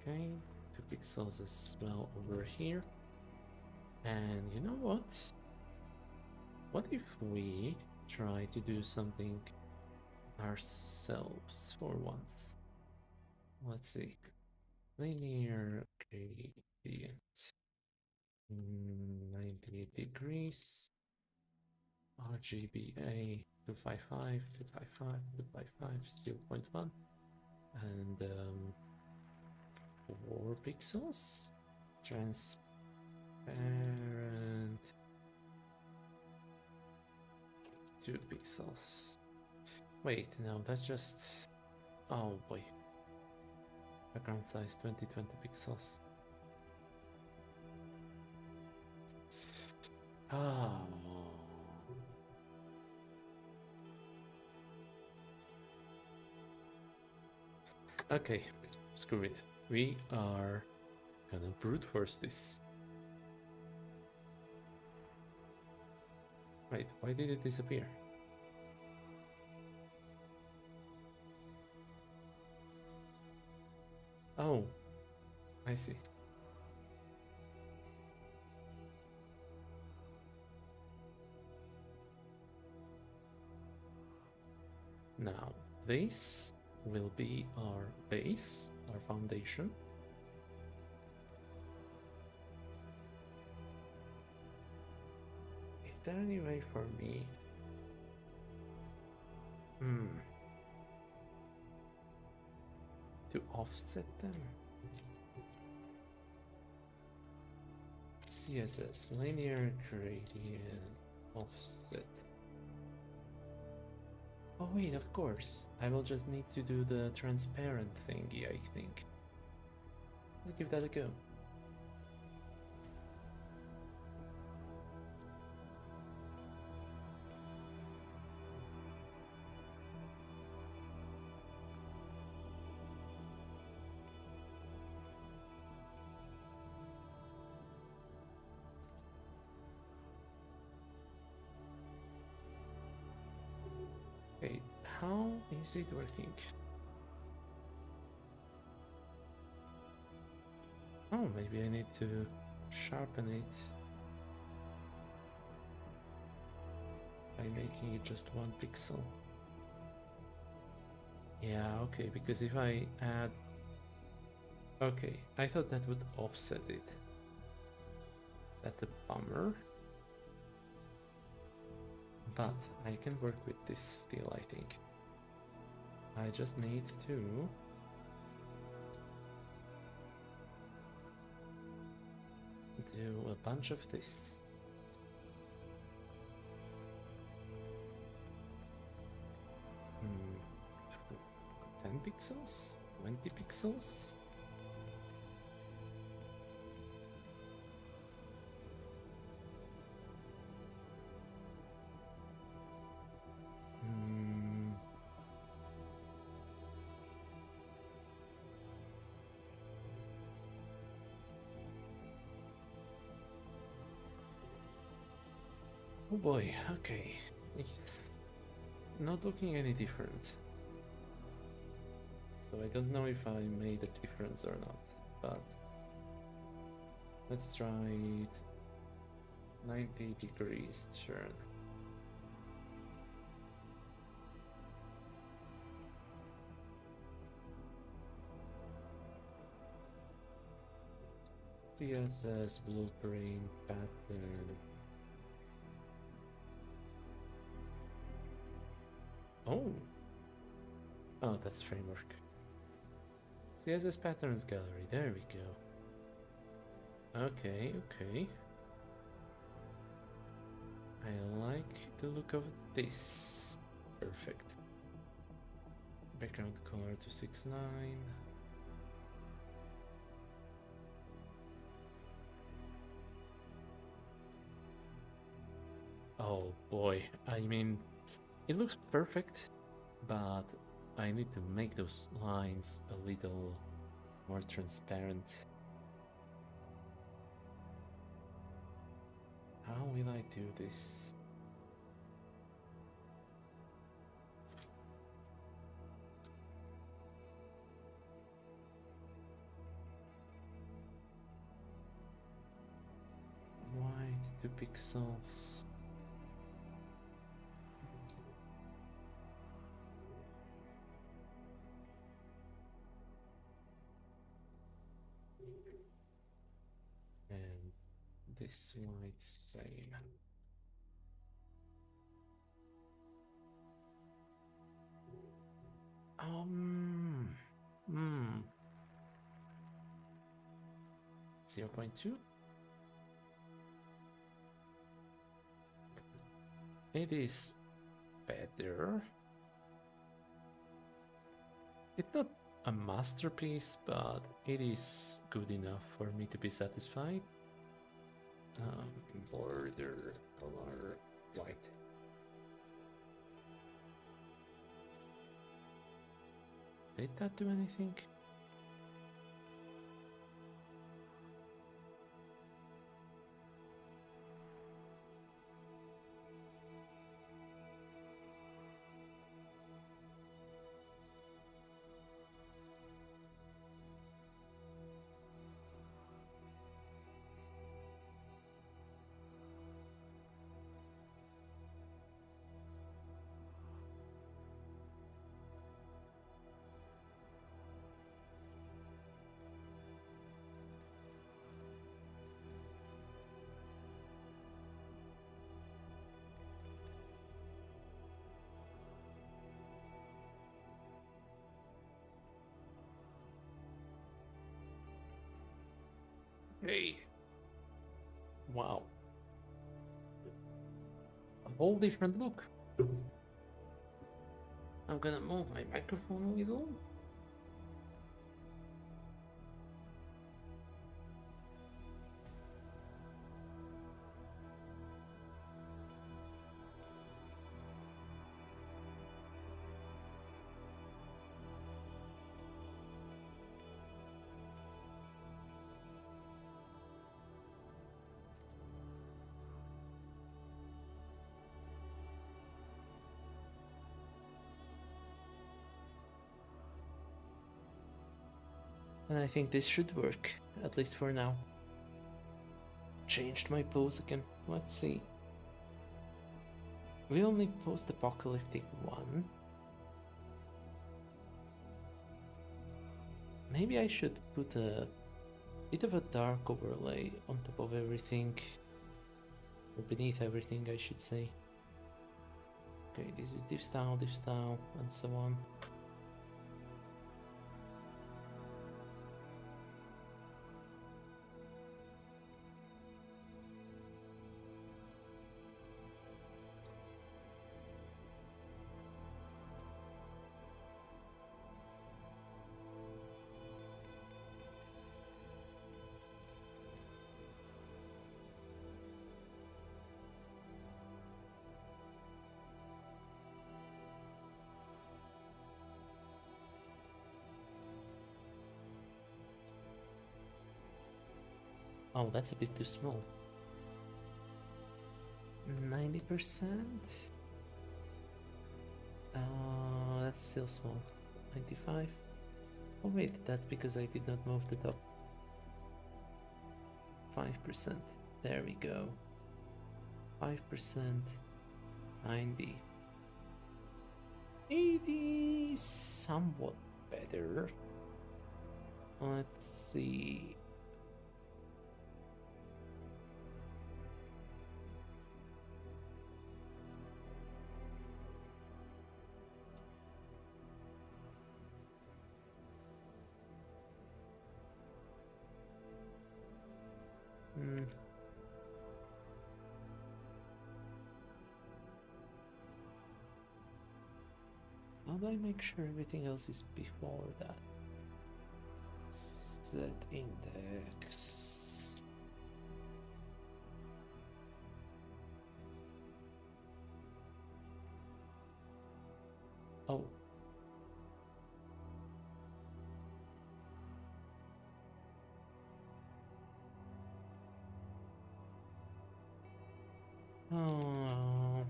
Okay, 2 pixels as well over here. And you know what? What if we try to do something ourselves for once? Let's see. Linear gradient. 98 degrees. RGBA 255, 255, 255, 0.1. And 4 pixels. Transparent. 2 pixels. Wait, no, that's just... Oh boy. Background size 20 pixels. Oh. Okay, screw it. We are gonna brute force this. Wait, why did it disappear? Oh, I see. Now, this will be our base, our foundation. Is there any way for me? To offset them? CSS, linear gradient, offset. Oh wait, of course. I will just need to do the transparent thingy, I think. Let's give that a go. Okay, how is it working? Oh, maybe I need to sharpen it by making it just 1 pixel. Yeah, okay, because if I add... Okay, I thought that would offset it. That's a bummer. But I can work with this still, I think. I just need to... do a bunch of this. Hmm. 10 pixels? 20 pixels? Hmm. Oh boy, okay. It's not looking any different. So I don't know if I made a difference or not, but let's try it. 90 degrees turn. CSS blueprint pattern. Oh, oh, that's framework. CSS patterns gallery. There we go. Okay, okay. I like the look of this. Perfect. Background color 269. Oh boy, I mean, it looks perfect, but I need to make those lines a little more transparent. How will I do this? White 2 pixels. And this white same. Hmm. 0.2. It is better. It's not a masterpiece, but it is good enough for me to be satisfied. Border color white. Did that do anything? Hey. Wow. A whole different look. I'm gonna move my microphone a little. And I think this should work, at least for now. Changed my pose again. Let's see. We only post-apocalyptic 1. Maybe I should put a bit of a dark overlay on top of everything. Or beneath everything, I should say. Okay, this is div style, and so on. Oh, that's a bit too small. 90%? That's still small. 95? Oh wait, that's because I did not move the top. 5%. There we go. 5%. 90. 80. Somewhat better. Let's see. How do I make sure everything else is before that? Set index. Oh. Oh,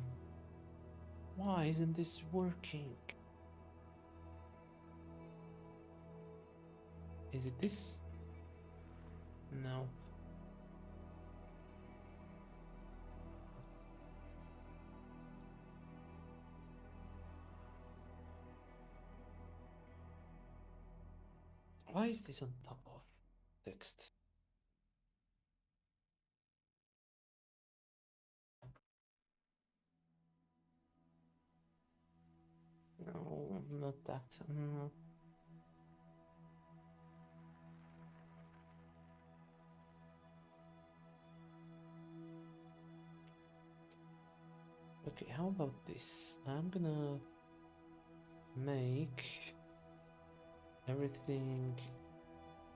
why isn't this working? Is it this? No. Why is this on top of text? No, not that. Okay, how about this? I'm gonna make everything.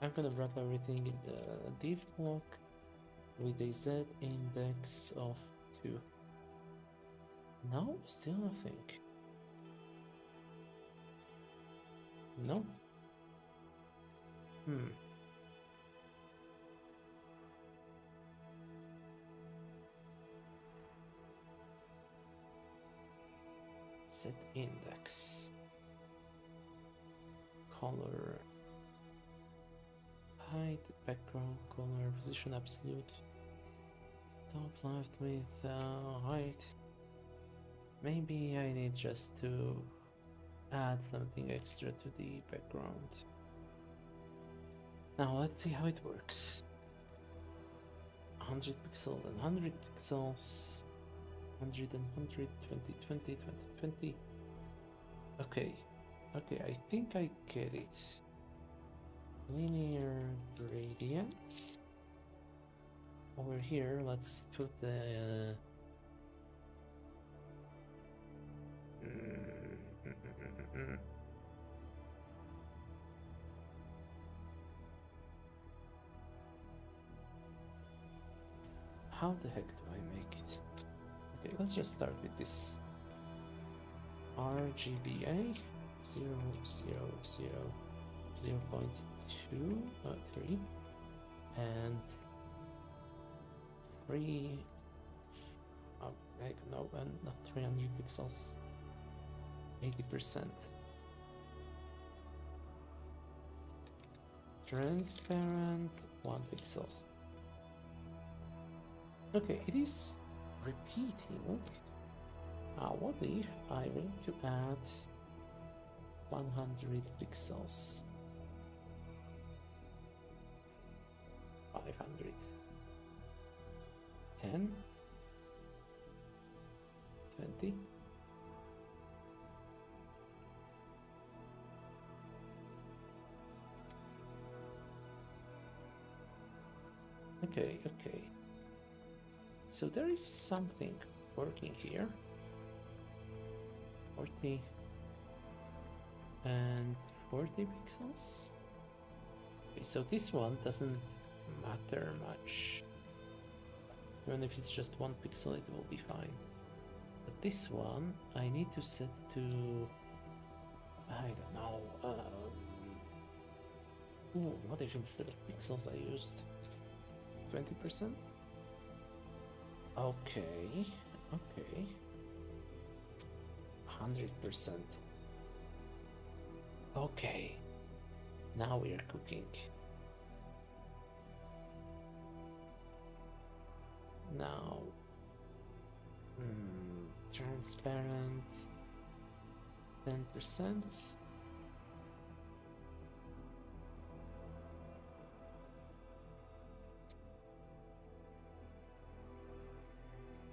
I'm gonna wrap everything in the div block with a z index of 2. No, still nothing. No. Set index. Color. Height, background, color, position absolute. Top left with height. Maybe I need just to add something extra to the background. Now let's see how it works. 100 pixels and 100 pixels. 100 and 100, 20, 20, 20, 20. Okay, okay, I think I get it. Linear gradient. Over here, let's put the how the heck do I make it? Okay, let's just start with this. RGBA 0, 0, 0, 0 0.23 and 3 no, and not 300 pixels, 80%. Transparent 1 pixels. Okay, it is repeating. What if I want to add 100 pixels? 500. 10. 20. Okay, okay. So there is something working here. 40 and 40 pixels. Okay, so this one doesn't matter much. Even if it's just 1 pixel, it will be fine. But this one, I need to set to, I don't know, what if instead of pixels I used 20%? Okay, okay. 100%. Okay, now we are cooking. Now, transparent 10%.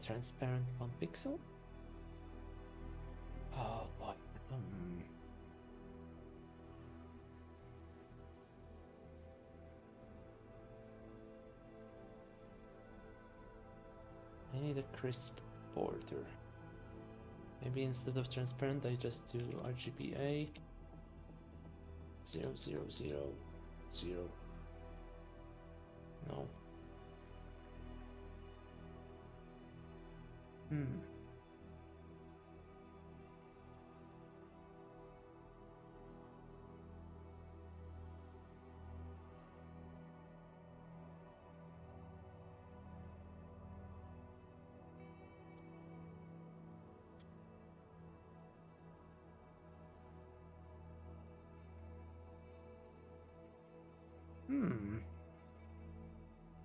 Transparent 1 pixel. Oh boy. I need a crisp border. Maybe instead of transparent, I just do RGBA 0, 0, 0, 0. No.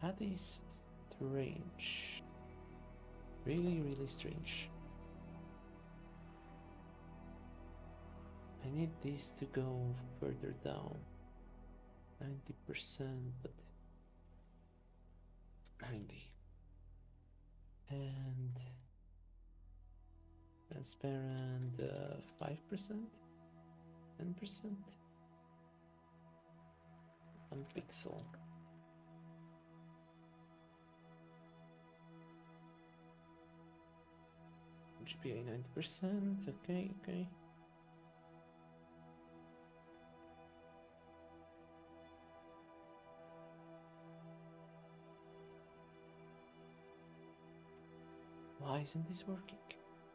That is strange. Really, really strange. I need this to go further down. 90%, but 90. And transparent 5%, 10%, 1 pixel. GPA 90%, okay. Why isn't this working?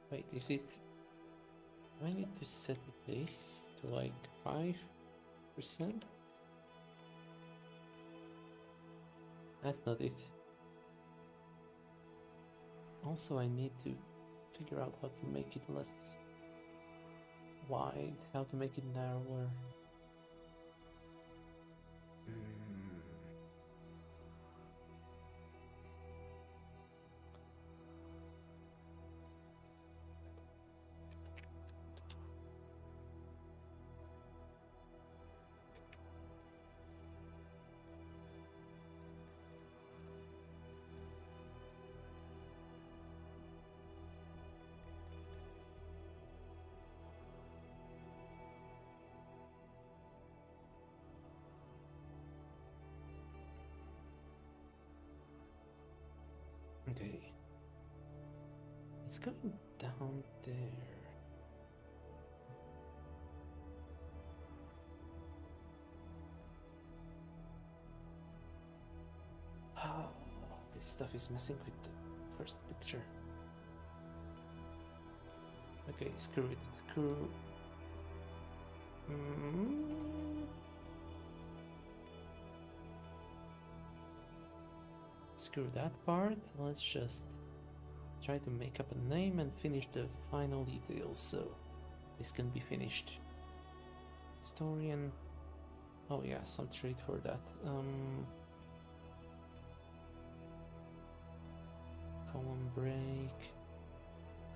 Wait, is it... Do I need to set this to like 5%? That's not it. Also, I need to figure out how to make it less wide, how to make it narrower. Okay. It's going down there. Oh, this stuff is messing with the first picture. Okay, screw it. Screw that part. Let's just try to make up a name and finish the final details so this can be finished. Historian. Oh yeah, some trait for that. Column break.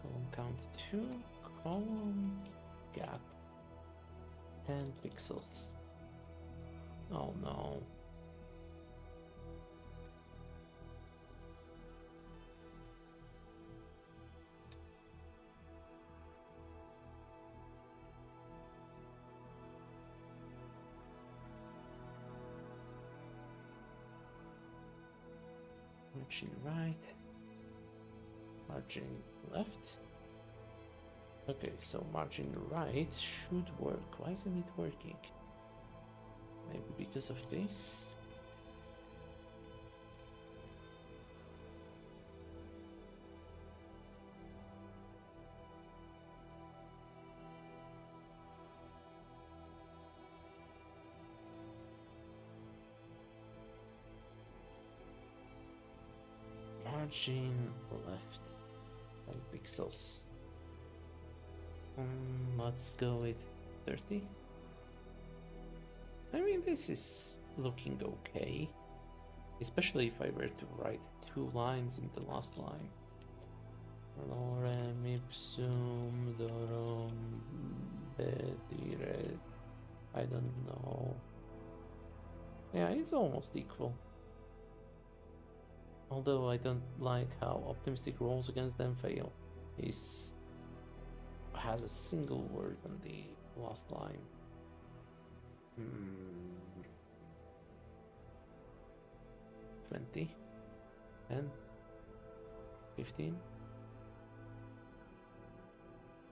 Column count 2. Column gap 10 pixels. Oh no. Margin right, margin left. Okay, so margin right should work. Why isn't it working? Maybe because of this? Margin left 5 pixels. Let's go with 30. I mean, this is looking okay, especially if I were to write 2 lines in the last line. Lorem ipsum dorum bedire. I don't know. Yeah, it's almost equal. Although I don't like how optimistic rolls against them fail. Is has a single word on the last line. 20, 10, 15.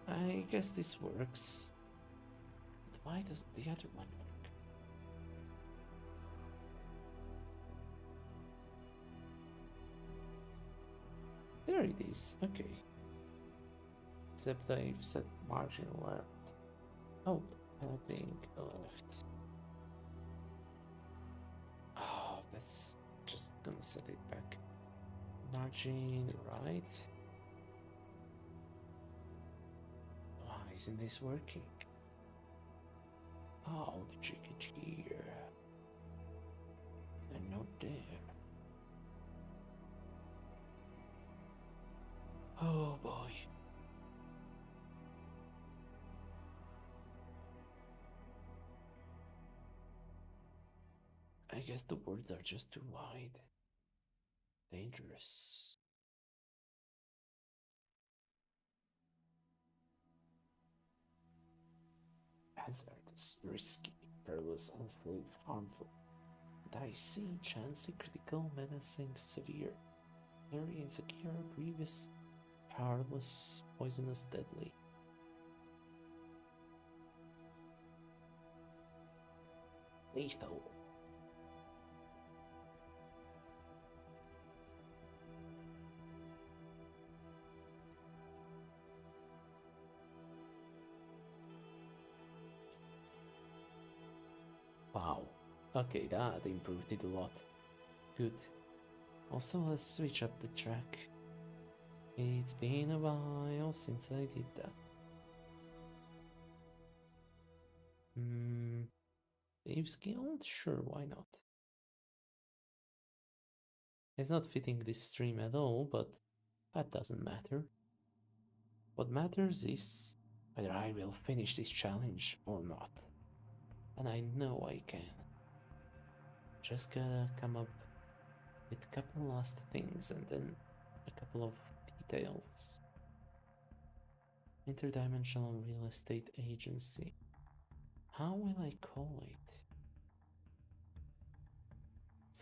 I guess this works. But why does the other one work? There it is, okay. Except I set margin left. Oh, padding left. Oh, that's just gonna set it back. Margin right. Why isn't this working? Oh, the trick is here. And not there. Oh boy. I guess the words are just too wide. Dangerous. Hazardous, risky, perilous, unsafe, harmful. Dicey, chancy, critical, menacing, severe. Very insecure, grievous, powerless, poisonous, deadly. Lethal. Wow. Okay, that improved it a lot. Good. Also, let's switch up the track. It's been a while since I did that. Thieves Guild? Sure, why not? It's not fitting this stream at all, but that doesn't matter. What matters is whether I will finish this challenge or not. And I know I can. Just gotta come up with a couple last things and then a couple of details. Interdimensional real estate agency. How will I call it?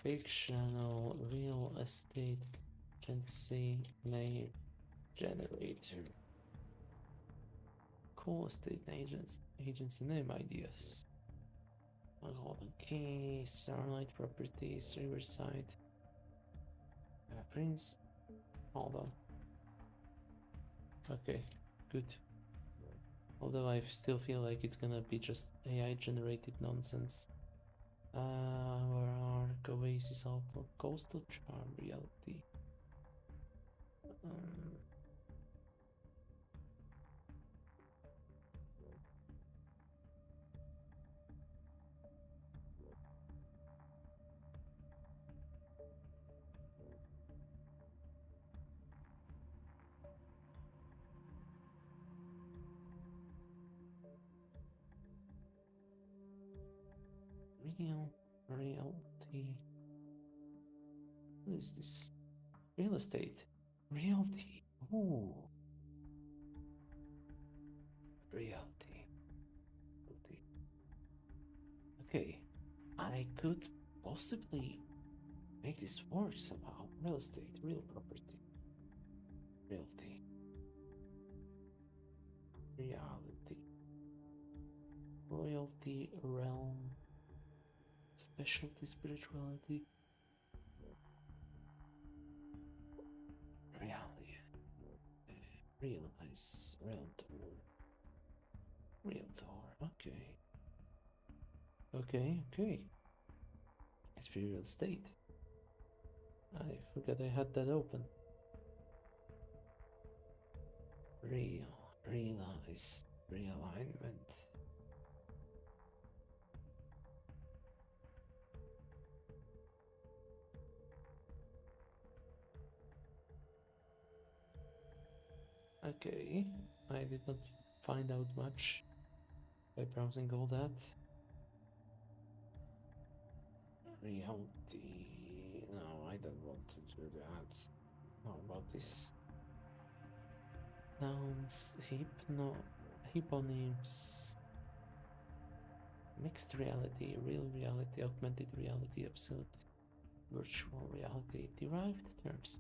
Fictional real estate agency name generator. Cool estate agency name ideas. Golden Key, Starlight Properties, Riverside. Prince. Hold on. Okay, good. Although I still feel like it's gonna be just AI generated nonsense. Where are Oasis Outlook, Coastal Charm, Reality? Realty. What is this? Real estate. Realty. Ooh. Realty. Okay. I could possibly make this work somehow. Real estate, real property. Realty. Reality. Royalty, realm. Specialty, spirituality. Reality. Realize. Realtor. Realtor. Okay. Okay. It's for real estate. I forgot I had that open. Realize, realignment. Okay, I did not find out much by browsing all that. Reality. No, I don't want to do that. How about this? Nouns, hyponyms, mixed reality, real reality, augmented reality, absolute, virtual reality, derived terms.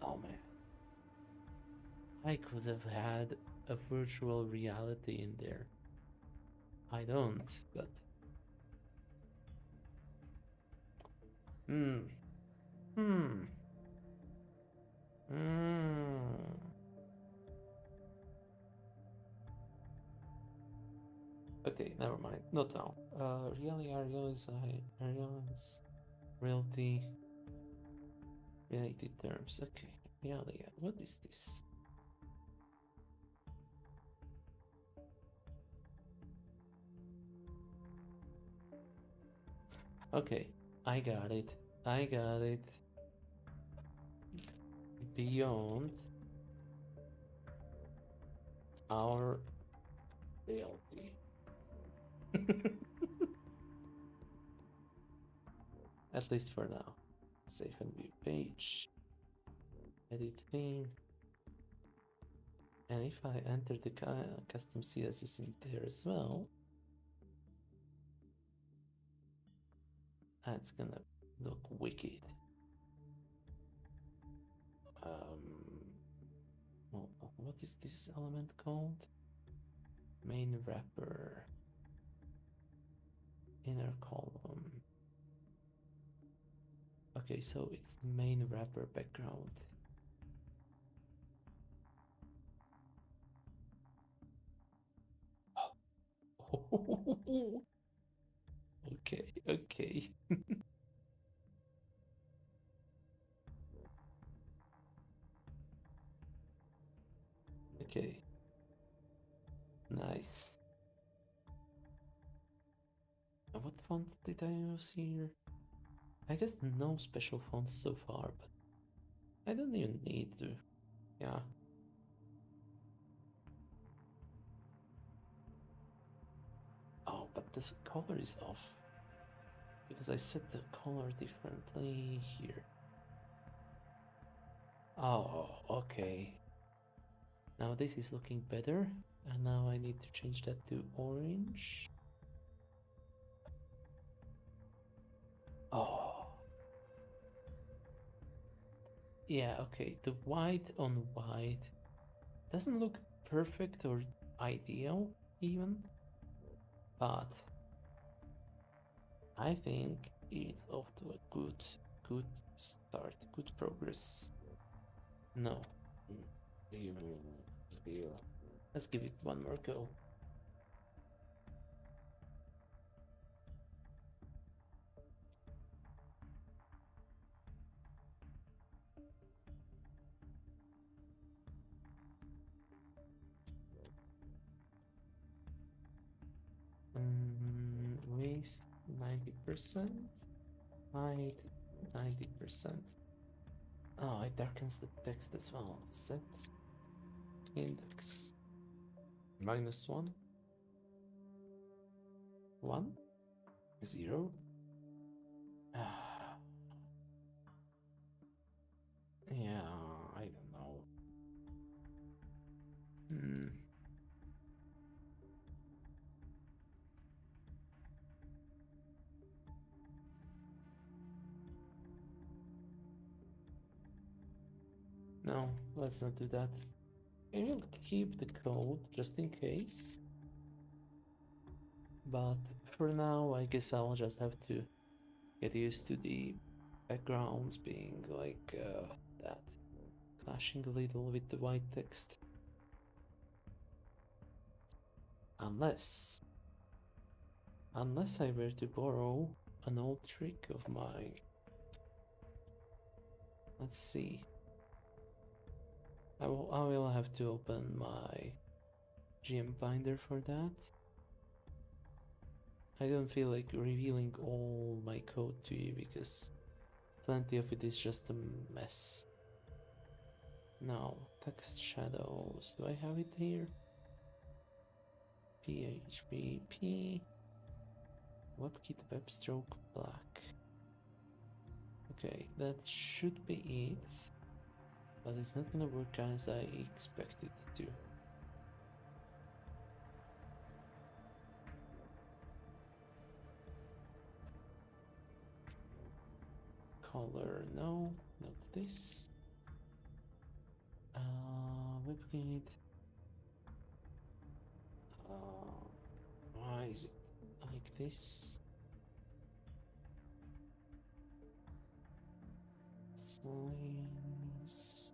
Oh man. I could have had a virtual reality in there. I don't, but. Hmm. Hmm. Okay, never mind. Not now. Realize, realty, related terms. Okay, realia. What is this? Okay, I got it. beyond our reality. At least for now. Save and view page. Edit theme. And if I enter the custom CSS in there as well, that's gonna look wicked. Well, what is this element called? Main wrapper. Inner column. Okay, so it's main wrapper background. Okay, okay. Okay. Nice. What font did I use here? I guess no special fonts so far, but I don't even need to. Yeah. Oh, but this color is off. Because I set the color differently here. Oh, okay. Now this is looking better. And now I need to change that to orange. Oh. Yeah, okay. The white on white doesn't look perfect or ideal even. But I think it's off to a good start, good progress. No. Let's give it one more go. With 90%, height 90%. Oh, it darkens the text as well. Set index -1, 1, 0. Yeah, I don't know. No, let's not do that. I will keep the code just in case. But for now, I guess I'll just have to get used to the backgrounds being like that, clashing a little with the white text. Unless I were to borrow an old trick of mine. Let's see. I will have to open my GM binder for that. I don't feel like revealing all my code to you because plenty of it is just a mess. Now, text shadows. Do I have it here? PHP WebKit web stroke black. Okay, that should be it. But it's not gonna work as I expected it to. Color, no, not this. WebKit. Why is it like this? Size.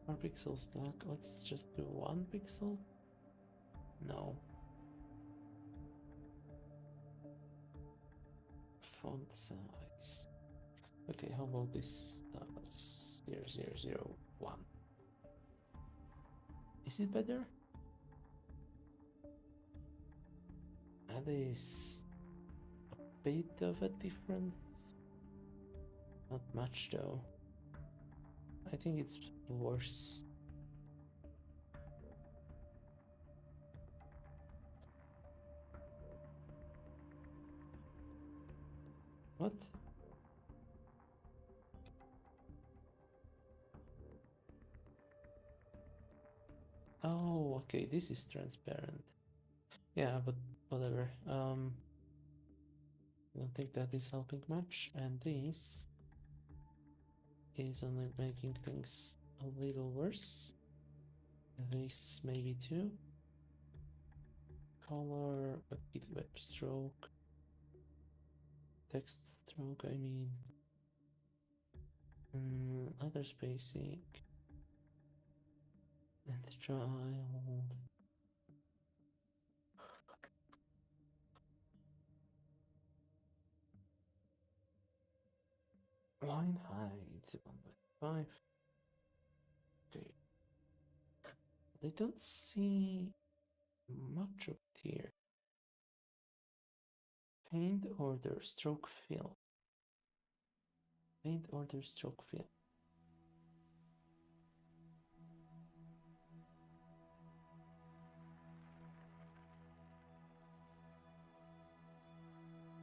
4 pixels black. Let's just do 1 pixel. No. Font size. Okay, how about this? 0001. Is it better? That is a bit of a difference. Not much though. I think it's worse. What? Oh, okay, this is transparent. Yeah, but whatever. I don't think that is helping much, and this is only making things a little worse. This maybe too. Color, web stroke, text stroke, I mean. Other spacing. And child. Line height 1.5. Okay. I don't see much of it here. Paint order stroke fill. Paint order stroke fill.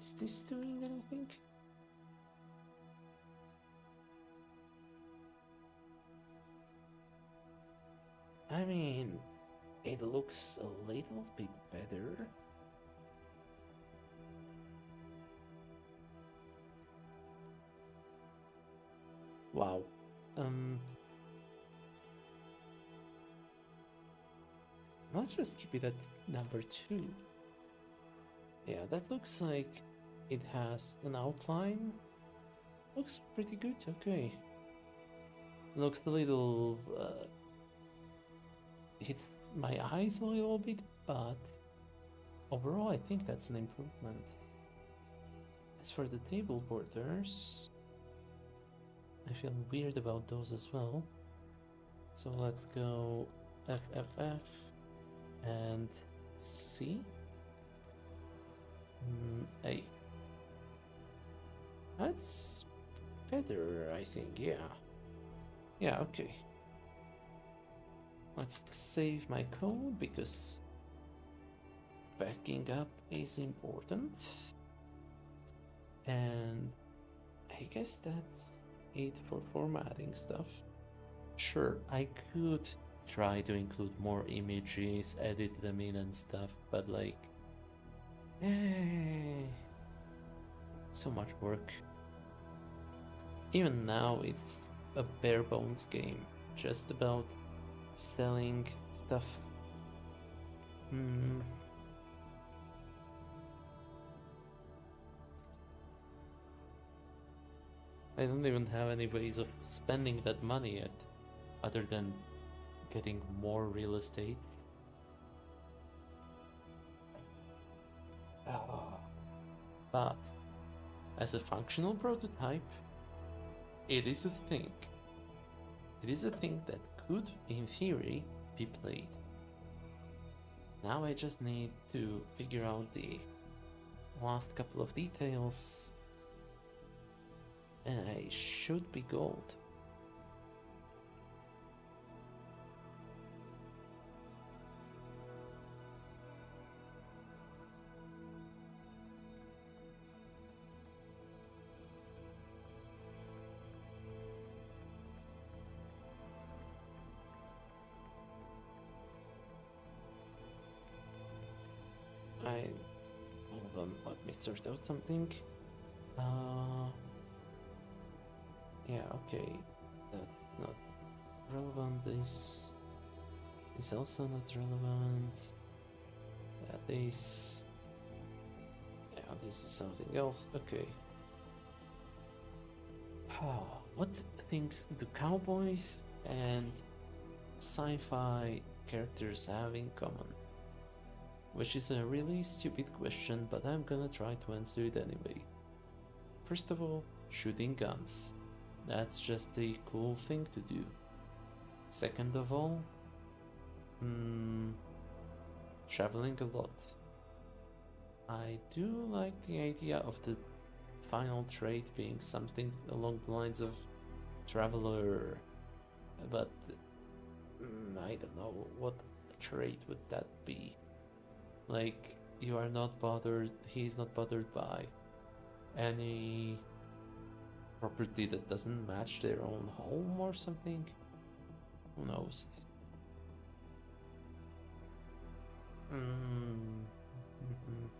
Is this doing anything? I mean, it looks a little bit better. Wow. Let's just keep it at number 2. Yeah, that looks like it has an outline. Looks pretty good, okay. Looks a little hits my eyes a little bit, but overall I think that's an improvement. As for the table borders, I feel weird about those as well. So let's go FFF and C. A. That's better, I think, yeah. Yeah, okay. Let's save my code because backing up is important. And I guess that's it for formatting stuff. Sure, I could try to include more images, edit them in and stuff, but like, so much work. Even now, it's a bare bones game, just about selling stuff. I don't even have any ways of spending that money yet, other than getting more real estate. But as a functional prototype, it is a thing. It is a thing that could, in theory, be played. Now I just need to figure out the last couple of details, and I should be gold. Hold on, let me sort out something. Yeah, okay, that's not relevant. This is also not relevant. Yeah, this is something else. Okay. What things do cowboys and sci-fi characters have in common? Which is a really stupid question, but I'm gonna try to answer it anyway. First of all, shooting guns. That's just a cool thing to do. Second of all, traveling a lot. I do like the idea of the final trait being something along the lines of traveler, but I don't know what trait would that be. Like, you are not bothered, he's not bothered by any property that doesn't match their own home or something. Who knows? Mm. Mhm.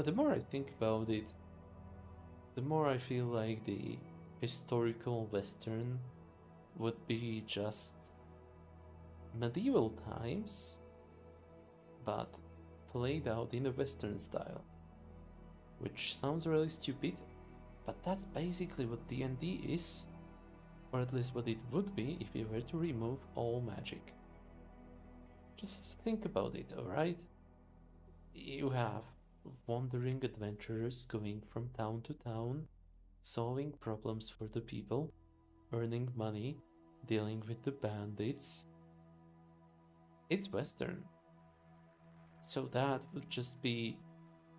But the more I think about it, the more I feel like the historical Western would be just medieval times, but played out in a Western style. Which sounds really stupid, but that's basically what D&D is, or at least what it would be if you were to remove all magic. Just think about it, alright? You have wandering adventurers going from town to town, solving problems for the people, earning money, dealing with the bandits. It's Western. So that would just be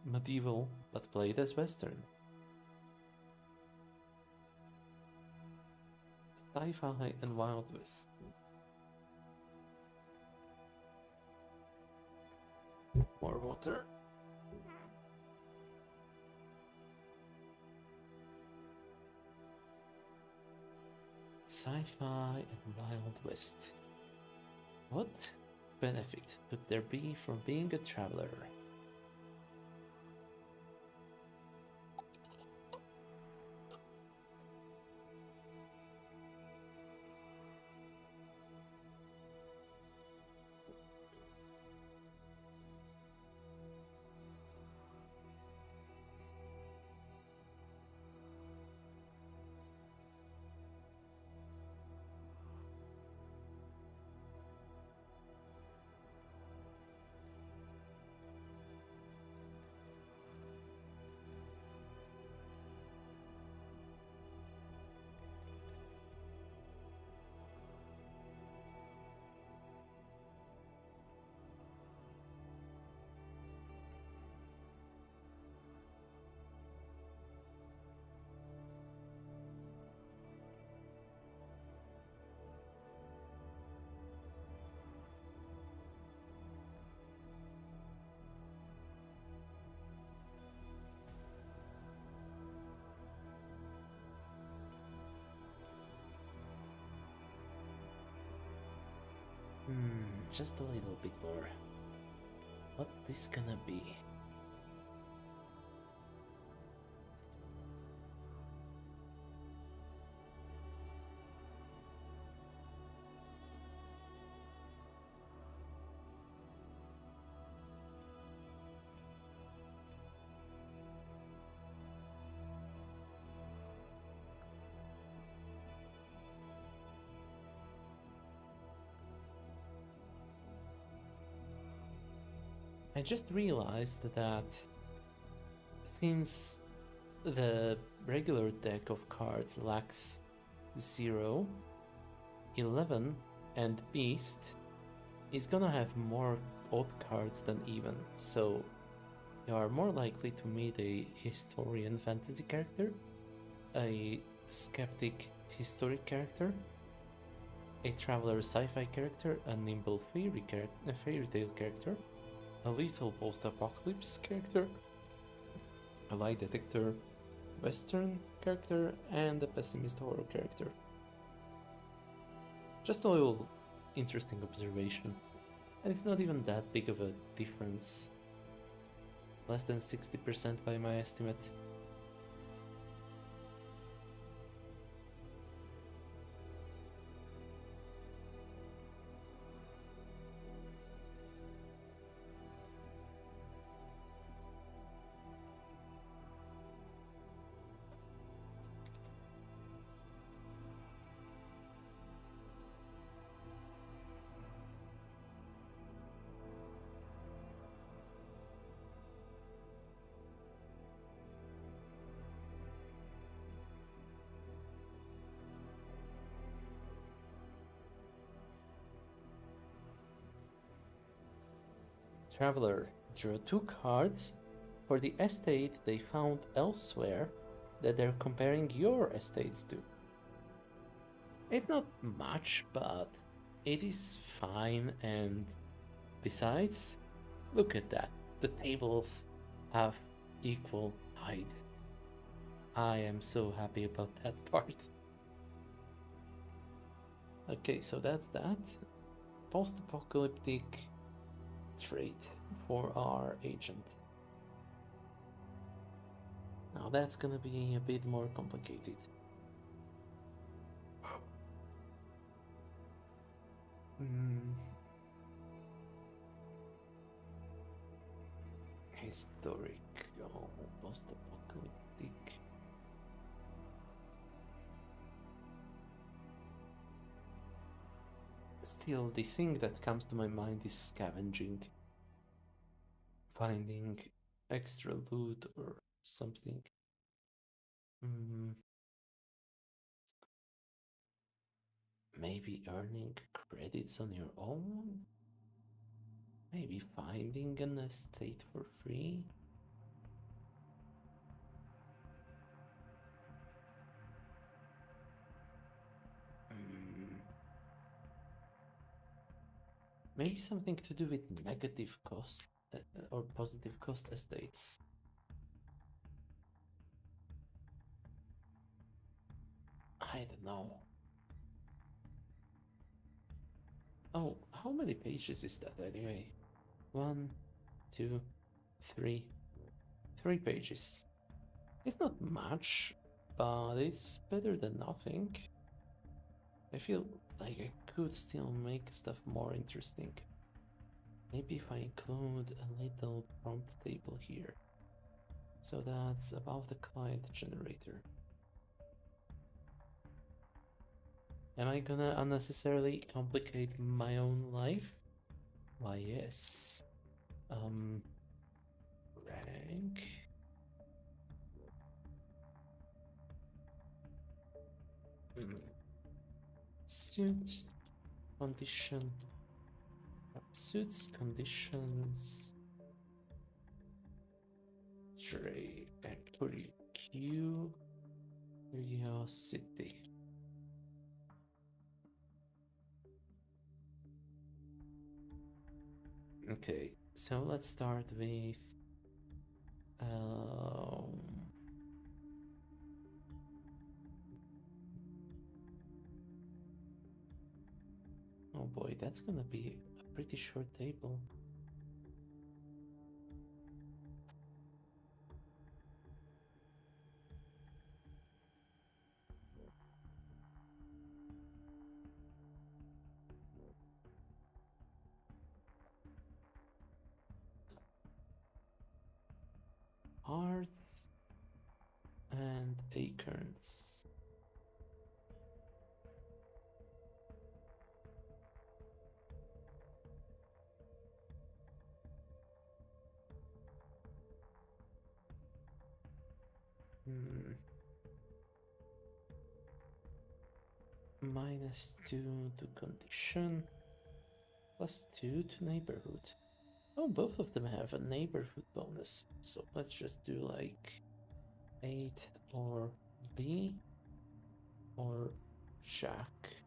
medieval but played as Western. Sci-fi and Wild West. More water. Sci-fi and Wild West. What benefit could there be from being a traveler? Just a little bit more. What's this gonna be? I just realized that since the regular deck of cards lacks 0, 11, and Beast is gonna have more odd cards than even, so you are more likely to meet a historian fantasy character, a skeptic historic character, a traveler sci-fi character, a nimble fairy tale character, a lethal post-apocalypse character, a lie detector western character, and a pessimist horror character. Just a little interesting observation. And it's not even that big of a difference. Less than 60% by my estimate. traveler. Draw 2 cards for the estate they found elsewhere that they're comparing your estates to. It's not much, but it is fine, and besides, look at that. The tables have equal height. I am so happy about that part. Okay, so that's that. Post-apocalyptic trait for our agent. Now that's gonna be a bit more complicated. Historical, post-apocalyptic. Still, the thing that comes to my mind is scavenging. Finding extra loot or something. Maybe earning credits on your own? Maybe finding an estate for free? Maybe something to do with negative cost or positive cost estates. I don't know. Oh, how many pages is that anyway? 1, 2, 3. 3 pages. It's not much, but it's better than nothing. I feel like I could still make stuff more interesting. Maybe if I include a little prompt table here. So that's about the client generator. Am I gonna unnecessarily complicate my own life? Why, yes. Rank. Suit. Condition. Suits, conditions. Trade. Q. Curiosity. Okay, so let's start with oh boy, that's gonna be a pretty short table. Hearts and acorns. -2 to condition, +2 to neighborhood. Oh, both of them have a neighborhood bonus. So let's just do like 8 or B or Jack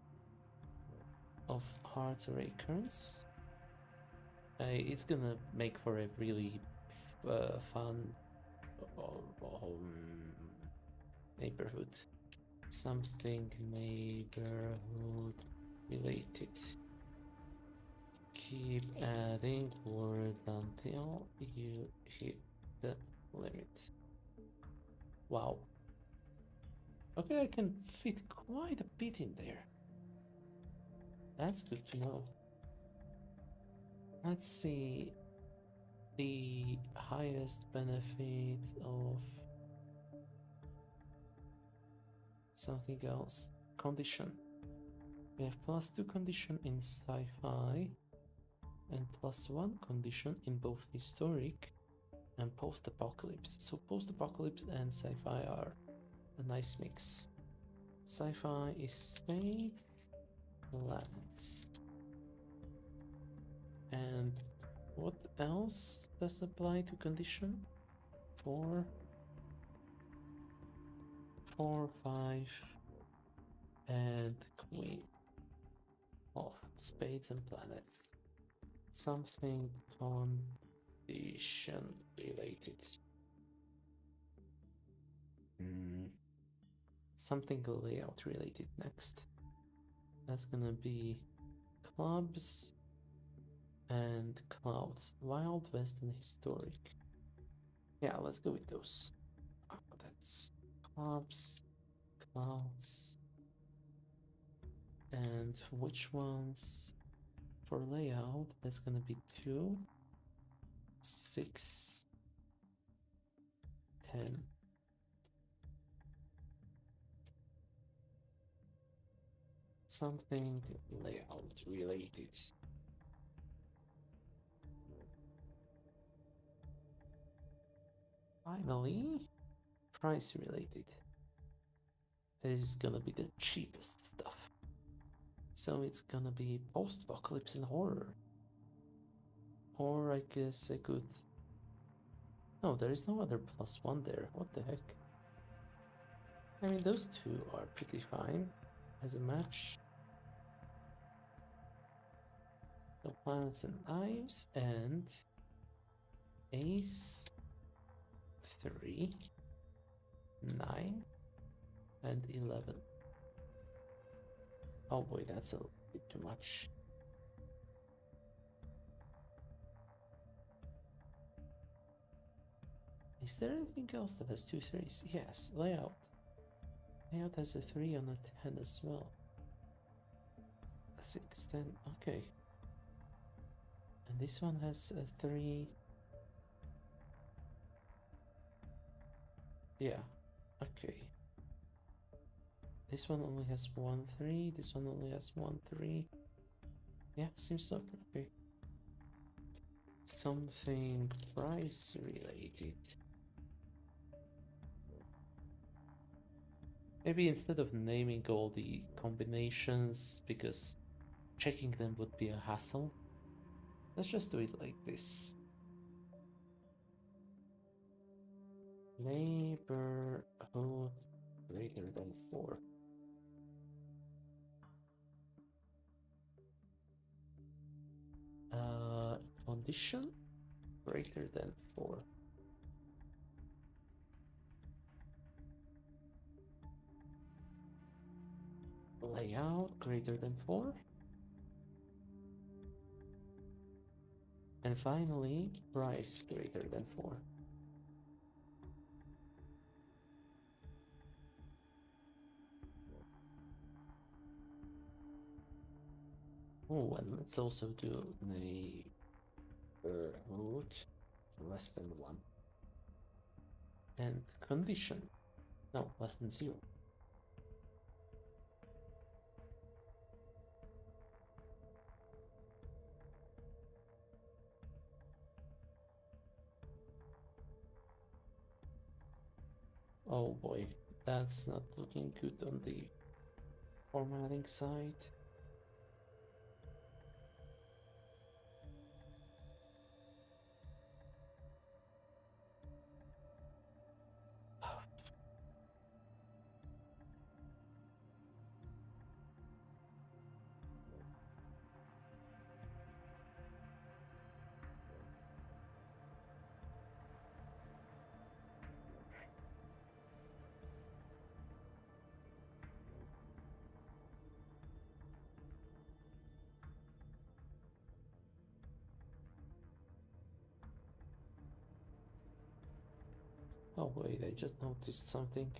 of hearts or acorns. It's gonna make for a really fun neighborhood. Something neighborhood related. Keep adding words until you hit the limit. Wow. Okay, I can fit quite a bit in there. That's good to know. Let's see the highest benefit of something else. Condition. We have +2 condition in sci-fi and +1 condition in both historic and post-apocalypse. So post-apocalypse and sci-fi are a nice mix. Sci-fi is spades, lands, and what else does apply to condition? 4, 4, 5, and queen of spades and planets. Something condition related. Something layout related next. That's gonna be clubs and clouds. Wild West and historic. Yeah, let's go with those. That's clubs, clouds, and which ones for layout? That's gonna be 2, 6, 10. Something layout related. Finally, price related. This is gonna be the cheapest stuff. So it's gonna be post-apocalypse and horror. Or I guess I could... No, there is no other +1 there. What the heck? I mean, those two are pretty fine as a match. So planets and knives and ace 3, 9, and 11. Oh boy, that's a bit too much. Is there anything else that has 2 3s? Yes, layout. Layout has a 3 on a 10 as well. A 6, 10, okay. And this one has a 3. Yeah, okay. This one only has 1 3. This one only has 1 3. Yeah, seems so okay. Something price related. Maybe instead of naming all the combinations, because checking them would be a hassle, let's just do it like this. Neighborhood greater than 4. Condition greater than 4. Layout greater than 4. And finally, price greater than 4. Oh, and let's also do neighborhood less than 1. And condition, no, less than 0. Oh boy, that's not looking good on the formatting side. Oh wait, I just noticed something.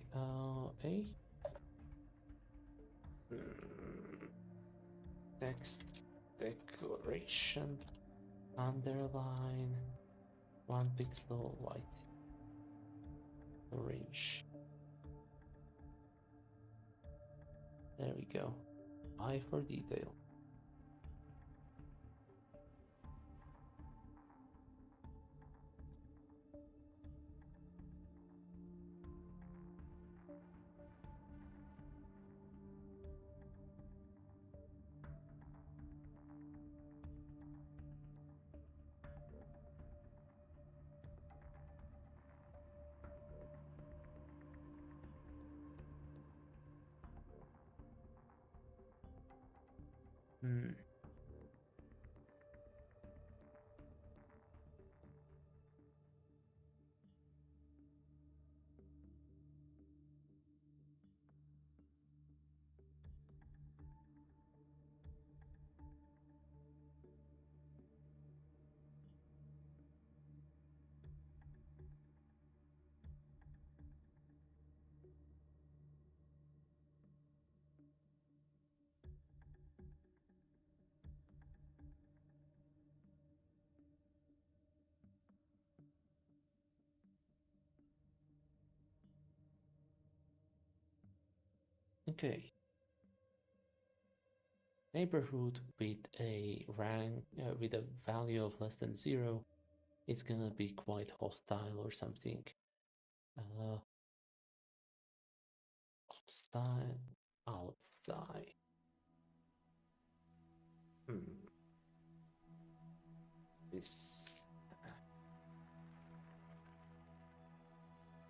Text decoration underline 1 pixel white orange. There we go. Eye for detail. Hmm. Okay. Neighborhood with a rank with a value of less than 0, it's gonna be quite hostile or something. Uh, Hostile outside. Hmm. This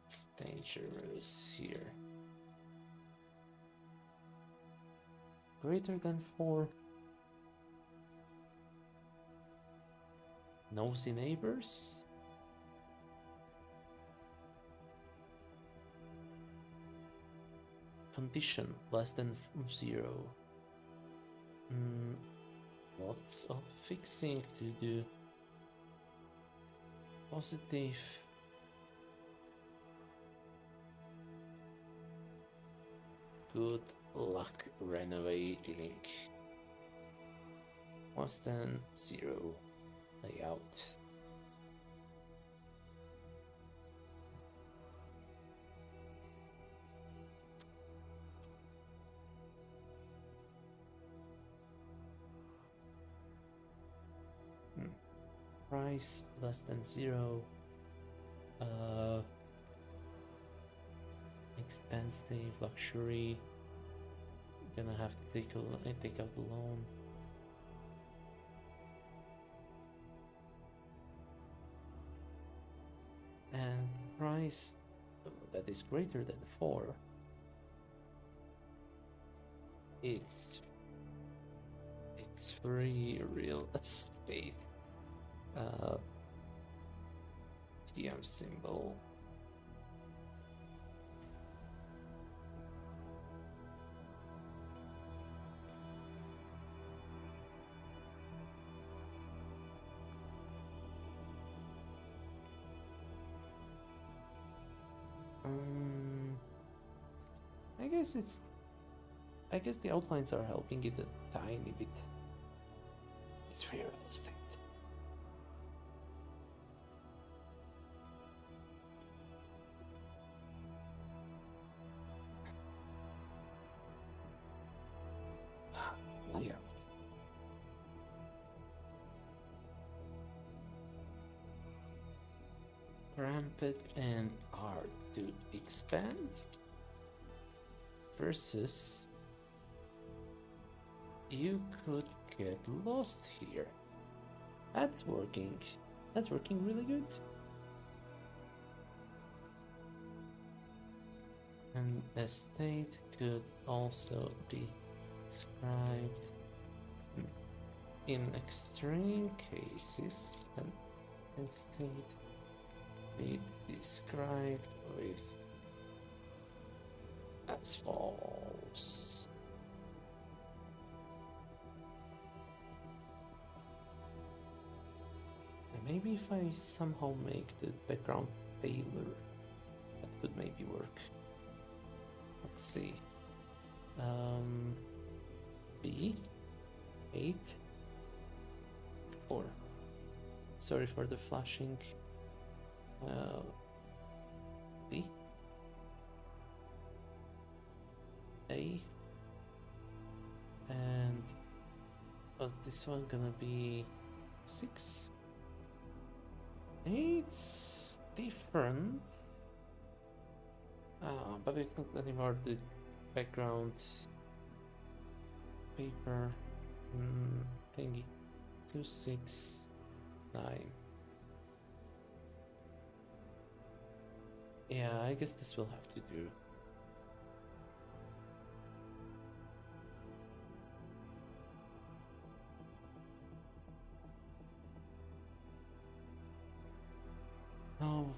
is dangerous here. Greater than 4. Nosy neighbors. Condition less than 0. Lots of fixing to do. Positive. Good luck renovating. Less than 0 layout. Price less than 0. Expensive luxury. Gonna have to take out the loan. And price that is greater than 4. It's free real estate. TM symbol. I guess the outlines are helping it a tiny bit. It's free real estate. Layout. Rampant and hard to expand versus you could get lost here. That's working. That's working really good. An estate could also be described in extreme cases. An estate be described with as follows. And maybe if I somehow make the background paler, that could maybe work. Let's see. B 8 4. Sorry for the flashing. B A, and was this one gonna be 6? It's different. But it's not anymore the background paper thingy. 2, 6, 9. Yeah, I guess this will have to do.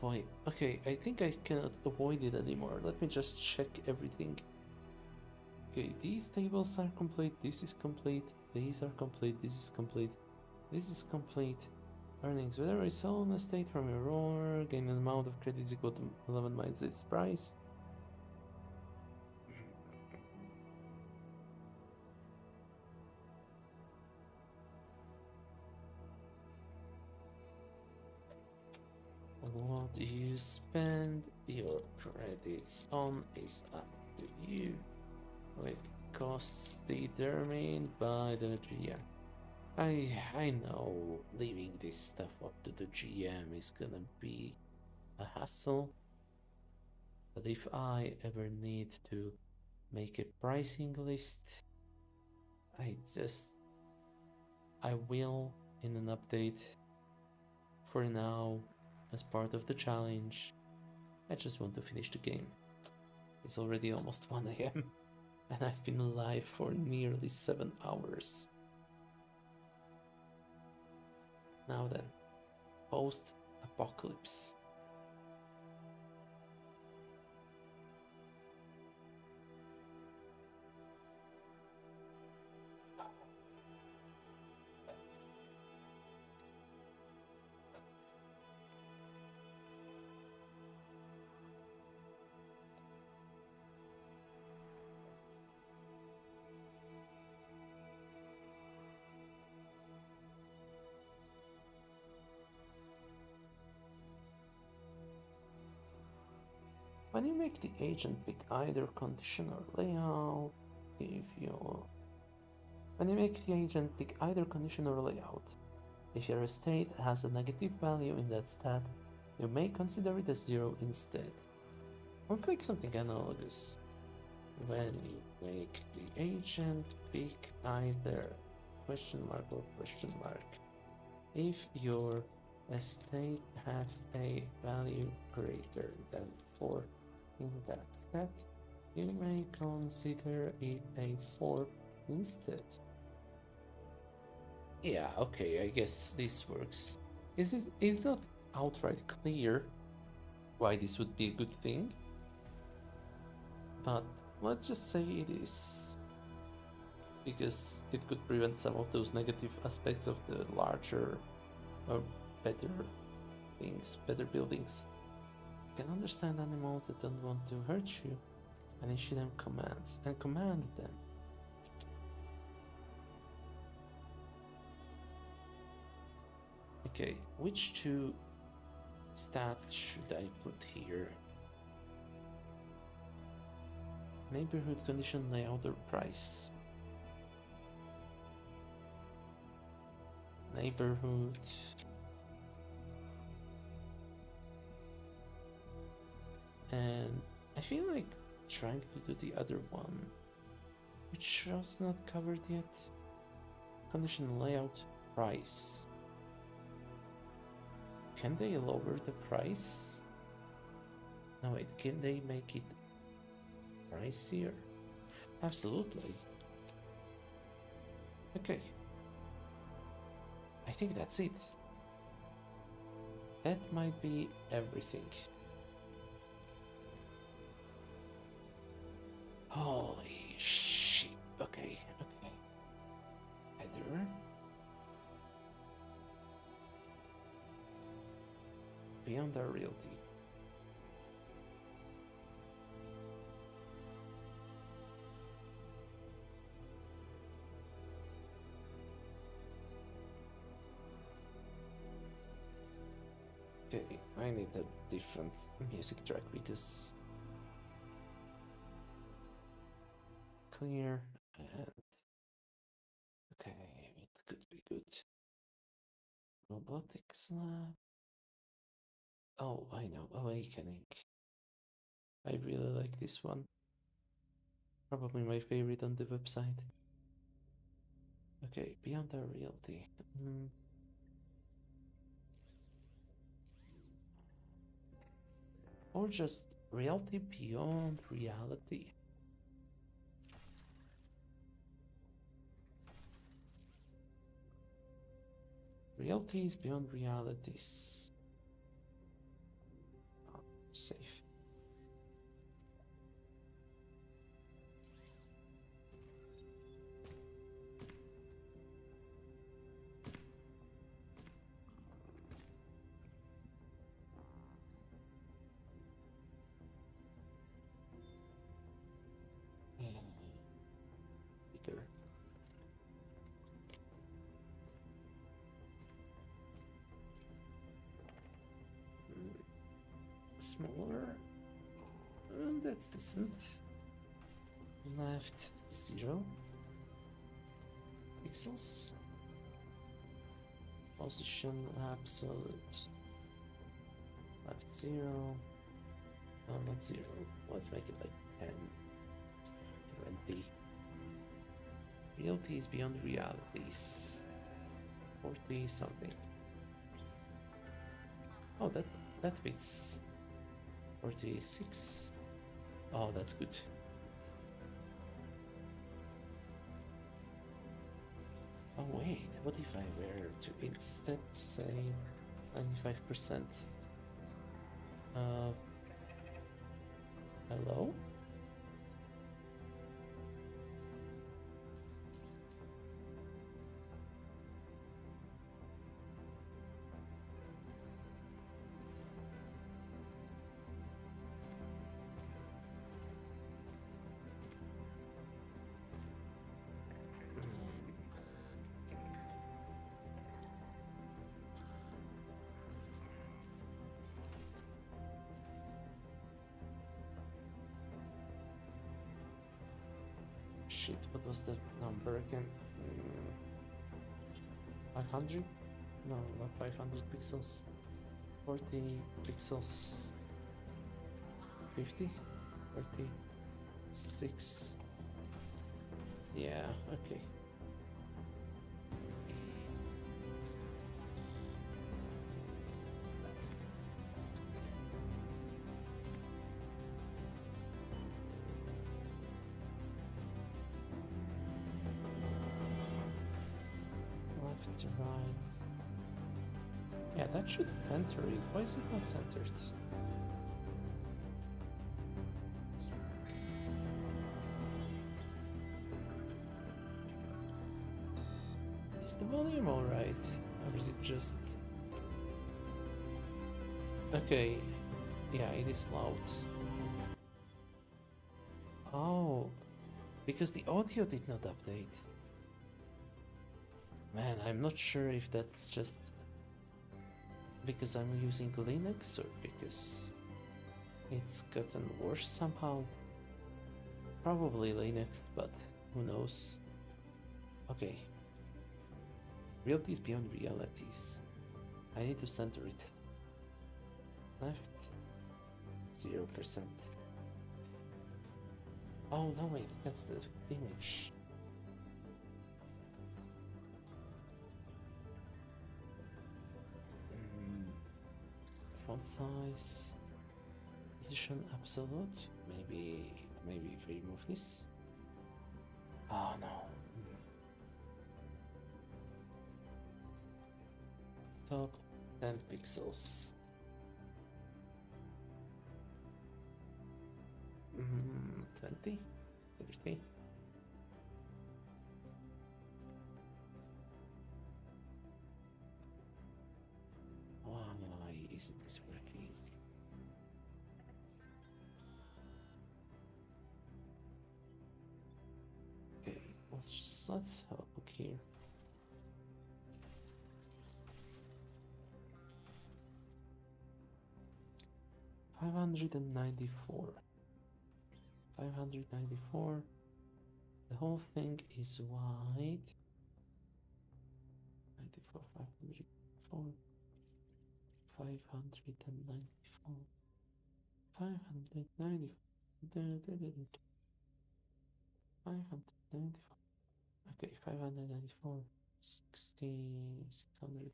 boy. Okay, I think I cannot avoid it anymore. Let me just check everything. Okay, these tables are complete. This is complete. These are complete. This is complete. This is complete. Earnings. Whenever I sell an estate from your owner, gain an amount of credits equal to 11 minus its price. What you spend your credits on is up to you, with costs determined by the GM. I know leaving this stuff up to the GM is gonna be a hassle, but if I ever need to make a pricing list, I will in an update. For now, as part of the challenge, I just want to finish the game. It's already almost 1 AM, and I've been alive for nearly 7 hours. Now then, post-apocalypse. When you make the agent pick either condition or layout, when you make the agent pick either condition or layout, if your estate has a negative value in that stat, you may consider it a 0 instead. I'll make something analogous. When you make the agent pick either question mark or question mark, if your estate has a value greater than 4 in that stat, you may consider it a 4 instead. Yeah, okay, I guess this works. It's not outright clear why this would be a good thing, but let's just say it is, because it could prevent some of those negative aspects of the larger or better things, better buildings. You can understand animals that don't want to hurt you and issue them commands and command them. Okay, which 2 stats should I put here? Neighborhood condition, layout, or price? Neighborhood. And I feel like trying to do the other one, which was not covered yet. Condition, layout, price. Can they lower the price? No, wait, can they make it pricier? Absolutely. Okay. I think that's it. That might be everything. Holy shit. Okay. Header. Beyond our realty. Okay, I need a different music track because clear and okay, it could be good. Robotics lab. Oh, I know, Awakening. I really like this one. Probably my favorite on the website. Okay, Beyond Our Realty. Or just Reality Beyond Reality. Reality is beyond realities. Save. Bigger. Smaller. That's decent. Left 0 pixels. Position absolute. Left 0. No, not 0. Let's make it like 10. 20. Reality is beyond realities. 40 something. Oh, that fits. 46. Oh, that's good. Oh wait, what if I were to instead say 95%? Hello? Shit, what was the number again? 500? No, not 500 pixels. 40 pixels. 50? 36. Yeah, okay. Left to right. Yeah, that should center it. Why is it not centered? Is the volume alright? Or is it just... Okay, yeah, it is loud. Oh, because the audio did not update. Man, I'm not sure if that's just because I'm using Linux or because it's gotten worse somehow. Probably Linux, but who knows. Okay. Realities beyond realities. I need to center it. Left 0%. Oh no, wait, that's the image. Font size, position absolute. Maybe if we remove this. Oh no. Top 10 pixels. 20, 30. Why isn't this working? Okay, let's have a look here. $594. $594. The whole thing is wide. 94, 504. 594. 594. 594. Okay, 594. 600.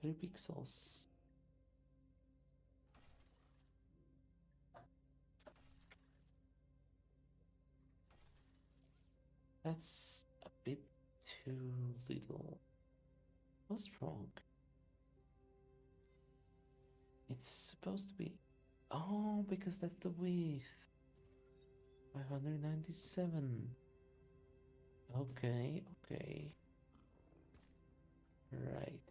3 pixels. That's a bit too little. What's wrong? It's supposed to be... Oh, because that's the width. 597. Okay, okay. Right.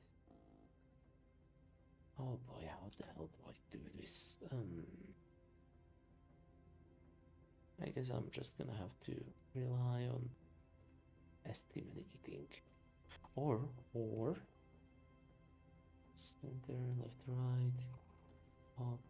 Oh boy, how the hell do I do this? I guess I'm just gonna have to rely on estimating. Or center, left, right, up.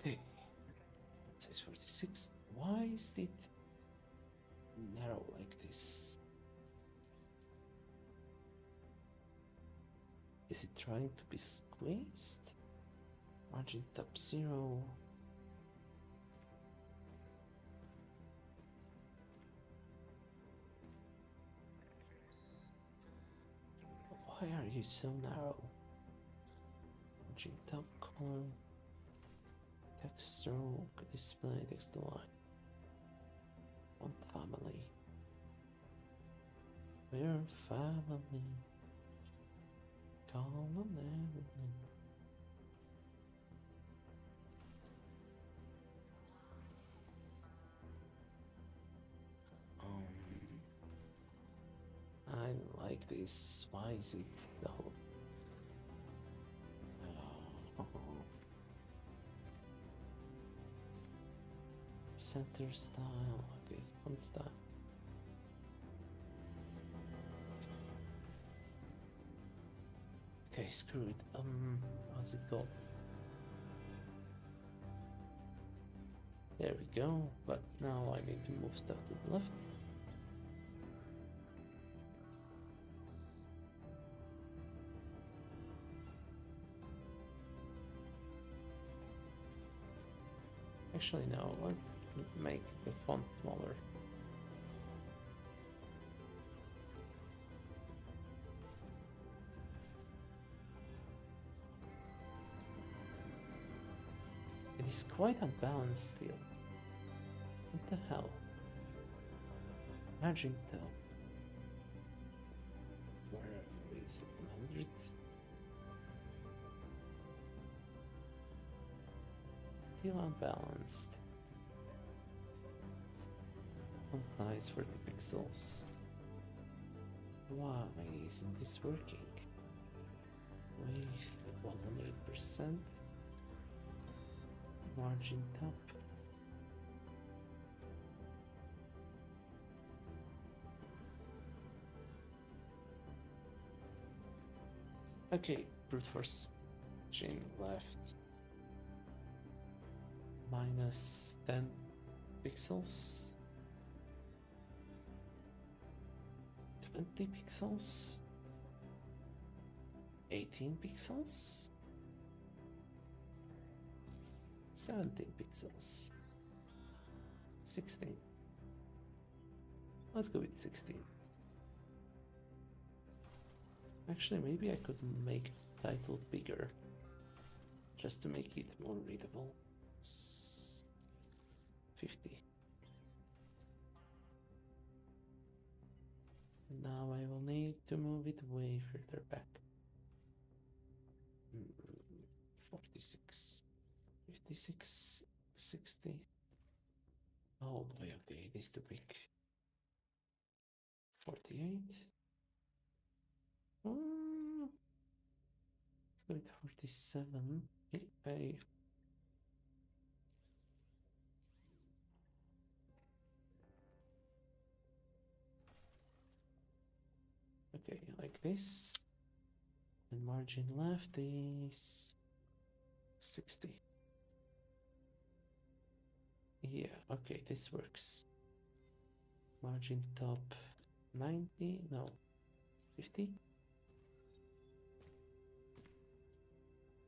Okay, it says 46. Why is it narrow like this? Is it trying to be squeezed? Margin top 0. Why are you so narrow? Margin top column. Text row, display, text line. One family. We're family. Call on everything. I like this. Why is it the whole? Center style. Okay, font style. Okay, screw it. What's it called? There we go. But now I need to move stuff to the left. Actually, no. Let's make the font smaller. It is quite unbalanced still. What the hell? Imagine though. Where with 100? Still unbalanced. Font size 40 pixels. Why isn't this working? With 100%. Margin top. Okay, brute force. Chain left. Minus 10 pixels. 20 pixels. 18 pixels. 17 pixels. 16. Let's go with 16. Actually, maybe I could make the title bigger just to make it more readable. 50. Now I will need to move it way further back. 46. 56, 60. Oh boy, okay, it is too big. 48. Let's go with 47. Okay, like this. And margin left is 60. Yeah, okay, this works. Margin top 90, no, 50.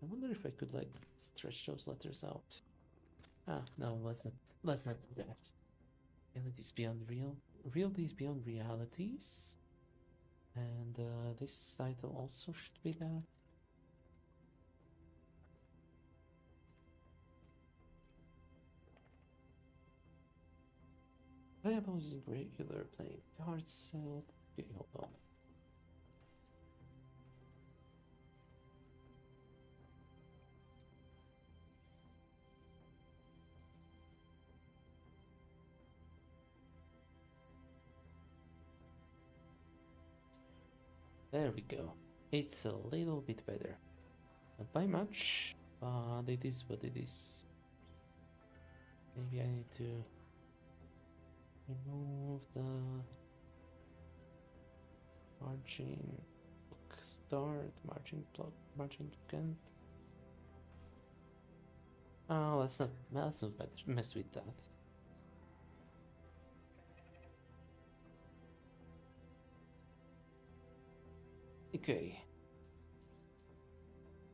I wonder if I could like stretch those letters out. Ah, no, let's not do that. Realities beyond real, realities beyond realities, and this title also should be that. Playable using regular playing cards. Okay, hold on. There we go. It's a little bit better. Not by much, but it is what it is. Maybe I need to remove the margin block start, margin block, margin end. Oh, let's not mess with that. Okay.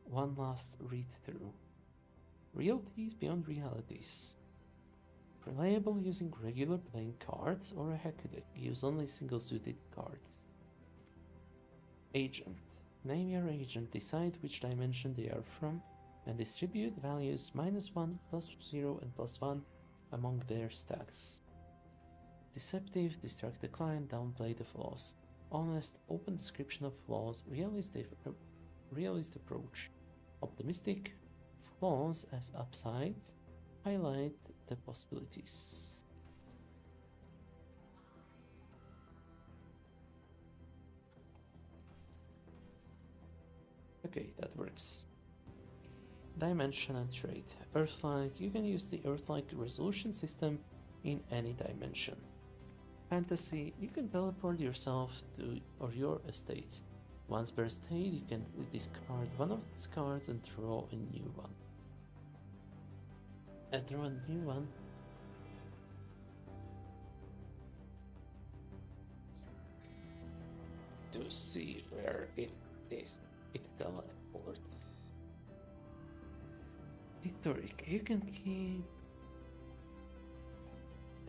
One last read through. Realities beyond realities. Reliable using regular playing cards or a hack deck. Use only single suited cards. Agent. Name your agent, decide which dimension they are from, and distribute values -1, +0, and +1 among their stats. Deceptive, distract the client, downplay the flaws. Honest, open description of flaws, realist approach. Optimistic, flaws as upside, highlight the possibilities. Okay, that works. Dimension and trait. Earth-like, you can use the Earth-like resolution system in any dimension. Fantasy, you can teleport yourself to or your estate. Once per state, you can discard one of its cards and draw a new one. Draw a new one. To see where it is. It teleports. Historic, you can keep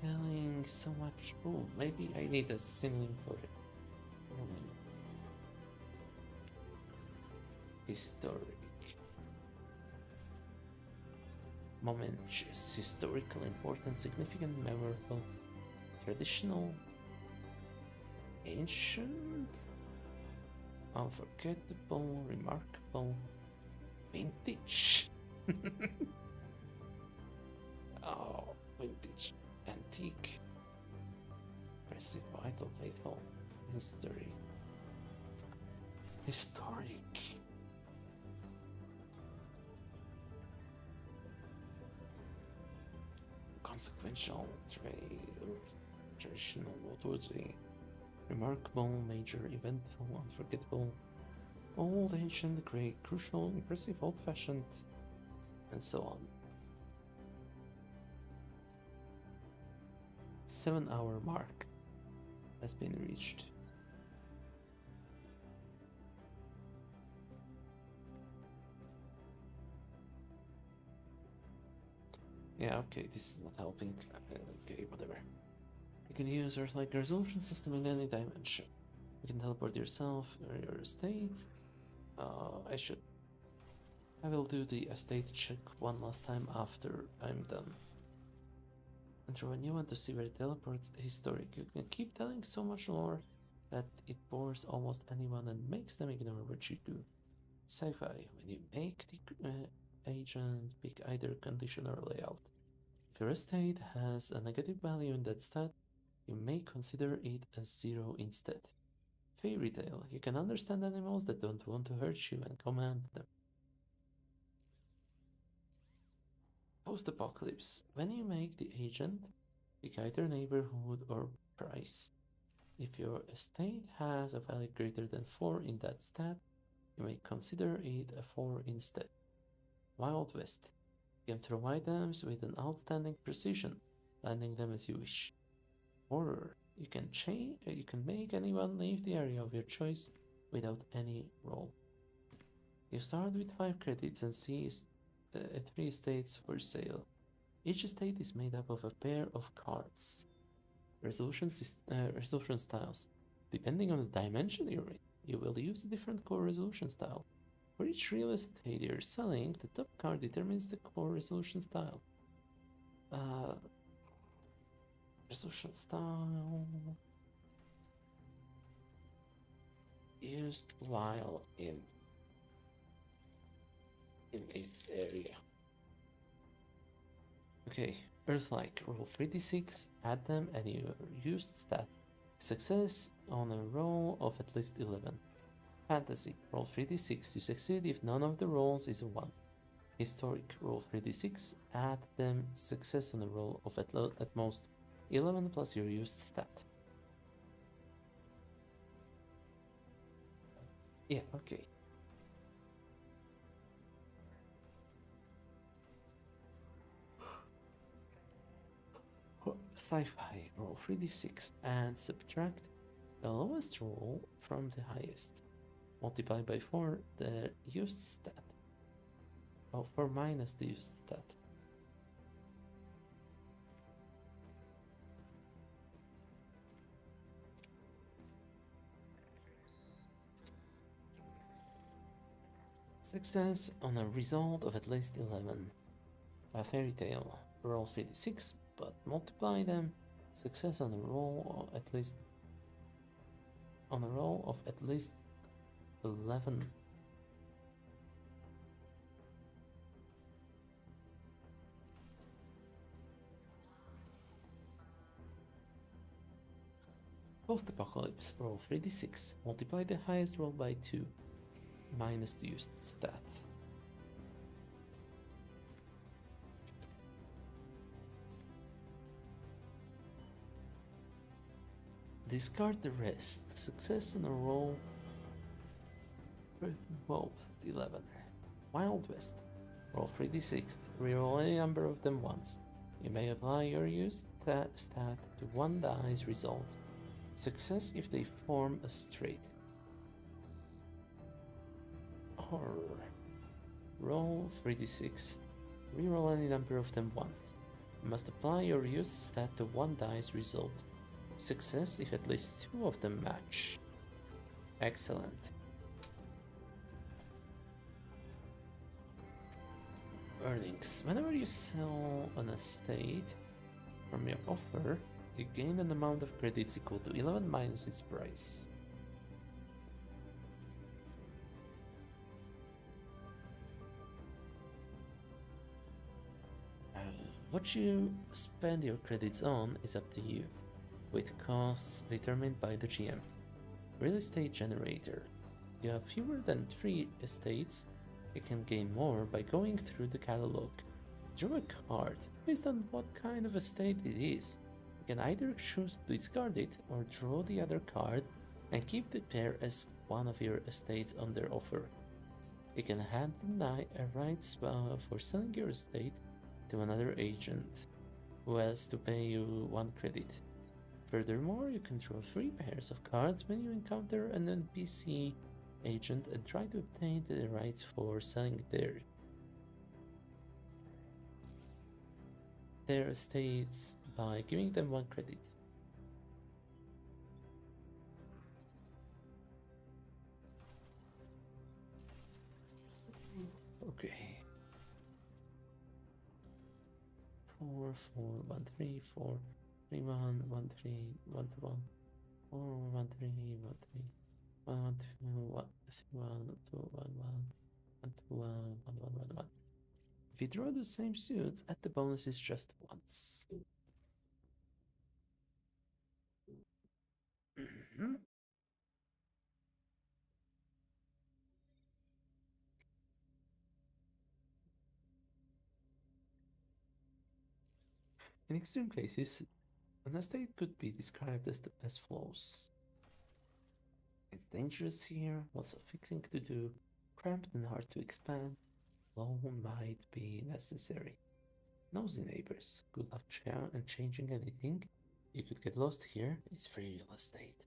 telling so much. Oh, maybe I need a synonym for it. Historic. Momentous, historical, important, significant, memorable, traditional, ancient, unforgettable, remarkable, vintage. Oh, vintage, antique, impressive, vital, faithful, history, historic. Consequential, traditional, noteworthy, remarkable, major, eventful, unforgettable, old, ancient, great, crucial, impressive, old-fashioned, and so on. 7-hour mark has been reached. Yeah, okay, this is not helping. Okay, whatever. You can use Earth-like resolution system in any dimension. You can teleport yourself or your estate. I will do the estate check one last time after I'm done. And draw a new one to see where it teleports. Historic. You can keep telling so much lore that it bores almost anyone and makes them ignore what you do. Sci-fi. When you make the agent, pick either condition or layout. If your estate has a negative value in that stat, you may consider it as 0 instead. Fairy tale. You can understand animals that don't want to hurt you and command them. Post-apocalypse. When you make the agent, pick either neighborhood or price. If your estate has a value greater than 4 in that stat, you may consider it a 4 instead. Wild West. You can throw items with an outstanding precision, landing them as you wish. Horror. You can make anyone leave the area of your choice without any roll. You start with 5 credits and see 3 estates for sale. Each estate is made up of a pair of cards. Resolution styles. Depending on the dimension you're in, you will use a different core resolution style. For each real estate you're selling, the top card determines the core resolution style. Resolution style used while in its area. Okay, Earth-like, roll 3d6, add them, and your used stat. Success on a roll of at least 11. Fantasy, roll 3d6, you succeed if none of the rolls is a 1. Historic, roll 3d6, add them, success on a roll of at most 11 plus your used stat. Yeah, okay. Sci-fi, roll 3d6 and subtract the lowest roll from the highest. Multiply by 4 the used stat. Oh, 4 minus the used stat. Success on a result of at least 11. A fairy tale, roll 3d6, but multiply them. Success on a roll of at least 11. Post-apocalypse, roll 3d6, multiply the highest roll by 2, minus the used stat. Discard the rest. Success on a roll with most 11. Wild West, roll 3d6, reroll any number of them once. You may apply your used stat to one dice result. Success if they form a straight. Horror. Roll 3d6. Reroll any number of them once. You must apply your used stat to one dice result. Success if at least 2 of them match. Excellent. Earnings. Whenever you sell an estate from your offer, you gain an amount of credits equal to 11 minus its price. What you spend your credits on is up to you, with costs determined by the GM. Real estate generator. You have fewer than 3 estates. You can gain more by going through the catalog. Draw a card based on what kind of estate it is. You can either choose to discard it or draw the other card and keep the pair as one of your estates on their offer. You can hand the rights for selling your estate to another agent who has to pay you 1 credit. Furthermore, you can draw 3 pairs of cards when you encounter an NPC agent and try to obtain the rights for selling their estates by giving them 1 credit. Okay. 4, 4, 1, 3, 4, 3, 1, 1, 3, 1, 2, 1, 4, 1, 3, 1, 3, 1, 2, 1, 3, 1, 2, 1, 1, 1, 2, 1, 1, 1, 1, 1. If you draw the same suit, add the bonuses just once. In extreme cases, an estate could be described as follows. It's dangerous here, lots of fixing to do, cramped and hard to expand, loan might be necessary. Nosy neighbors, good luck changing anything, You could get lost here. It's free real estate.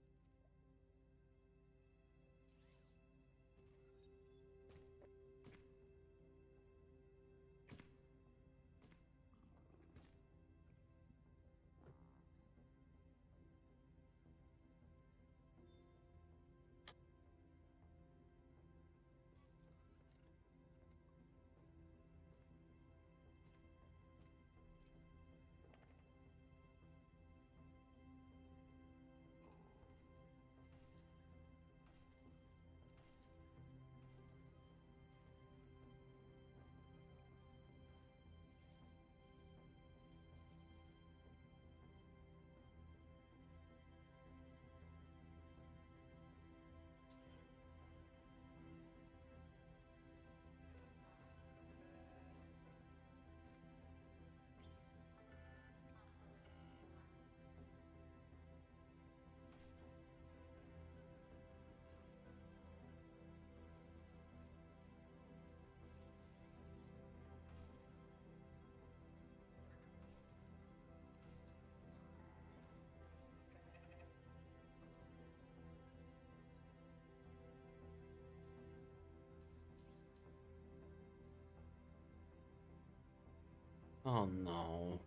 Oh no.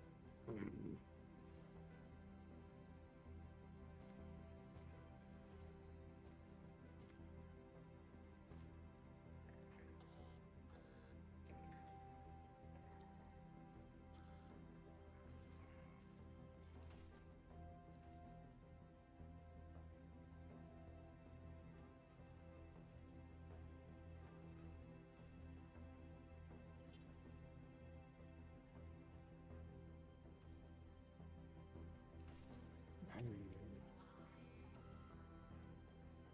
Hmm.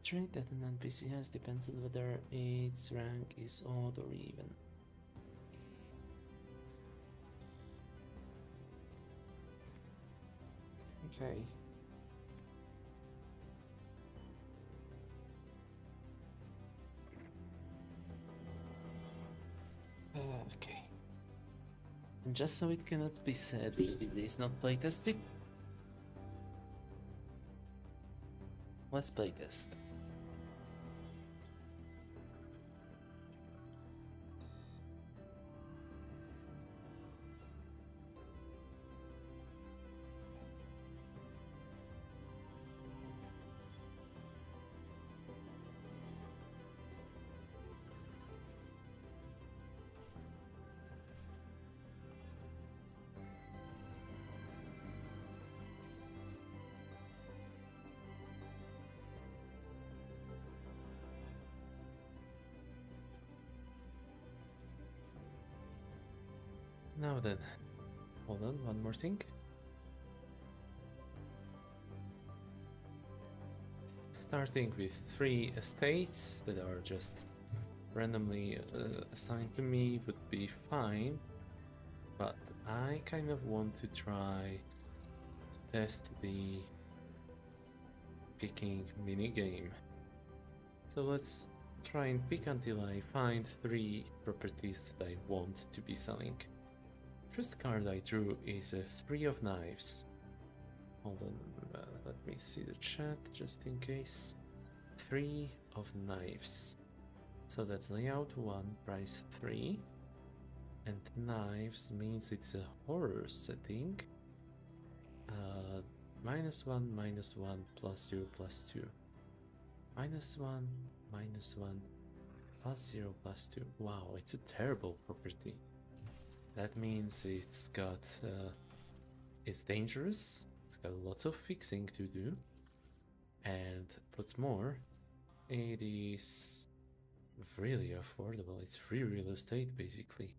Trait that an NPC has depends on whether its rank is odd or even. Okay. Okay. And just so it cannot be said it is not playtesting, let's playtest. Now then, hold on, one more thing. Starting with 3 estates that are just randomly assigned to me would be fine, but I kind of want to try to test the picking minigame. So let's try and pick until I find 3 properties that I want to be selling. First card I drew is a 3 of knives. Hold on, let me see the chat just in case. 3 of knives. So that's layout 1, price 3. And knives means it's a horror setting. -1, +0, +2. -1, -1, +0, +2. Wow, it's a terrible property. That means it's got, it's dangerous, it's got lots of fixing to do, and what's more, it is really affordable. It's free real estate, basically.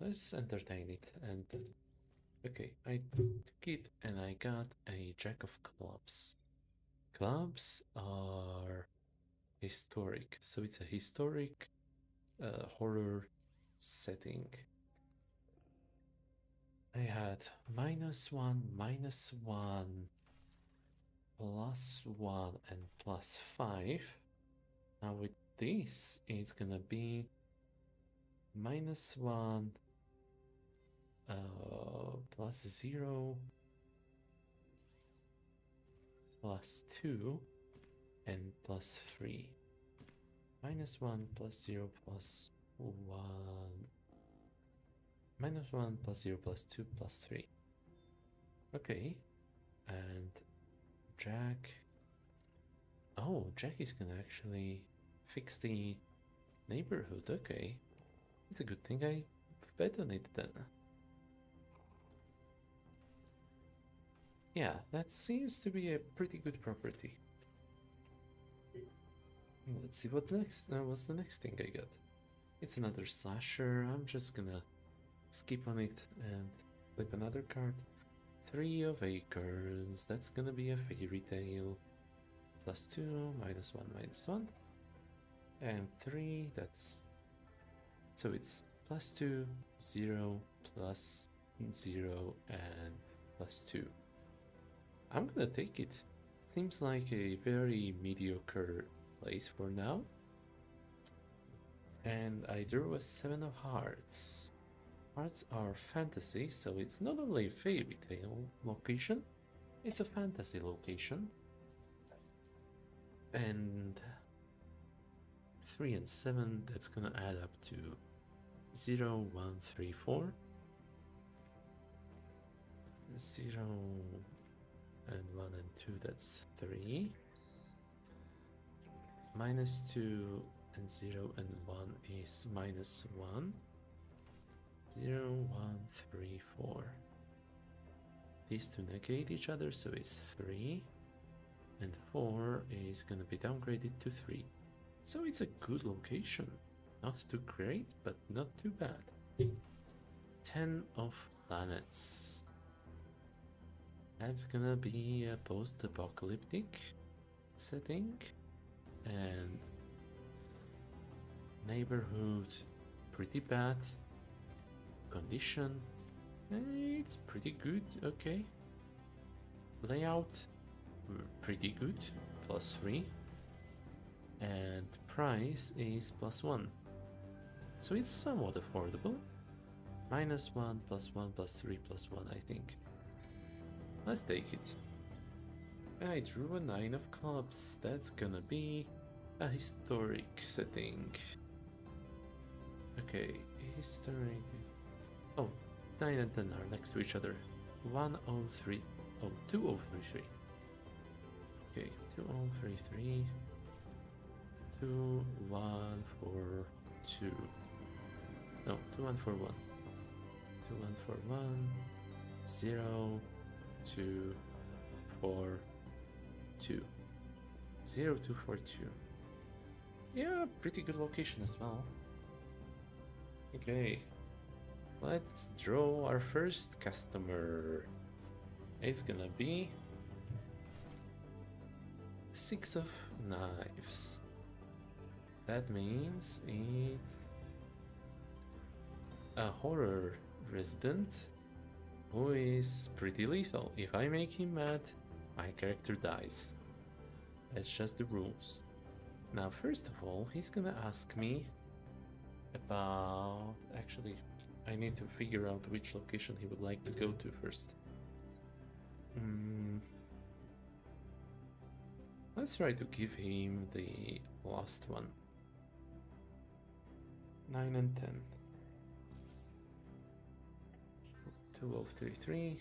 Let's entertain it, and okay, I took it and I got a Jack of Clubs. Clubs are historic, so it's a historic horror setting. I had -1, -1, +1, and +5. Now with this, it's gonna be -1, plus 0, plus 2, and plus 3. Minus 1 plus 0 plus 1. Minus 1 plus 0 plus 2 plus 3. Okay. And Jack. Oh, Jack is gonna actually fix the neighborhood. Okay. It's a good thing I detonated then. Yeah, that seems to be a pretty good property. Let's see what next. What's the next thing I got? It's another slasher. I'm just gonna skip on it and flip another card. 3 of Acres. That's gonna be a fairy tale. Plus 2, minus 1, minus 1. And 3, that's... So it's plus 2, 0, plus 0, and plus 2. I'm gonna take it. Seems like a very mediocre place for now. And I drew a 7 of Hearts. Hearts are fantasy, so it's not only a fairy tale location, it's a fantasy location. And 3 and 7, that's gonna add up to 0, 1, 3, 4. 0 and 1 and 2, that's 3. Minus 2 and 0 and 1 is minus 1. 0, 1, 3, 4. These two negate each other, so it's 3. And 4 is gonna be downgraded to 3. So it's a good location. Not too great, but not too bad. 10 of planets. That's gonna be a post-apocalyptic setting. And neighborhood, pretty bad. Condition, it's pretty good, okay. Layout, pretty good, plus 3. And price is plus 1. So it's somewhat affordable. Minus 1, plus 1, plus 3, plus 1, I think. Let's take it. I drew a 9 of clubs. That's gonna be a historic setting. Okay, historic. Oh, 9 and 10 are next to each other. 103. Oh, 2033. Okay, 2033. 2, 1, 4, 2. No, 2, 1, 4, 1. 2, 1, 4, 1. 0, 2, 4, 2. 0, 2, 4, 2. Yeah, pretty good location as well. Okay. Let's draw our first customer. It's gonna be 6 of knives. That means it's a horror resident who is pretty lethal. If I make him mad, my character dies. That's just the rules. Now, first of all, he's gonna ask me about... Actually, I need to figure out which location he would like to go to first. Let's try to give him the last one. 9 and 10. 2033.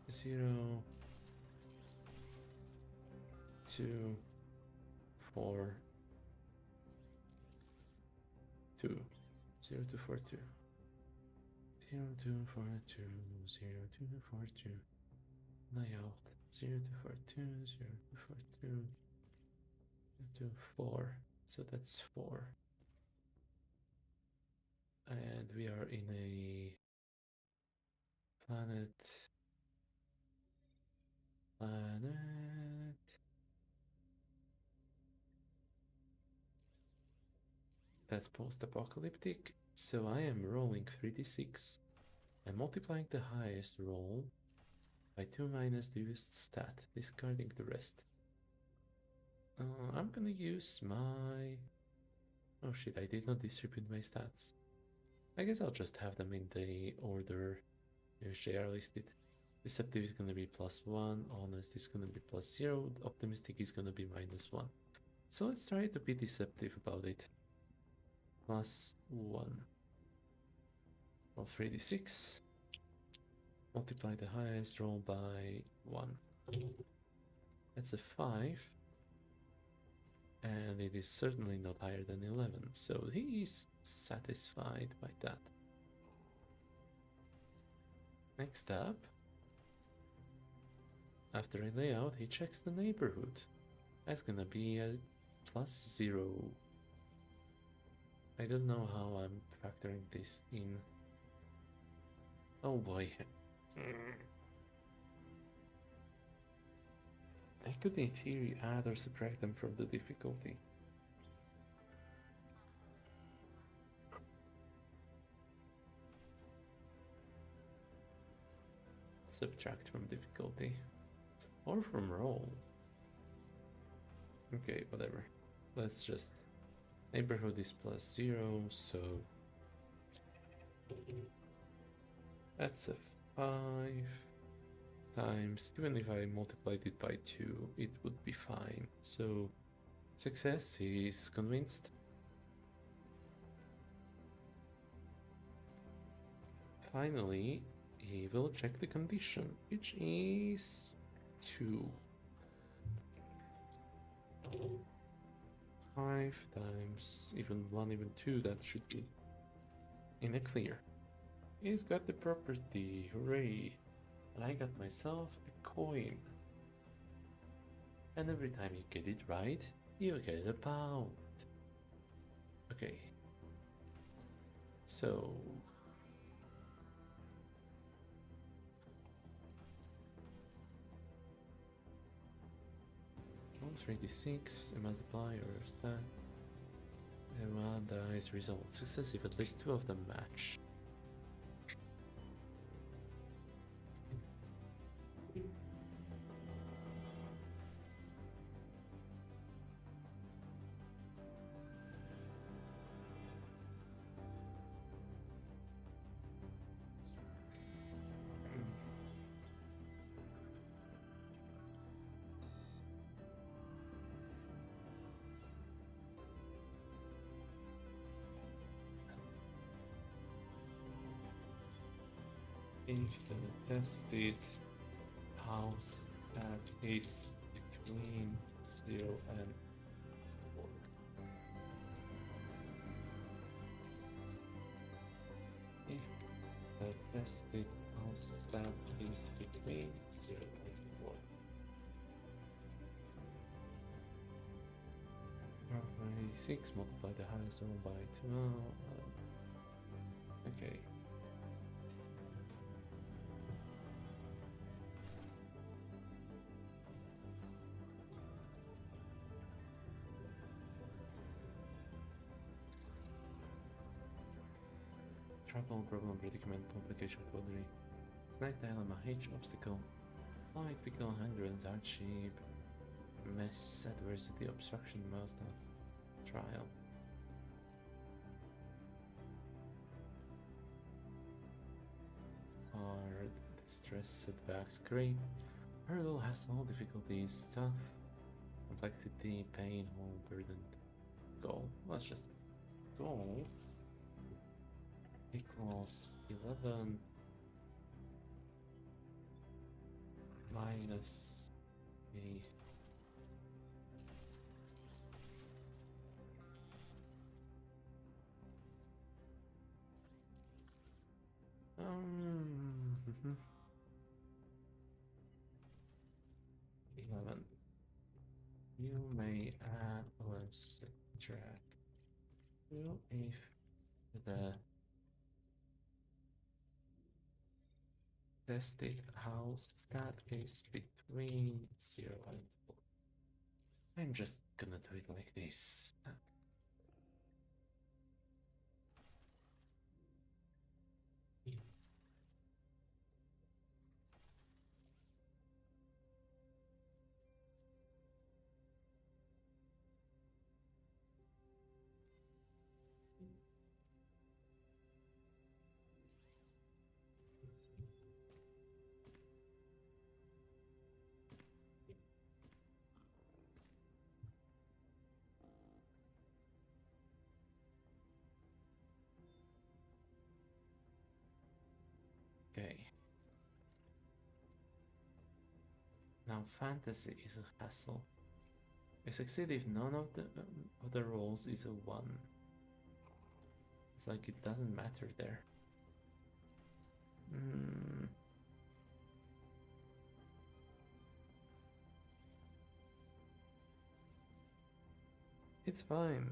Zero, 2, 4, 2. 0, 2, 4, 2. 0, 2, 4, 2. 0, 2, 4, 2. Layout 0, 2, 4, 2. 0, 2, 4, 2. 2, 4. So that's 4. And we are in a planet. That's post-apocalyptic, so I am rolling 3d6 and multiplying the highest roll by 2 minus the used stat, discarding the rest. I'm gonna use my Oh shit, I did not distribute my stats. I guess I'll just have them in the order which they are listed. Deceptive is gonna be +1, honest is gonna be +0, optimistic is gonna be -1. So let's try to be deceptive about it. +1. Roll 3d6. Multiply the highest roll by 1. That's a 5. And it is certainly not higher than 11, so he is satisfied by that. Next up, after I lay out, he checks the neighborhood. That's gonna be a +0. I don't know how I'm factoring this in. Oh boy. I could in theory add or subtract them from the difficulty. Subtract from difficulty. Or from roll. Okay, whatever. Let's just... Neighborhood is +0, so... That's a 5 times... Even if I multiplied it by 2, it would be fine. So, success, he's convinced. Finally, he will check the condition, which is 2. 5 times even 1, even 2, that should be in a clear. He's got the property, hooray! And I got myself a coin. And every time you get it right, you get a pound. Okay. So... 3d6, a multiplier, stat. And dice result. Success if at least 2 of them match. If the tested house that is between 0 and 4. If the tested house that is between 0 and 4. 6 multiply the highest roll by 12. Okay. Trouble, problem, predicament, complication, quandary. Snack dilemma, H obstacle. Like pickle, hindrance, hardship, mess, adversity, obstruction, milestone, trial. Hard, distress, setbacks, great. Hurdle, hassle, difficulties, tough, complexity, pain, home, burden, goal. Let's just goal equals 11 minus a mhm. 11. You may add or subtract 2 if the tested house stat is between 0 and 4. I'm just gonna do it like this. Okay. Now fantasy is a hassle. I succeed if none of the other rolls is a 1. It's like it doesn't matter there. It's fine.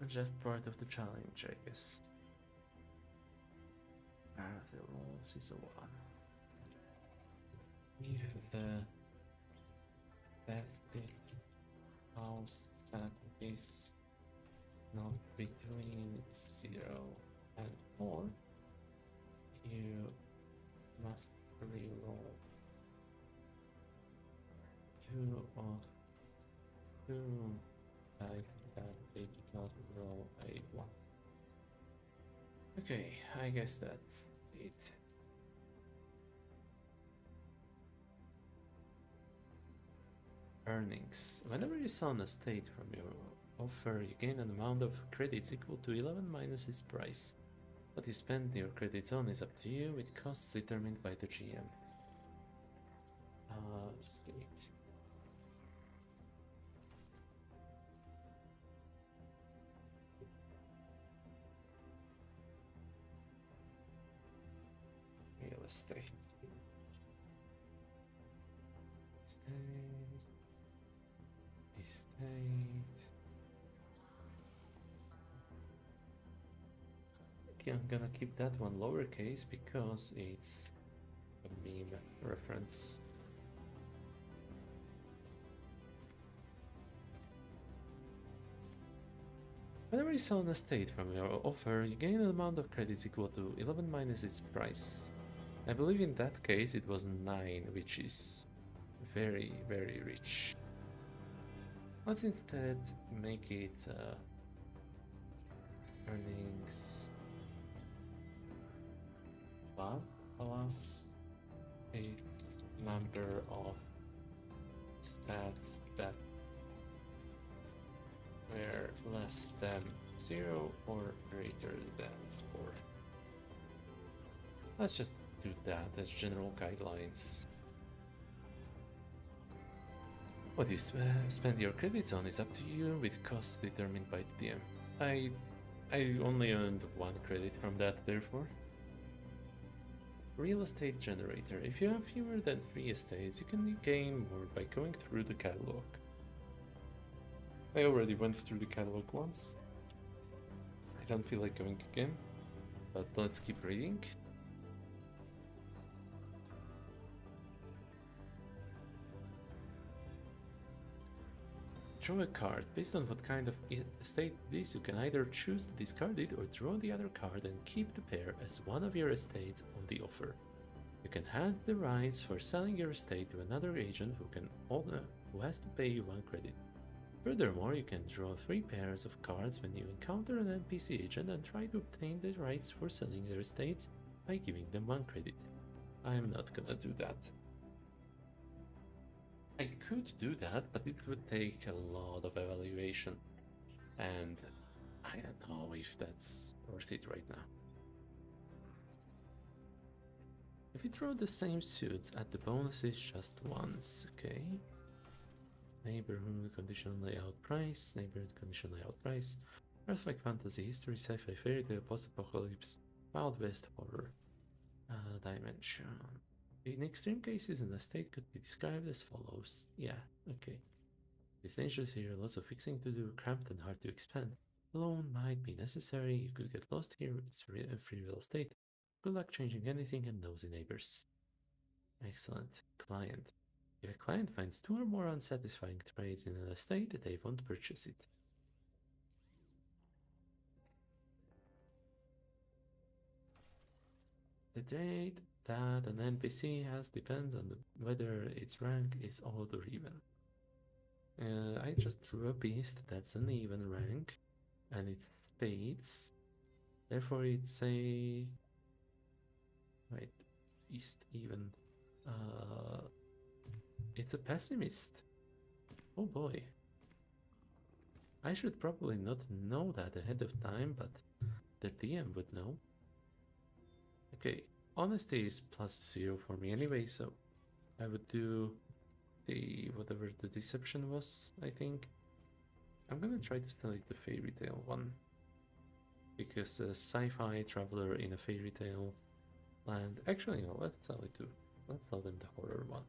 It's just part of the challenge, I guess. The rolls is a 1. If the tested house that is not between 0 and 4, you must reroll 2 of 2 dice that did not roll a 1. Okay, I guess that's it. Earnings. Whenever you sell an estate from your offer, you gain an amount of credits equal to 11 minus its price. What you spend your credits on is up to you, with costs determined by the GM. Estate. Real estate. Estate. Okay, I'm gonna keep that one lowercase because it's a meme reference. Whenever you sell an estate from your offer, you gain an amount of credits equal to 11 minus its price. I believe in that case it was 9, which is very, very rich. Let's instead make it earnings plus its number of stats that were less than 0 or greater than 4. Let's just do that as general guidelines. What you spend your credits on is up to you, with costs determined by the DM. I only earned 1 credit from that, therefore. Real estate generator. If you have fewer than 3 estates, you can gain more by going through the catalog. I already went through the catalog once. I don't feel like going again, but let's keep reading. Draw a card. Based on what kind of estate it is, you can either choose to discard it or draw the other card and keep the pair as one of your estates on the offer. You can hand the rights for selling your estate to another agent who has to pay you 1 credit. Furthermore, you can draw 3 pairs of cards when you encounter an NPC agent and try to obtain the rights for selling their estates by giving them 1 credit. I am not gonna do that. I could do that, but it would take a lot of evaluation, and I don't know if that's worth it right now. If you draw the same suits, add the bonuses just once, okay? Neighborhood, conditional layout price, neighborhood, conditional layout price, Earthquake fantasy, history, sci-fi, fairy tale, post-apocalypse, Wild West horror, dimension. In extreme cases, an estate could be described as follows. Yeah, okay. It's dangerous here, lots of fixing to do, cramped and hard to expand. A loan might be necessary, you could get lost here, it's a free real estate. Good luck changing anything and nosy neighbors. Excellent. Client. If a client finds 2 or more unsatisfying trades in an estate, they won't purchase it. The trade that an NPC has depends on whether its rank is odd or even. I just drew a beast that's an even rank, and it's spades. Therefore, it's a... Wait, east even. It's a pessimist. Oh boy. I should probably not know that ahead of time, but the DM would know. Okay, honesty is +0 for me anyway, so I would do the whatever the deception was, I think. I'm gonna try to select the fairy tale one. Because a sci-fi traveler in a fairy tale land. Actually, no, let's tell it to. Let's tell them the horror one.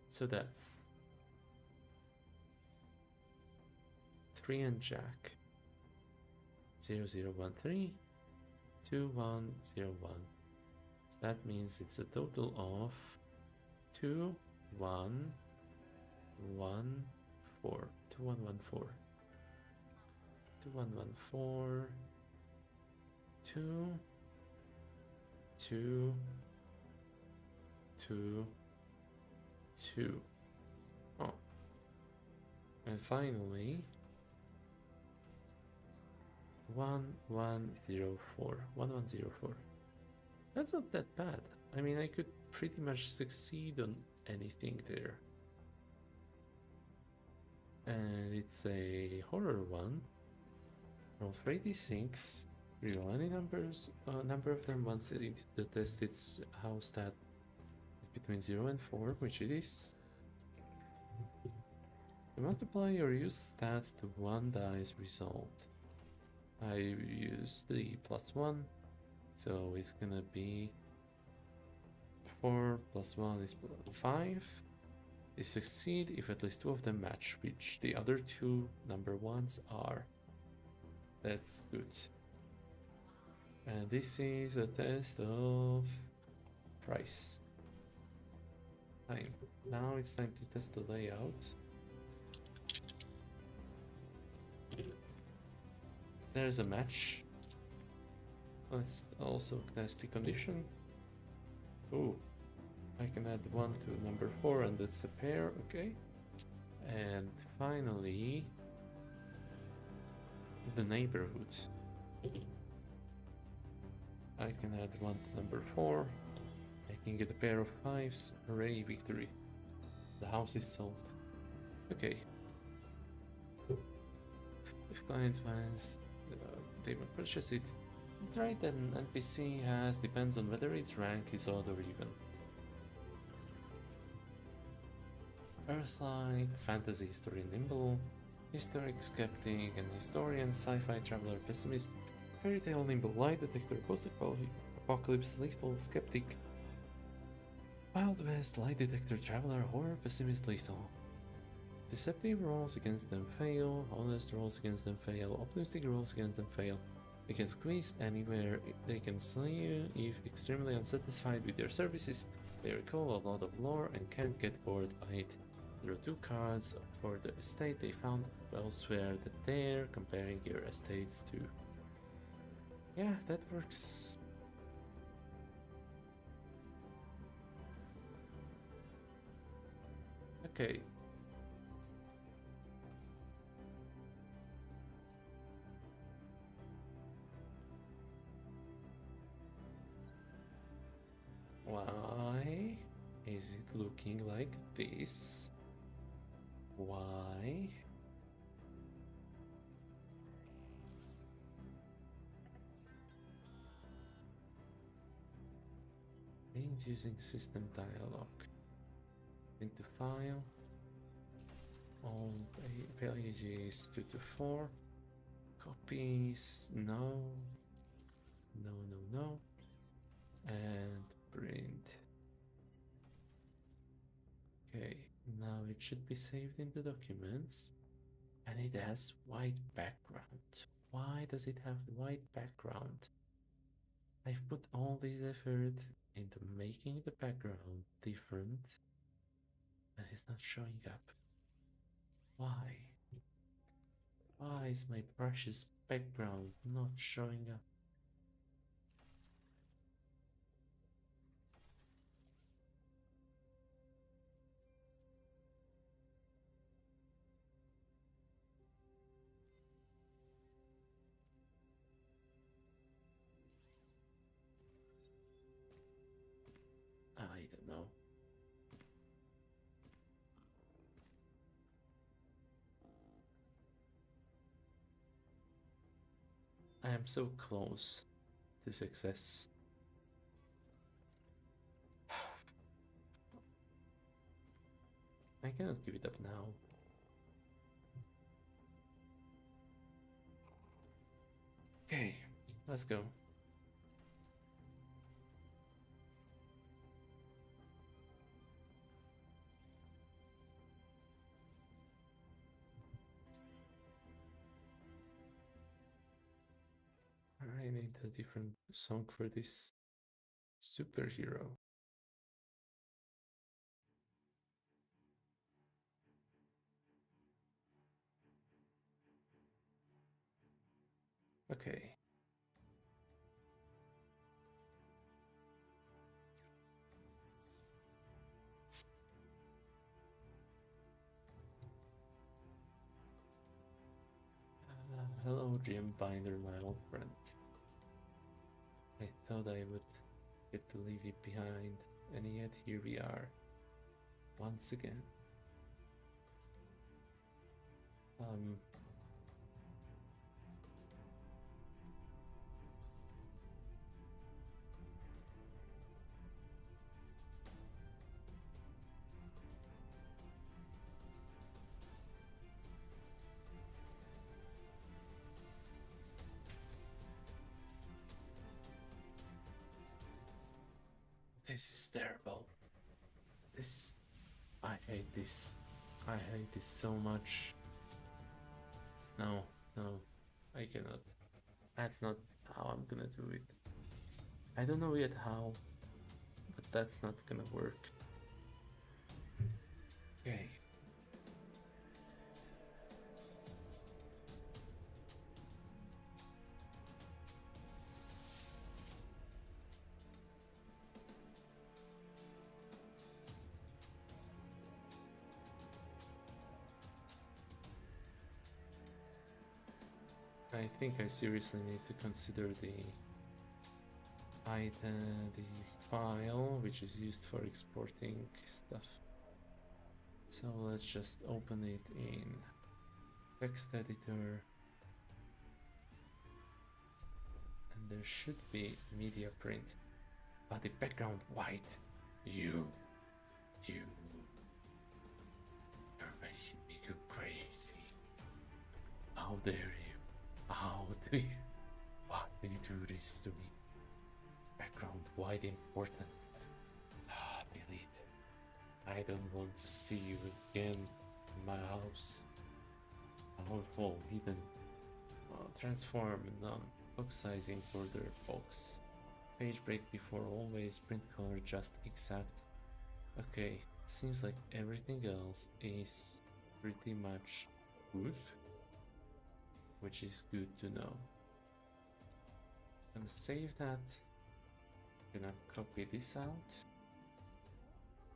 So that's 3 and Jack. 0013 2101. That means it's a total of 2114. 2114. 2114. 2 2 2 2. Oh. And finally 1104. 1104. That's not that bad. I mean, I could pretty much succeed on anything there. And it's a horror one. Roll 3d6. Reroll any numbers, number of them once the test its house stat is between 0 and 4, which it is. You multiply your used stats to one dice result. I use the +1, so it's gonna be 4 + 1 is 5. They succeed if at least 2 of them match, which the other 2 number ones are. That's good. And this is a test of price. Time. Now it's time to test the layout. There's a match. Let's also test the condition. Oh, I can add 1 to number 4 and that's a pair, okay. And finally, the neighborhood. I can add 1 to number 4. I can get a pair of 5s. Hooray, victory. The house is sold. Okay. If client finds they will purchase it, the right an NPC has depends on whether its rank is odd or even. Earth-like, fantasy, history, nimble, historic, skeptic, and historian, sci-fi, traveler, pessimist, fairy tale, nimble, light detector, post-apocalypse, lethal, skeptic, Wild West, lie detector, traveler, horror, pessimist, lethal. Deceptive rolls against them fail, honest rolls against them fail, optimistic rolls against them fail. They can squeeze anywhere, they can slay you if extremely unsatisfied with your services. They recall a lot of lore and can't get bored by it. Draw 2 cards for the estate they found elsewhere that they're comparing your estates to. Yeah, that works. Okay. Why is it looking like this? Why? Ain't using system dialog. Into file. All pages 2 to 4. Copies. No. No, no, no. And print. Okay, now it should be saved in the documents. And it has white background. Why does it have white background? I've put all this effort into making the background different and it's not showing up. Why? Why is my precious background not showing up? I don't know. I am so close to success. I cannot give it up now. Okay, let's go. I need a different song for this superhero. Okay. Hello, Jim Binder, my old friend. I thought I would get to leave you behind, and yet here we are, once again. This is terrible. I hate this. I hate this so much. No, no, I cannot. That's not how I'm gonna do it. I don't know yet how, but that's not gonna work. Okay. I think I seriously need to consider the file which is used for exporting stuff. So let's just open it in text editor, and there should be media print, but the background white. You're making me go crazy. How dare you? How do you? Why do you do this to me? Background white important. Delete. I don't want to see you again in my house. Powerful hidden. Transform box sizing further box. Page break before always. Print color just exact. Okay, seems like everything else is pretty much good, which is good to know. I'm gonna save that. Gonna copy this out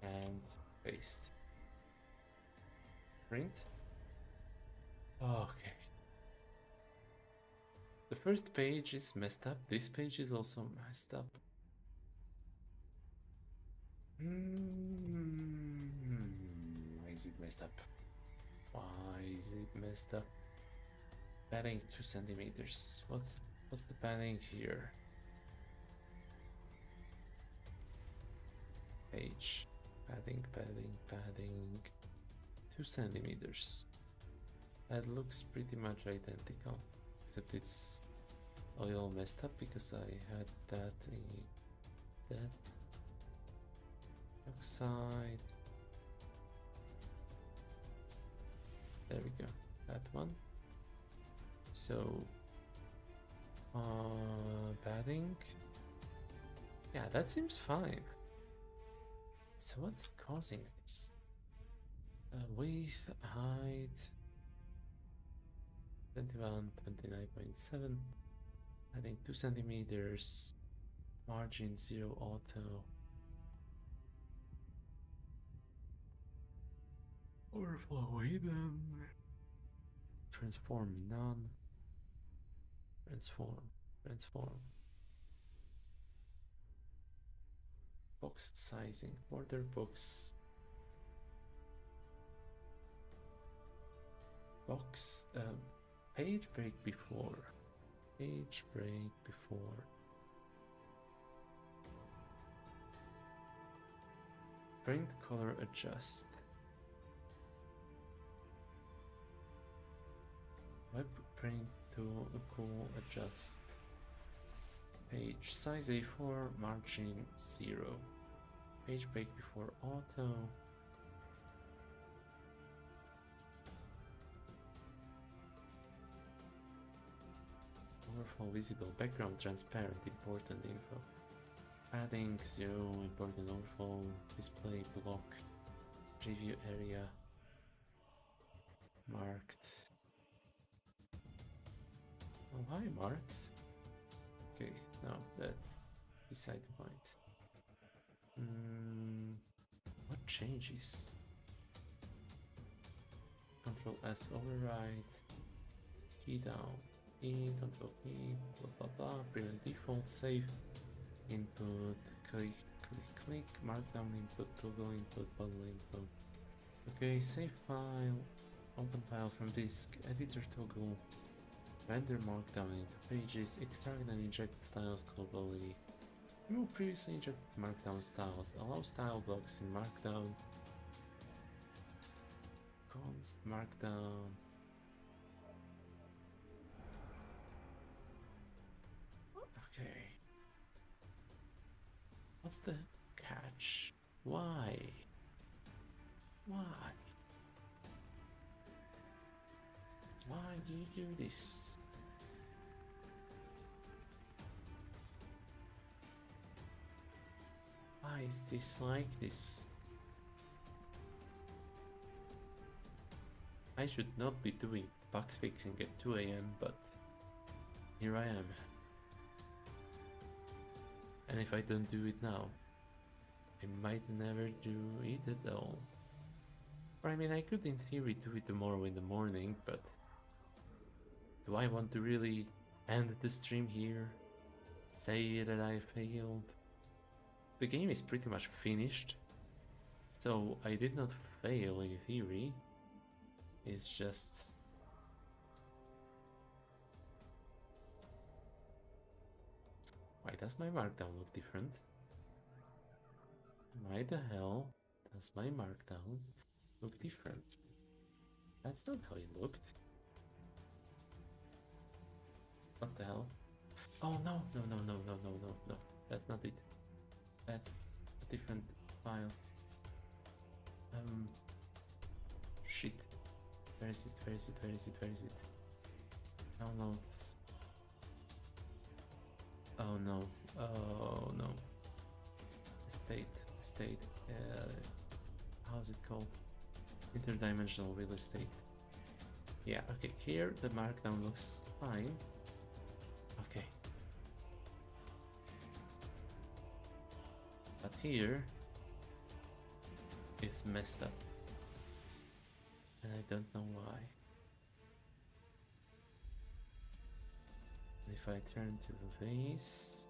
and paste. Print. Okay. The first page is messed up. This page is also messed up. Why is it messed up? Why is it messed up? Padding 2 centimeters. What's the padding here? Page. Padding. 2 centimeters. That looks pretty much identical, except it's a little messed up because I had that in that outside. There we go, that one. So padding, yeah, that seems fine. So what's causing this? Width, height, 21, 29.7, I think 2 centimeters, margin 0 auto. Overflow hidden. Transform none. Transform. Box sizing, border box. Page break before. Print color adjust. Web print to cool adjust. Page size A4, margin 0. Page break before auto. Overflow visible, background transparent, important info. Padding 0, important overflow, display block, preview area, marked. Oh, hi, marked. Okay, now that beside the point. What changes? Control S override, key down, E, control key, blah blah blah, prevent default, save, input, click, click, markdown input, toggle input, bubble input. Okay, save file, open file from disk, editor toggle, render markdown into pages, extract and inject styles globally, remove previously injected markdown styles, allow style blocks in markdown, const markdown. Okay. What's the catch? Why? Why? Why do you do this? Why is this like this? I should not be doing bug fixing at 2 AM, but here I am. And if I don't do it now, I might never do it at all. Or I mean, I could in theory do it tomorrow in the morning, but do I want to really end the stream here? Say that I failed? The game is pretty much finished, so I did not fail in theory. It's just... Why does my markdown look different? Why the hell does my markdown look different? That's not how it looked. What the hell? Oh no, no, no, no, no, no, no, no. That's not it. That's a different file. Shit. Where is it? Where is it? Where is it? Where is it? Downloads. Oh no. Oh no. Estate. How's it called? Interdimensional real estate. Yeah, okay, here the markdown looks fine. Okay. But here it's messed up. And I don't know why. And if I turn to the vase,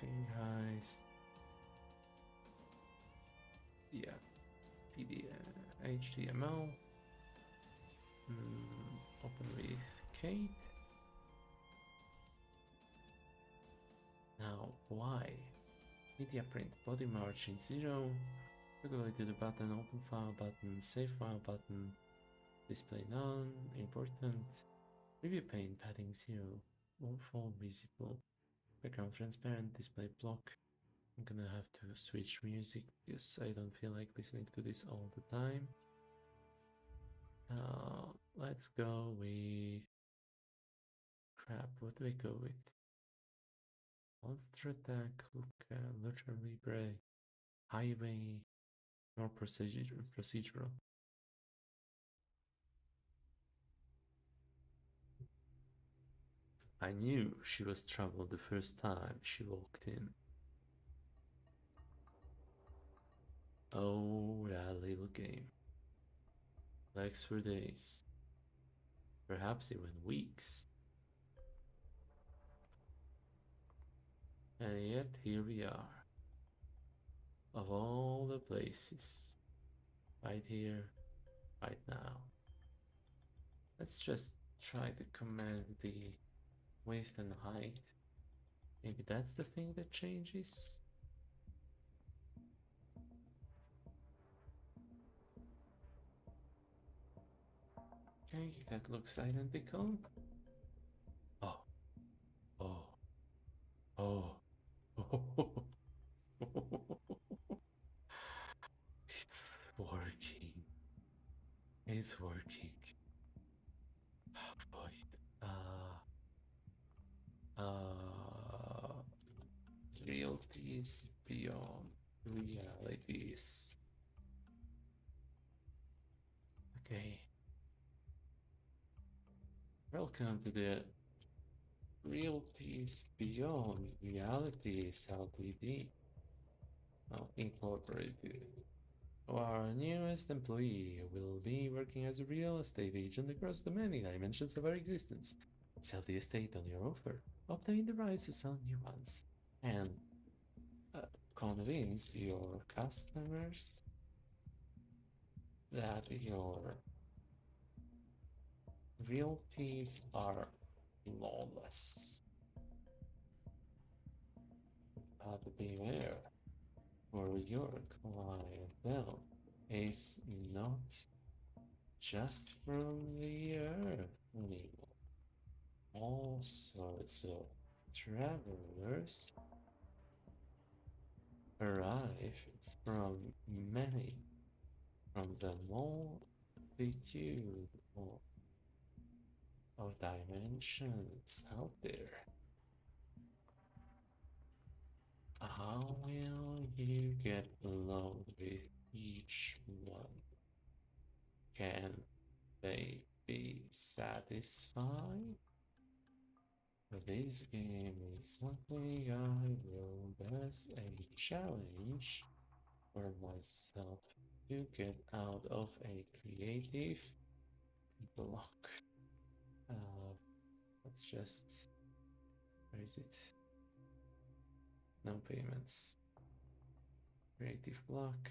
thing heist, yeah, HTML, open with Kate. Now, why? Media print, body margin 0, toggle to the button, open file button, save file button, display none, important, preview pane, padding 0, all visible, background transparent, display block. I'm gonna have to switch music because I don't feel like listening to this all the time. Let's go with... Crap, what do I go with? Monster Attack, Luca, Lucha Libre, Highway, or procedural. I knew she was trouble the first time she walked in. Oh, that little game. Legs for days. Perhaps even weeks. And yet here we are. Of all the places. Right here, right now. Let's just try to command the width and height. Maybe that's the thing that changes. Okay, that looks identical. Oh, oh, oh. It's working. It's working. Oh boy. Uh, Realties beyond realities. Okay. Welcome to the Realties Beyond Realities Ltd. Incorporated. Our newest employee will be working as a real estate agent across the many dimensions of our existence. Sell the estate on your offer, obtain the rights to sell new ones, and uh, convince your customers that your realties are flawless. But beware, for your clientele is not just from the earth anymore. All sorts of travelers arrive from many, from the multitude of dimensions out there. How will you get along with each one? Can they be satisfied? This game is something I will as a challenge for myself to get out of a creative block. Let's just, where is it? No payments. Creative block.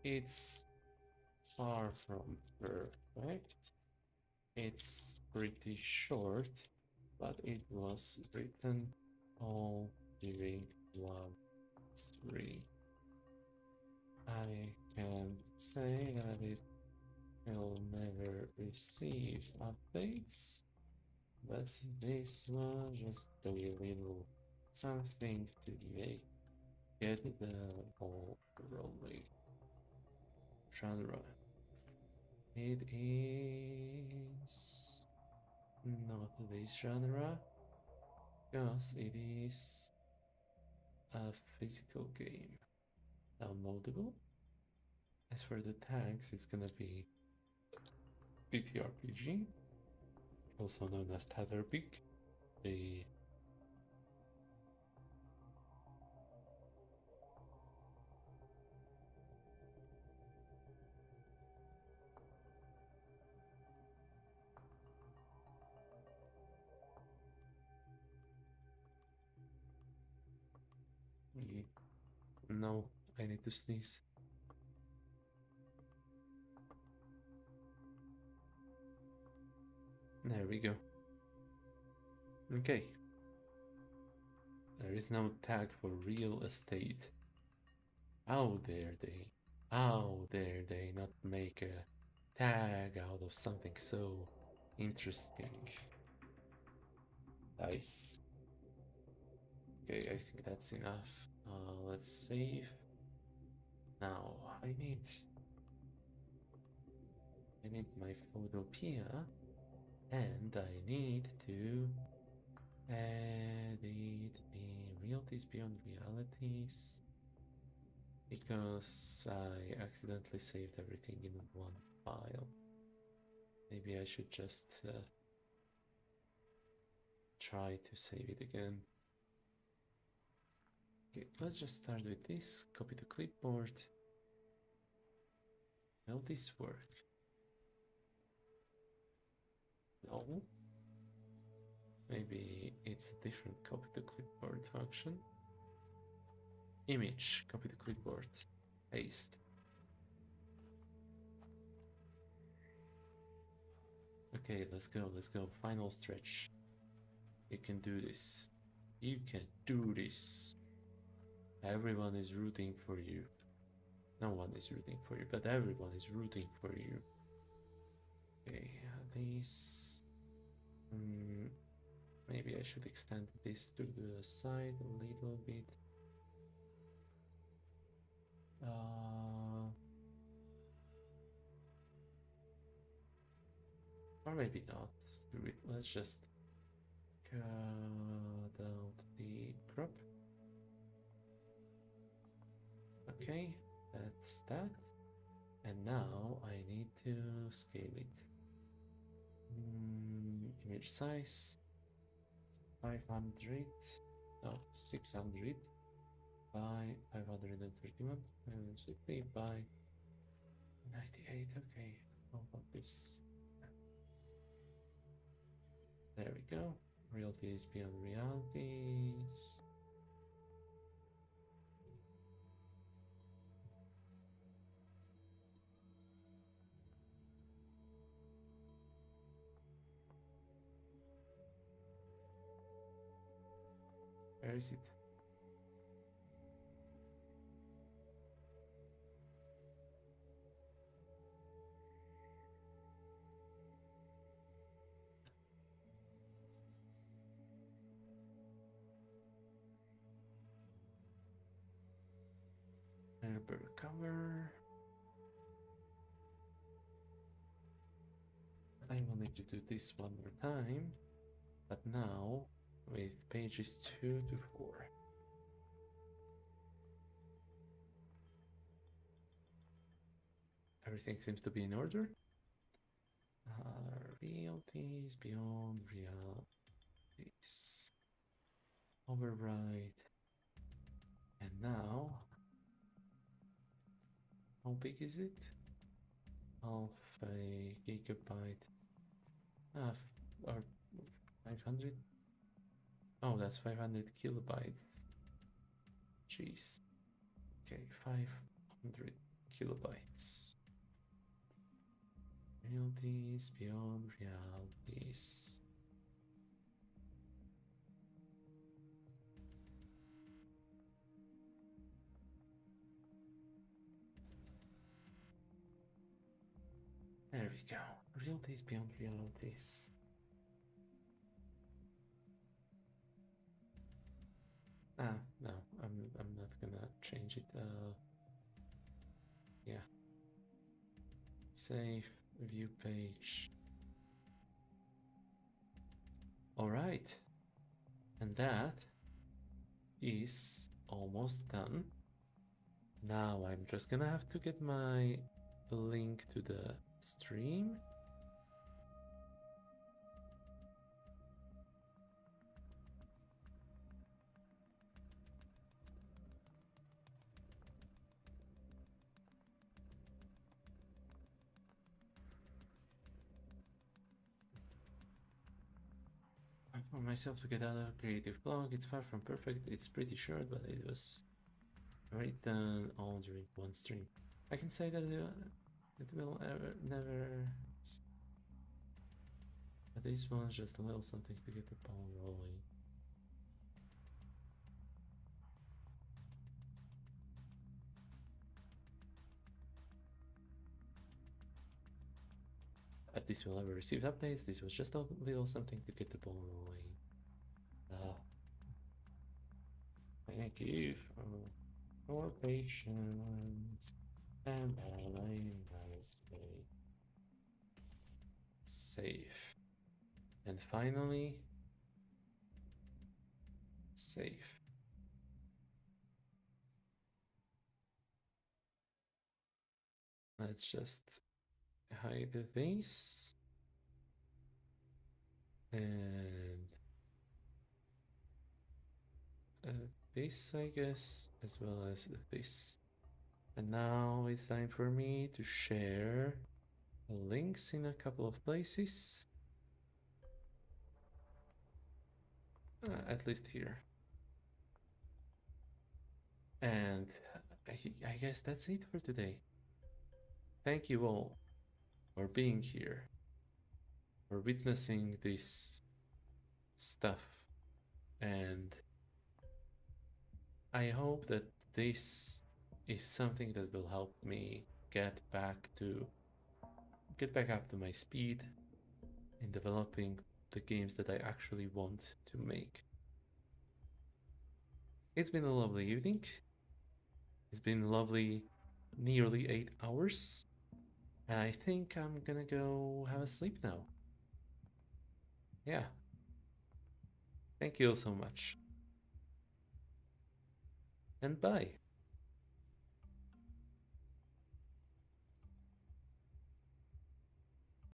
It's far from perfect. It's pretty short, but it was written all during 1.3. I can say that it will never receive updates, but this was just a little something to get the ball rolling. Genre. It is not this genre, because it is a physical game. Downloadable. As for the tags, it's gonna be TTRPG, also known as TTRPG. The no, I need to sneeze. There we go. Okay. There is no tag for real estate. How dare they? How dare they not make a tag out of something so interesting? Nice. Okay, I think that's enough. Let's save. Now I need my photopia, and I need to edit the Realties Beyond Realities, because I accidentally saved everything in one file. Maybe I should just try to save it again. Okay, let's just start with this. Copy the clipboard. Will this work? No. Maybe it's a different copy the clipboard function. Image, copy the clipboard, paste. Okay, let's go. Final stretch. You can do this. You can do this. Everyone is rooting for you. No one is rooting for you, but everyone is rooting for you. Okay, these. Maybe I should extend this to the side a little bit. Or maybe not. Screw it. Let's just cut out the crop. Okay, that's that. And now I need to scale it. Image size 500, no, 600 by 531, 560 by 98. Okay, how about this? There we go. Realties beyond realities. Where is it? Remember cover. I will need to do this one more time, but now with pages 2 to 4. Everything seems to be in order. Realties beyond realities. Override. And now, how big is it? Half a gigabyte. Or 500? Oh, that's 500 kilobytes. Jeez. Okay, 500 kilobytes. Realties beyond realities. There we go. Realties beyond realities. No, I'm not gonna change it. Yeah. Save view page. All right, and that is almost done. Now I'm just gonna have to get my link to the stream. I found myself to get out of a creative block. It's far from perfect. It's pretty short, but it was written all during one stream. I can say that it will never. But this one's just a little something to get the ball rolling. But this will never receive updates. This was just a little something to get the ball rolling. Thank you for patience and have a nice day. Save. And finally, save. Let's just hide this and this, I guess, as well as this. And now it's time for me to share links in a couple of places. At least here. And I guess that's it for today. Thank you all for being here, for witnessing this stuff. And I hope that this is something that will help me get back up to my speed in developing the games that I actually want to make. It's been a lovely evening. It's been lovely nearly 8 hours. And I think I'm gonna go have a sleep now. Yeah. Thank you all so much. And bye.